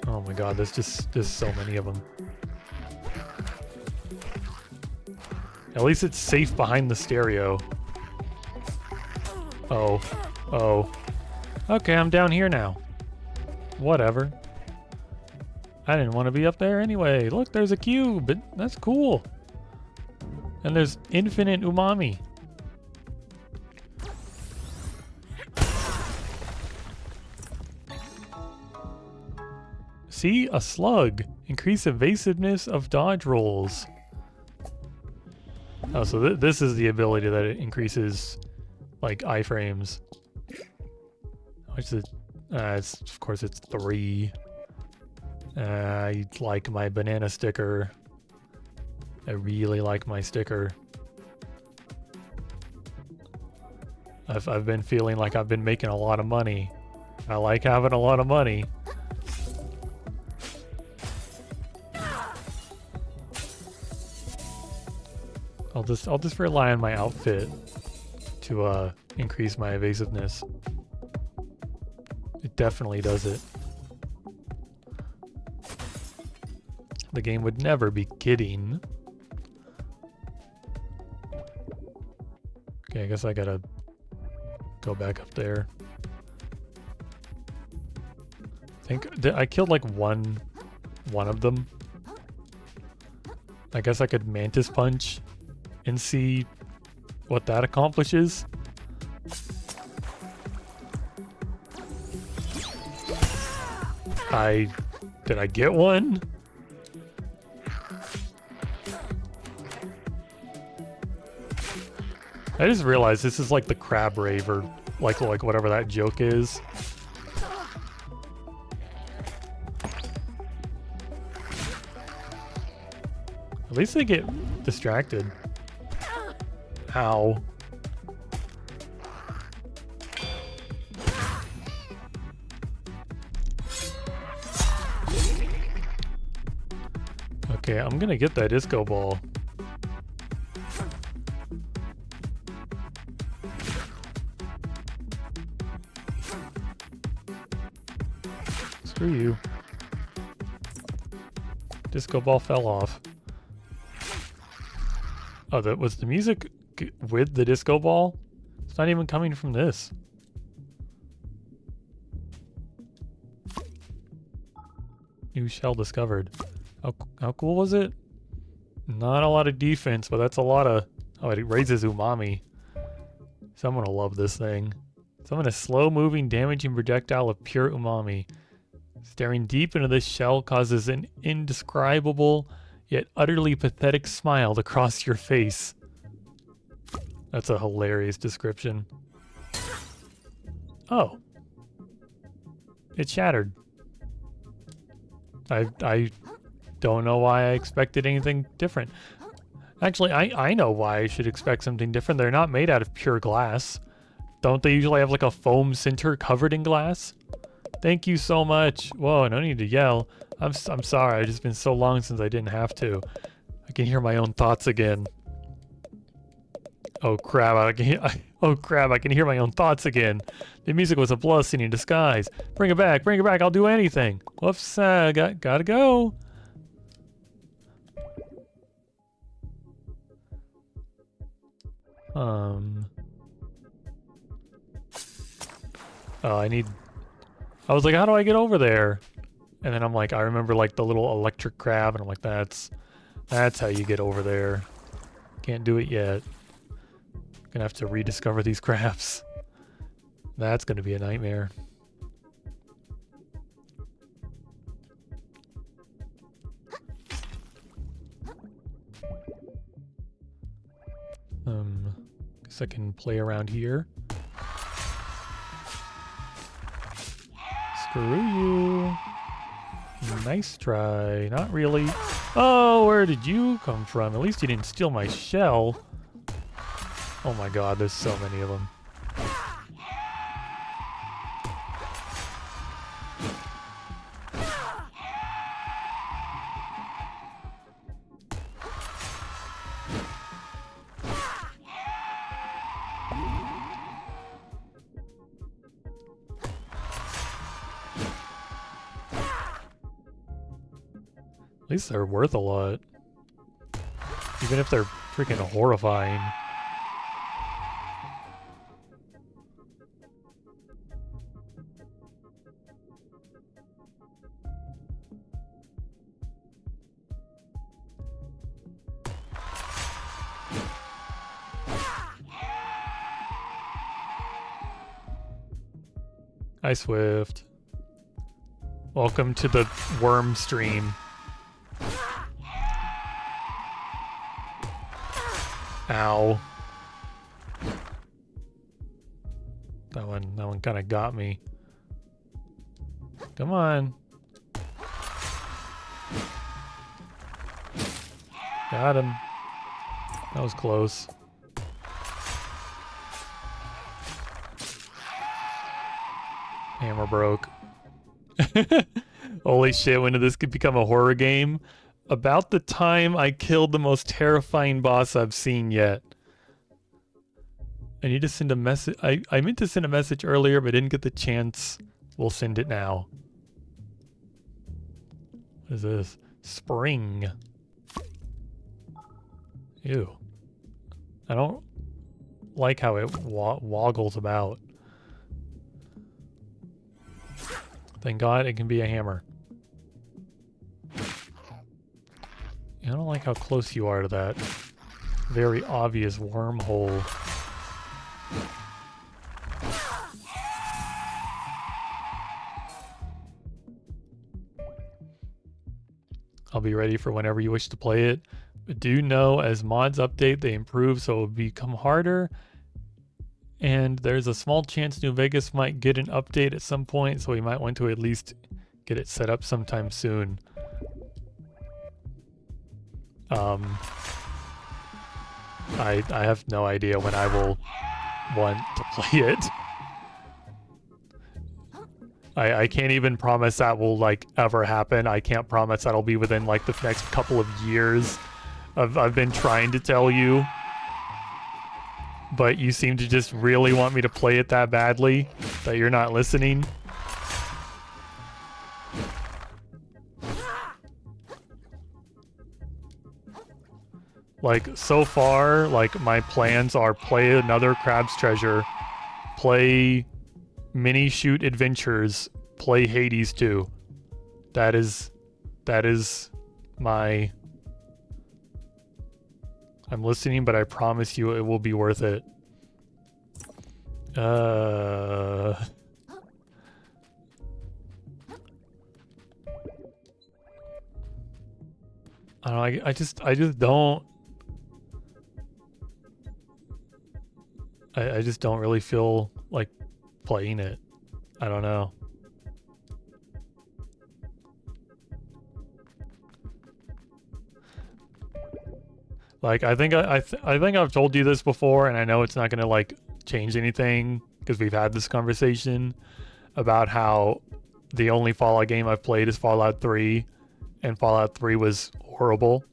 Oh my god, there's so many of them. At least it's safe behind the stereo. Oh. Oh. Okay, I'm down here now. Whatever. I didn't want to be up there anyway. Look, there's a cube. That's cool. And there's infinite umami. See? A slug. Increase evasiveness of dodge rolls. Oh, so this is the ability that it increases, like, iframes. Which is, of course it's 3. I like my banana sticker. I really like my sticker. I've been feeling like I've been making a lot of money. I like having a lot of money. I'll just rely on my outfit to increase my evasiveness. It definitely does it. The game would never be kidding. Okay, I guess I gotta go back up there. I think I killed like one of them. I guess I could mantis punch and see what that accomplishes. Did I get one? I just realized this is like the crab rave or like whatever that joke is. At least they get distracted. Ow. Okay, I'm gonna get that disco ball. Screw you. Disco ball fell off. Oh, that was the music with the disco ball? It's not even coming from this. New shell discovered. How cool was it? Not a lot of defense, but that's a lot of... Oh, it raises umami. Someone will love this thing. Summon a slow-moving, damaging projectile of pure umami. Staring deep into this shell causes an indescribable, yet utterly pathetic smile to cross your face. That's a hilarious description. Oh. It shattered. I don't know why I expected anything different. Actually, I know why I should expect something different. They're not made out of pure glass. Don't they usually have like a foam center covered in glass? Thank you so much. Whoa, no need to yell. I'm sorry. It's just been so long since I didn't have to. I can hear my own thoughts again. Oh crap! Oh crap! I can hear my own thoughts again. The music was a blessing in disguise. Bring it back! Bring it back! I'll do anything. Whoops! Gotta go. Oh, I was like, how do I get over there? And then I'm like, I remember like the little electric crab, and I'm like, that's how you get over there. Can't do it yet. Gonna have to rediscover these crabs. That's gonna be a nightmare. So I can play around here. Screw you. Nice try. Not really. Oh, where did you come from? At least you didn't steal my shell. Oh my god, there's so many of them. At least they're worth a lot. Even if they're freaking horrifying. Hi, Swift. Welcome to the worm stream. Ow. That one kind of got me. Come on. Got him. That was close. Hammer broke. Holy shit, when did this could become a horror game? About the time I killed the most terrifying boss I've seen yet. I need to send a message. I meant to send a message earlier, but didn't get the chance. We'll send it now. What is this? Spring. Ew. I don't like how it woggles about. Thank God it can be a hammer. I don't like how close you are to that very obvious wormhole. I'll be ready for whenever you wish to play it. But do know as mods update, they improve, so it will become harder. And there's a small chance New Vegas might get an update at some point, so we might want to at least get it set up sometime soon. I have no idea when I will want to play it. I can't even promise that will like ever happen. I can't promise that'll be within like the next couple of years. I've been trying to tell you, but you seem to just really want me to play it that badly that you're not listening. Like, so far, like, my plans are play another Crab's Treasure, play Mini Shoot Adventures, play Hades 2. That is my... I'm listening, but I promise you it will be worth it. I don't know, I just don't... I just don't really feel like playing it. I don't know. Like, I think I've told you this before, and I know it's not gonna like change anything because we've had this conversation about how the only Fallout game I've played is Fallout 3, and Fallout 3 was horrible,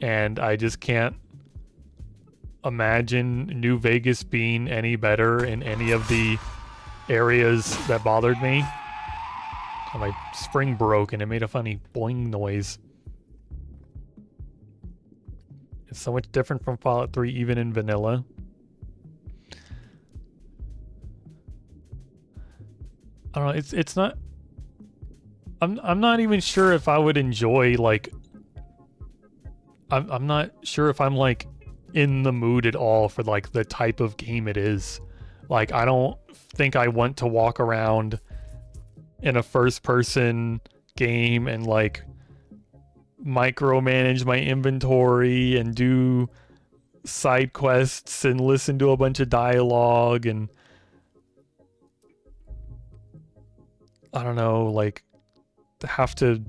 and I just can't imagine New Vegas being any better in any of the areas that bothered me. Oh, my spring broke and it made a funny boing noise. It's so much different from Fallout 3 even in vanilla. I don't know, it's not... I'm not even sure if I would enjoy, like... I'm not sure if I'm, like, in the mood at all for, like, the type of game it is. Like, I don't think I want to walk around in a first-person game and, like, micromanage my inventory and do side quests and listen to a bunch of dialogue and I don't know, like have to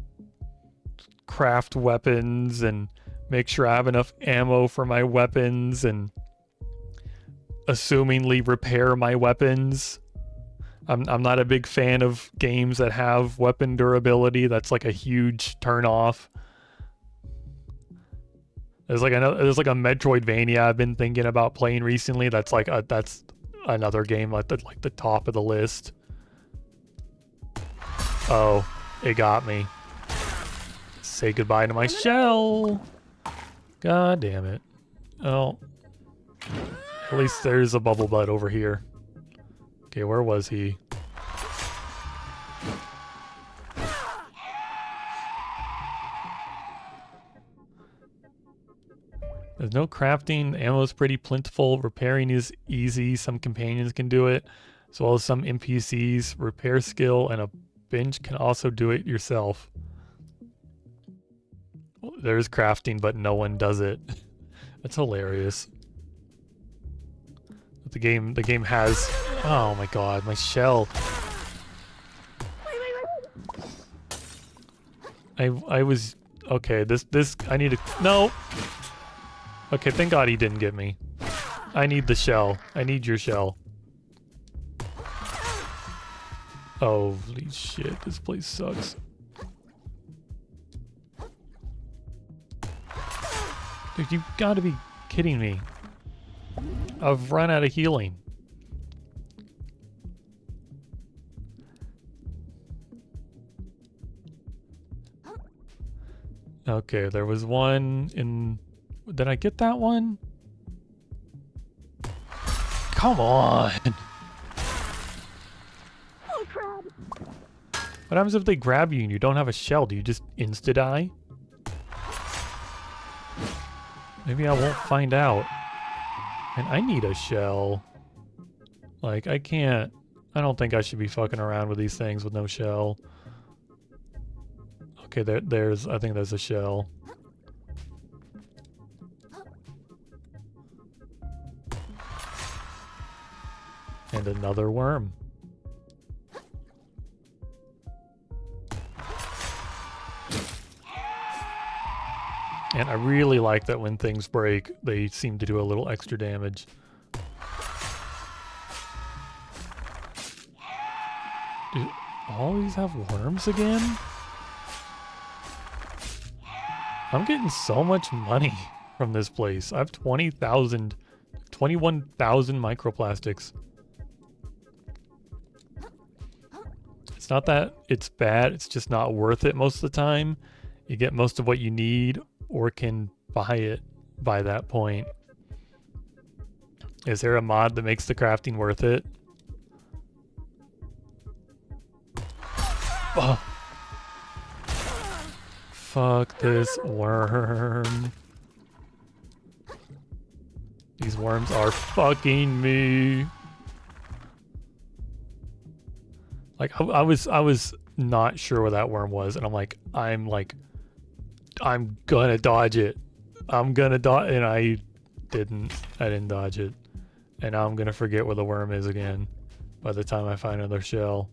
craft weapons and make sure I have enough ammo for my weapons and assumingly repair my weapons. I'm not a big fan of games that have weapon durability. That's like a huge turn off. There's like a Metroidvania I've been thinking about playing recently. That's another game like the top of the list. Oh, it got me. Say goodbye to my shell. God damn it. Oh. At least there's a bubble butt over here. Okay, where was he? There's no crafting. Ammo is pretty plentiful. Repairing is easy. Some companions can do it, as well as some NPCs. Repair skill and a bench can also do it yourself. There's crafting, but no one does it. That's hilarious. But the game has. Oh my god, my shell. I was okay. This I need to no. Okay, thank God he didn't get me. I need the shell. I need your shell. Holy shit, this place sucks. Dude, you gotta be kidding me. I've run out of healing. Okay, there was one in... Did I get that one? Come on! Oh, crap. What happens if they grab you and you don't have a shell? Do you just insta-die? Maybe I won't find out. And I need a shell. Like, I can't... I don't think I should be fucking around with these things with no shell. Okay, there's... I think there's a shell. And another worm. And I really like that when things break, they seem to do a little extra damage. Do all these have worms again? I'm getting so much money from this place. I have 21,000 microplastics. It's not that it's bad, it's just not worth it most of the time. You get most of what you need or can buy it by that point. Is there a mod that makes the crafting worth it? Oh. Fuck this worm. These worms are fucking me. Like I was not sure where that worm was, and I'm gonna dodge it. I'm gonna dodge, and I didn't dodge it. And now I'm gonna forget where the worm is again by the time I find another shell.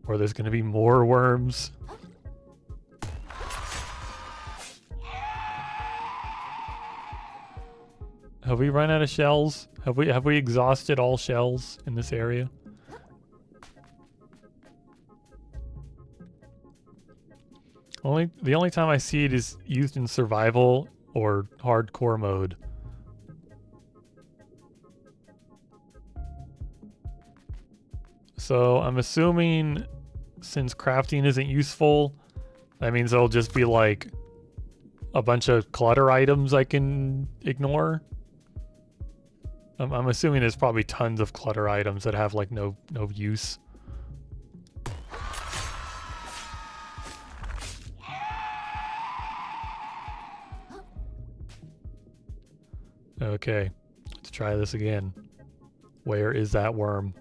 Or there's gonna be more worms. Have we run out of shells? Have we exhausted all shells in this area? The only time I see it is used in survival or hardcore mode. So I'm assuming since crafting isn't useful, that means there'll just be like a bunch of clutter items I can ignore. I'm assuming there's probably tons of clutter items that have like no use. Okay, let's try this again. Where is that worm?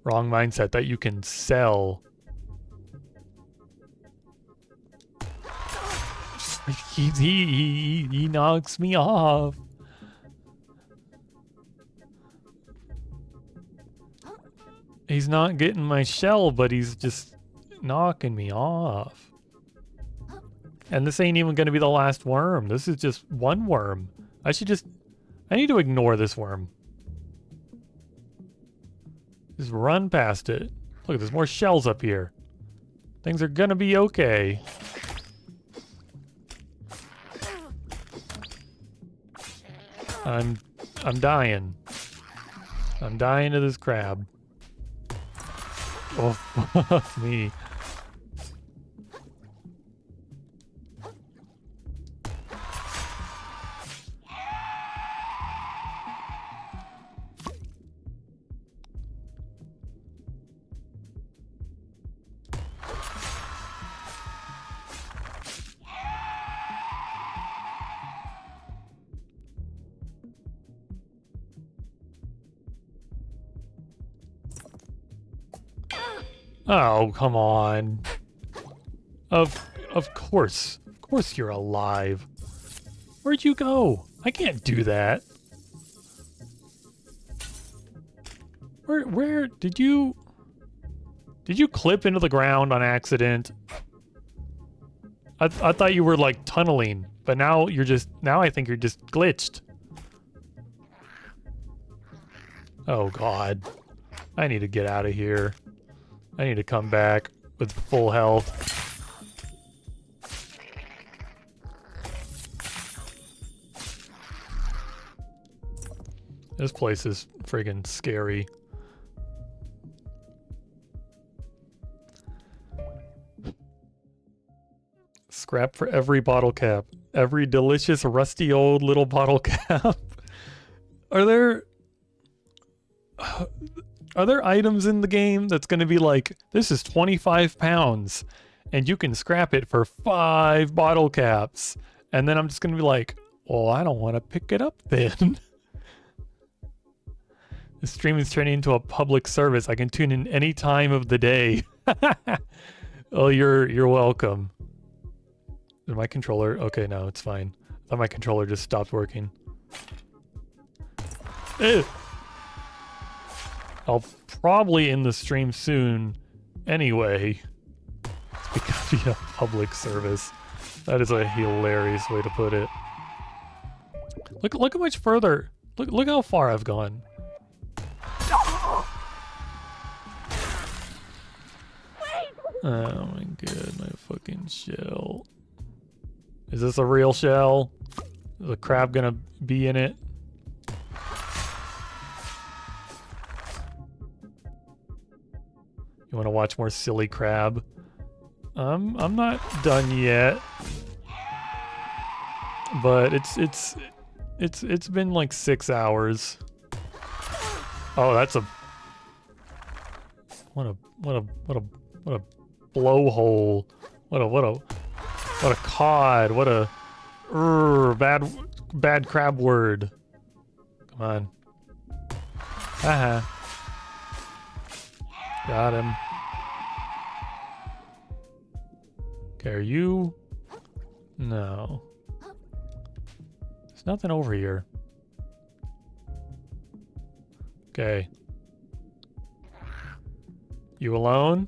Wrong mindset that you can sell He knocks me off. He's not getting my shell, but he's just knocking me off. And this ain't even gonna be the last worm. This is just one worm. I need to ignore this worm. Just run past it. Look, there's more shells up here. Things are gonna be okay. I'm dying. I'm dying to this crab. Oh, fuck me. Oh, come on. Of course. Of course you're alive. Where'd you go? I can't do that. Where did you clip into the ground on accident? I thought you were like tunneling, but now I think you're just glitched. Oh god. I need to get out of here. I need to come back with full health. This place is friggin' scary. Scrap for every bottle cap. Every delicious rusty old little bottle cap. Are there items in the game that's going to be like, this is 25 pounds and you can scrap it for 5 bottle caps? And then I'm just going to be like, well, I don't want to pick it up then. The stream is turning into a public service. I can tune in any time of the day. Oh, you're welcome. Is my controller? Okay, no, it's fine. I thought my controller just stopped working. Ew. I'll probably end the stream soon anyway. It's becoming a public service. That is a hilarious way to put it. Look how much further. Look how far I've gone. Oh my god, my fucking shell. Is this a real shell? Is a crab gonna be in it? You want to watch more silly crab? I'm not done yet, but it's been like 6 hours. Oh, that's a what a blowhole! What a cod! What a bad crab word! Come on! Haha! Got him. Okay, are you? No. There's nothing over here. Okay. You alone?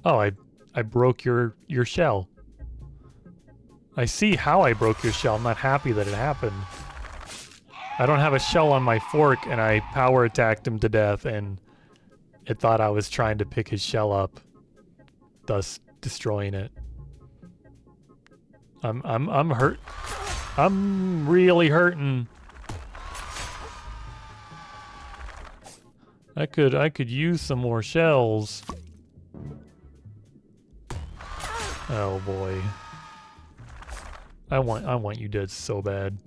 Oh, I broke your shell. I see how I broke your shell. I'm not happy that it happened. I don't have a shell on my fork, and I power attacked him to death, and it thought I was trying to pick his shell up, thus destroying it. I'm hurt. I'm really hurting. I could use some more shells. Oh boy. I want you dead so bad.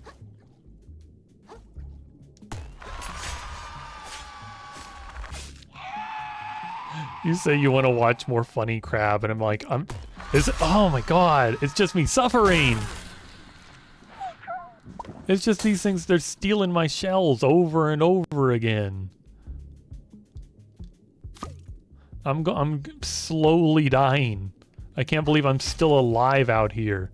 You say you want to watch more funny crab, and I'm like, oh my god, it's just me suffering. It's just these things, they're stealing my shells over and over again. I'm slowly dying. I can't believe I'm still alive out here.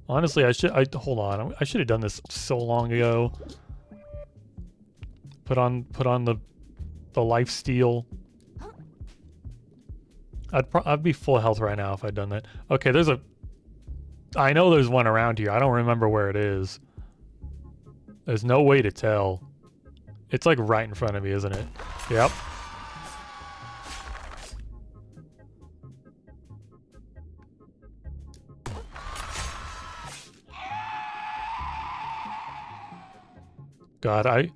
Honestly, hold on. I should have done this so long ago. Put on the life steal. I'd be full health right now if I'd done that. Okay, I know there's one around here. I don't remember where it is. There's no way to tell. It's like right in front of me, isn't it? Yep. God, I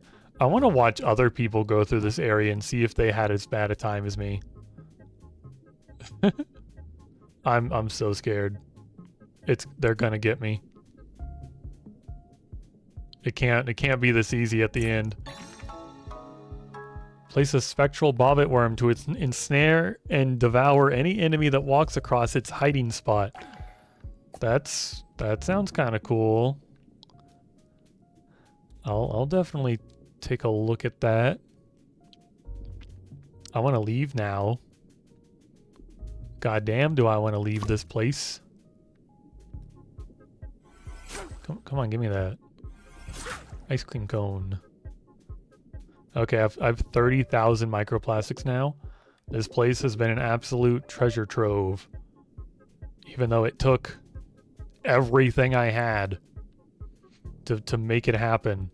want to watch other people go through this area and see if they had as bad a time as me. I'm so scared. They're gonna get me. It can't be this easy at the end. Place a spectral bobbit worm to ensnare and devour any enemy that walks across its hiding spot. That sounds kind of cool. I'll definitely take a look at that. I want to leave now. God damn, do I want to leave this place? Come on, give me that. Ice cream cone. Okay, I've 30,000 microplastics now. This place has been an absolute treasure trove. Even though it took everything I had to make it happen.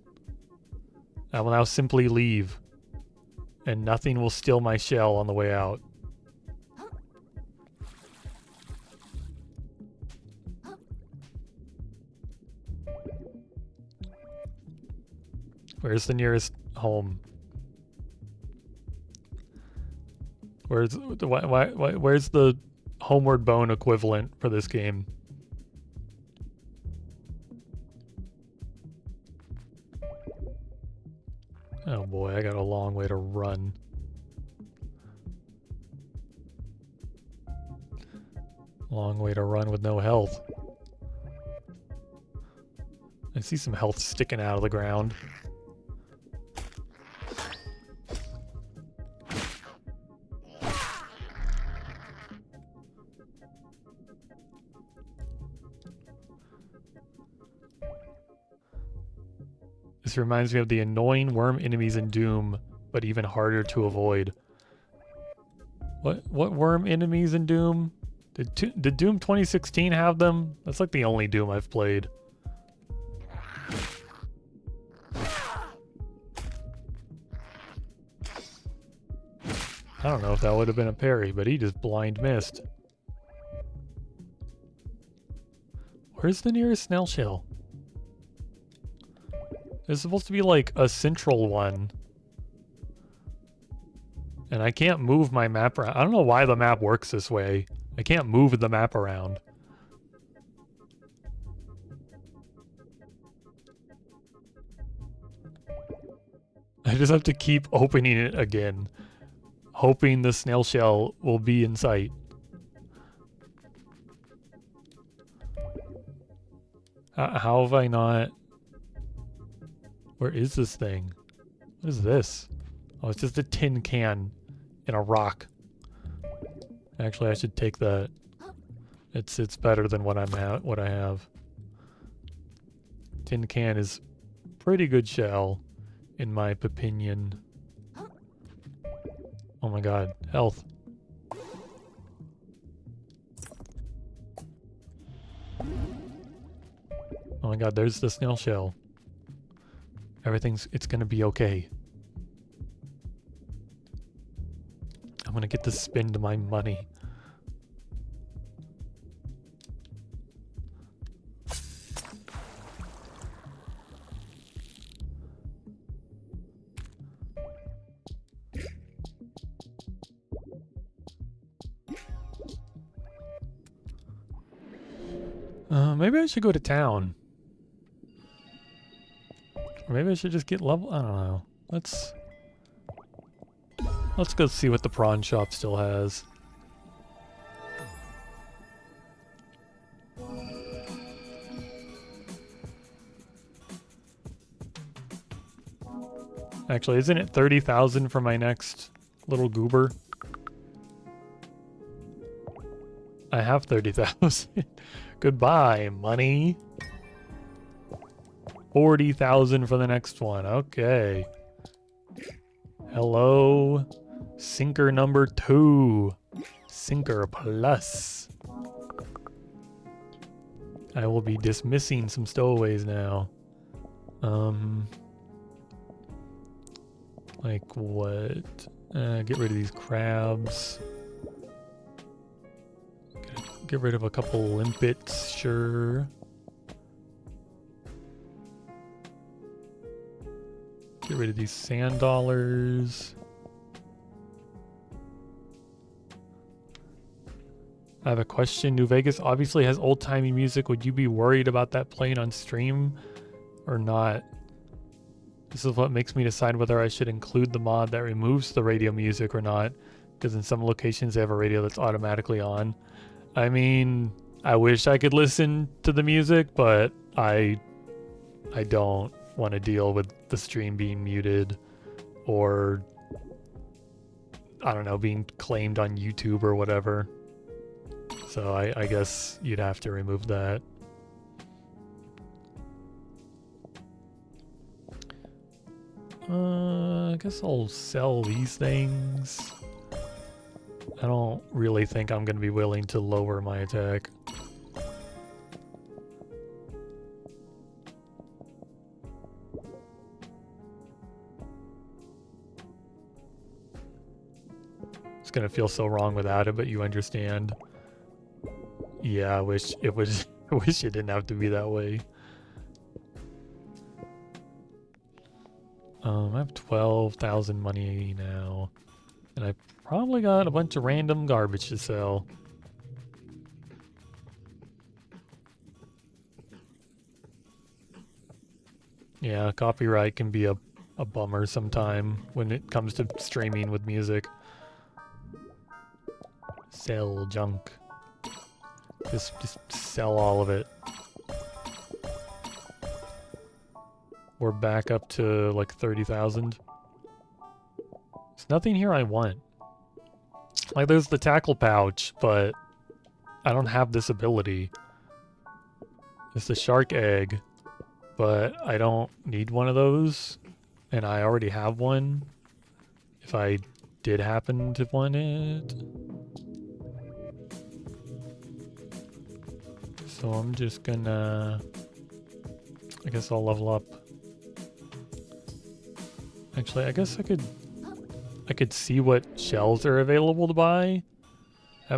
I will now simply leave. And nothing will steal my shell on the way out. Where's the nearest home? Where's the Homeward Bone equivalent for this game? Oh boy, I got a long way to run. Long way to run with no health. I see some health sticking out of the ground. This reminds me of the annoying worm enemies in Doom, but even harder to avoid. What worm enemies in Doom? Did Doom 2016 have them? That's like the only Doom I've played. I don't know if that would have been a parry, but he just blind missed. Where's the nearest snail shell? There's supposed to be like a central one. And I can't move my map around. I don't know why the map works this way. I can't move the map around. I just have to keep opening it again, hoping the snail shell will be in sight. How have I not... Where is this thing? What is this? Oh, it's just a tin can in a rock. Actually, I should take that. It's better than what I have. Tin can is pretty good shell, in my opinion. Oh my god, health. Oh my god, there's the snail shell. It's gonna be okay. I'm gonna get to spend my money. Maybe I should go to town. Or maybe I should just get level. I don't know. Let's go see what the prawn shop still has. Actually, isn't it 30,000 for my next little goober? I have 30,000. Goodbye, money. 40,000 for the next one. Okay. Hello. Sinker number 2. Sinker plus. I will be dismissing some stowaways now. Like what? Get rid of these crabs. Get rid of a couple limpets, sure. Get rid of these sand dollars. I have a question. New Vegas obviously has old-timey music. Would you be worried about that playing on stream or not? This is what makes me decide whether I should include the mod that removes the radio music or not, because in some locations they have a radio that's automatically on. I mean, I wish I could listen to the music, but I don't want to deal with the stream being muted or, I don't know, being claimed on YouTube or whatever. So I guess you'd have to remove that. I guess I'll sell these things. I don't really think I'm going to be willing to lower my attack. It's going to feel so wrong without it, but you understand. Yeah, I wish it was. I wish it didn't have to be that way. I have 12,000 money now, and I probably got a bunch of random garbage to sell. Yeah, copyright can be a bummer sometime when it comes to streaming with music. Sell junk. Just sell all of it. We're back up to like 30,000. There's nothing here I want. Like there's the tackle pouch, but I don't have this ability. It's the shark egg, but I don't need one of those, and I already have one. If I did happen to want it. So I'm just gonna, I guess I'll level up. Actually, I guess I could see what shells are available to buy. I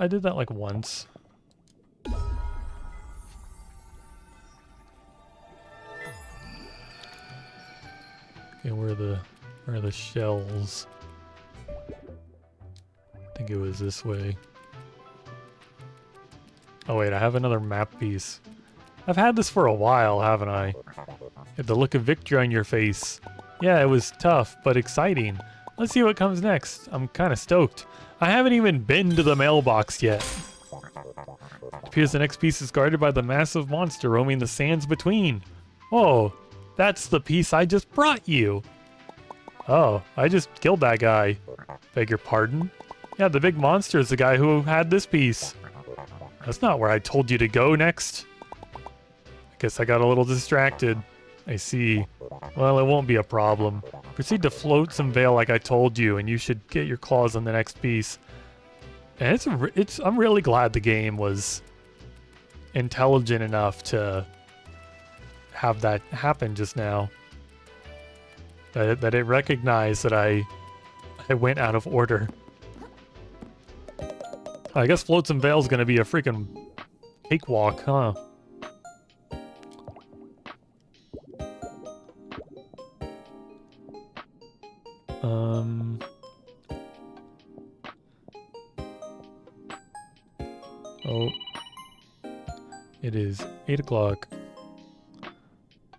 did that like once. Okay, where are the shells? I think it was this way. Oh wait, I have another map piece. I've had this for a while, haven't I? Had the look of victory on your face. Yeah, it was tough, but exciting. Let's see what comes next. I'm kind of stoked. I haven't even been to the mailbox yet. It appears the next piece is guarded by the massive monster roaming the sands between. Oh, that's the piece I just brought you. Oh, I just killed that guy. Beg your pardon? Yeah, the big monster is the guy who had this piece. That's not where I told you to go next. I guess I got a little distracted. I see. Well, it won't be a problem. Proceed to float some veil like I told you, and you should get your claws on the next piece. And I'm really glad the game was intelligent enough to have that happen just now. That it recognized that I went out of order. I guess Floats and Veil's gonna be a freaking cakewalk, huh? Oh. It is 8 o'clock.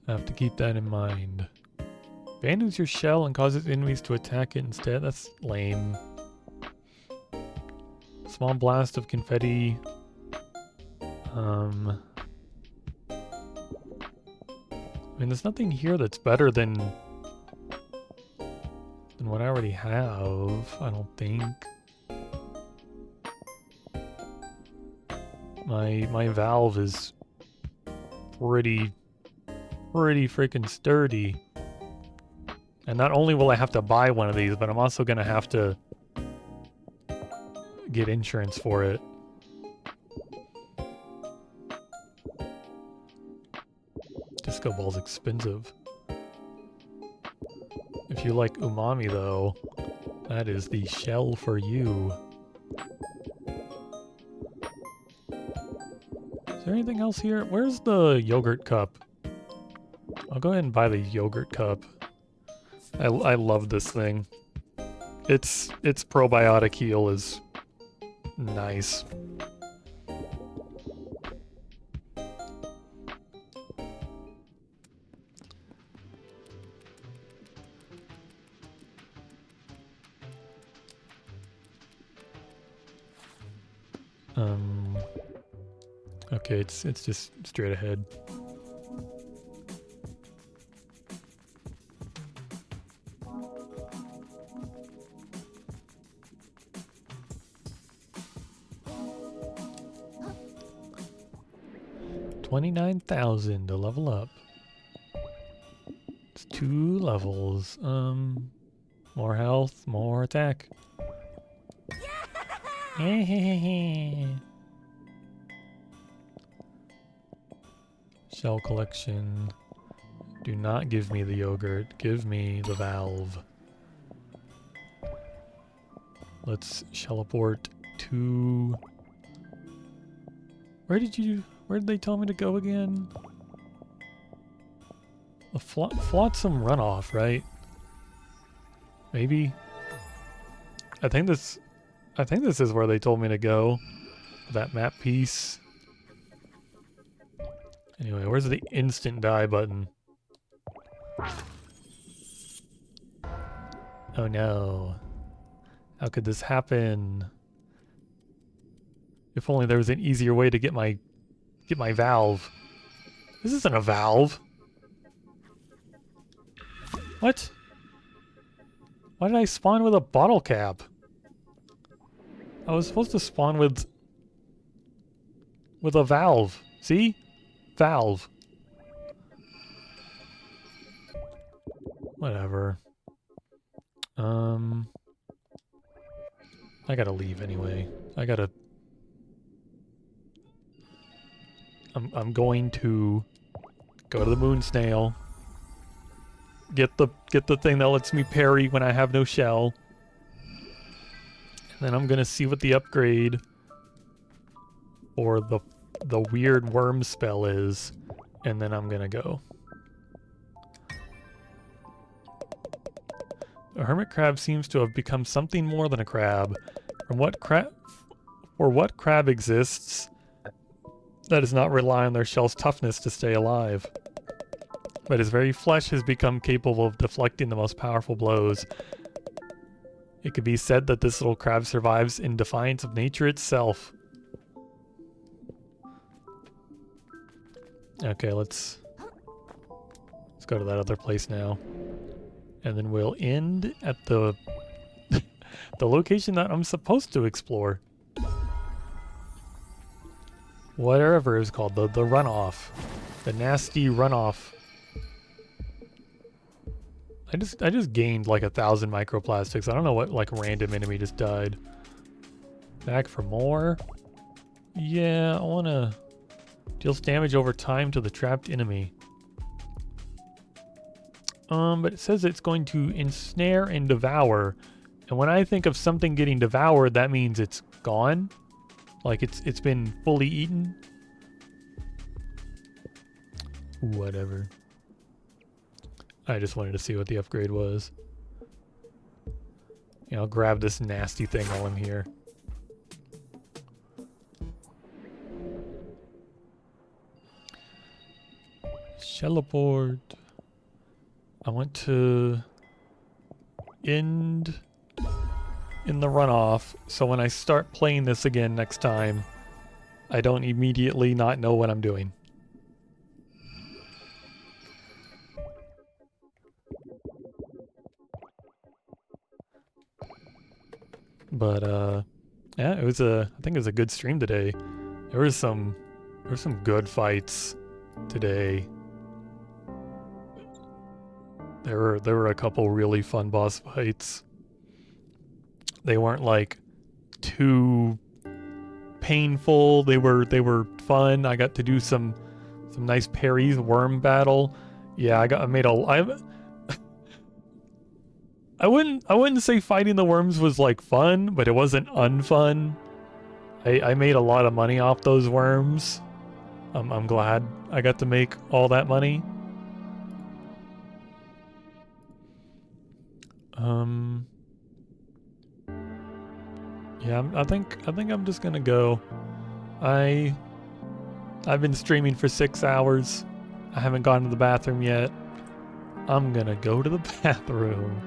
I have to keep that in mind. Abandons your shell and causes enemies to attack it instead. That's lame. Small blast of confetti. I mean, there's nothing here that's better than what I already have, I don't think. My valve is pretty freaking sturdy. And not only will I have to buy one of these, but I'm also gonna have to get insurance for it. Disco ball's expensive. If you like umami though, that is the shell for you. Is there anything else here? Where's the yogurt cup? I'll go ahead and buy the yogurt cup. I love this thing. Its probiotic heal is nice. Okay, it's just straight ahead. $29,000 to level up. It's 2 levels. More health, more attack. Shell collection. Do not give me the yogurt. Give me the valve. Let's teleport to... Where did they tell me to go again? The Flotsam runoff, right? Maybe? I think this is where they told me to go. That map piece. Anyway, where's the instant die button? Oh no. How could this happen? If only there was an easier way to get my valve. This isn't a valve. What? Why did I spawn with a bottle cap? I was supposed to spawn with a valve. See? Valve. Whatever. I gotta leave anyway. I'm going to go to the moon snail. Get the thing that lets me parry when I have no shell. And then I'm gonna see what the upgrade or the weird worm spell is, and then I'm gonna go. A hermit crab seems to have become something more than a crab. What crab exists that does not rely on their shell's toughness to stay alive, but his very flesh has become capable of deflecting the most powerful blows. It could be said that this little crab survives in defiance of nature itself. Okay, let's go to that other place now. And then we'll end at the the location that I'm supposed to explore. Whatever it's called, the runoff. The nasty runoff. I just gained like 1,000 microplastics. I don't know what like random enemy just died. Back for more. Yeah, I wanna deals damage over time to the trapped enemy. But it says it's going to ensnare and devour. And when I think of something getting devoured, that means it's gone. Like it's been fully eaten. Whatever. I just wanted to see what the upgrade was. Yeah, I'll grab this nasty thing while I'm here. Teleport. I want to end in the runoff, so when I start playing this again next time, I don't immediately not know what I'm doing. But yeah, I think it was a good stream today. There were some good fights today. There were a couple really fun boss fights. They weren't like too painful. They were fun. I got to do some nice parries. Worm battle. Yeah, I wouldn't say fighting the worms was like fun, but it wasn't unfun. I made a lot of money off those worms. I'm glad I got to make all that money. Yeah, I think I'm just gonna go. I've been streaming for 6 hours. I haven't gone to the bathroom yet. I'm gonna go to the bathroom.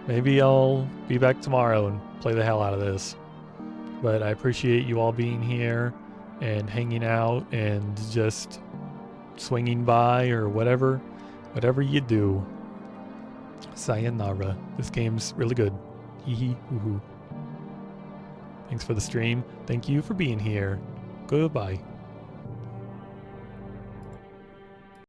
Maybe I'll be back tomorrow and play the hell out of this. But I appreciate you all being here and hanging out and just swinging by or whatever you do. Sayonara. This game's really good. Hee hee hoo hoo. Thanks for the stream. Thank you for being here. Goodbye.